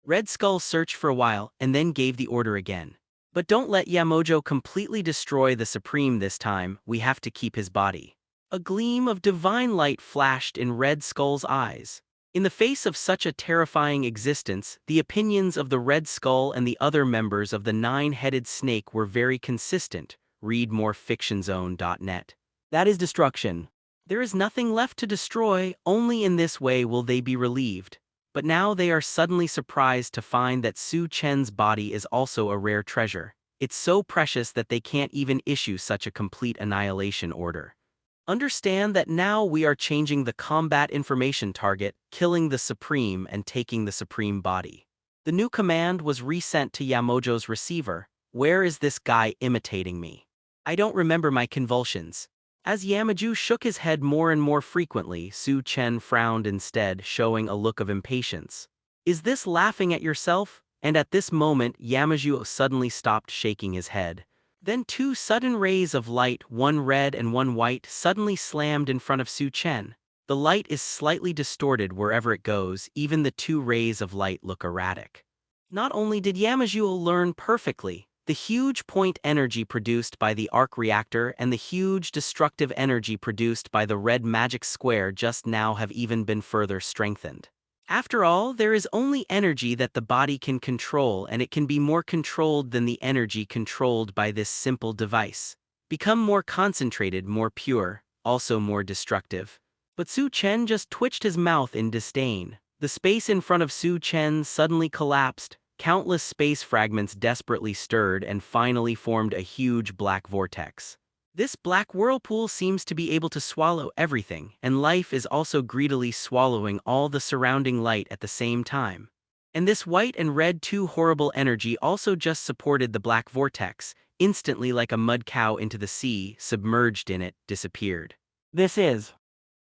Speaker 2: Red Skull searched for a while and then gave the order again. But don't let Yamojo completely destroy the Supreme this time. We have to keep his body. A gleam of divine light flashed in Red Skull's eyes. In the face of such a terrifying existence, the opinions of the Red Skull and the other members of the Nine-Headed Snake were very consistent. Read more fictionzone.net. That is destruction. There is nothing left to destroy, only in this way will they be relieved. But now they are suddenly surprised to find that Su Chen's body is also a rare treasure. It's so precious that they can't even issue such a complete annihilation order. Understand that now we are changing the combat information target, killing the Supreme and taking the Supreme body. The new command was resent to Yamojo's receiver. Where is this guy imitating me? I don't remember my convulsions. As Yamaju shook his head more and more frequently, Su Chen frowned instead, showing a look of impatience. Is this laughing at yourself? And at this moment, Yamaju suddenly stopped shaking his head. Then two sudden rays of light, one red and one white, suddenly slammed in front of Su Chen. The light is slightly distorted wherever it goes, even the two rays of light look erratic. Not only did Yamaju learn perfectly, the huge point energy produced by the arc reactor and the huge destructive energy produced by the red magic square just now have even been further strengthened. After all, there is only energy that the body can control, and it can be more controlled than the energy controlled by this simple device. Become more concentrated, more pure, also more destructive. But Su Chen just twitched his mouth in disdain. The space in front of Su Chen suddenly collapsed. Countless space fragments desperately stirred and finally formed a huge black vortex. This black whirlpool seems to be able to swallow everything, and life is also greedily swallowing all the surrounding light at the same time. And this white and red two horrible energy also just supported the black vortex, instantly like a mud cow into the sea, submerged in it, disappeared. This is.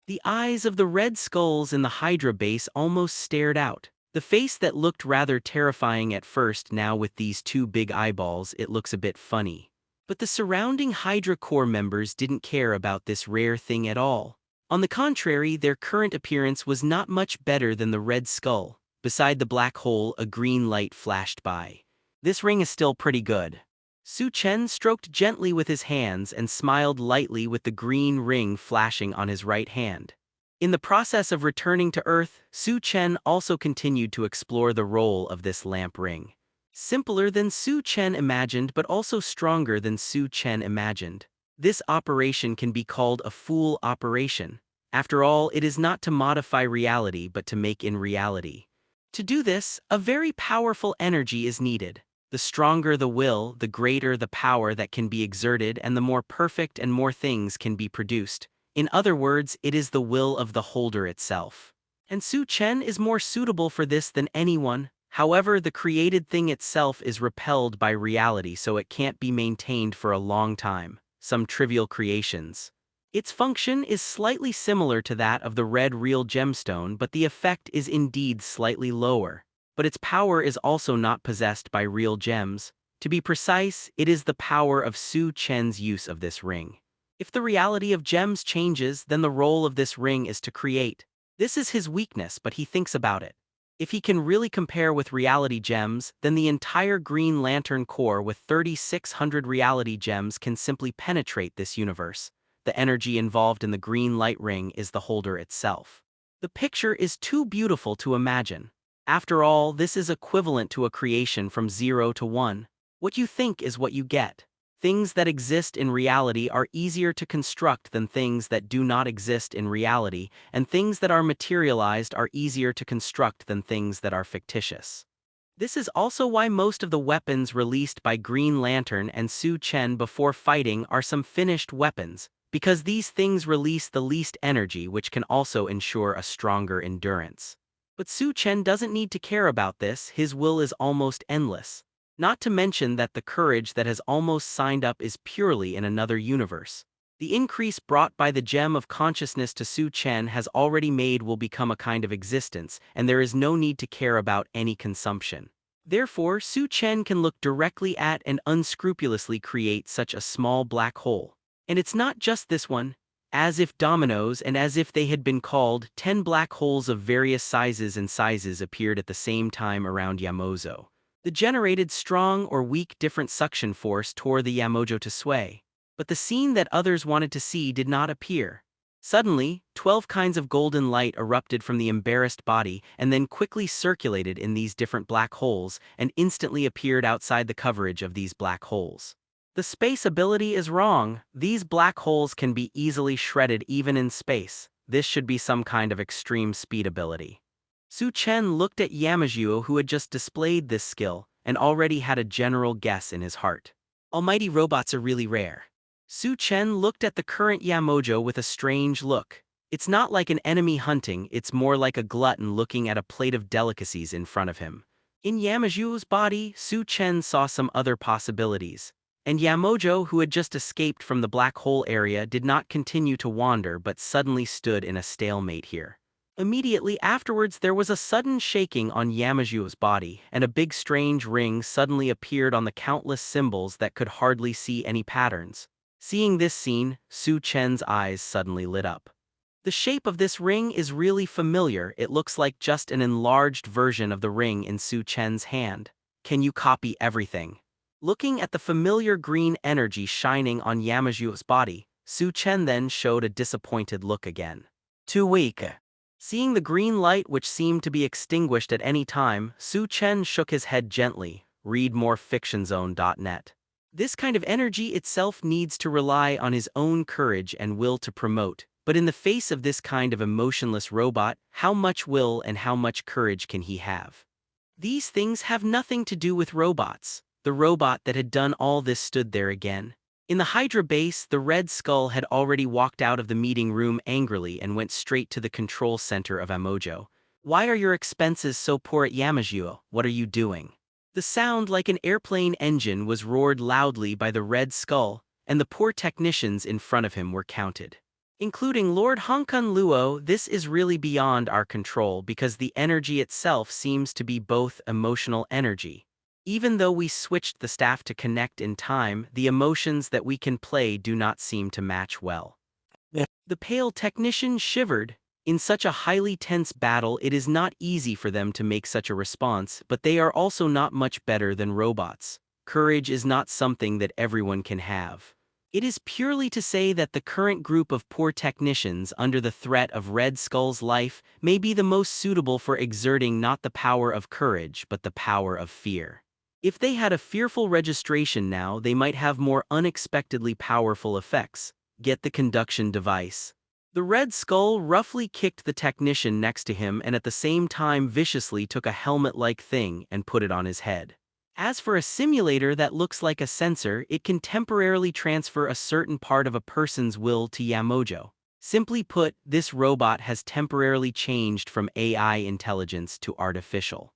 Speaker 2: The eyes of the red skulls in the Hydra base almost stared out. The face that looked rather terrifying at first, now with these two big eyeballs, it looks a bit funny. But the surrounding Hydra Corps members didn't care about this rare thing at all. On the contrary, their current appearance was not much better than the red skull. Beside the black hole, a green light flashed by. This ring is still pretty good. Su Chen stroked gently with his hands and smiled lightly with the green ring flashing on his right hand. In the process of returning to Earth, Su Chen also continued to explore the role of this lamp ring. Simpler than Su Chen imagined, but also stronger than Su Chen imagined. This operation can be called a fool operation. After all, it is not to modify reality but to make in reality. To do this, a very powerful energy is needed. The stronger the will, the greater the power that can be exerted, and the more perfect and more things can be produced. In other words, it is the will of the holder itself. And Su Chen is more suitable for this than anyone. However, the created thing itself is repelled by reality, so it can't be maintained for a long time. Some trivial creations. Its function is slightly similar to that of the red real gemstone, but the effect is indeed slightly lower. But its power is also not possessed by real gems. To be precise, it is the power of Su Chen's use of this ring. If the reality of gems changes, then the role of this ring is to create. This is his weakness, but he thinks about it. If he can really compare with reality gems, then the entire Green Lantern Corps with 3,600 reality gems can simply penetrate this universe. The energy involved in the green light ring is the holder itself. The picture is too beautiful to imagine. After all, this is equivalent to a creation from 0 to 1. What you think is what you get. Things that exist in reality are easier to construct than things that do not exist in reality, and things that are materialized are easier to construct than things that are fictitious. This is also why most of the weapons released by Green Lantern and Su Chen before fighting are some finished weapons, because these things release the least energy, which can also ensure a stronger endurance. But Su Chen doesn't need to care about this, his will is almost endless. Not to mention that the courage that has almost signed up is purely in another universe. The increase brought by the gem of consciousness to Su Chen has already made will become a kind of existence, and there is no need to care about any consumption. Therefore, Su Chen can look directly at and unscrupulously create such a small black hole. And it's not just this one. As if dominoes and as if they had been called, 10 black holes of various sizes appeared at the same time around Yamozo. The generated strong or weak different suction force tore the Yamojo to sway. But the scene that others wanted to see did not appear. Suddenly, 12 kinds of golden light erupted from the embarrassed body and then quickly circulated in these different black holes and instantly appeared outside the coverage of these black holes. The space ability is wrong. These black holes can be easily shredded even in space. This should be some kind of extreme speed ability. Su Chen looked at Yamajuo, who had just displayed this skill, and already had a general guess in his heart. Almighty robots are really rare. Su Chen looked at the current Yamojo with a strange look. It's not like an enemy hunting, it's more like a glutton looking at a plate of delicacies in front of him. In Yamajuo's body, Su Chen saw some other possibilities. And Yamojo, who had just escaped from the black hole area, did not continue to wander but suddenly stood in a stalemate here. Immediately afterwards, there was a sudden shaking on Yamajuo's body, and a big strange ring suddenly appeared on the countless symbols that could hardly see any patterns. Seeing this scene, Su Chen's eyes suddenly lit up. The shape of this ring is really familiar. It looks like just an enlarged version of the ring in Su Chen's hand. Can you copy everything? Looking at the familiar green energy shining on Yamajuo's body, Su Chen then showed a disappointed look again. Too weak. Seeing the green light which seemed to be extinguished at any time, Su Chen shook his head gently. Read more fictionzone.net. This kind of energy itself needs to rely on his own courage and will to promote, but in the face of this kind of emotionless robot, how much will and how much courage can he have? These things have nothing to do with robots. The robot that had done all this stood there again. In the Hydra base, the Red Skull had already walked out of the meeting room angrily and went straight to the control center of Amojo. Why are your expenses so poor at Yamajuo? What are you doing? The sound like an airplane engine was roared loudly by the Red Skull, and the poor technicians in front of him were counted. Including Lord Hongkun Luo. This is really beyond our control because the energy itself seems to be both emotional energy. Even though we switched the staff to connect in time, the emotions that we can play do not seem to match well. The pale technician shivered. In such a highly tense battle, it is not easy for them to make such a response, but they are also not much better than robots. Courage is not something that everyone can have. It is purely to say that the current group of poor technicians under the threat of Red Skull's life may be the most suitable for exerting not the power of courage but the power of fear. If they had a fearful registration now, they might have more unexpectedly powerful effects. Get the conduction device. The Red Skull roughly kicked the technician next to him and at the same time viciously took a helmet-like thing and put it on his head. As for a simulator that looks like a sensor, it can temporarily transfer a certain part of a person's will to Yamojo. Simply put, this robot has temporarily changed from AI intelligence to artificial.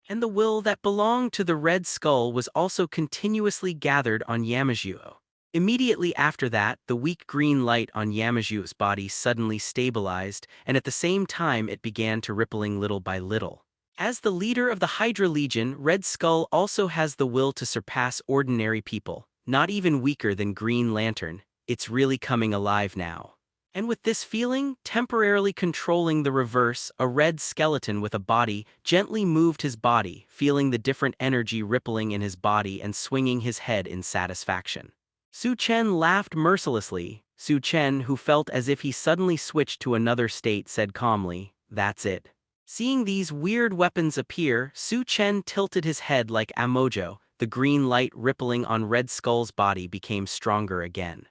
Speaker 2: And the will that belonged to the Red Skull was also continuously gathered on Yamajuo. Immediately after that, the weak green light on Yamajuo's body suddenly stabilized, and at the same time it began to rippling little by little. As the leader of the Hydra Legion, Red Skull also has the will to surpass ordinary people, not even weaker than Green Lantern. It's really coming alive now. And with this feeling, temporarily controlling the reverse, a red skeleton with a body gently moved his body, feeling the different energy rippling in his body and swinging his head in satisfaction. Su Chen laughed mercilessly. Su Chen, who felt as if he suddenly switched to another state, said calmly, "That's it." Seeing these weird weapons appear, Su Chen tilted his head like Amojo. The green light rippling on Red Skull's body became stronger again.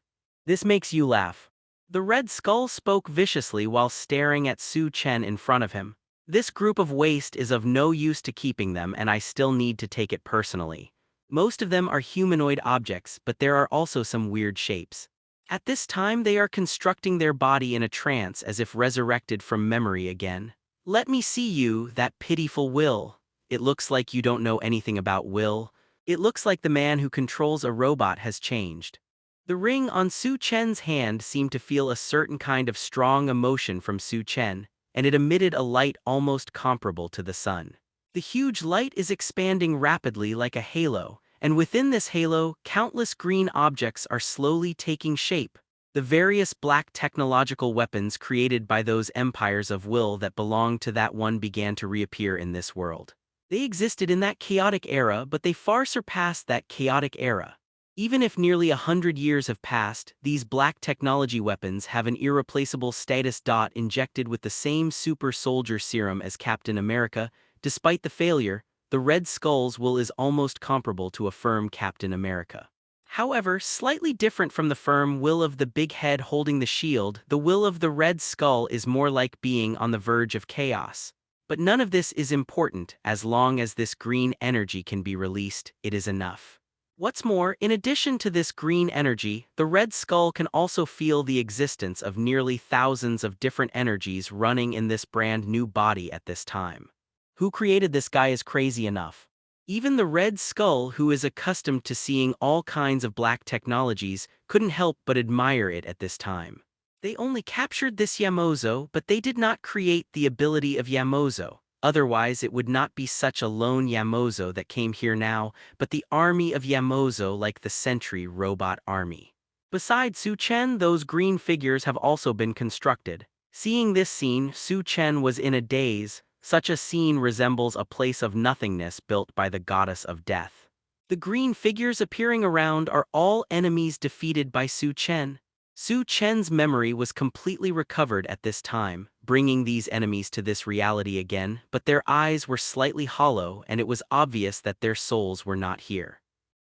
Speaker 2: "This makes you laugh." The Red Skull spoke viciously while staring at Su Chen in front of him. "This group of waste is of no use to keeping them, and I still need to take it personally. Most of them are humanoid objects, but there are also some weird shapes. At this time they are constructing their body in a trance as if resurrected from memory again. Let me see you, that pitiful will. It looks like you don't know anything about will. It looks like the man who controls a robot has changed." The ring on Su Chen's hand seemed to feel a certain kind of strong emotion from Su Chen, and it emitted a light almost comparable to the sun. The huge light is expanding rapidly like a halo, and within this halo, countless green objects are slowly taking shape. The various black technological weapons created by those empires of will that belonged to that one began to reappear in this world. They existed in that chaotic era, but they far surpassed that chaotic era. Even if nearly 100 years have passed, these black technology weapons have an irreplaceable status. Injected with the same super soldier serum as Captain America, despite the failure, the Red Skull's will is almost comparable to a firm Captain America. However, slightly different from the firm will of the big head holding the shield, the will of the Red Skull is more like being on the verge of chaos. But none of this is important. As long as this green energy can be released, it is enough. What's more, in addition to this green energy, the Red Skull can also feel the existence of nearly thousands of different energies running in this brand new body at this time. Who created this guy is crazy enough. Even the Red Skull, who is accustomed to seeing all kinds of black technologies, couldn't help but admire it at this time. They only captured this Yamozo, but they did not create the ability of Yamozo. Otherwise, it would not be such a lone Yamozo that came here now, but the army of Yamozo like the Sentry robot army. Besides Su Chen, those green figures have also been constructed. Seeing this scene, Su Chen was in a daze. Such a scene resembles a place of nothingness built by the goddess of death. The green figures appearing around are all enemies defeated by Su Chen. Su Chen's memory was completely recovered at this time, bringing these enemies to this reality again, but their eyes were slightly hollow and it was obvious that their souls were not here.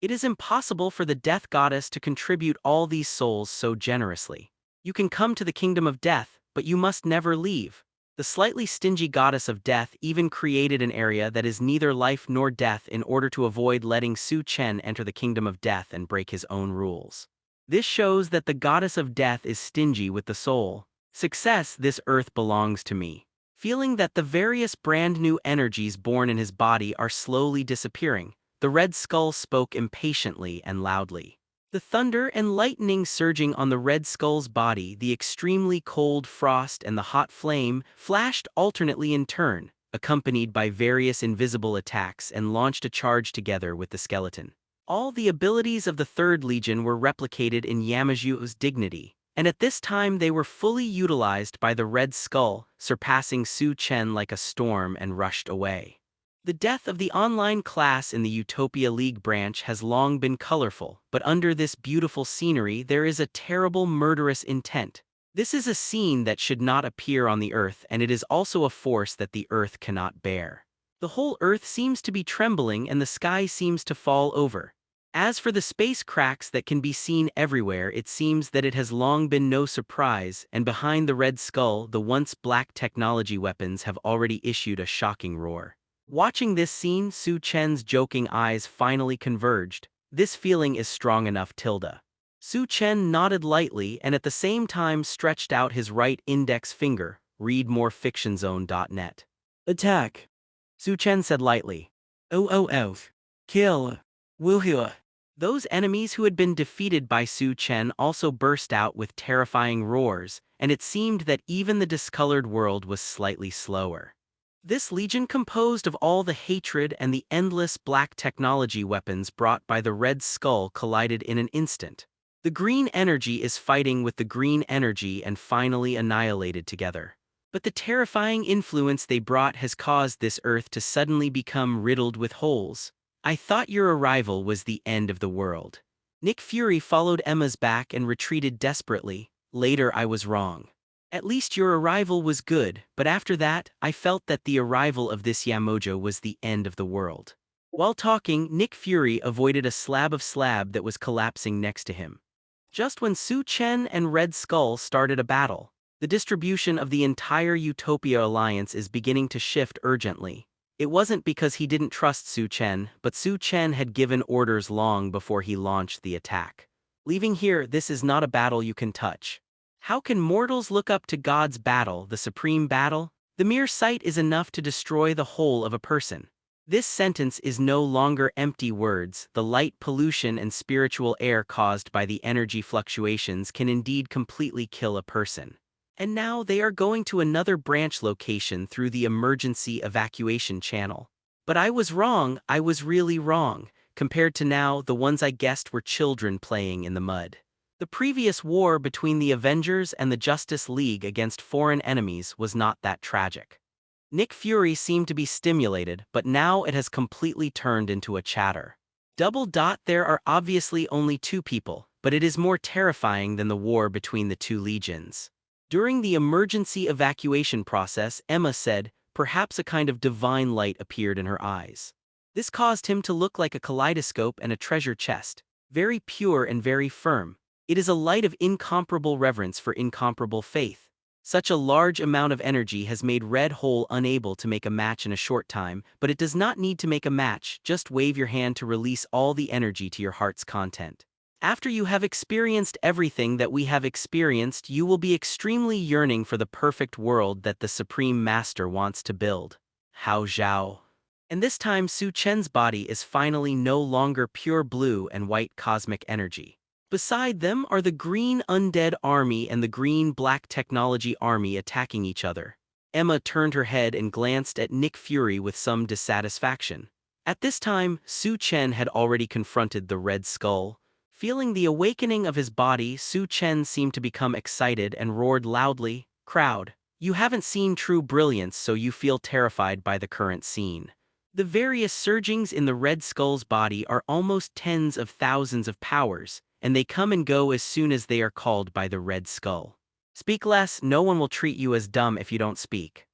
Speaker 2: It is impossible for the death goddess to contribute all these souls so generously. You can come to the kingdom of death, but you must never leave. The slightly stingy goddess of death even created an area that is neither life nor death in order to avoid letting Su Chen enter the kingdom of death and break his own rules. This shows that the goddess of death is stingy with the soul. Success, this earth belongs to me. Feeling that the various brand new energies born in his body are slowly disappearing, the Red Skull spoke impatiently and loudly. The thunder and lightning surging on the Red Skull's body, the extremely cold frost and the hot flame, flashed alternately in turn, accompanied by various invisible attacks and launched a charge together with the skeleton. All the abilities of the Third Legion were replicated in Yamaju's dignity, and at this time they were fully utilized by the Red Skull, surpassing Su Chen like a storm and rushed away. The death of the online class in the Utopia League branch has long been colorful, but under this beautiful scenery there is a terrible murderous intent. This is a scene that should not appear on the earth, and it is also a force that the earth cannot bear. The whole earth seems to be trembling and the sky seems to fall over. As for the space cracks that can be seen everywhere, it seems that it has long been no surprise, and behind the Red Skull the once black technology weapons have already issued a shocking roar. Watching this scene, Su Chen's joking eyes finally converged. This feeling is strong enough. Su Chen nodded lightly and at the same time stretched out his right index finger. Read more fictionzone.net.
Speaker 3: Attack.
Speaker 2: Su Chen said lightly.
Speaker 3: Oh. Kill. Woohoo.
Speaker 2: Those enemies who had been defeated by Su Chen also burst out with terrifying roars, and it seemed that even the discolored world was slightly slower. This legion composed of all the hatred and the endless black technology weapons brought by the Red Skull collided in an instant. The green energy is fighting with the green energy and finally annihilated together. But the terrifying influence they brought has caused this earth to suddenly become riddled with holes. I thought your arrival was the end of the world. Nick Fury followed Emma's back and retreated desperately. Later I was wrong. At least your arrival was good, but after that, I felt that the arrival of this Yamojo was the end of the world. While talking, Nick Fury avoided a slab that was collapsing next to him. Just when Su Chen and Red Skull started a battle, the distribution of the entire Utopia Alliance is beginning to shift urgently. It wasn't because he didn't trust Su Chen, but Su Chen had given orders long before he launched the attack. Leaving here, this is not a battle you can touch. How can mortals look up to God's battle, the supreme battle? The mere sight is enough to destroy the whole of a person. This sentence is no longer empty words. The light pollution and spiritual air caused by the energy fluctuations can indeed completely kill a person. And now they are going to another branch location through the emergency evacuation channel. But I was wrong, I was really wrong. Compared to now, the ones I guessed were children playing in the mud. The previous war between the Avengers and the Justice League against foreign enemies was not that tragic. Nick Fury seemed to be stimulated, but now it has completely turned into a chatter. There are obviously only two people, but it is more terrifying than the war between the two legions. During the emergency evacuation process, Emma said, perhaps a kind of divine light appeared in her eyes. This caused him to look like a kaleidoscope and a treasure chest, very pure and very firm. It is a light of incomparable reverence for incomparable faith. Such a large amount of energy has made Red Hole unable to make a match in a short time, but it does not need to make a match, just wave your hand to release all the energy to your heart's content. After you have experienced everything that we have experienced, you will be extremely yearning for the perfect world that the Supreme Master wants to build. Hao Zhao. And this time Su Chen's body is finally no longer pure blue and white cosmic energy. Beside them are the Green Undead Army and the Green-Black Technology Army attacking each other. Emma turned her head and glanced at Nick Fury with some dissatisfaction. At this time, Su Chen had already confronted the Red Skull. Feeling the awakening of his body, Su Chen seemed to become excited and roared loudly, "Crowd, you haven't seen true brilliance, so you feel terrified by the current scene." The various surgings in the Red Skull's body are almost tens of thousands of powers, and they come and go as soon as they are called by the Red Skull. Speak less, no one will treat you as dumb if you don't speak.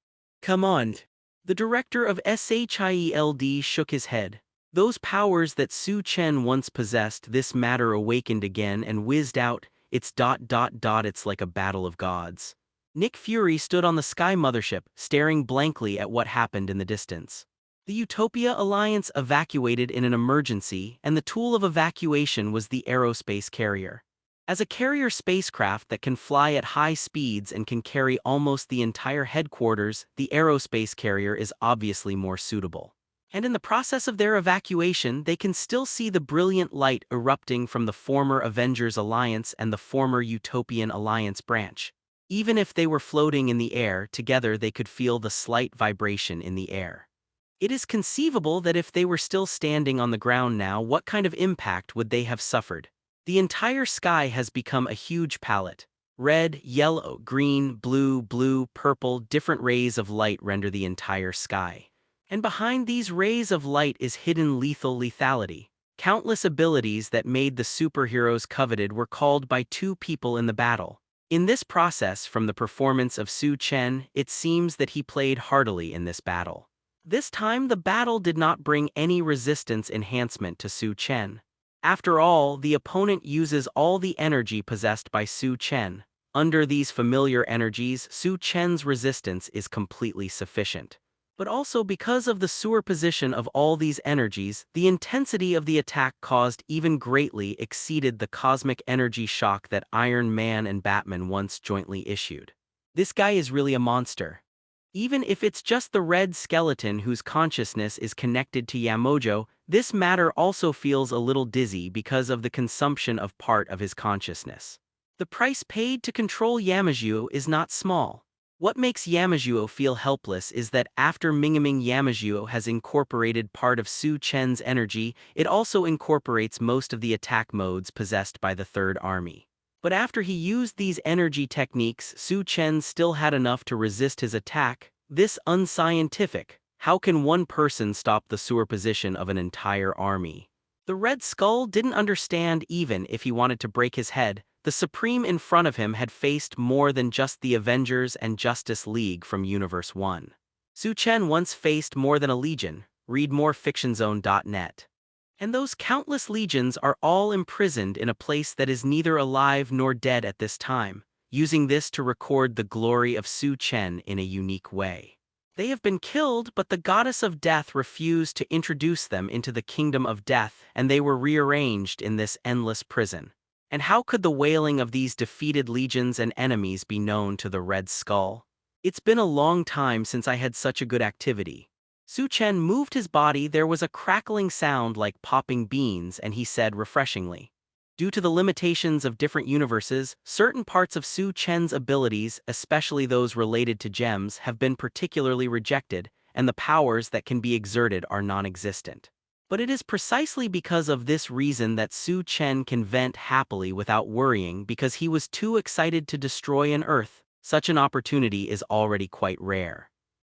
Speaker 3: Come on.
Speaker 2: The director of SHIELD shook his head. Those powers that Su Chen once possessed, this matter awakened again and whizzed out, it's like a battle of gods. Nick Fury stood on the Sky Mothership, staring blankly at what happened in the distance. The Utopia Alliance evacuated in an emergency, and the tool of evacuation was the aerospace carrier. As a carrier spacecraft that can fly at high speeds and can carry almost the entire headquarters, the aerospace carrier is obviously more suitable. And in the process of their evacuation, they can still see the brilliant light erupting from the former Avengers Alliance and the former Utopian Alliance branch. Even if they were floating in the air, together they could feel the slight vibration in the air. It is conceivable that if they were still standing on the ground now, what kind of impact would they have suffered? The entire sky has become a huge palette. Red, yellow, green, blue, purple, different rays of light render the entire sky. And behind these rays of light is hidden lethal lethality. Countless abilities that made the superheroes coveted were called by two people in the battle. In this process, from the performance of Su Chen, it seems that he played heartily in this battle. This time the battle did not bring any resistance enhancement to Su Chen. After all, the opponent uses all the energy possessed by Su Chen. Under these familiar energies, Su Chen's resistance is completely sufficient. But also because of the superposition of all these energies, the intensity of the attack caused even greatly exceeded the cosmic energy shock that Iron Man and Batman once jointly issued. This guy is really a monster. Even if it's just the red skeleton whose consciousness is connected to Yamojo, this matter also feels a little dizzy because of the consumption of part of his consciousness. The price paid to control Yamajuo is not small. What makes Yamajuo feel helpless is that after Mingaming Yamajuo has incorporated part of Su Chen's energy, it also incorporates most of the attack modes possessed by the Third Army. But after he used these energy techniques, Su Chen still had enough to resist his attack. This unscientific. How can one person stop the superposition of an entire army? The Red Skull didn't understand even if he wanted to break his head. The Supreme in front of him had faced more than just the Avengers and Justice League from Universe 1. Su Chen once faced more than a legion, read more fictionzone.net. And those countless legions are all imprisoned in a place that is neither alive nor dead at this time, using this to record the glory of Su Chen in a unique way. They have been killed, but the goddess of death refused to introduce them into the kingdom of death, and they were rearranged in this endless prison. And how could the wailing of these defeated legions and enemies be known to the Red Skull? It's been a long time since I had such a good activity. Su Chen moved his body, there was a crackling sound like popping beans, and he said refreshingly. Due to the limitations of different universes, certain parts of Su Chen's abilities, especially those related to gems, have been particularly rejected, and the powers that can be exerted are non-existent. But it is precisely because of this reason that Su Chen can vent happily without worrying, because he was too excited to destroy an Earth. Such an opportunity is already quite rare.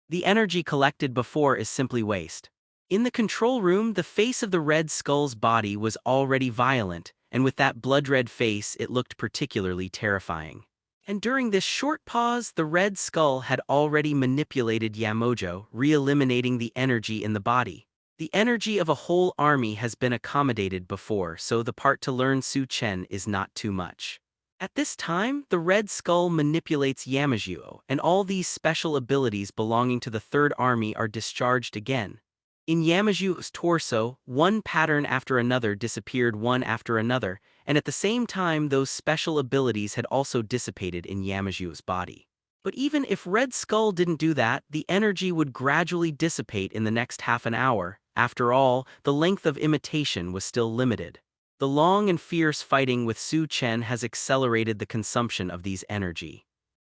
Speaker 2: The energy collected before is simply waste. In the control room, the face of the Red Skull's body was already violent, and with that blood-red face it looked particularly terrifying. And during this short pause, the Red Skull had already manipulated Yamojo, re-eliminating the energy in the body. The energy of a whole army has been accommodated before, so the part to learn Su Chen is not too much. At this time, the Red Skull manipulates Yamajuo, and all these special abilities belonging to the Third Army are discharged again. In Yamaju's torso, one pattern after another disappeared one after another, and at the same time those special abilities had also dissipated in Yamaju's body. But even if Red Skull didn't do that, the energy would gradually dissipate in the next half an hour. After all, the length of imitation was still limited. The long and fierce fighting with Su Chen has accelerated the consumption of these energy.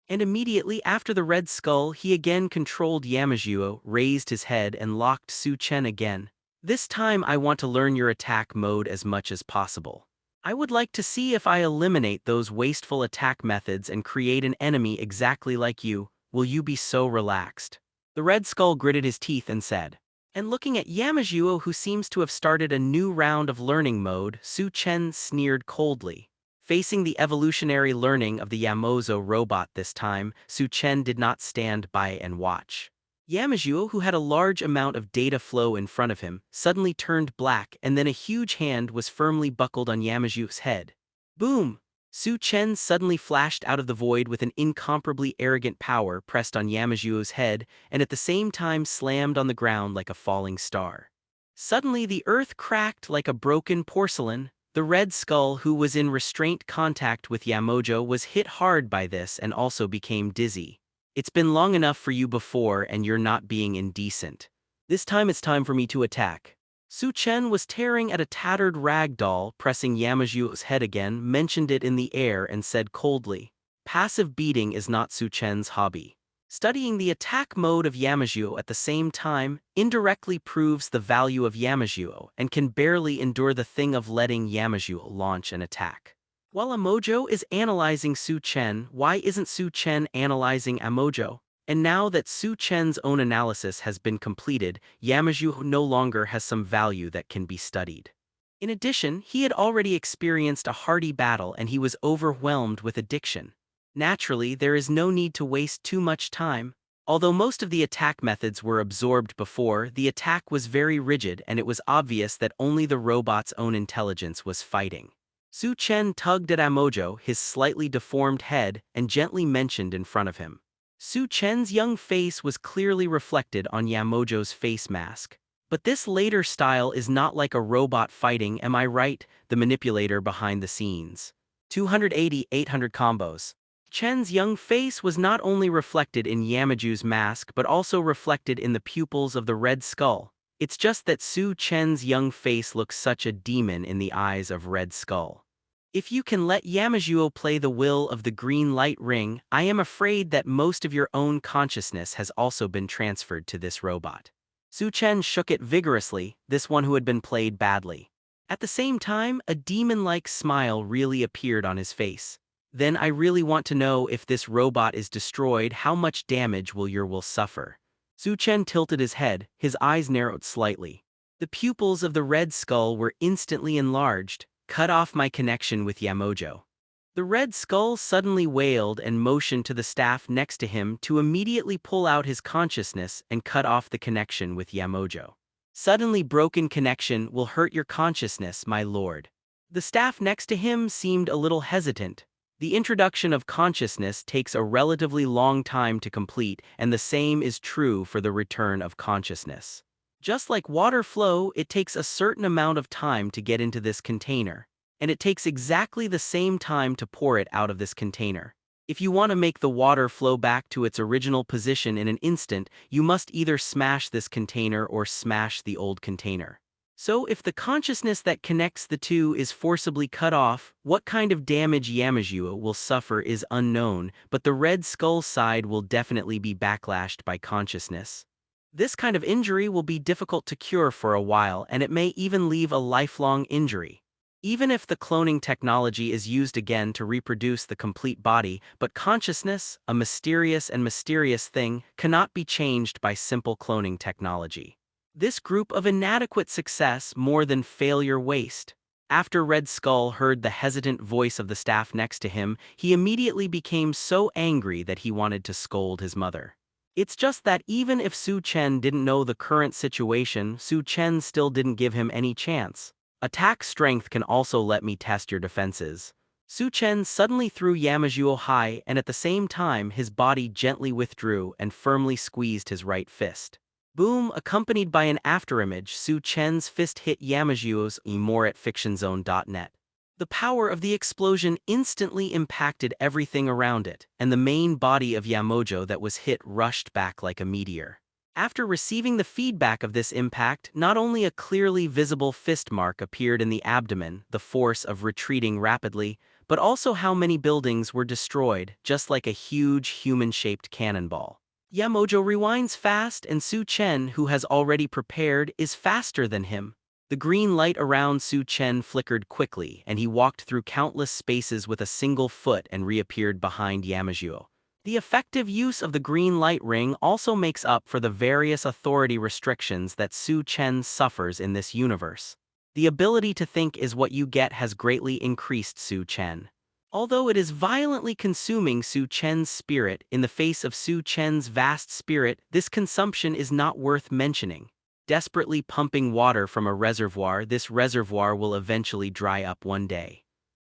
Speaker 2: And immediately after the Red Skull, he again controlled Yamajuo, raised his head and locked Su Chen again. This time I want to learn your attack mode as much as possible. I would like to see if I eliminate those wasteful attack methods and create an enemy exactly like you. Will you be so relaxed? The Red Skull gritted his teeth and said. And looking at Yamajuo, who seems to have started a new round of learning mode, Su Chen sneered coldly. Facing the evolutionary learning of the Yamozo robot this time, Su Chen did not stand by and watch. Yamajuo, who had a large amount of data flow in front of him, suddenly turned black, and then a huge hand was firmly buckled on Yamajuo's head. Boom! Su Chen suddenly flashed out of the void with an incomparably arrogant power pressed on Yamajuo's head, and at the same time slammed on the ground like a falling star. Suddenly the earth cracked like a broken porcelain. The Red Skull, who was in restraint contact with Yamojo, was hit hard by this and also became dizzy. It's been long enough for you before and you're not being indecent. This time it's time for me to attack. Su Chen was tearing at a tattered rag doll, pressing Yamajuo's head again, mentioned it in the air and said coldly, "Passive beating is not Su Chen's hobby." Studying the attack mode of Yamajuo at the same time indirectly proves the value of Yamajuo and can barely endure the thing of letting Yamajuo launch an attack. While Amojo is analyzing Su Chen, why isn't Su Chen analyzing Amojo? And now that Su Chen's own analysis has been completed, Yamajuo no longer has some value that can be studied. In addition, he had already experienced a hearty battle and he was overwhelmed with addiction. Naturally, there is no need to waste too much time. Although most of the attack methods were absorbed before, the attack was very rigid and it was obvious that only the robot's own intelligence was fighting. Su Chen tugged at Amojo, his slightly deformed head, and gently mentioned in front of him. Su Chen's young face was clearly reflected on Yamojo's face mask. But this later style is not like a robot fighting, am I right? The manipulator behind the scenes. 280-800 combos. Chen's young face was not only reflected in Yamaju's mask but also reflected in the pupils of the Red Skull. It's just that Su Chen's young face looks such a demon in the eyes of Red Skull. If you can let Yamajuo play the will of the green light ring, I am afraid that most of your own consciousness has also been transferred to this robot. Su Chen shook it vigorously, this one who had been played badly. At the same time, a demon-like smile really appeared on his face. Then I really want to know if this robot is destroyed, how much damage will your will suffer? Su Chen tilted his head, his eyes narrowed slightly. The pupils of the Red Skull were instantly enlarged. Cut off my connection with Yamojo. The Red Skull suddenly wailed and motioned to the staff next to him to immediately pull out his consciousness and cut off the connection with Yamojo. Suddenly broken connection will hurt your consciousness, my lord. The staff next to him seemed a little hesitant. The introduction of consciousness takes a relatively long time to complete, and the same is true for the return of consciousness. Just like water flow, it takes a certain amount of time to get into this container, and it takes exactly the same time to pour it out of this container. If you want to make the water flow back to its original position in an instant, you must either smash this container or smash the old container. So if the consciousness that connects the two is forcibly cut off, what kind of damage Yamajuo will suffer is unknown, but the Red Skull side will definitely be backlashed by consciousness. This kind of injury will be difficult to cure for a while, and it may even leave a lifelong injury. Even if the cloning technology is used again to reproduce the complete body, but consciousness, a mysterious thing, cannot be changed by simple cloning technology. This group of inadequate success more than failure waste. After Red Skull heard the hesitant voice of the staff next to him, he immediately became so angry that he wanted to scold his mother. It's just that even if Su Chen didn't know the current situation, Su Chen still didn't give him any chance. Attack strength can also let me test your defenses. Su Chen suddenly threw Yamajuo high, and at the same time his body gently withdrew and firmly squeezed his right fist. Boom, accompanied by an afterimage, Su Chen's fist hit Yamajuo's. More at fictionzone.net. The power of the explosion instantly impacted everything around it, and the main body of Yamajo that was hit rushed back like a meteor. After receiving the feedback of this impact, not only a clearly visible fist mark appeared in the abdomen, the force of retreating rapidly, but also how many buildings were destroyed, just like a huge human-shaped cannonball. Yamajo rewinds fast, and Su Chen, who has already prepared, is faster than him. The green light around Su Chen flickered quickly, and he walked through countless spaces with a single foot and reappeared behind Yamajuo. The effective use of the green light ring also makes up for the various authority restrictions that Su Chen suffers in this universe. The ability to think is what you get has greatly increased Su Chen. Although it is violently consuming Su Chen's spirit in the face of Su Chen's vast spirit, this consumption is not worth mentioning. Desperately pumping water from a reservoir, this reservoir will eventually dry up one day.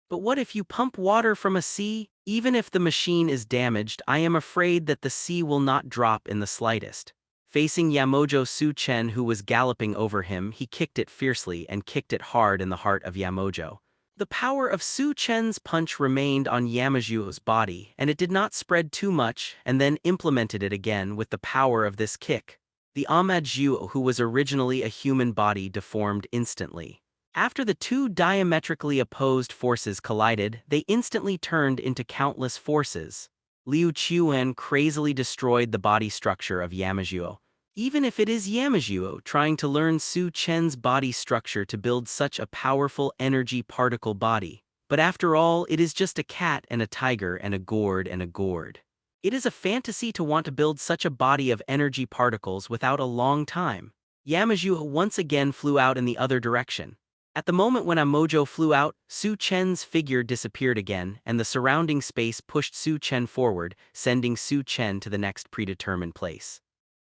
Speaker 2: But what if you pump water from a sea? Even if the machine is damaged, I am afraid that the sea will not drop in the slightest. Facing Yamajo Su Chen, who was galloping over him, he kicked it fiercely and kicked it hard in the heart of Yamajo. The power of Su Chen's punch remained on Yamajuo's body, and it did not spread too much, and then implemented it again with the power of this kick. The Yamajuo, who was originally a human body, deformed instantly. After the two diametrically opposed forces collided, they instantly turned into countless forces. Liu Qiuan crazily destroyed the body structure of Yamajuo. Even if it is Yamajuo trying to learn Su Chen's body structure to build such a powerful energy particle body. But after all, it is just a cat and a tiger and a gourd and a gourd. It is a fantasy to want to build such a body of energy particles without a long time. Yamajuo once again flew out in the other direction. At the moment when Yamajo flew out, Su Chen's figure disappeared again, and the surrounding space pushed Su Chen forward, sending Su Chen to the next predetermined place.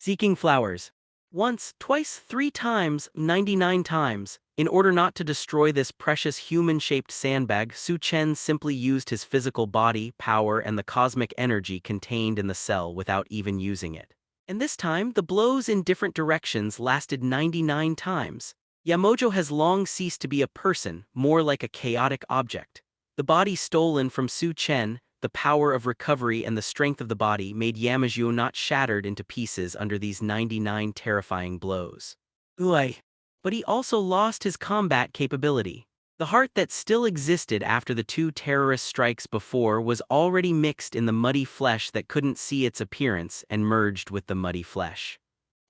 Speaker 2: Seeking flowers. Once, twice, 3 times, 99 times. In order not to destroy this precious human-shaped sandbag, Su Chen simply used his physical body, power, and the cosmic energy contained in the cell without even using it. And this time, the blows in different directions lasted 99 times. Yamajo has long ceased to be a person, more like a chaotic object. The body stolen from Su Chen, the power of recovery and the strength of the body made Yamajuo not shattered into pieces under these 99 terrifying blows. Ui. But he also lost his combat capability. The heart that still existed after the 2 terrorist strikes before was already mixed in the muddy flesh that couldn't see its appearance and merged with the muddy flesh.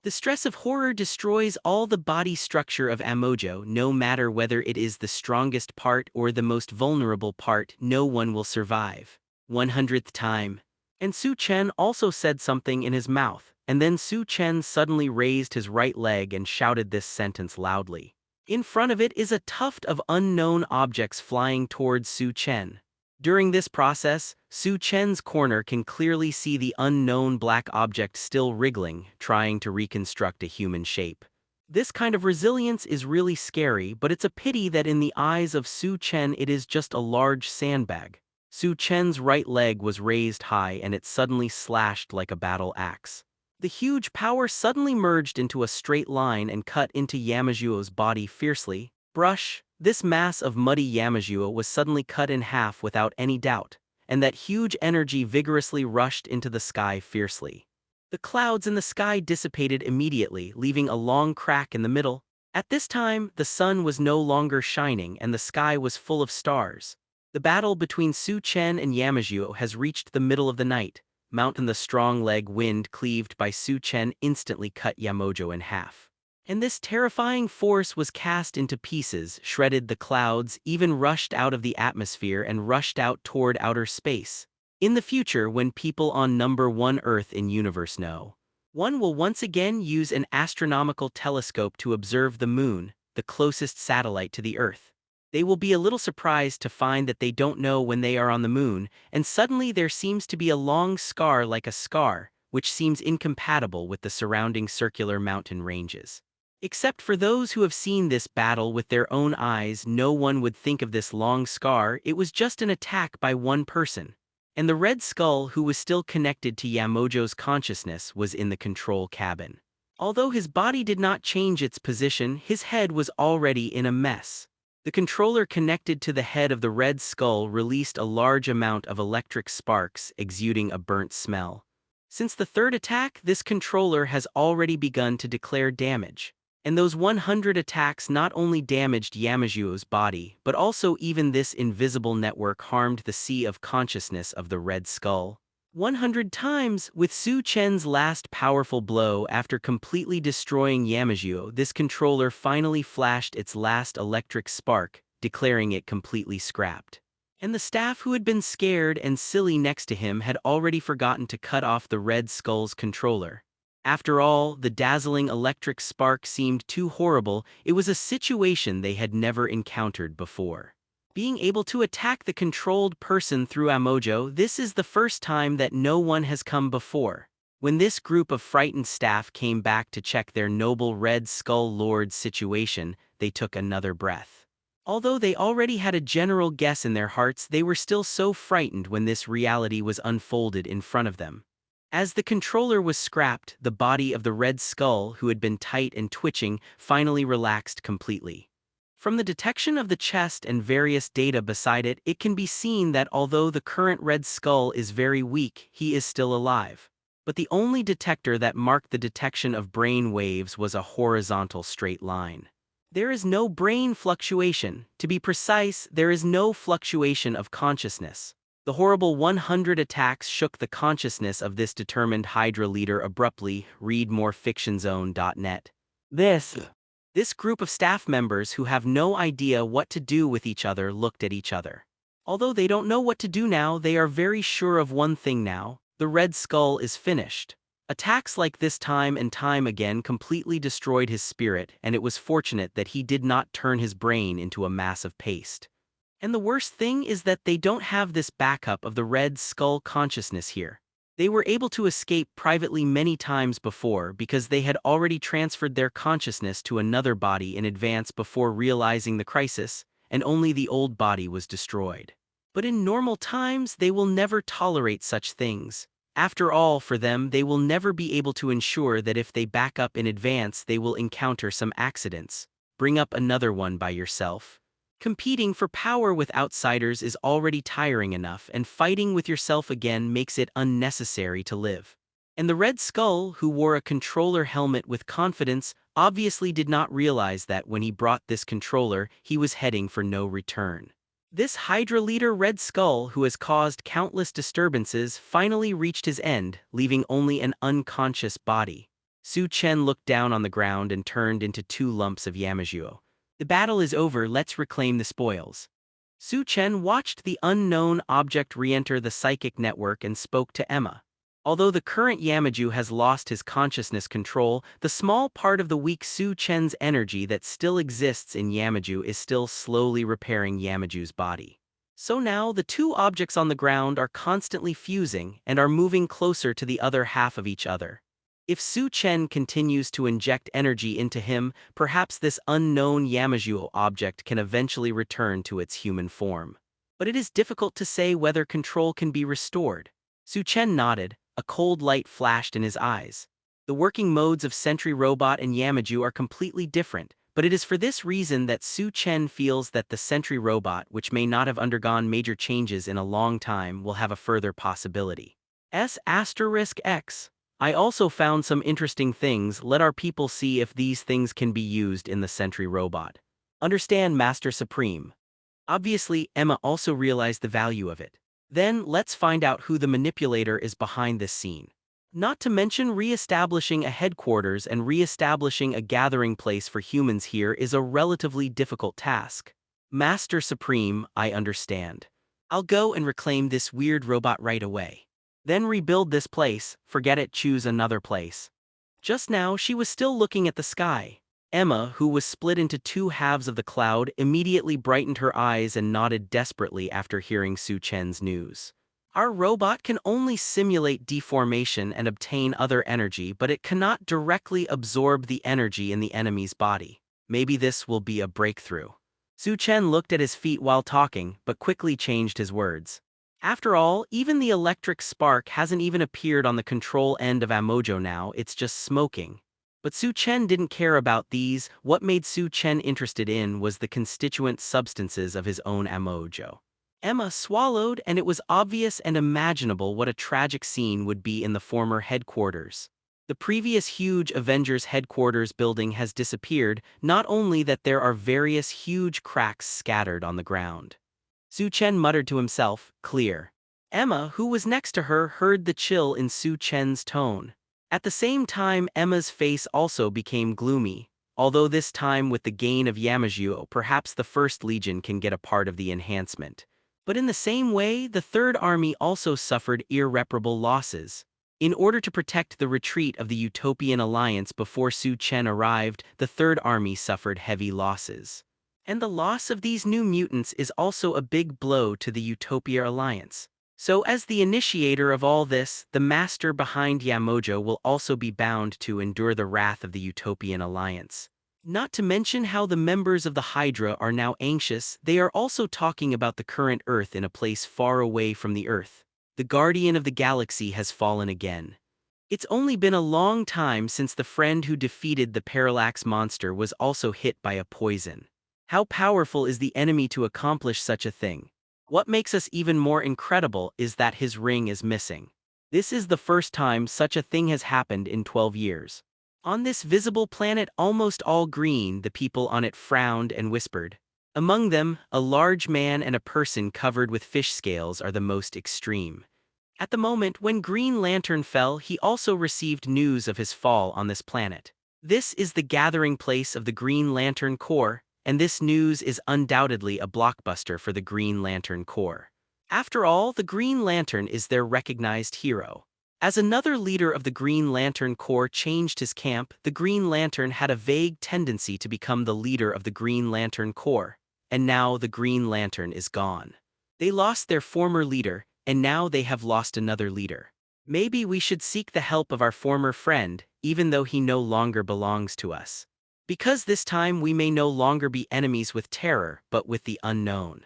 Speaker 2: The stress of horror destroys all the body structure of Yamajo, no matter whether it is the strongest part or the most vulnerable part, no one will survive. 100th time. And Su Chen also said something in his mouth, and then Su Chen suddenly raised his right leg and shouted this sentence loudly. In front of it is a tuft of unknown objects flying towards Su Chen. During this process, Su Chen's corner can clearly see the unknown black object still wriggling, trying to reconstruct a human shape. This kind of resilience is really scary, but it's a pity that in the eyes of Su Chen it is just a large sandbag. Su Chen's right leg was raised high and it suddenly slashed like a battle axe. The huge power suddenly merged into a straight line and cut into Yamajuo's body fiercely. Brush. This mass of muddy Yamajuo was suddenly cut in half without any doubt, and that huge energy vigorously rushed into the sky fiercely. The clouds in the sky dissipated immediately, leaving a long crack in the middle. At this time, the sun was no longer shining and the sky was full of stars. The battle between Su Chen and Yamajuo has reached the middle of the night. Mountain the strong leg wind cleaved by Su Chen instantly cut Yamajo in half. And this terrifying force was cast into pieces, shredded the clouds, even rushed out of the atmosphere and rushed out toward outer space. In the future, when people on number 1 Earth in universe know One will once again use an astronomical telescope to observe the moon, the closest satellite to the Earth. They will be a little surprised to find that they don't know when they are on the moon, and suddenly there seems to be a long scar like a scar, which seems incompatible with the surrounding circular mountain ranges. Except for those who have seen this battle with their own eyes, no one would think of this long scar. It was just an attack by one person. And the Red Skull, who was still connected to Yamojo's consciousness, was in the control cabin. Although his body did not change its position, his head was already in a mess. The controller connected to the head of the Red Skull released a large amount of electric sparks, exuding a burnt smell. Since the third attack, this controller has already begun to declare damage. And those 100 attacks not only damaged Yamajuo's body, but also even this invisible network harmed the sea of consciousness of the Red Skull. 100 times, with Su Chen's last powerful blow after completely destroying Yamajuo, this controller finally flashed its last electric spark, declaring it completely scrapped. And the staff who had been scared and silly next to him had already forgotten to cut off the Red Skull's controller. After all, the dazzling electric spark seemed too horrible. It was a situation they had never encountered before. Being able to attack the controlled person through Amojo, this is the first time that no one has come before. When this group of frightened staff came back to check their noble Red Skull Lord's situation, they took another breath. Although they already had a general guess in their hearts, they were still so frightened when this reality was unfolded in front of them. As the controller was scrapped, the body of the Red Skull, who had been tight and twitching, finally relaxed completely. From the detection of the chest and various data beside it, it can be seen that although the current Red Skull is very weak, he is still alive. But the only detector that marked the detection of brain waves was a horizontal straight line. There is no brain fluctuation. To be precise, there is no fluctuation of consciousness. The horrible 100 attacks shook the consciousness of this determined Hydra leader abruptly. Read more fictionzone.net. This group of staff members who have no idea what to do with each other looked at each other. Although they don't know what to do now, they are very sure of one thing now: the Red Skull is finished. Attacks like this time and time again completely destroyed his spirit, and it was fortunate that he did not turn his brain into a mass of paste. And the worst thing is that they don't have this backup of the Red Skull consciousness here. They were able to escape privately many times before because they had already transferred their consciousness to another body in advance before realizing the crisis, and only the old body was destroyed. But in normal times, they will never tolerate such things. After all, for them, they will never be able to ensure that if they back up in advance, they will encounter some accidents. Bring up another one by yourself. Competing for power with outsiders is already tiring enough, and fighting with yourself again makes it unnecessary to live. And the Red Skull, who wore a controller helmet with confidence, obviously did not realize that when he brought this controller, he was heading for no return. This Hydra leader Red Skull, who has caused countless disturbances, finally reached his end, leaving only an unconscious body. Su Chen looked down on the ground and turned into 2 lumps of Yamajuo. The battle is over, let's reclaim the spoils. Su Chen watched the unknown object re-enter the psychic network and spoke to Emma. Although the current Yamaju has lost his consciousness control, the small part of the weak Su Chen's energy that still exists in Yamaju is still slowly repairing Yamaju's body. So now the 2 objects on the ground are constantly fusing and are moving closer to the other half of each other. If Su Chen continues to inject energy into him, perhaps this unknown Yamajuo object can eventually return to its human form. But it is difficult to say whether control can be restored. Su Chen nodded, a cold light flashed in his eyes. The working modes of Sentry Robot and Yamaju are completely different, but it is for this reason that Su Chen feels that the Sentry Robot, which may not have undergone major changes in a long time, will have a further possibility. X. I also found some interesting things. Let our people see if these things can be used in the Sentry Robot. Understand, Master Supreme. Obviously, Emma also realized the value of it. Then, let's find out who the manipulator is behind this scene. Not to mention, re-establishing a headquarters and re-establishing a gathering place for humans here is a relatively difficult task. Master Supreme, I understand. I'll go and reclaim this weird robot right away. Then rebuild this place, forget it, choose another place. Just now she was still looking at the sky. Emma, who was split into two halves of the cloud, immediately brightened her eyes and nodded desperately after hearing Su Chen's news. Our robot can only simulate deformation and obtain other energy, but it cannot directly absorb the energy in the enemy's body. Maybe this will be a breakthrough. Su Chen looked at his feet while talking, but quickly changed his words. After all, even the electric spark hasn't even appeared on the control end of Amojo now, it's just smoking. But Su Chen didn't care about these. What made Su Chen interested in was the constituent substances of his own Amojo. Emma swallowed, and it was obvious and imaginable what a tragic scene would be in the former headquarters. The previous huge Avengers headquarters building has disappeared, not only that there are various huge cracks scattered on the ground. Su Chen muttered to himself, "Clear." Emma, who was next to her, heard the chill in Su Chen's tone. At the same time, Emma's face also became gloomy. Although this time with the gain of Yamajuo, perhaps the First Legion can get a part of the enhancement. But in the same way, the Third Army also suffered irreparable losses. In order to protect the retreat of the Utopian Alliance before Su Chen arrived, the Third Army suffered heavy losses. And the loss of these new mutants is also a big blow to the Utopia Alliance. So as the initiator of all this, the master behind Yamojo will also be bound to endure the wrath of the Utopian Alliance. Not to mention how the members of the Hydra are now anxious. They are also talking about the current Earth in a place far away from the Earth. The Guardian of the Galaxy has fallen again. It's only been a long time since the friend who defeated the Parallax monster was also hit by a poison. How powerful is the enemy to accomplish such a thing? What makes us even more incredible is that his ring is missing. This is the first time such a thing has happened in 12 years. On this visible planet almost all green, the people on it frowned and whispered. Among them, a large man and a person covered with fish scales are the most extreme. At the moment when Green Lantern fell, he also received news of his fall on this planet. This is the gathering place of the Green Lantern Corps, and this news is undoubtedly a blockbuster for the Green Lantern Corps. After all, the Green Lantern is their recognized hero. As another leader of the Green Lantern Corps changed his camp, the Green Lantern had a vague tendency to become the leader of the Green Lantern Corps, and now the Green Lantern is gone. They lost their former leader, and now they have lost another leader. Maybe we should seek the help of our former friend, even though he no longer belongs to us. Because this time we may no longer be enemies with terror, but with the unknown.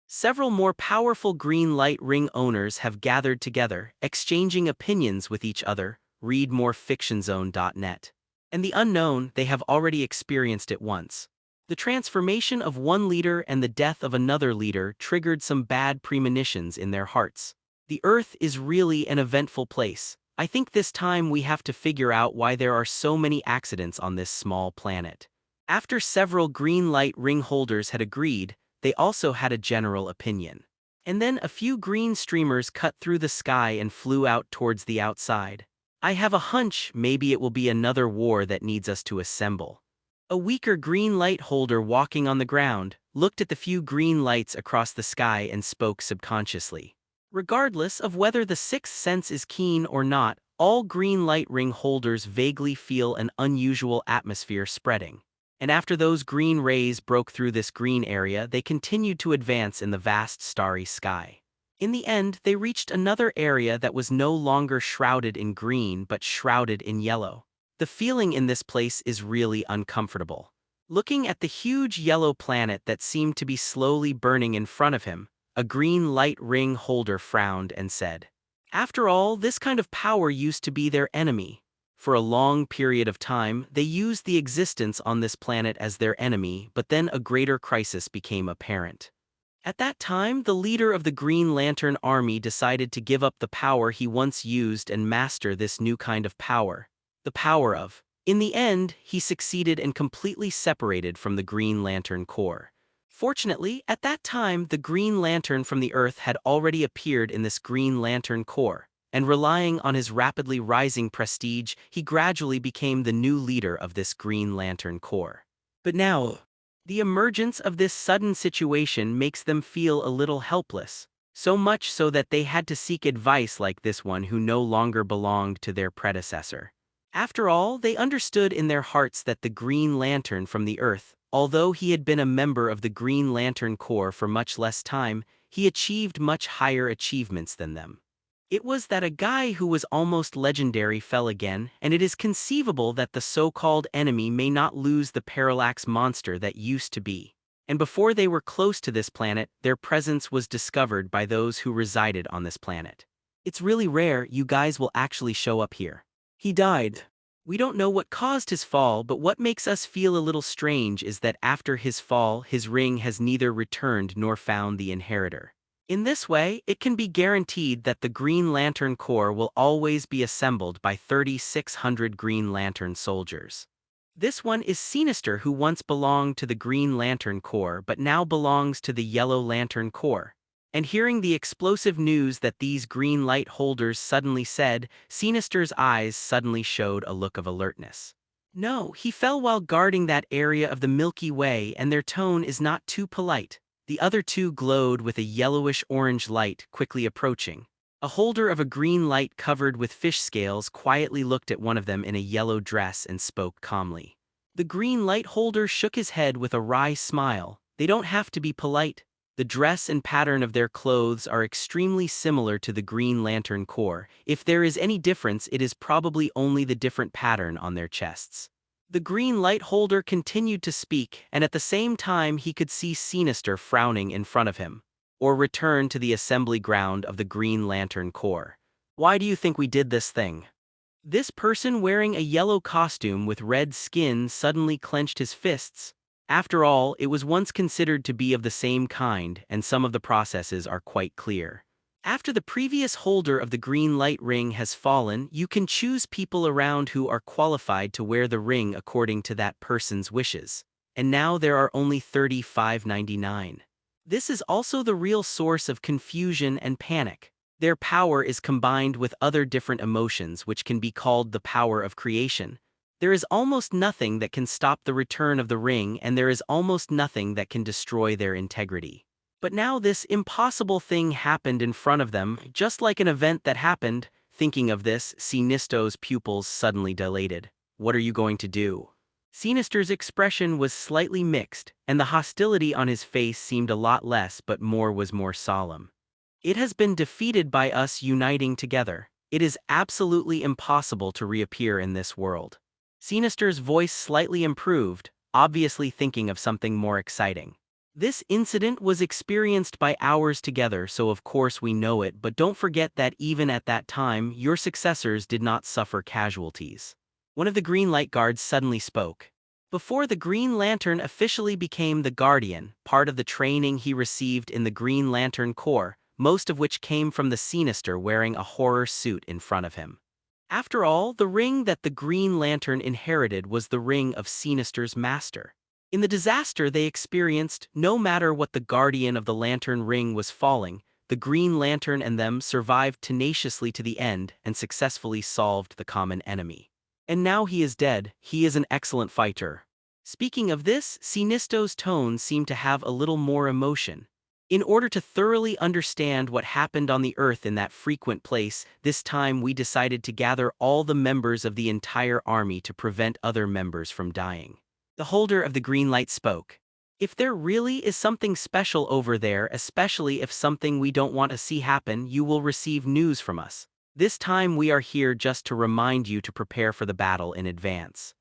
Speaker 2: Several more powerful green light ring owners have gathered together, exchanging opinions with each other. Read more fictionzone.net. And the unknown, they have already experienced it once. The transformation of one leader and the death of another leader triggered some bad premonitions in their hearts. The Earth is really an eventful place. I think this time we have to figure out why there are so many accidents on this small planet. After several green light ring holders had agreed, they also had a general opinion. And then a few green streamers cut through the sky and flew out towards the outside. I have a hunch maybe it will be another war that needs us to assemble. A weaker green light holder walking on the ground looked at the few green lights across the sky and spoke subconsciously. Regardless of whether the sixth sense is keen or not, all green light ring holders vaguely feel an unusual atmosphere spreading. And after those green rays broke through this green area, they continued to advance in the vast starry sky. In the end, they reached another area that was no longer shrouded in green but shrouded in yellow. The feeling in this place is really uncomfortable. Looking at the huge yellow planet that seemed to be slowly burning in front of him, a green light ring holder frowned and said, "After all, this kind of power used to be their enemy. For a long period of time, they used the existence on this planet as their enemy, but then a greater crisis became apparent. At that time, the leader of the Green Lantern Army decided to give up the power he once used and master this new kind of power, the power of. In the end, he succeeded and completely separated from the Green Lantern Corps. Fortunately, at that time, the Green Lantern from the Earth had already appeared in this Green Lantern Corps, and relying on his rapidly rising prestige, he gradually became the new leader of this Green Lantern Corps. But now, the emergence of this sudden situation makes them feel a little helpless, so much so that they had to seek advice like this one who no longer belonged to their predecessor. After all, they understood in their hearts that the Green Lantern from the Earth, although he had been a member of the Green Lantern Corps for much less time, he achieved much higher achievements than them. It was that a guy who was almost legendary fell again, and it is conceivable that the so-called enemy may not lose the parallax monster that used to be. And before they were close to this planet, their presence was discovered by those who resided on this planet. It's really rare you guys will actually show up here.
Speaker 3: He died.
Speaker 2: We don't know what caused his fall, but what makes us feel a little strange is that after his fall, his ring has neither returned nor found the inheritor. In this way, it can be guaranteed that the Green Lantern Corps will always be assembled by 3,600 Green Lantern soldiers. This one is Sinister, who once belonged to the Green Lantern Corps but now belongs to the Yellow Lantern Corps. And hearing the explosive news that these green light holders suddenly said, Sinister's eyes suddenly showed a look of alertness. No, he fell while guarding that area of the Milky Way, and their tone is not too polite. The other two glowed with a yellowish-orange light quickly approaching. A holder of a green light covered with fish scales quietly looked at one of them in a yellow dress and spoke calmly. The green light holder shook his head with a wry smile. They don't have to be polite. The dress and pattern of their clothes are extremely similar to the Green Lantern Corps. If there is any difference, it is probably only the different pattern on their chests. The green light holder continued to speak, and at the same time he could see Sinister frowning in front of him. Or return to the assembly ground of the Green Lantern Corps. Why do you think we did this thing? This person wearing a yellow costume with red skin suddenly clenched his fists. After all, it was once considered to be of the same kind, and some of the processes are quite clear. After the previous holder of the green light ring has fallen, you can choose people around who are qualified to wear the ring according to that person's wishes. And now there are only 35.99. This is also the real source of confusion and panic. Their power is combined with other different emotions, which can be called the power of creation. There is almost nothing that can stop the return of the ring, and there is almost nothing that can destroy their integrity. But now this impossible thing happened in front of them, just like an event that happened. Thinking of this, Sinister's pupils suddenly dilated. What are you going to do? Sinister's expression was slightly mixed, and the hostility on his face seemed a lot less, but was more solemn. It has been defeated by us uniting together. It is absolutely impossible to reappear in this world. Sinister's voice slightly improved, obviously thinking of something more exciting. This incident was experienced by hours together, so of course we know it, but don't forget that even at that time, your successors did not suffer casualties. One of the Green Light Guards suddenly spoke. Before the Green Lantern officially became the Guardian, part of the training he received in the Green Lantern Corps, most of which came from the Sinister wearing a horror suit in front of him. After all, the ring that the Green Lantern inherited was the ring of Sinister's master. In the disaster they experienced, no matter what the Guardian of the Lantern Ring was falling, the Green Lantern and them survived tenaciously to the end and successfully solved the common enemy. And now he is dead. He is an excellent fighter. Speaking of this, Sinister's tone seemed to have a little more emotion. In order to thoroughly understand what happened on the Earth in that frequent place, this time we decided to gather all the members of the entire army to prevent other members from dying. The holder of the green light spoke. If there really is something special over there, especially if something we don't want to see happen, you will receive news from us. This time we are here just to remind you to prepare for the battle in advance.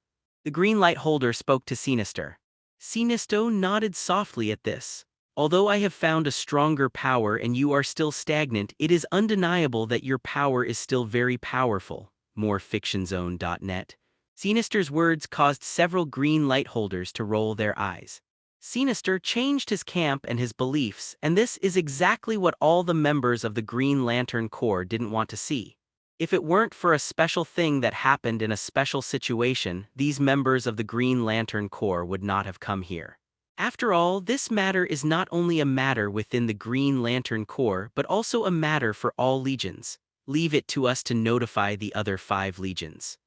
Speaker 2: The green light holder spoke to Sinister. Sinister nodded softly at this. Although I have found a stronger power and you are still stagnant, it is undeniable that your power is still very powerful. More fictionzone.net. Sinister's words caused several green light holders to roll their eyes. Sinister changed his camp and his beliefs, and this is exactly what all the members of the Green Lantern Corps didn't want to see. If it weren't for a special thing that happened in a special situation, these members of the Green Lantern Corps would not have come here. After all, this matter is not only a matter within the Green Lantern Corps but also a matter for all legions. Leave it to us to notify the other 5 legions.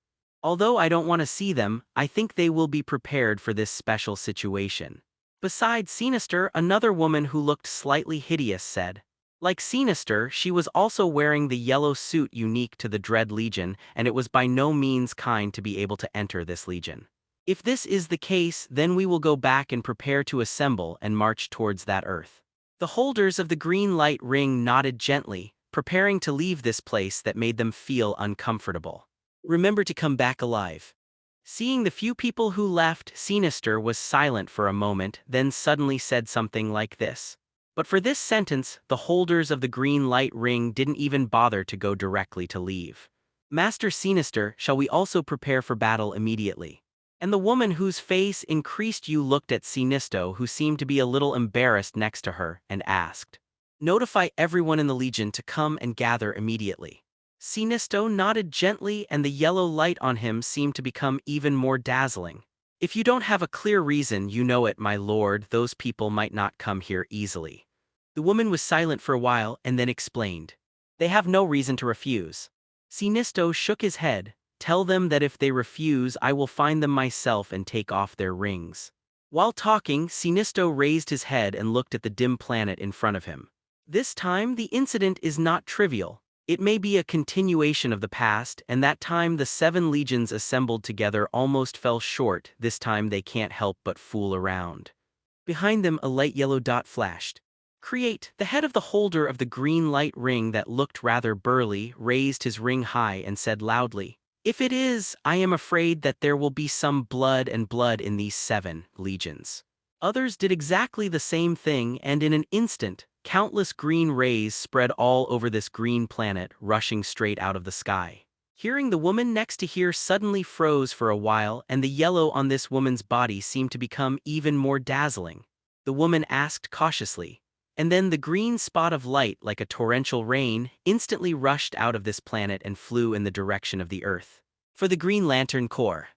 Speaker 2: Although I don't want to see them, I think they will be prepared for this special situation. Besides Sinister, another woman who looked slightly hideous said, Like Sinister, she was also wearing the yellow suit unique to the Dread Legion, and it was by no means kind to be able to enter this legion. If this is the case, then we will go back and prepare to assemble and march towards that earth. The holders of the green light ring nodded gently, preparing to leave this place that made them feel uncomfortable. Remember to come back alive. Seeing the few people who left, Sinister was silent for a moment, then suddenly said something like this. But for this sentence, the holders of the green light ring didn't even bother to go directly to leave. Master Sinister, shall we also prepare for battle immediately? And the woman whose face increased you looked at Sinisto, who seemed to be a little embarrassed next to her, and asked. Notify everyone in the Legion to come and gather immediately. Sinisto nodded gently, and the yellow light on him seemed to become even more dazzling. If you don't have a clear reason, you know it, my lord, those people might not come here easily. The woman was silent for a while and then explained. They have no reason to refuse. Sinisto shook his head. Tell them that if they refuse, I will find them myself and take off their rings. While talking, Sinisto raised his head and looked at the dim planet in front of him. This time, the incident is not trivial. It may be a continuation of the past, and that time the 7 legions assembled together almost fell short. This time they can't help but fool around. Behind them a light yellow dot flashed. Create, the head of the holder of the green light ring that looked rather burly, raised his ring high and said loudly, if it is, I am afraid that there will be some blood in these 7 legions. Others did exactly the same thing, and in an instant, countless green rays spread all over this green planet, rushing straight out of the sky. Hearing the woman next to her suddenly froze for a while, and the yellow on this woman's body seemed to become even more dazzling. The woman asked cautiously, and then the green spot of light, like a torrential rain, instantly rushed out of this planet and flew in the direction of the Earth. For the Green Lantern Corps.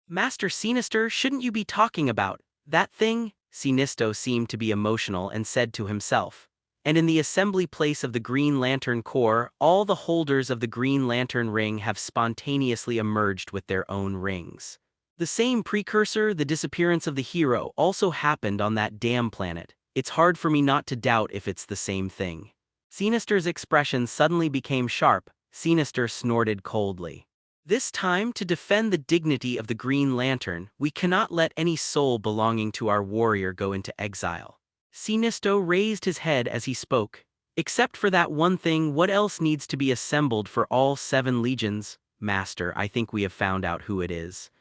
Speaker 2: Master Sinister, shouldn't you be talking about that thing? Sinisto seemed to be emotional and said to himself. And in the assembly place of the Green Lantern Corps, all the holders of the Green Lantern ring have spontaneously emerged with their own rings. The same precursor, the disappearance of the hero, also happened on that damn planet. It's hard for me not to doubt if it's the same thing. Sinister's expression suddenly became sharp. Sinister snorted coldly. This time, to defend the dignity of the Green Lantern, we cannot let any soul belonging to our warrior go into exile. Sinisto raised his head as he spoke. Except for that one thing, what else needs to be assembled for all 7 legions? Master, I think we have found out who it is.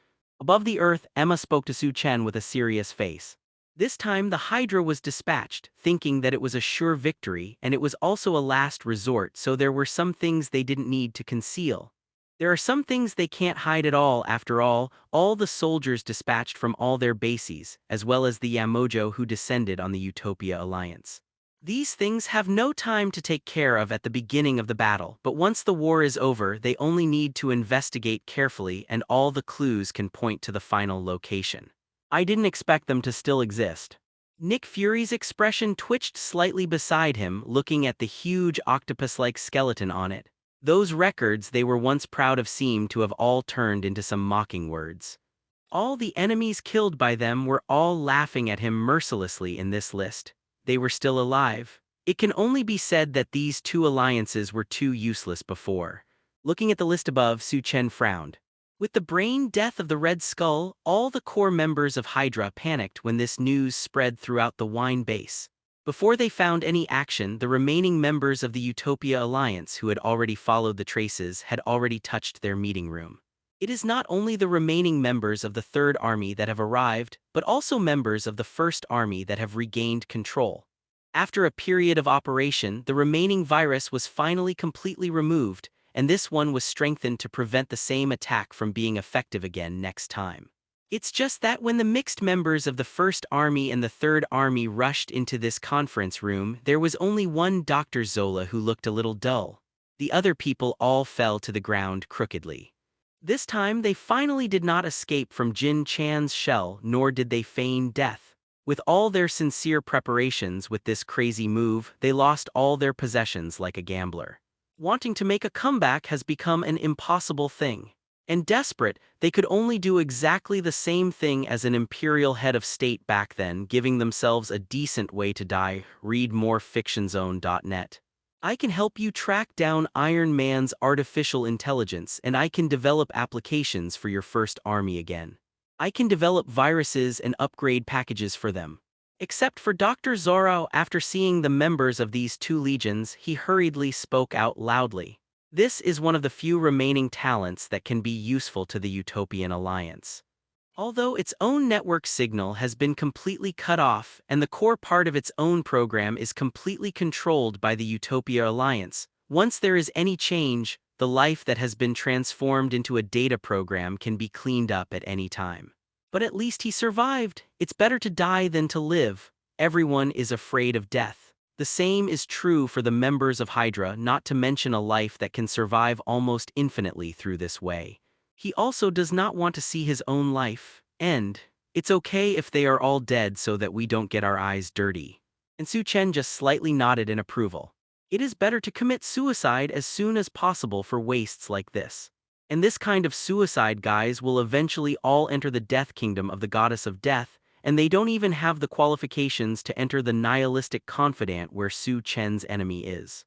Speaker 2: Above the earth, Emma spoke to Su Chen with a serious face. This time the Hydra was dispatched, thinking that it was a sure victory, and it was also a last resort, so there were some things they didn't need to conceal. There are some things they can't hide at all. After all the soldiers dispatched from all their bases, as well as the Yamojo who descended on the Utopia Alliance. These things have no time to take care of at the beginning of the battle, but once the war is over, they only need to investigate carefully and all the clues can point to the final location. I didn't expect them to still exist. Nick Fury's expression twitched slightly beside him, looking at the huge octopus-like skeleton on it. Those records they were once proud of seemed to have all turned into some mocking words. All the enemies killed by them were all laughing at him mercilessly in this list. They were still alive. It can only be said that these 2 alliances were too useless before. Looking at the list above, Su Chen frowned. With the brain death of the Red Skull, all the core members of Hydra panicked when this news spread throughout the Wine base. Before they found any action, the remaining members of the Utopia Alliance who had already followed the traces had already touched their meeting room. It is not only the remaining members of the Third Army that have arrived, but also members of the First Army that have regained control. After a period of operation, the remaining virus was finally completely removed, and this one was strengthened to prevent the same attack from being effective again next time. It's just that when the mixed members of the First Army and the Third Army rushed into this conference room, there was only one Dr. Zola who looked a little dull. The other people all fell to the ground crookedly. This time they finally did not escape from Jin Chan's shell, nor did they feign death. With all their sincere preparations with this crazy move, they lost all their possessions like a gambler. Wanting to make a comeback has become an impossible thing. And desperate, they could only do exactly the same thing as an imperial head of state back then, giving themselves a decent way to die. Read more fictionzone.net. I can help you track down Iron Man's artificial intelligence, and I can develop applications for your first army again. I can develop viruses and upgrade packages for them. Except for Dr. Zorro, after seeing the members of these two legions, he hurriedly spoke out loudly. This is one of the few remaining talents that can be useful to the Utopian Alliance. Although its own network signal has been completely cut off and the core part of its own program is completely controlled by the Utopia Alliance, once there is any change, the life that has been transformed into a data program can be cleaned up at any time. But at least he survived. It's better to die than to live. Everyone is afraid of death. The same is true for the members of Hydra, not to mention a life that can survive almost infinitely through this way. He also does not want to see his own life end. It's okay if they are all dead so that we don't get our eyes dirty. And Su Chen just slightly nodded in approval. It is better to commit suicide as soon as possible for wastes like this. And this kind of suicide guys will eventually all enter the death kingdom of the goddess of death, and they don't even have the qualifications to enter the nihilistic confidant where Su Chen's enemy is.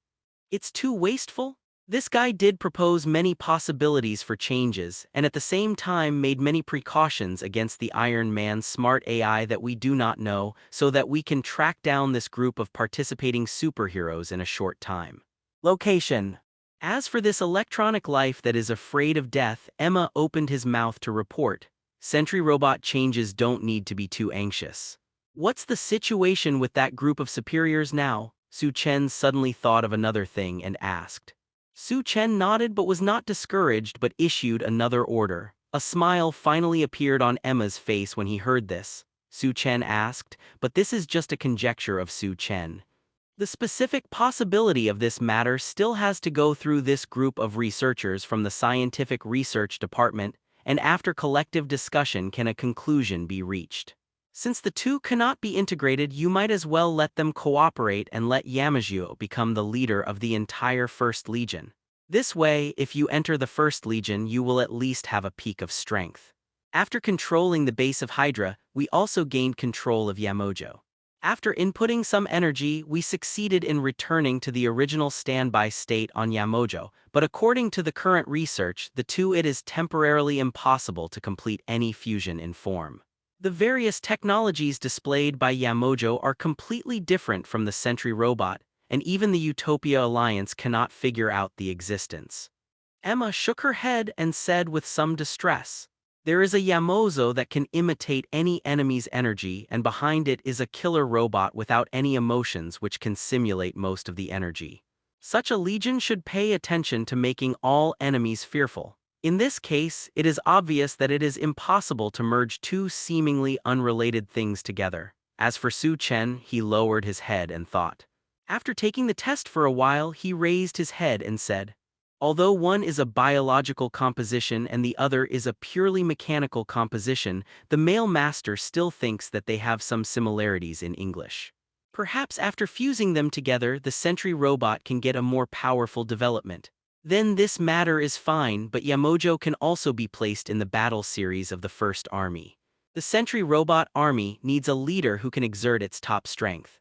Speaker 2: It's too wasteful? This guy did propose many possibilities for changes, and at the same time made many precautions against the Iron Man's smart AI that we do not know, so that we can track down this group of participating superheroes in a short time. Location. As for this electronic life that is afraid of death, Emma opened his mouth to report. Sentry robot changes don't need to be too anxious. What's the situation with that group of superiors now? Su Chen suddenly thought of another thing and asked. Su Chen nodded but was not discouraged but issued another order. A smile finally appeared on Emma's face when he heard this. Su Chen asked, but this is just a conjecture of Su Chen. The specific possibility of this matter still has to go through this group of researchers from the Scientific Research Department, and after collective discussion can a conclusion be reached. Since the two cannot be integrated, you might as well let them cooperate and let Yamajuo become the leader of the entire First Legion. This way, if you enter the First Legion, you will at least have a peak of strength. After controlling the base of Hydra, we also gained control of Yamajuo. After inputting some energy, we succeeded in returning to the original standby state on Yamajuo, but according to the current research, it is temporarily impossible to complete any fusion in form. The various technologies displayed by Yamajuo are completely different from the Sentry robot, and even the Utopia Alliance cannot figure out the existence. Emma shook her head and said with some distress, "There is a Yamajuo that can imitate any enemy's energy, and behind it is a killer robot without any emotions which can simulate most of the energy. Such a legion should pay attention to making all enemies fearful. In this case, it is obvious that it is impossible to merge two seemingly unrelated things together." As for Su Chen, he lowered his head and thought. After taking the test for a while, he raised his head and said, "Although one is a biological composition and the other is a purely mechanical composition, the male master still thinks that they have some similarities in English. Perhaps after fusing them together, the Sentry robot can get a more powerful development. Then this matter is fine, but Yamajuo can also be placed in the battle series of the First Army. The Sentry robot army needs a leader who can exert its top strength.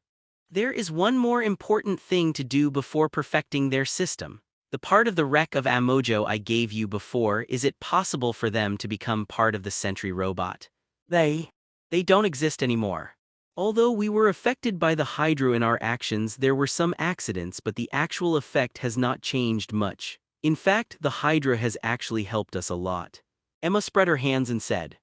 Speaker 2: There is one more important thing to do before perfecting their system. The part of the wreck of Yamajuo I gave you before, is it possible for them to become part of the Sentry robot? They don't exist anymore. Although we were affected by the Hydra in our actions, there were some accidents, but the actual effect has not changed much. In fact, the Hydra has actually helped us a lot." Emma spread her hands and said,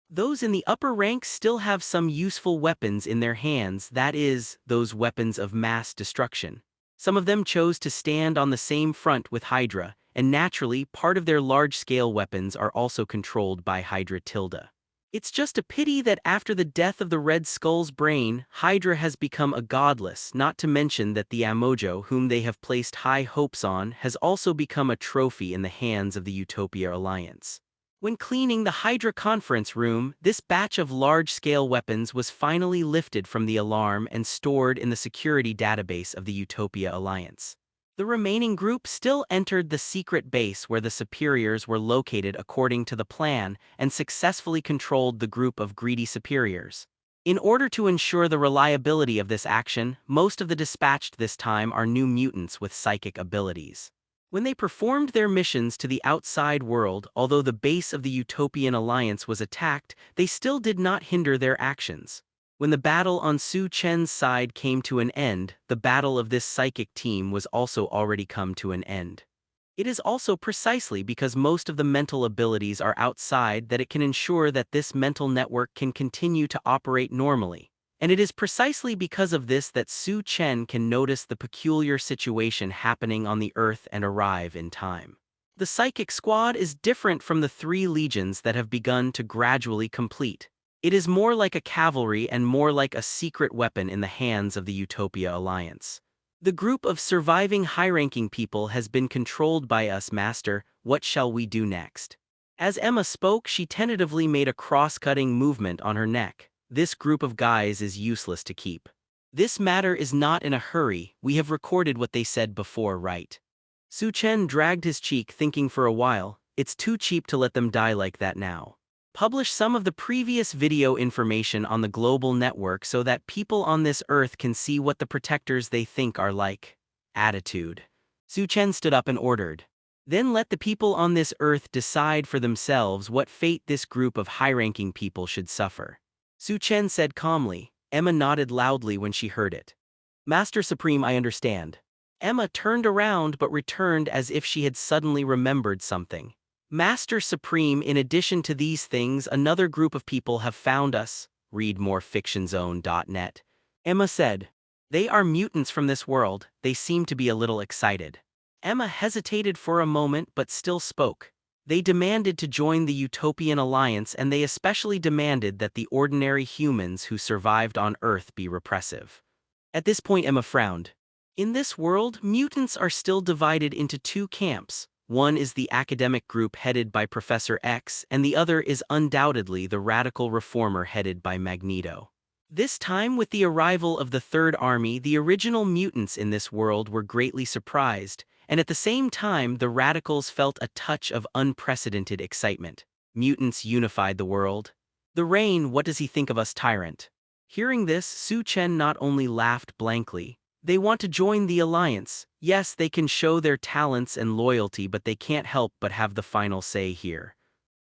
Speaker 2: "Those in the upper ranks still have some useful weapons in their hands, that is, those weapons of mass destruction. Some of them chose to stand on the same front with Hydra, and naturally, part of their large-scale weapons are also controlled by Hydra Tilda. It's just a pity that after the death of the Red Skull's brain, Hydra has become a godless, not to mention that the Yamajuo, whom they have placed high hopes on, has also become a trophy in the hands of the Utopia Alliance." When cleaning the Hydra conference room, this batch of large-scale weapons was finally lifted from the alarm and stored in the security database of the Utopia Alliance. The remaining group still entered the secret base where the superiors were located according to the plan and successfully controlled the group of greedy superiors. In order to ensure the reliability of this action, most of the dispatched this time are new mutants with psychic abilities. When they performed their missions to the outside world, although the base of the Utopian Alliance was attacked, they still did not hinder their actions. When the battle on Su Chen's side came to an end, the battle of this psychic team was also already come to an end. It is also precisely because most of the mental abilities are outside that it can ensure that this mental network can continue to operate normally. And it is precisely because of this that Su Chen can notice the peculiar situation happening on the Earth and arrive in time. The Psychic Squad is different from the 3 legions that have begun to gradually complete. It is more like a cavalry and more like a secret weapon in the hands of the Utopia Alliance. The group of surviving high-ranking people has been controlled by us, Master. What shall we do next? As Emma spoke, she tentatively made a cross-cutting movement on her neck. This group of guys is useless to keep. This matter is not in a hurry. We have recorded what they said before, right? Su Chen dragged his cheek, thinking for a while. It's too cheap to let them die like that now. Publish some of the previous video information on the global network so that people on this Earth can see what the protectors they think are like. Attitude. Su Chen stood up and ordered. Then let the people on this Earth decide for themselves what fate this group of high-ranking people should suffer. Su Chen said calmly. Emma nodded loudly when she heard it. Master Supreme, I understand. Emma turned around but returned as if she had suddenly remembered something. Master Supreme, in addition to these things, another group of people have found us. Read more fictionzone.net. Emma said. They are mutants from this world. They seem to be a little excited. Emma hesitated for a moment but still spoke. They demanded to join the Utopian Alliance, and they especially demanded that the ordinary humans who survived on Earth be repressive. At this point Emma frowned. In this world, mutants are still divided into 2 camps. One is the academic group headed by Professor X, and the other is undoubtedly the radical reformer headed by Magneto. This time, with the arrival of the Third Army, the original mutants in this world were greatly surprised, and at the same time the radicals felt a touch of unprecedented excitement. Mutants unified the world. The Rain, what does he think of us, tyrant? Hearing this, Su Chen not only laughed blankly. They want to join the Alliance. Yes, they can show their talents and loyalty, but they can't help but have the final say here.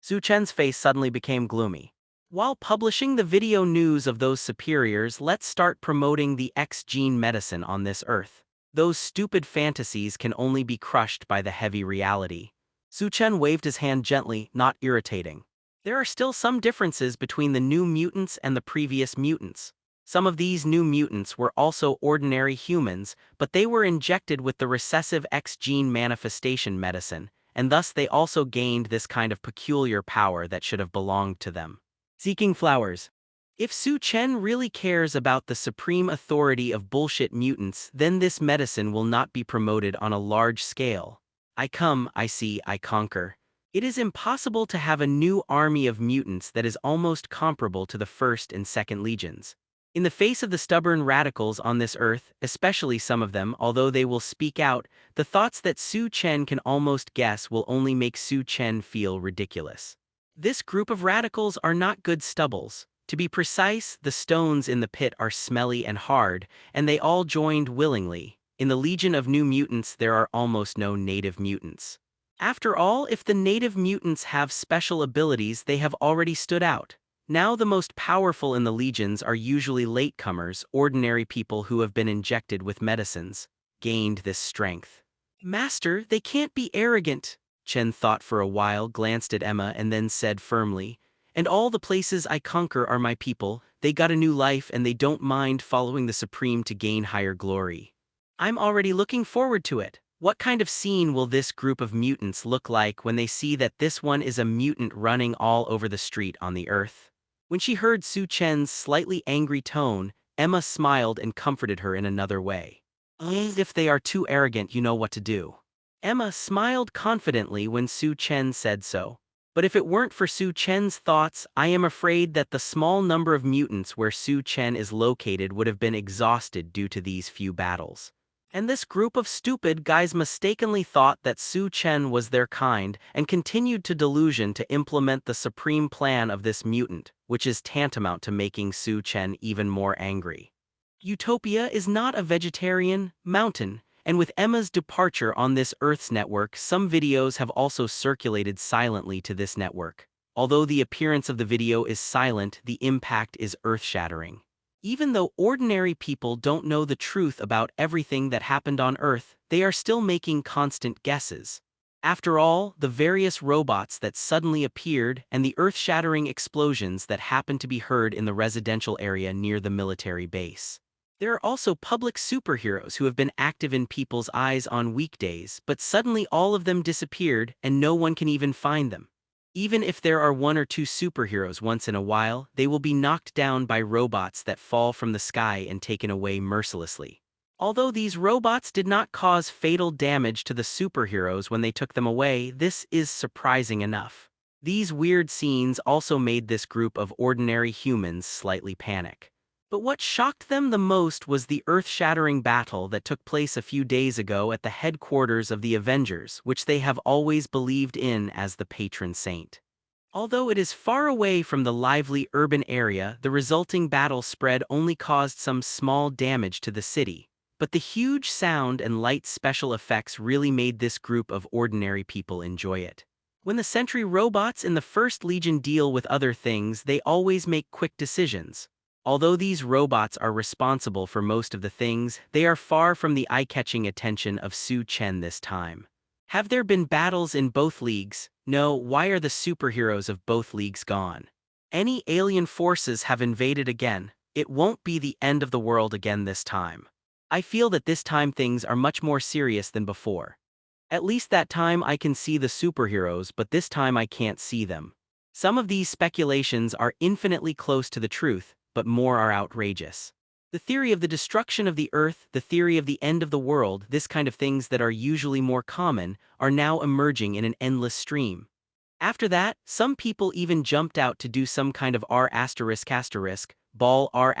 Speaker 2: Su Chen's face suddenly became gloomy. While publishing the video news of those superiors, let's start promoting the X-gene medicine on this Earth. Those stupid fantasies can only be crushed by the heavy reality. Su Chen waved his hand gently, not irritating. There are still some differences between the new mutants and the previous mutants. Some of these new mutants were also ordinary humans, but they were injected with the recessive X-gene manifestation medicine, and thus they also gained this kind of peculiar power that should have belonged to them. Seeking flowers. If Su Chen really cares about the supreme authority of bullshit mutants, then this medicine will not be promoted on a large scale. I come, I see, I conquer. It is impossible to have a new army of mutants that is almost comparable to the First and Second Legions. In the face of the stubborn radicals on this Earth, especially some of them, although they will speak out, the thoughts that Su Chen can almost guess will only make Su Chen feel ridiculous. This group of radicals are not good stubbles. To be precise, the stones in the pit are smelly and hard, and they all joined willingly. In the Legion of New Mutants there are almost no native mutants. After all, if the native mutants have special abilities, they have already stood out. Now the most powerful in the legions are usually latecomers, ordinary people who have been injected with medicines, gained this strength. Master, they can't be arrogant. Chen thought for a while, glanced at Emma, and then said firmly, and all the places I conquer are my people. They got a new life and they don't mind following the Supreme to gain higher glory. I'm already looking forward to it. What kind of scene will this group of mutants look like when they see that this one is a mutant running all over the street on the Earth? When she heard Su Chen's slightly angry tone, Emma smiled and comforted her in another way. If they are too arrogant, you know what to do. Emma smiled confidently when Su Chen said so. But if it weren't for Su Chen's thoughts, I am afraid that the small number of mutants where Su Chen is located would have been exhausted due to these few battles. And this group of stupid guys mistakenly thought that Su Chen was their kind and continued to delusion to implement the supreme plan of this mutant, which is tantamount to making Su Chen even more angry. Utopia is not a vegetarian mountain, and with Emma's departure on this Earth's network, some videos have also circulated silently to this network. Although the appearance of the video is silent, the impact is earth-shattering. Even though ordinary people don't know the truth about everything that happened on Earth, they are still making constant guesses. After all, the various robots that suddenly appeared and the earth-shattering explosions that happened to be heard in the residential area near the military base. There are also public superheroes who have been active in people's eyes on weekdays, but suddenly all of them disappeared and no one can even find them. Even if there are one or two superheroes once in a while, they will be knocked down by robots that fall from the sky and taken away mercilessly. Although these robots did not cause fatal damage to the superheroes when they took them away, this is surprising enough. These weird scenes also made this group of ordinary humans slightly panic. But what shocked them the most was the earth-shattering battle that took place a few days ago at the headquarters of the Avengers, which they have always believed in as the patron saint. Although it is far away from the lively urban area, the resulting battle spread only caused some small damage to the city. But the huge sound and light special effects really made this group of ordinary people enjoy it. When the Sentry robots in the First Legion deal with other things, they always make quick decisions. Although these robots are responsible for most of the things, they are far from the eye-catching attention of Su Chen this time. Have there been battles in both leagues? No, why are the superheroes of both leagues gone? Any alien forces have invaded again. It won't be the end of the world again this time. I feel that this time things are much more serious than before. At least that time I can see the superheroes, but this time I can't see them. Some of these speculations are infinitely close to the truth, but more are outrageous. The theory of the destruction of the Earth, the theory of the end of the world, this kind of things that are usually more common, are now emerging in an endless stream. After that, some people even jumped out to do some kind of R****, ball R***,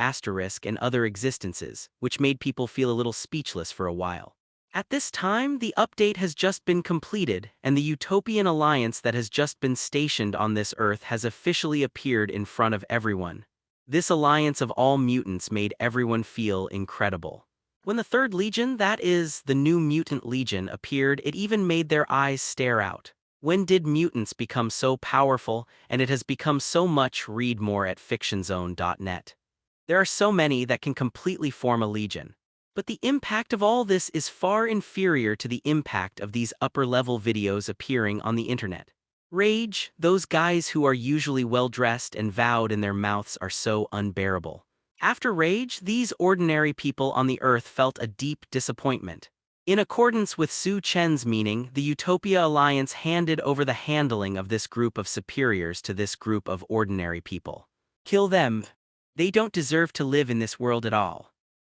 Speaker 2: and other existences, which made people feel a little speechless for a while. At this time, the update has just been completed, and the Utopian alliance that has just been stationed on this Earth has officially appeared in front of everyone. This alliance of all mutants made everyone feel incredible. When the Third Legion, that is, the new Mutant Legion, appeared, it even made their eyes stare out. When did mutants become so powerful, and it has become so much? Read more at fictionzone.net. There are so many that can completely form a legion. But the impact of all this is far inferior to the impact of these upper-level videos appearing on the internet. Rage, those guys who are usually well-dressed and vowed in their mouths are so unbearable. After Rage, these ordinary people on the Earth felt a deep disappointment. In accordance with Su Chen's meaning, the Utopia Alliance handed over the handling of this group of superiors to this group of ordinary people. Kill them. They don't deserve to live in this world at all.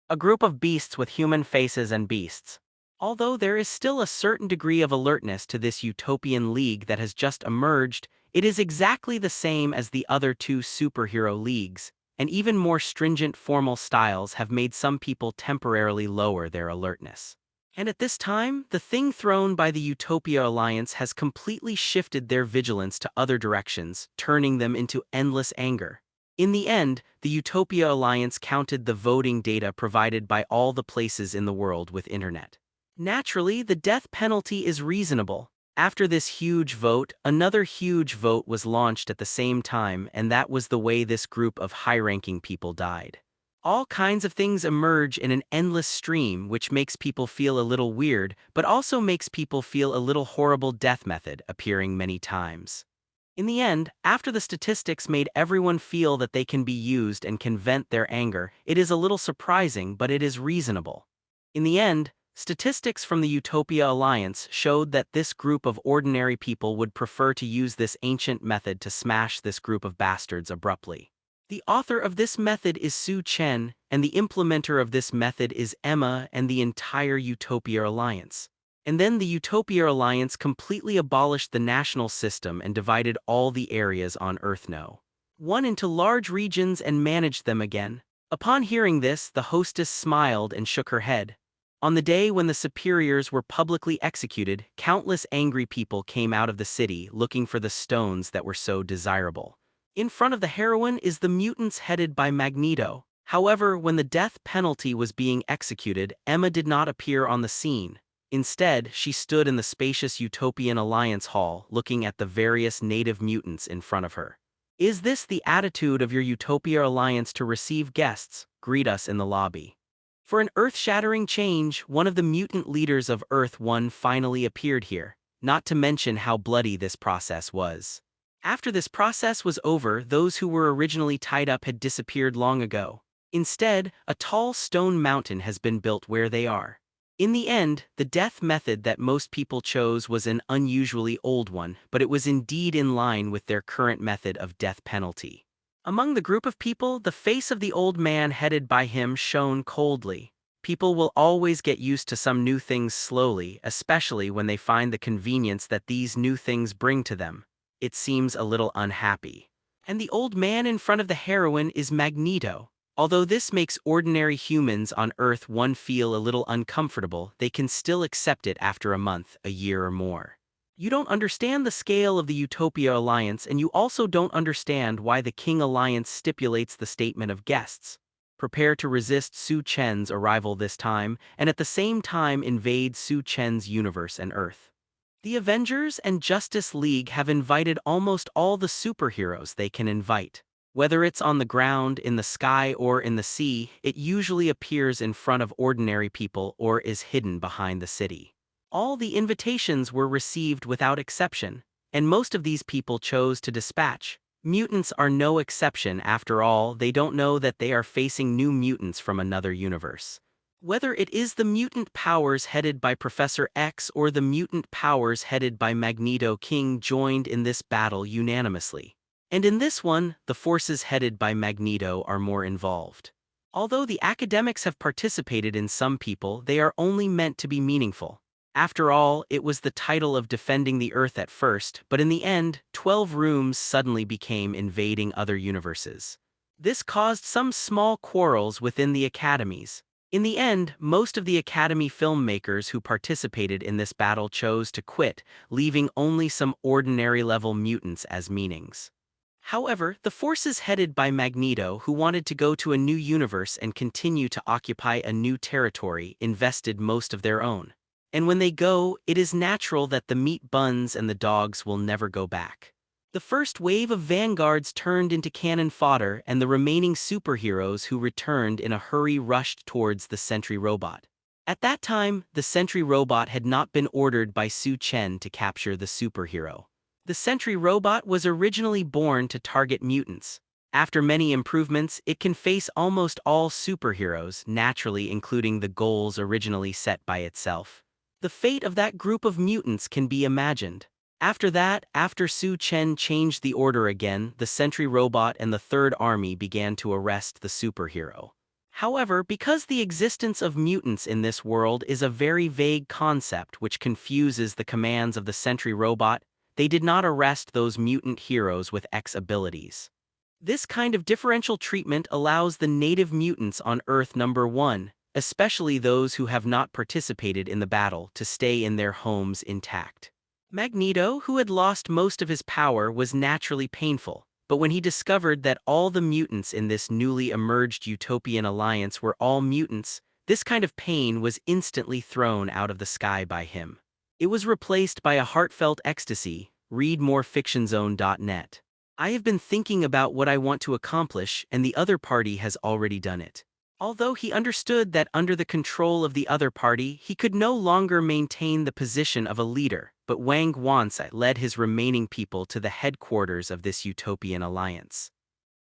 Speaker 2: A group of beasts with human faces and beasts. Although there is still a certain degree of alertness to this utopian league that has just emerged, it is exactly the same as the other two superhero leagues, and even more stringent formal styles have made some people temporarily lower their alertness. And at this time, the thing thrown by the Utopia Alliance has completely shifted their vigilance to other directions, turning them into endless anger. In the end, the Utopia Alliance counted the voting data provided by all the places in the world with internet. Naturally, the death penalty is reasonable. After this huge vote, another huge vote was launched at the same time, and that was the way this group of high-ranking people died. All kinds of things emerge in an endless stream, which makes people feel a little weird, but also makes people feel a little horrible. Death method appearing many times. In the end, after the statistics made everyone feel that they can be used and can vent their anger, it is a little surprising, but it is reasonable. In the end, statistics from the Utopia Alliance showed that this group of ordinary people would prefer to use this ancient method to smash this group of bastards abruptly. The author of this method is Su Chen, and the implementer of this method is Emma and the entire Utopia Alliance. And then the Utopia Alliance completely abolished the national system and divided all the areas on Earth one into large regions and managed them again. Upon hearing this, the hostess smiled and shook her head. On the day when the superiors were publicly executed, countless angry people came out of the city looking for the stones that were so desirable. In front of the heroine is the mutants headed by Magneto. However, when the death penalty was being executed, Emma did not appear on the scene. Instead, she stood in the spacious Utopian Alliance Hall looking at the various native mutants in front of her. Is this the attitude of your Utopia Alliance to receive guests? Greet us in the lobby. For an earth-shattering change, one of the mutant leaders of Earth-1 finally appeared here, not to mention how bloody this process was. After this process was over, those who were originally tied up had disappeared long ago. Instead, a tall stone mountain has been built where they are. In the end, the death method that most people chose was an unusually old one, but it was indeed in line with their current method of death penalty. Among the group of people, the face of the old man headed by him shone coldly. People will always get used to some new things slowly, especially when they find the convenience that these new things bring to them. It seems a little unhappy. And the old man in front of the heroine is Magneto. Although this makes ordinary humans on Earth-1 feel a little uncomfortable, they can still accept it after a month, a year or more. You don't understand the scale of the Utopia Alliance, and you also don't understand why the King Alliance stipulates the statement of guests. Prepare to resist Su Chen's arrival this time, and at the same time invade Su Chen's universe and Earth. The Avengers and Justice League have invited almost all the superheroes they can invite. Whether it's on the ground, in the sky, or in the sea, it usually appears in front of ordinary people or is hidden behind the city. All the invitations were received without exception, and most of these people chose to dispatch. Mutants are no exception. After all, they don't know that they are facing new mutants from another universe. Whether it is the mutant powers headed by Professor X or the mutant powers headed by Magneto, King joined in this battle unanimously. And in this one, the forces headed by Magneto are more involved. Although the academics have participated in some people, they are only meant to be meaningful. After all, it was the title of defending the Earth at first, but in the end, 12 rooms suddenly became invading other universes. This caused some small quarrels within the academies. In the end, most of the Academy filmmakers who participated in this battle chose to quit, leaving only some ordinary-level mutants as meanings. However, the forces headed by Magneto, who wanted to go to a new universe and continue to occupy a new territory, invested most of their own. And when they go, it is natural that the meat buns and the dogs will never go back. The first wave of vanguards turned into cannon fodder, and the remaining superheroes who returned in a hurry rushed towards the Sentry robot. At that time, the Sentry robot had not been ordered by Su Chen to capture the superhero. The Sentry robot was originally born to target mutants. After many improvements, it can face almost all superheroes, naturally including the goals originally set by itself. The fate of that group of mutants can be imagined. After that, after Su Chen changed the order again, the Sentry robot and the Third Army began to arrest the superhero. However, because the existence of mutants in this world is a very vague concept which confuses the commands of the Sentry robot, they did not arrest those mutant heroes with X abilities. This kind of differential treatment allows the native mutants on Earth-1, especially those who have not participated in the battle, to stay in their homes intact. Magneto, who had lost most of his power, was naturally painful, but when he discovered that all the mutants in this newly emerged Utopian alliance were all mutants, this kind of pain was instantly thrown out of the sky by him. It was replaced by a heartfelt ecstasy. Read more fictionzone.net. I have been thinking about what I want to accomplish, and the other party has already done it. Although he understood that under the control of the other party, he could no longer maintain the position of a leader, but Wang Guanzi led his remaining people to the headquarters of this Utopian alliance.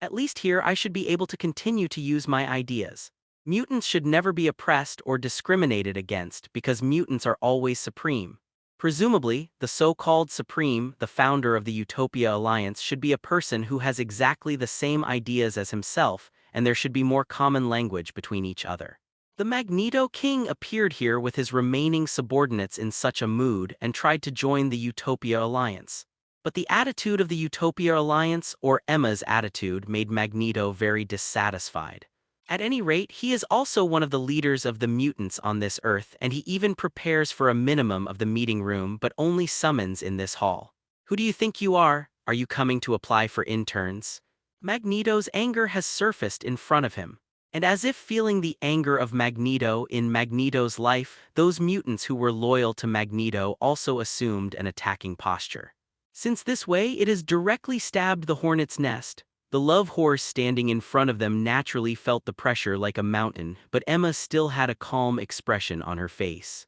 Speaker 2: At least here I should be able to continue to use my ideas. Mutants should never be oppressed or discriminated against because mutants are always supreme. Presumably, the so-called Supreme, the founder of the Utopia Alliance, should be a person who has exactly the same ideas as himself, and there should be more common language between each other. The Magneto King appeared here with his remaining subordinates in such a mood and tried to join the Utopia Alliance. But the attitude of the Utopia Alliance, or Emma's attitude, made Magneto very dissatisfied. At any rate, he is also one of the leaders of the mutants on this Earth, and he even prepares for a minimum of the meeting room but only summons in this hall. Who do you think you are? Are you coming to apply for interns? Magneto's anger has surfaced in front of him. And as if feeling the anger of Magneto in Magneto's life, those mutants who were loyal to Magneto also assumed an attacking posture. Since this way it has directly stabbed the hornet's nest, the love horse standing in front of them naturally felt the pressure like a mountain, but Emma still had a calm expression on her face.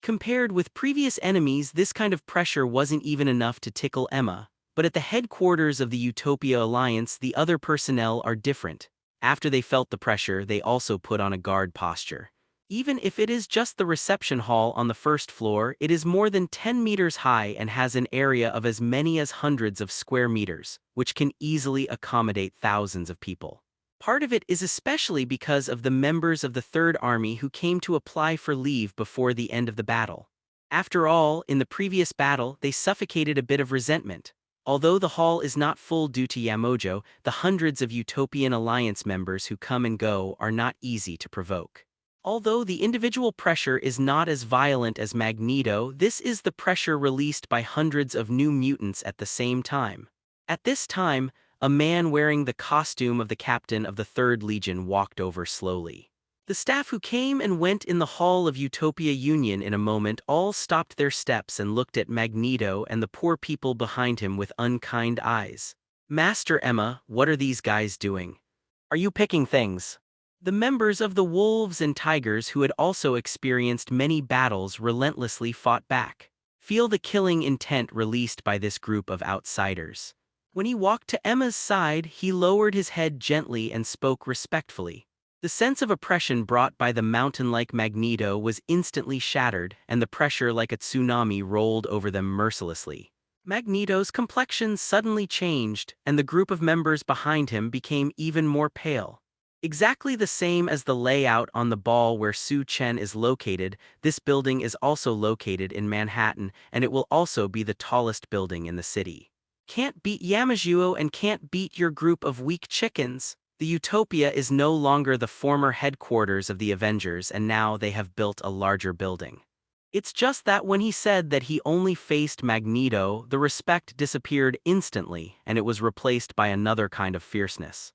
Speaker 2: Compared with previous enemies, this kind of pressure wasn't even enough to tickle Emma, but at the headquarters of the Utopia Alliance, the other personnel are different. After they felt the pressure, they also put on a guard posture. Even if it is just the reception hall on the first floor, it is more than 10 meters high and has an area of as many as hundreds of square meters, which can easily accommodate thousands of people. Part of it is especially because of the members of the Third Army who came to apply for leave before the end of the battle. After all, in the previous battle, they suffocated a bit of resentment. Although the hall is not full due to Yamojo, the hundreds of Utopian Alliance members who come and go are not easy to provoke. Although the individual pressure is not as violent as Magneto, this is the pressure released by hundreds of new mutants at the same time. At this time, a man wearing the costume of the captain of the Third Legion walked over slowly. The staff who came and went in the Hall of Utopia Union in a moment all stopped their steps and looked at Magneto and the poor people behind him with unkind eyes. "Master Emma, what are these guys doing? Are you picking things?" The members of the Wolves and Tigers who had also experienced many battles relentlessly fought back. Feel the killing intent released by this group of outsiders. When he walked to Emma's side, he lowered his head gently and spoke respectfully. The sense of oppression brought by the mountain-like Magneto was instantly shattered, and the pressure like a tsunami rolled over them mercilessly. Magneto's complexion suddenly changed, and the group of members behind him became even more pale. Exactly the same as the layout on the ball where Su Chen is located, this building is also located in Manhattan, and it will also be the tallest building in the city. Can't beat Yamajuo and can't beat your group of weak chickens. The Utopia is no longer the former headquarters of the Avengers, and now they have built a larger building. It's just that when he said that he only faced Magneto, the respect disappeared instantly, and it was replaced by another kind of fierceness.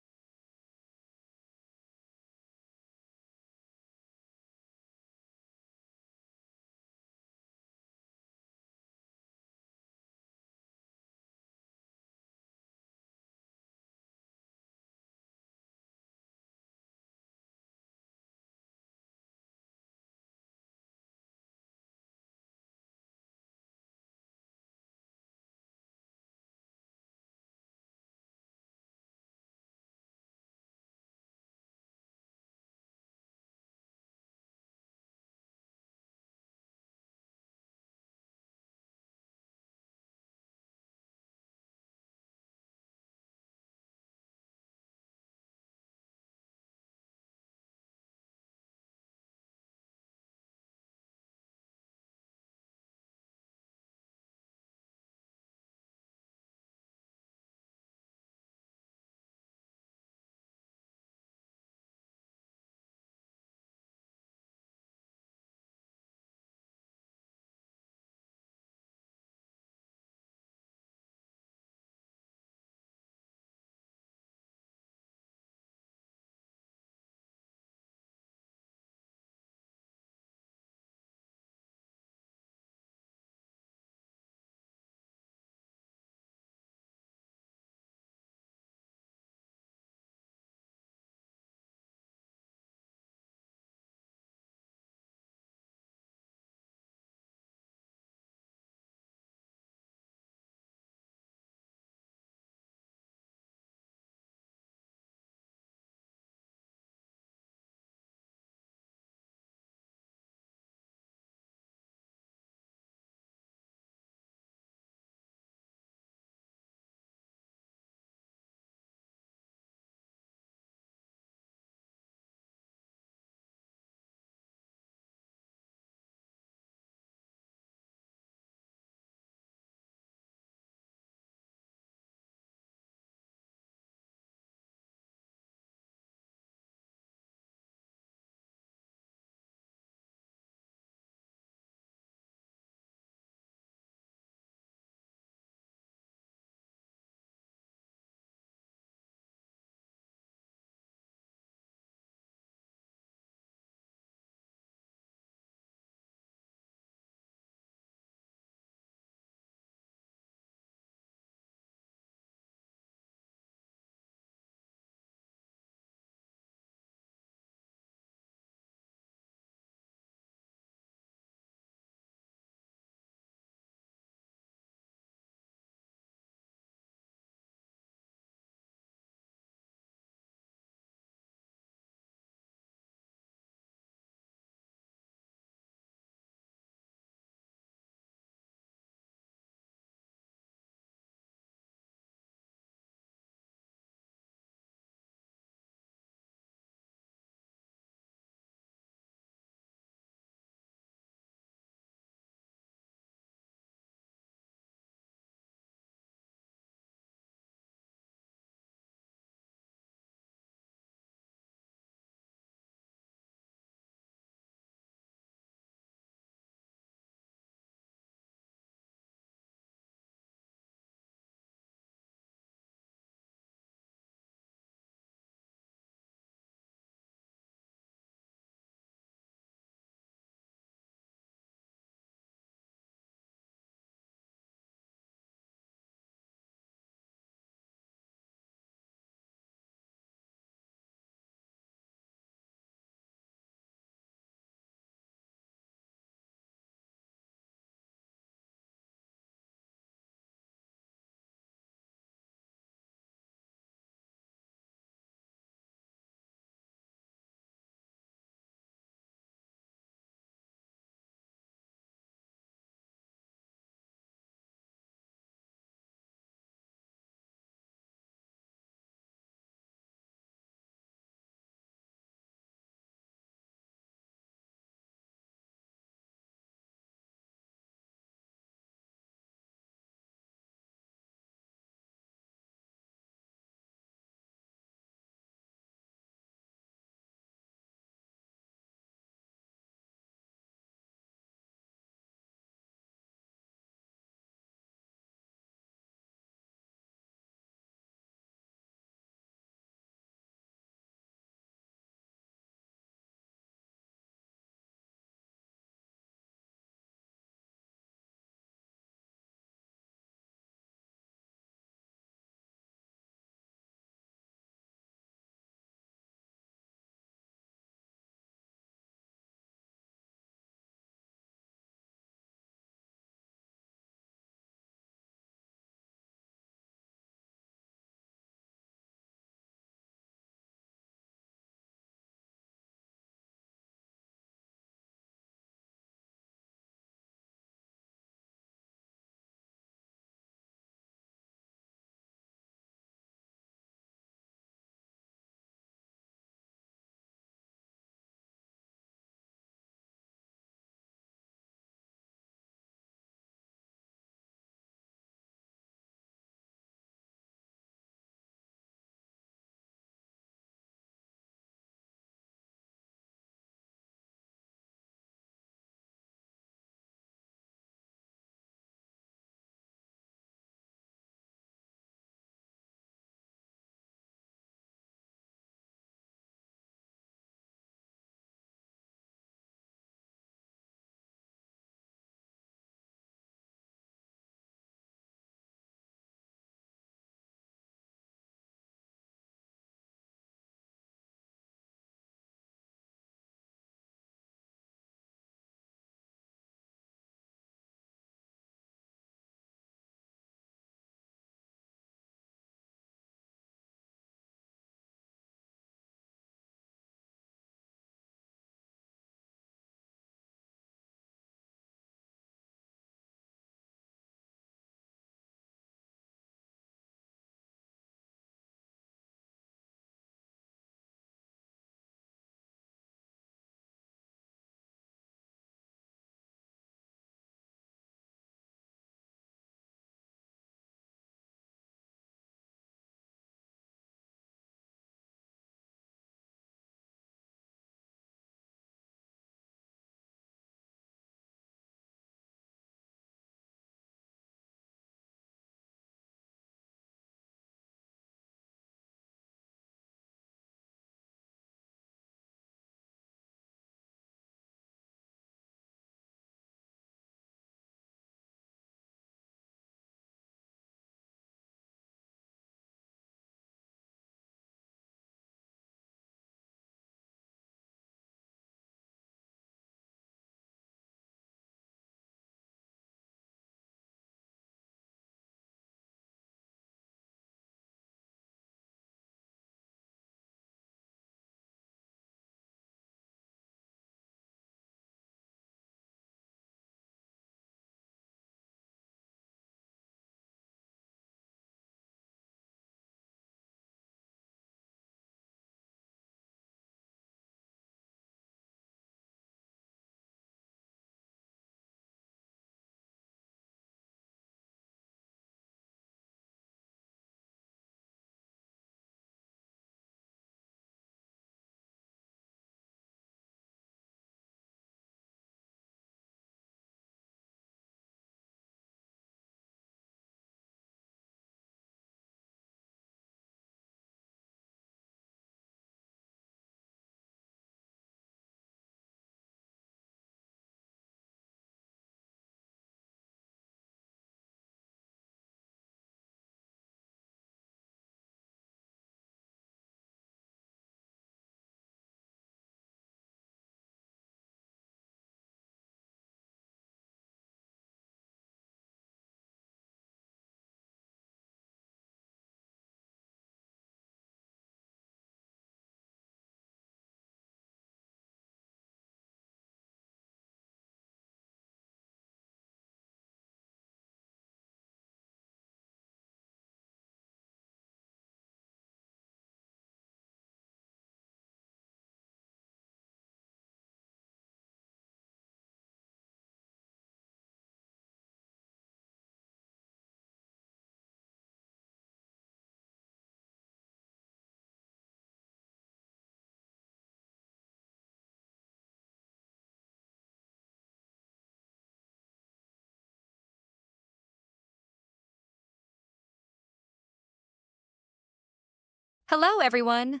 Speaker 4: Hello, everyone!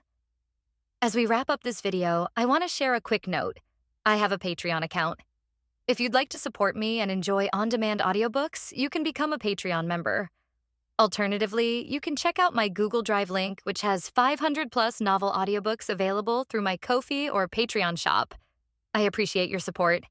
Speaker 4: As we wrap up this video, I want to share a quick note. I have a Patreon account. If you'd like to support me and enjoy on-demand audiobooks, you can become a Patreon member. Alternatively, you can check out my Google Drive link, which has 500-plus novel audiobooks available through my Ko-fi or Patreon shop. I appreciate your support.